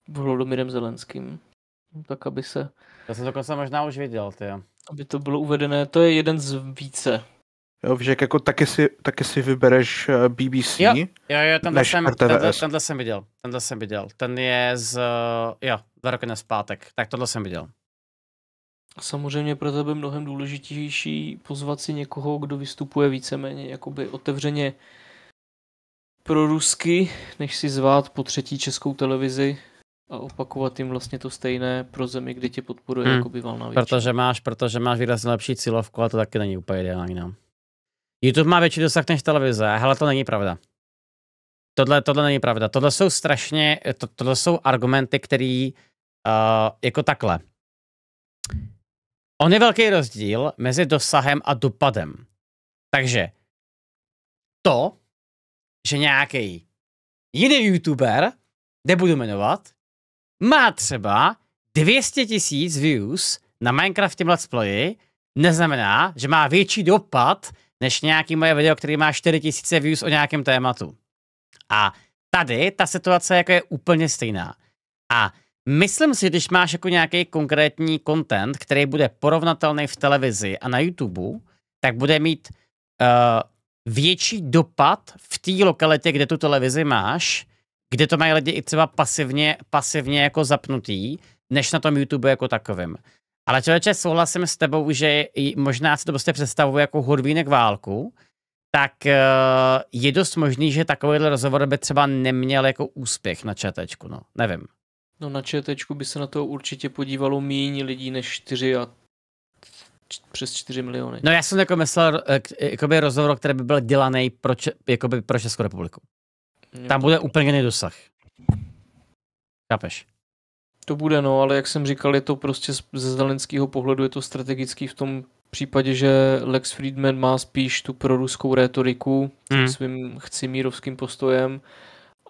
Volodymyrem Zelenským. Tak, aby se... To jsem dokonce možná už viděl, ty. Aby to bylo uvedené, to je jeden z více. Jo, víš, jak jako taky si vybereš BBC, jo, než RTVS. Tenhle jsem viděl. Ten je z, 2 roky nazpátek. Tak tohle jsem viděl. A samozřejmě pro tebe mnohem důležitější pozvat si někoho, kdo vystupuje víceméně jakoby otevřeně pro rusky, než si zvát po třetí Českou televizi a opakovat jim vlastně to stejné pro zemi, kde tě podporuje jakoby valná většina. Protože máš výrazně lepší cílovku, ale to taky není úplně ideální. No. YouTube má větší dosah než televize, hele, to není pravda. Tohle není pravda. Tohle jsou argumenty, který jako takhle. On je velký rozdíl mezi dosahem a dopadem. Takže to, že nějaký jiný YouTuber, nebudu jmenovat, má třeba 200 000 views na Minecraftě Let's Playi, neznamená, že má větší dopad než nějaký moje video, který má 4000 views o nějakém tématu. A tady ta situace jako je úplně stejná. A myslím si, když máš jako nějaký konkrétní content, který bude porovnatelný v televizi a na YouTube, tak bude mít větší dopad v té lokalitě, kde tu televizi máš, kde to mají lidi i třeba pasivně jako zapnutý, než na tom YouTube jako takovým. Ale člověče, souhlasím s tebou, že možná si to prostě představuje jako hurvínek válku, tak je dost možný, že takovýhle rozhovor by třeba neměl jako úspěch na ČTčku, no, nevím. No na ČTčku by se na to určitě podívalo méně lidí než přes 4 miliony. No já jsem jako myslel, jakoby rozhovor, který by byl dělaný pro Českou republiku. Tam bude úplně jiný dosah. Chápeš? To bude, no, ale jak jsem říkal, je to prostě ze zelenského pohledu je to strategický v tom případě, že Lex Fridman má spíš tu proruskou rétoriku svým chcimírovským postojem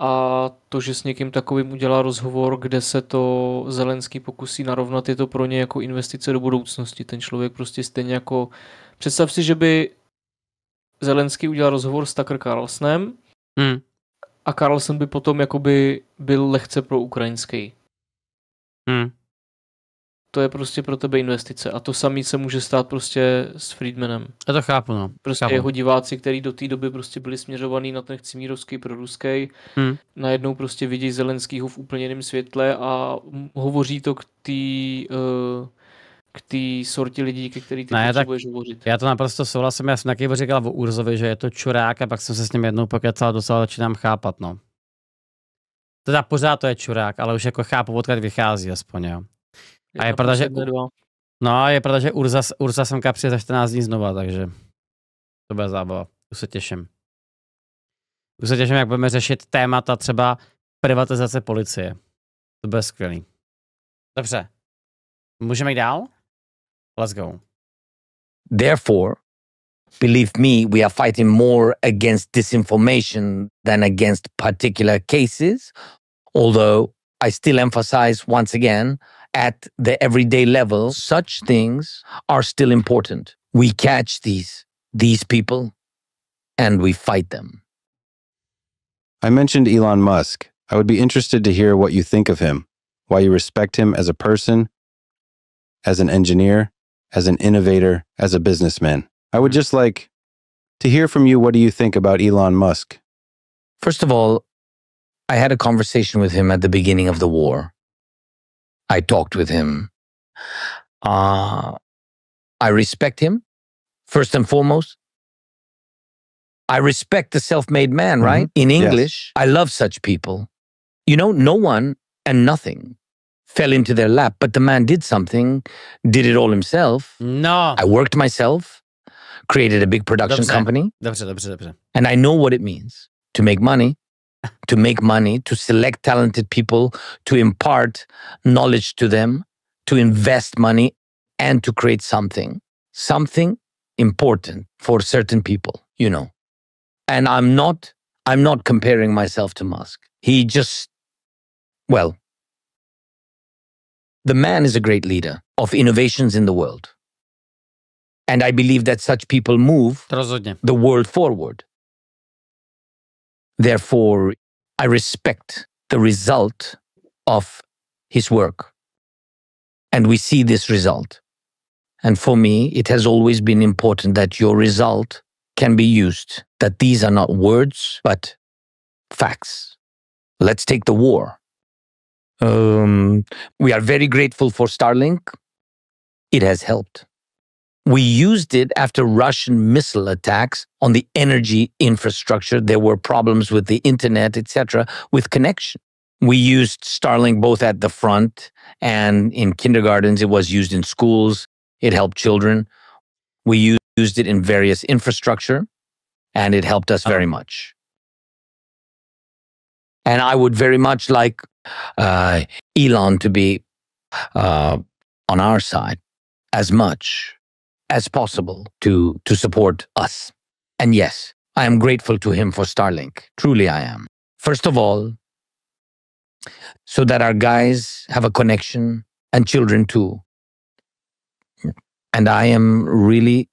a to, že s někým takovým udělá rozhovor, kde se to Zelenský pokusí narovnat, je to pro ně jako investice do budoucnosti. Ten člověk prostě stejně jako... Představ si, že by Zelenský udělal rozhovor s Tucker Carlsonem a Carlson by potom jakoby byl lehce pro ukrajinský. To je prostě pro tebe investice a to samý se může stát prostě s Friedmanem. Já to chápu, no. Prostě jeho diváci, kteří do té doby prostě byli směřovaný na ten chcimírovský proruský, najednou prostě vidí Zelenskýho v úplně jiném světle a hovoří to k té sortě lidí, ke který ty potřebuješ hovořit. Já to naprosto souhlasím, já jsem taky říkal o Urzovi, že je to čurák a pak jsem se s ním jednou pokecal, docela začínám chápat, no. Teda pořád to je čurák, ale už jako chápu, odkud vychází aspoň, jo. A je pravda, že Urza semka přijde za 14 dní znova, takže to bude zábava. Už se těším. Jak budeme řešit témata třeba privatizace policie. To bude skvělý. Dobře. Můžeme jít dál? Let's go. Therefore, believe me, we are fighting more against disinformation than against particular cases, although I still emphasize once again, at the everyday level, such things are still important. We catch these people and we fight them. I mentioned Elon Musk. I would be interested to hear what you think of him, why you respect him as a person, as an engineer, as an innovator, as a businessman. I would just like to hear from you. What do you think about Elon Musk? First of all, I had a conversation with him at the beginning of the war. I talked with him. I respect him, first and foremost. I respect the self-made man, right? In English, yes. I love such people. You know, no one and nothing fell into their lap, but the man did something, did it all himself. No. I worked myself, created a big production company. Dobře. And I know what it means to make money. To select talented people, to impart knowledge to them, to invest money, and to create something important for certain people, you know. And I'm not comparing myself to Musk. He just, well, the man is a great leader of innovations in the world. And I believe that such people move the world forward. Therefore, I respect the result of his work. And we see this result. And for me, it has always been important that your result can be used, that these are not words, but facts. Let's take the war. We are very grateful for Starlink. It has helped. We used it after Russian missile attacks on the energy infrastructure. There were problems with the internet, etc., with connection. We used Starlink both at the front and in kindergartens. It was used in schools. It helped children. We used it in various infrastructure, and it helped us very much. And I would very much like Elon to be on our side as much as possible to support us. And yes, I am grateful to him for Starlink. Truly I am. First of all, so that our guys have a connection, and children too. And I am really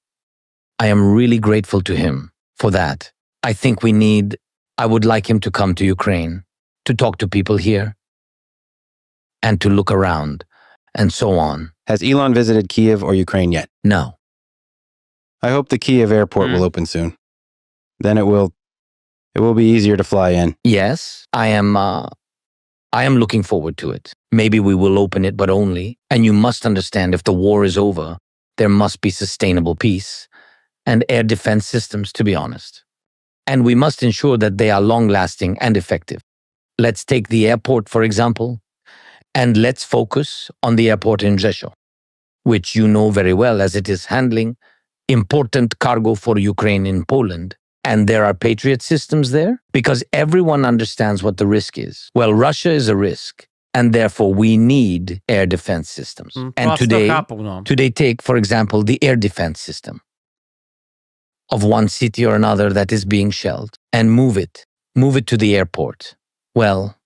grateful to him for that. I would like him to come to Ukraine, to talk to people here, and to look around, and so on. Has Elon visited Kiev or Ukraine yet? No. I hope the Kiev airport will open soon. Then it will be easier to fly in. Yes, I am looking forward to it. Maybe we will open it, but only. And you must understand, if the war is over, there must be sustainable peace and air defense systems, to be honest. And we must ensure that they are long-lasting and effective. Let's take the airport, for example, and let's focus on the airport in Rzeszów, which you know very well, as it is handling important cargo for Ukraine in Poland. And there are Patriot systems there, because everyone understands what the risk is. Well, Russia is a risk, and therefore we need air defense systems. And today take, for example, the air defense system of one city or another that is being shelled, and move it to the airport. Well,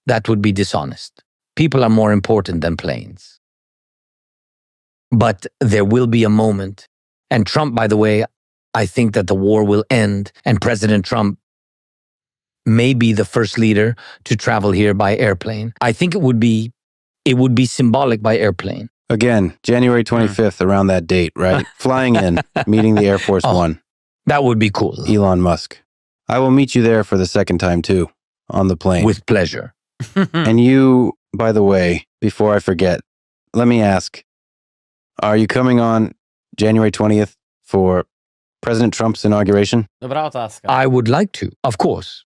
that would be dishonest. People are more important than planes. But there will be a moment, and Trump, by the way, I think that the war will end, and President Trump may be the first leader to travel here by airplane. I think it would be symbolic by airplane. Again, January 25th, around that date, right? Flying in, meeting the Air Force One. That would be cool. Elon Musk. I will meet you there for the second time too, on the plane. With pleasure. And you, by the way, before I forget, let me ask, are you coming on January 20th for President Trump's inauguration? Dobrá otázka. I would like to, of course.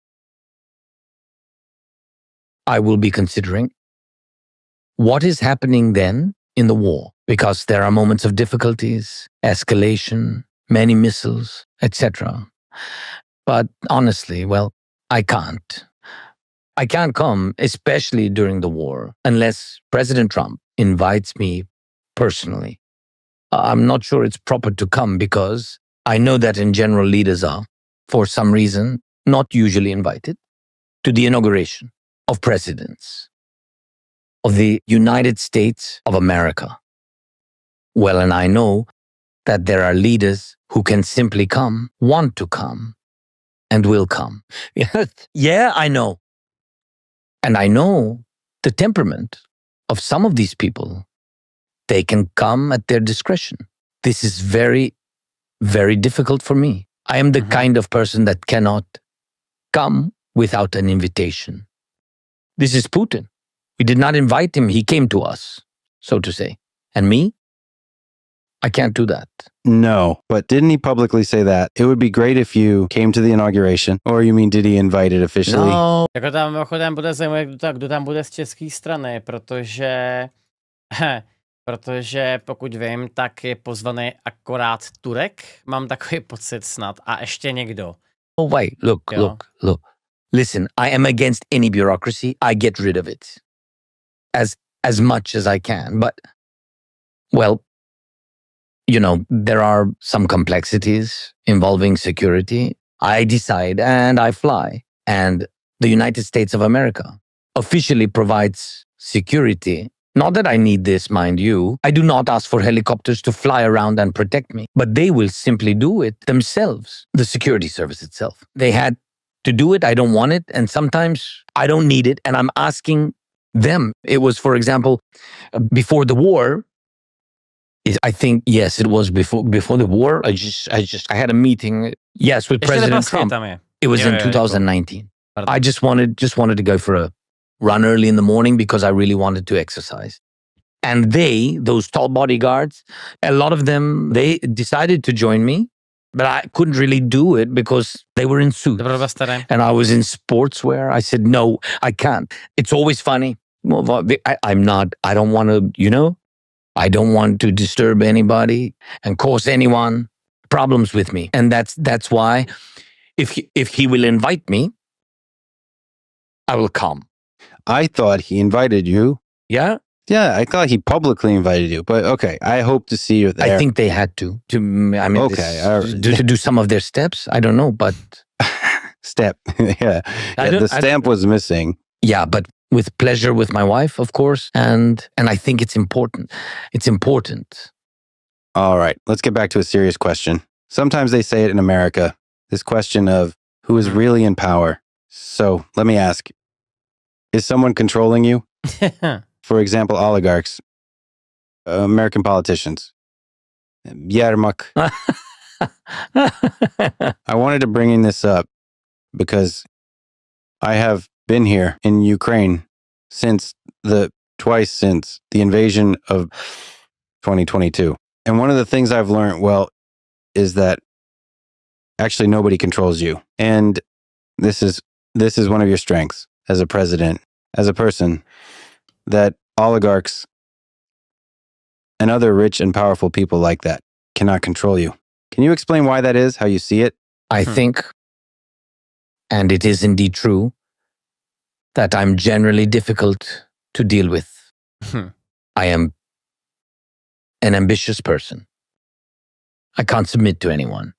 I will be considering what is happening then in the war, because there are moments of difficulties, escalation, many missiles, etc. But honestly, well, I can't. I can't come, especially during the war, unless President Trump invites me personally. I'm not sure it's proper to come, because I know that in general leaders are, for some reason, not usually invited to the inauguration of presidents of the United States of America. Well, and I know that there are leaders who can simply come, want to come, and will come. Yeah, I know. And I know the temperament of some of these people. They can come at their discretion. This is very, very difficult for me. I am the kind of person that cannot come without an invitation. This is Putin. We did not invite him. He came to us, so to say. And me? I can't do that. No, but didn't he publicly say that? It would be great if you came to the inauguration. Or you mean, did he invite it officially? No. Jako tam mimochodem bude zajímavé, kdo tam bude z české strany, protože pokud vím, tak je pozvaný akorát Turek. Mám takový pocit snad. A ještě někdo. Oh, wait, look. Listen, I am against any bureaucracy. I get rid of it as much as I can. But, well, you know, there are some complexities involving security. I decide and I fly. And the United States of America officially provides security. Not that I need this, mind you. I do not ask for helicopters to fly around and protect me, but they will simply do it themselves. The security service itself. They had to do it. I don't want it. And sometimes I don't need it. And I'm asking them. It was, for example, before the war. I think, yes, it was before the war. I had a meeting, yes, with President Trump. It was in 2019. I just wanted to go for a run early in the morning because I really wanted to exercise. And those tall bodyguards, a lot of them, they decided to join me, but I couldn't really do it because they were in suits. And I was in sportswear. I said, no, I can't. It's always funny. Well, I don't want to, I don't want to disturb anybody and cause anyone problems with me. And that's why if he will invite me, I will come. I thought he invited you. Yeah? Yeah, I thought he publicly invited you. But okay, I hope to see you there. I think they had to do some of their steps. I don't know, but... Step. Yeah. The stamp was missing. Yeah, but with pleasure with my wife, of course. And I think it's important. It's important. All right, let's get back to a serious question. Sometimes they say it in America, this question of who is really in power. So let me ask, is someone controlling you? For example, oligarchs, American politicians, Yermak. I wanted to bring this up because I have been here in Ukraine twice since the invasion of 2022. And one of the things I've learned, is that actually nobody controls you. And this is one of your strengths as a president, as a person, that oligarchs and other rich and powerful people like that cannot control you. Can you explain why that is, how you see it? I think, and it is indeed true, that I'm generally difficult to deal with. I am an ambitious person. I can't submit to anyone.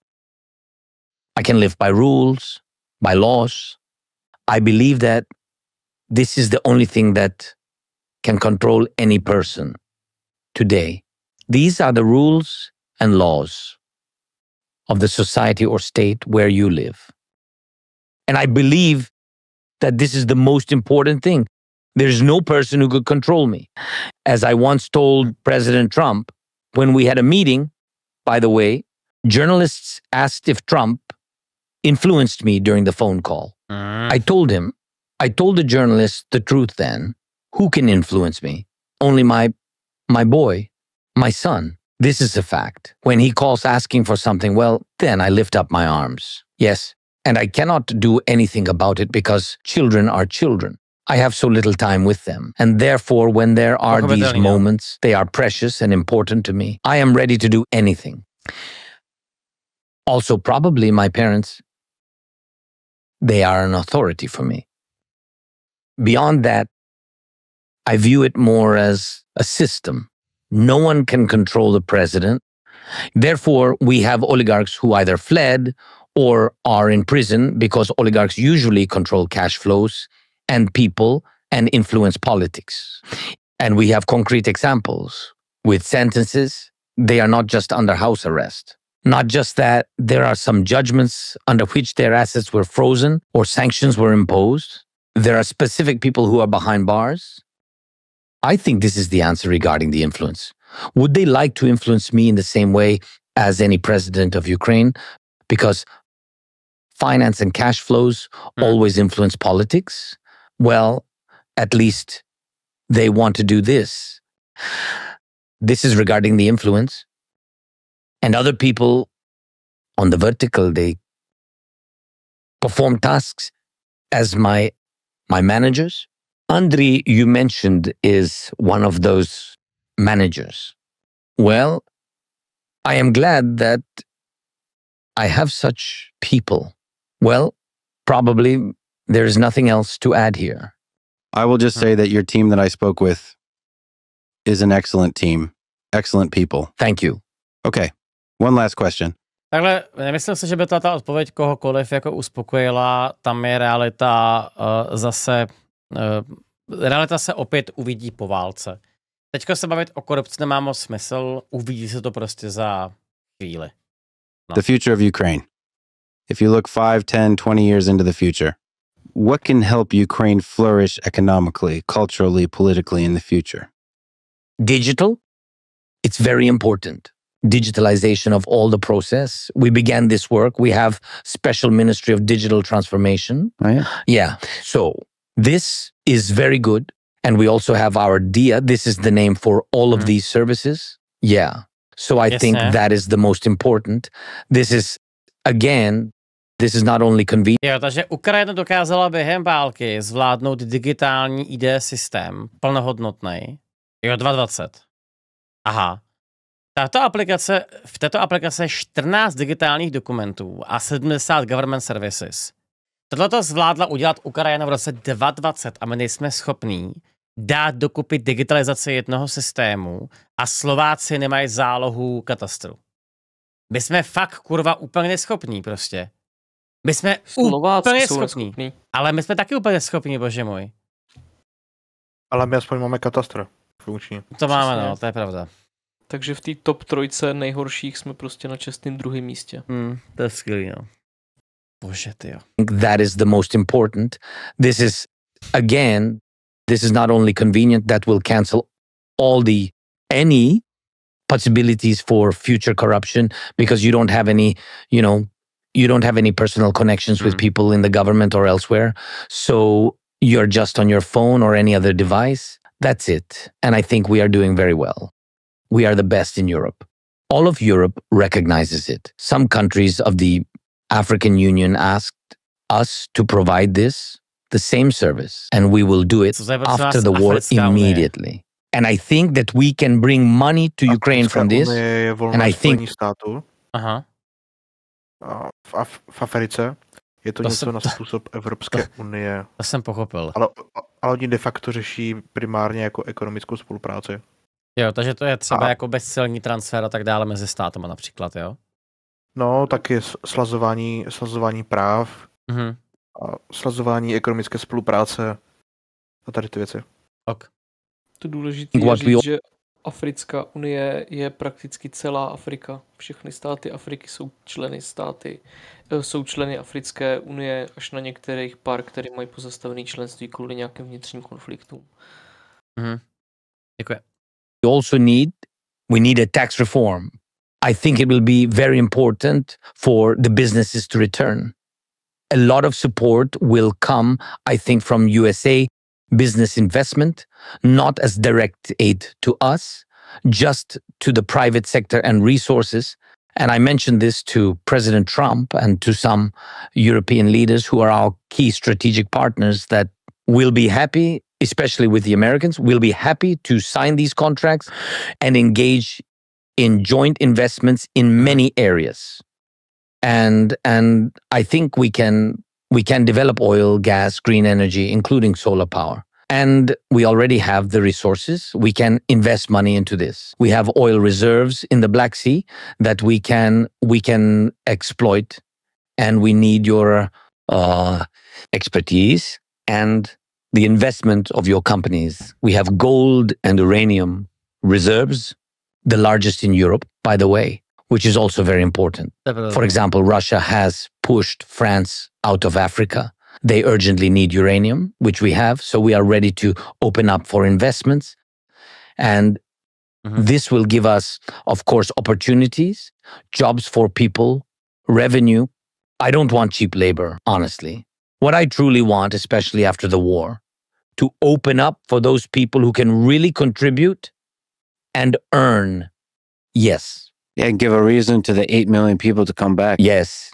I can live by rules, by laws. I believe that this is the only thing that can control any person today. These are the rules and laws of the society or state where you live. And I believe that this is the most important thing. There's no person who could control me. As I once told President Trump, when we had a meeting, by the way, journalists asked if Trump influenced me during the phone call. I told the journalist the truth then. Who can influence me? Only my boy, my son. This is a fact. When he calls asking for something, then I lift up my arms. Yes, and I cannot do anything about it because children are children. I have so little time with them. And therefore, when there are these moments, they are precious and important to me. I am ready to do anything. Also, probably my parents, they are an authority for me. Beyond that, I view it more as a system. No one can control the president. Therefore, we have oligarchs who either fled or are in prison because oligarchs usually control cash flows and people and influence politics. And we have concrete examples with sentences. They are not just under house arrest. Not just that, there are some judgments under which their assets were frozen or sanctions were imposed. There are specific people who are behind bars. I think this is the answer regarding the influence. Would they like to influence me in the same way as any president of Ukraine? Because finance and cash flows always influence politics. Well, at least they want to do this. This is regarding the influence. And other people on the vertical, they perform tasks as my managers. Andriy, you mentioned, is one of those managers. Well, I am glad that I have such people. Well, probably there is nothing else to add here. I will just say that your team that I spoke with is an excellent team. Excellent people. Thank you. Okay. One last question. Takhle, nemyslím si, že by ta odpověď kohokoliv jako uspokojila. Tam je realita zase... realita se opět uvidí po válce. Teďka se bavit o korupci nemá moc smysl. Uvidí se to prostě za chvíli. No. The future of Ukraine. if you look 5, 10, 20 years into the future? What can help Ukraine flourish economically, culturally, politically in the future? Digital, it's very important. Digitalization of all the process. We began this work. We have special ministry of digital transformation. Oh, yeah. Yeah. So this is very good. And we also have our DIA. This is the name for all of these services. Yeah. So I think that is the most important. This is, again, this is not only convenient. Jo, takže Ukrajina dokázala během války zvládnout digitální ID systém, plnohodnotný. Jo, 2020. Aha. V této aplikace je 14 digitálních dokumentů a 70 government services. Tohleto zvládla udělat Ukrajina v roce 2020 a my nejsme schopní dát dokupy digitalizaci jednoho systému a Slováci nemají zálohu katastru. My jsme fakt, kurva, úplně neschopní prostě. My jsme úplně schopní. Ale my jsme taky úplně schopní, bože můj. Ale my aspoň máme katastr funkční. To máme, no, to je pravda. Takže v té top 3 nejhorších jsme prostě na čestném druhém místě. To je skvělý, no. Bože, tyjo. That is the most important. This is, again, this is not only convenient, that will cancel any possibilities for future corruption because you don't have any, you don't have any personal connections with people in the government or elsewhere. So you're just on your phone or any other device. That's it. And I think we are doing very well. We are the best in Europe. All of Europe recognizes it. Some countries of the African Union asked us to provide the same service, and we will do it after the war immediately. And I think that we can bring money to Ukraine from this. And I think... Aha. V Africe je to něco na způsob Evropské unie. To jsem pochopil. Ale oni de facto řeší primárně jako ekonomickou spolupráci. Jo, takže to je třeba jako bezcelní transfer a tak dále mezi státama například, jo? No, taky slazování práv, a slazování ekonomické spolupráce a tady ty věci. Ok. To důležité je říct, že Africká unie je prakticky celá Afrika. Všechny státy Afriky jsou členy Africké unie, až na některých pár, které mají pozastavené členství kvůli nějakým vnitřním konfliktům. Děkuji. We need a tax reform. I think it will be very important for the businesses to return. A lot of support will come, I think, from USA business investment, not as direct aid to us, just to the private sector and resources. And I mentioned this to President Trump and to some European leaders who are our key strategic partners that will be happy, especially with the Americans, will be happy to sign these contracts and engage in joint investments in many areas. And I think we can develop oil, gas, green energy, including solar power. And we already have the resources. We can invest money into this. We have oil reserves in the Black Sea that we can exploit, and we need your expertise and the investment of your companies. We have gold and uranium reserves, the largest in Europe, by the way, which is also very important. Definitely. For example, Russia has pushed France out of Africa. They urgently need uranium, which we have, so we are ready to open up for investments. And this will give us, of course, opportunities, jobs for people, revenue. I don't want cheap labor, honestly. What I truly want, especially after the war, to open up for those people who can really contribute and earn. Yes. Yeah, and give a reason to the 8 million people to come back. Yes.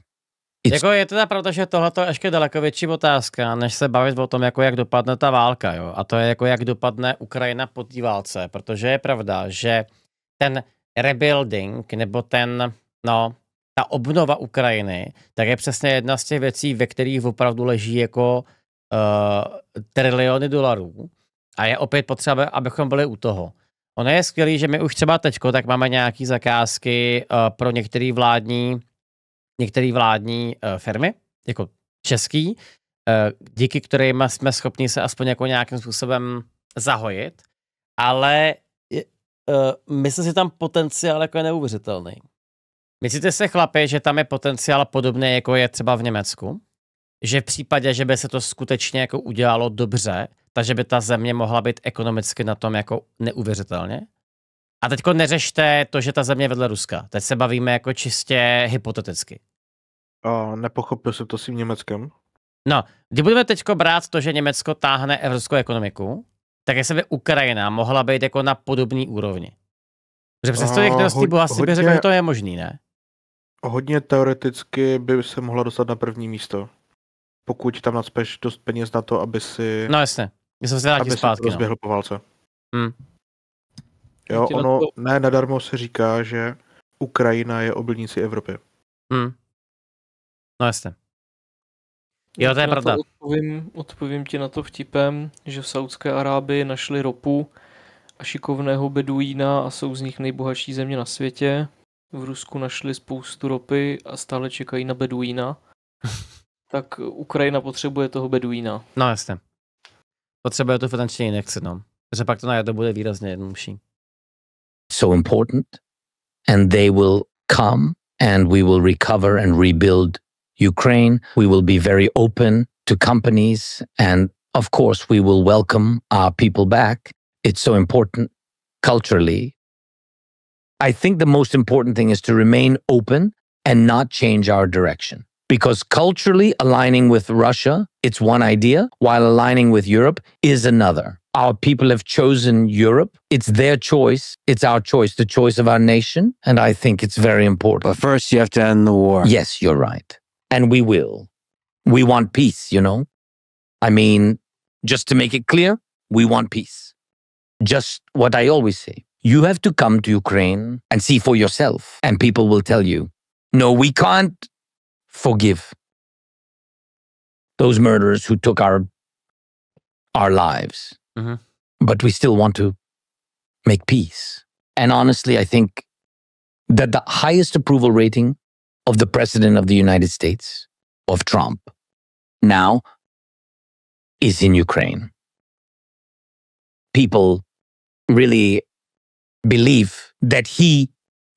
Jako je teda pravda, že tohleto je ještě daleko větší otázka, než se bavit o tom, jako jak dopadne ta válka, jo. A to je jako jak dopadne Ukrajina po té válce, protože je pravda, že ten rebuilding, nebo ta obnova Ukrajiny, tak je přesně jedna z těch věcí, ve kterých opravdu leží jako triliony dolarů. A je opět potřeba, abychom byli u toho. Ono je skvělý, že my už třeba teďko tak máme nějaký zakázky pro některé vládní firmy, jako český, díky kterým jsme schopni se aspoň jako nějakým způsobem zahojit, ale myslím si tam potenciál jako je neuvěřitelný. Myslíte se, chlapi, že tam je potenciál podobný, jako je třeba v Německu? Že v případě, že by se to skutečně jako udělalo dobře, takže by ta země mohla být ekonomicky na tom jako neuvěřitelně? A teďko neřešte to, že ta země je vedle Ruska. Teď se bavíme jako čistě hypoteticky. Nepochopil jsem to s tím Německem. No, když budeme teďko brát to, že Německo táhne evropskou ekonomiku, tak jestli by Ukrajina mohla být jako na podobný úrovni. Protože přesto těch nosí bohatství by řekl, že to je možný, ne? Hodně teoreticky by se mohla dostat na první místo. Pokud tam nacpeš dost peněz na to, aby si... No jasně, když se vrátí zpátky, rozběhl po válce. Hmm. Jo, ono ne nadarmo se říká, že Ukrajina je obilnicí Evropy. No jasně. Jo, to je pravda. Odpovím ti na to vtipem, že v Saúdské Arábii našli ropu a šikovného beduína a jsou z nich nejbohatší země na světě. V Rusku našli spoustu ropy a stále čekají na beduína. Tak Ukrajina potřebuje toho beduína. No jasně. Potřebuje tu finanční injekci, no. Protože pak to najednou bude výrazně jednodušší. So important, and they will come and we will recover and rebuild Ukraine. We will be very open to companies and of course we will welcome our people back. It's so important culturally. I think the most important thing is to remain open and not change our direction. Because culturally aligning with Russia, it's one idea, while aligning with Europe is another. Our people have chosen Europe. It's their choice. It's our choice, the choice of our nation. And I think it's very important. But first you have to end the war. Yes, you're right. And we will. We want peace, you know? I mean, just to make it clear, we want peace. Just what I always say. You have to come to Ukraine and see for yourself. And people will tell you, no, we can't forgive those murderers who took our lives. Mm-hmm. But we still want to make peace. And honestly, I think that the highest approval rating of the President of the United States, of Trump, now is in Ukraine. People really believe that he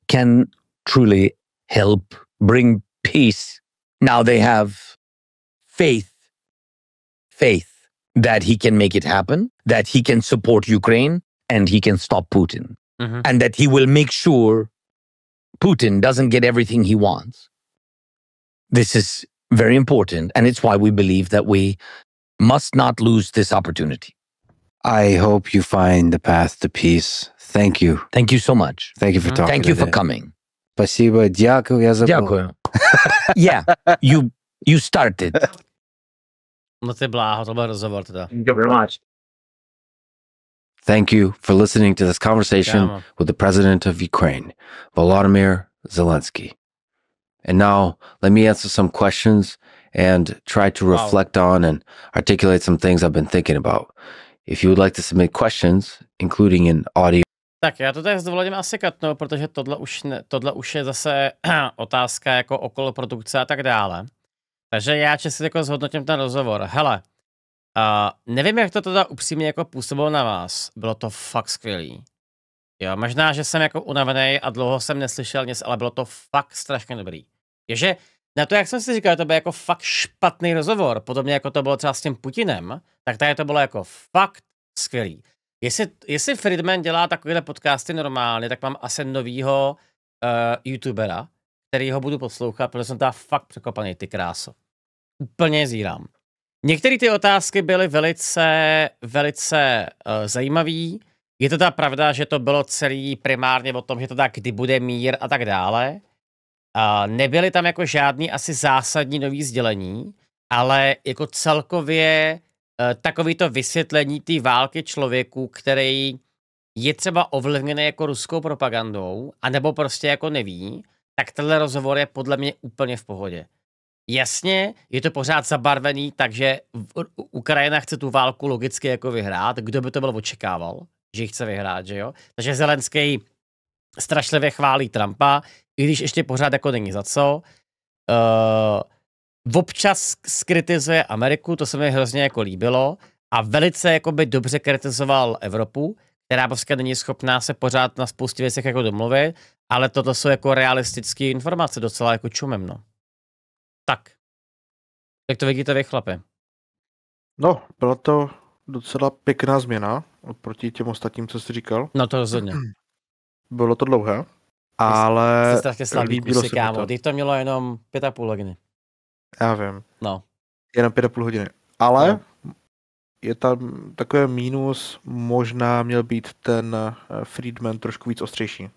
can truly help bring peace. Now they have faith that he can make it happen, that he can support Ukraine and he can stop Putin. Mm-hmm. And that he will make sure Putin doesn't get everything he wants. This is very important, and it's why we believe that we must not lose this opportunity. I hope you find the path to peace. Thank you. Thank you so much. Thank you for talking. Thank you today. for coming. Спасибо. Дякую. Я забыл. Дякую. Yeah, you started. No ty bláho, to byl rozhovor teda. Thank you very much. Thank you for listening to this conversation with the president of Ukraine, Volodymyrem Zelenskym. And now let me answer some questions and try to reflect on and articulate some things I've been thinking about. If you would like to submit questions, including in audio. Tak já to tady s dovolením asi katnu, protože tohle už je zase otázka jako okolo produkce a tak dále. Takže já čistě jako zhodnotím ten rozhovor. Hele, nevím, jak to teda upřímně jako působilo na vás. Bylo to fakt skvělý. Jo, možná, že jsem jako unavený a dlouho jsem neslyšel nic, ale bylo to fakt strašně dobrý. Je, na to, jak jsem si říkal, to byl jako fakt špatný rozhovor, podobně jako to bylo třeba s tím Putinem, tak tady to bylo jako fakt skvělý. Jestli Friedman dělá takovéhle podcasty normálně, tak mám asi novýho youtubera, který ho budu poslouchat, protože jsem teda fakt překopaný, ty kráso. Úplně zírám. Některé ty otázky byly velice zajímavý. Je to ta pravda, že to bylo celý primárně o tom, že to tak, kdy bude mír a tak dále. Nebyly tam jako žádný asi zásadní nový sdělení, ale jako celkově takovýto vysvětlení té války člověku, který je třeba ovlivněný jako ruskou propagandou, anebo prostě jako neví, tak tenhle rozhovor je podle mě úplně v pohodě. Jasně, je to pořád zabarvený, takže Ukrajina chce tu válku logicky jako vyhrát. Kdo by to byl očekával, že ji chce vyhrát, že jo? Takže Zelenský strašlivě chválí Trumpa, i když ještě pořád jako není za co. Občas skritizuje Ameriku, to se mi hrozně jako líbilo, a velice jako by dobře kritizoval Evropu, která prostě není schopná se pořád na spoustě věcech jako domluvit, ale toto jsou jako realistické informace, docela jako čumem, no. Tak. Jak to vidíte vy, chlapi? No, byla to docela pěkná změna oproti těm ostatním, co jsi říkal. No to rozhodně. Bylo to dlouhé, ale Jsi strašně slabý líbilo kusy, se mi kámo. to. Teď to mělo jenom 5,5 hodiny. Já vím, No. jenom 5,5 hodiny. Ale No. je tam takové mínus, možná měl být ten Friedman trošku víc ostřejší.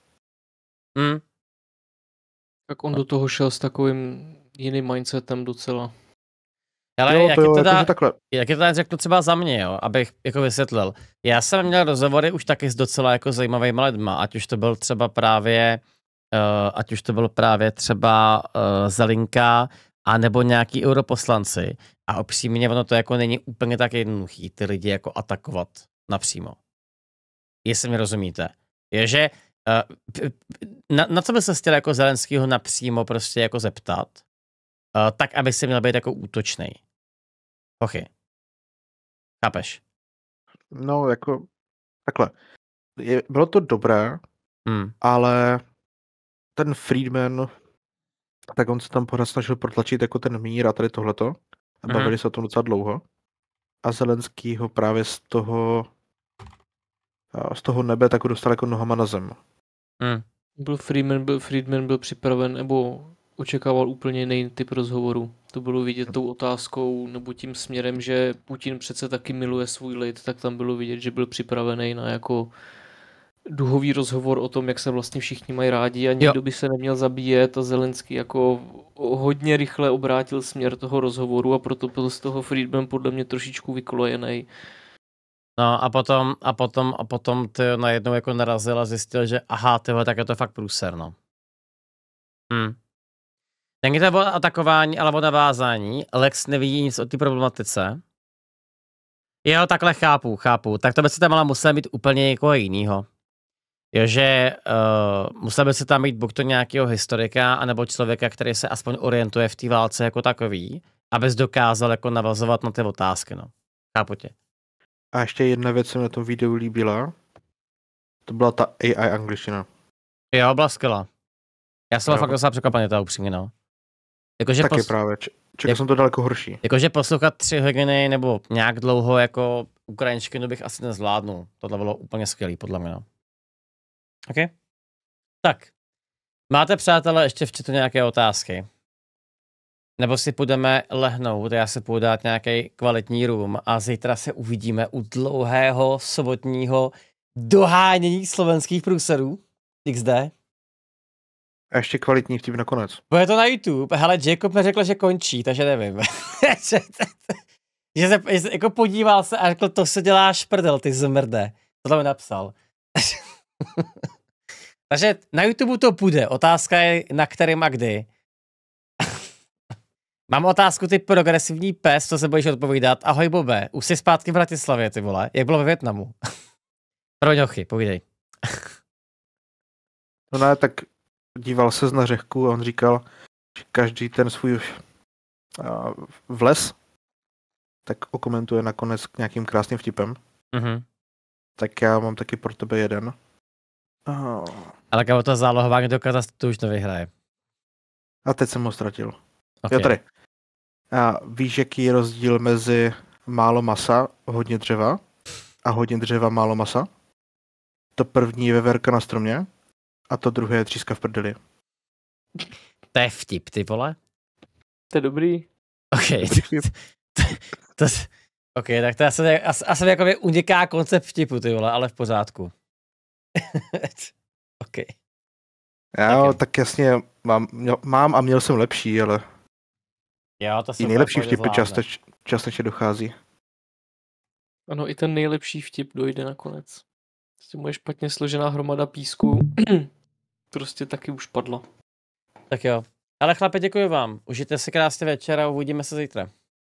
Tak on do toho šel s takovým jiným mindsetem docela. Ale Jo, jak, to je jo, to jakože takhle. jak je to tak řeknu třeba za mě, jo, abych jako vysvětlil. Já jsem měl rozhovory už taky s docela jako zajímavými lidma, ať už to byl třeba právě Zelinka, anebo nějaký europoslanci. A upřímně ono to jako není úplně tak jednoduchý, ty lidi jako atakovat napřímo. Jestli mi rozumíte. Je, že na co by se chtěl jako Zelenskýho napřímo prostě jako zeptat, tak aby se měl být jako útočnej. Pochy. Chápeš? No, jako takhle. Bylo to dobré, ale ten Friedman, tak on se tam pořád snažil protlačit jako ten mír a tady tohleto. A bavili se o tom docela dlouho. A Zelenský ho právě z toho nebe tak ho dostal jako nohama na zem. Friedman byl připraven, nebo očekával úplně jiný typ rozhovoru. To bylo vidět tou otázkou, nebo tím směrem, že Putin přece taky miluje svůj lid, tak tam bylo vidět, že byl připravený na jako duhový rozhovor o tom, jak se vlastně všichni mají rádi a nikdo by se neměl zabíjet a Zelenský jako hodně rychle obrátil směr toho rozhovoru a proto byl z toho Friedman podle mě trošičku vykolojený. No a potom ty najednou jako narazil a zjistil, že aha, tyhle, tak je to fakt průser, no. Není to o atakování, ale o navázání. Lex neví nic o té problematice. Jo, takhle chápu. Tak to by se tam ale musel mít úplně někoho jinýho. Jo, že musel by se tam mít buď to nějakého historika, anebo člověka, který se aspoň orientuje v té válce jako takový, abys dokázal jako navazovat na ty otázky, no. Chápu tě. A ještě jedna věc se mi na tom videu líbila. To byla ta AI angličtina. Jo, byla skvělá. Já jsem fakt docela překvapený, to upřímně, no. Jakože taky právě. Čekal jsem to daleko horší. Jakože poslouchat 3 hodiny nebo nějak dlouho jako ukrajinštinu bych asi nezvládnul. Tohle bylo úplně skvělý, podle mě, no. OK. Tak. Máte, přátelé, ještě v chatu nějaké otázky? Nebo si půjdeme lehnout, já si půjdu dát nějaký kvalitní room a zítra se uvidíme u dlouhého sobotního dohánění slovenských průserů. XD. A ještě kvalitní vtip nakonec. Bude to na YouTube. Hele, Jacob mi řekl, že končí, takže nevím. že se jako podíval se a řekl, to se děláš prdel, ty zmrde. To mi napsal. Takže na YouTube to půjde. Otázka je, na kterým a kdy. Mám otázku, ty progresivní pes, co se bojíš odpovídat. Ahoj, Bobe, už jsi zpátky v Bratislavě, ty vole. Jak bylo ve Vietnamu? Pro ňochy, povídej. No ne, tak díval se na řeku a on říkal, že každý ten svůj vles tak okomentuje nakonec k nějakým krásným vtipem. Tak já mám taky pro tebe jeden. Ale kámo, to zálohování do katastru už nevyhraje. A teď jsem ho ztratil. Okay. Jo, tady. Víš, jaký je rozdíl mezi málo masa, hodně dřeva a hodně dřeva, málo masa? To první je veverka na stromě a to druhé je tříska v prdeli. To je vtip, ty vole? To je dobrý. OK, tak to asi jako uniká koncept vtipu, ty vole, ale v pořádku. OK. Jo, tak jasně, mám a měl jsem lepší, ale jo, to i nejlepší vtipy částečně dochází. Ano, i ten nejlepší vtip dojde nakonec. Prostě moje špatně složená hromada písku prostě taky už padla. Tak jo. Ale chlape, děkuji vám. Užijte si krásně večer a uvidíme se zítra.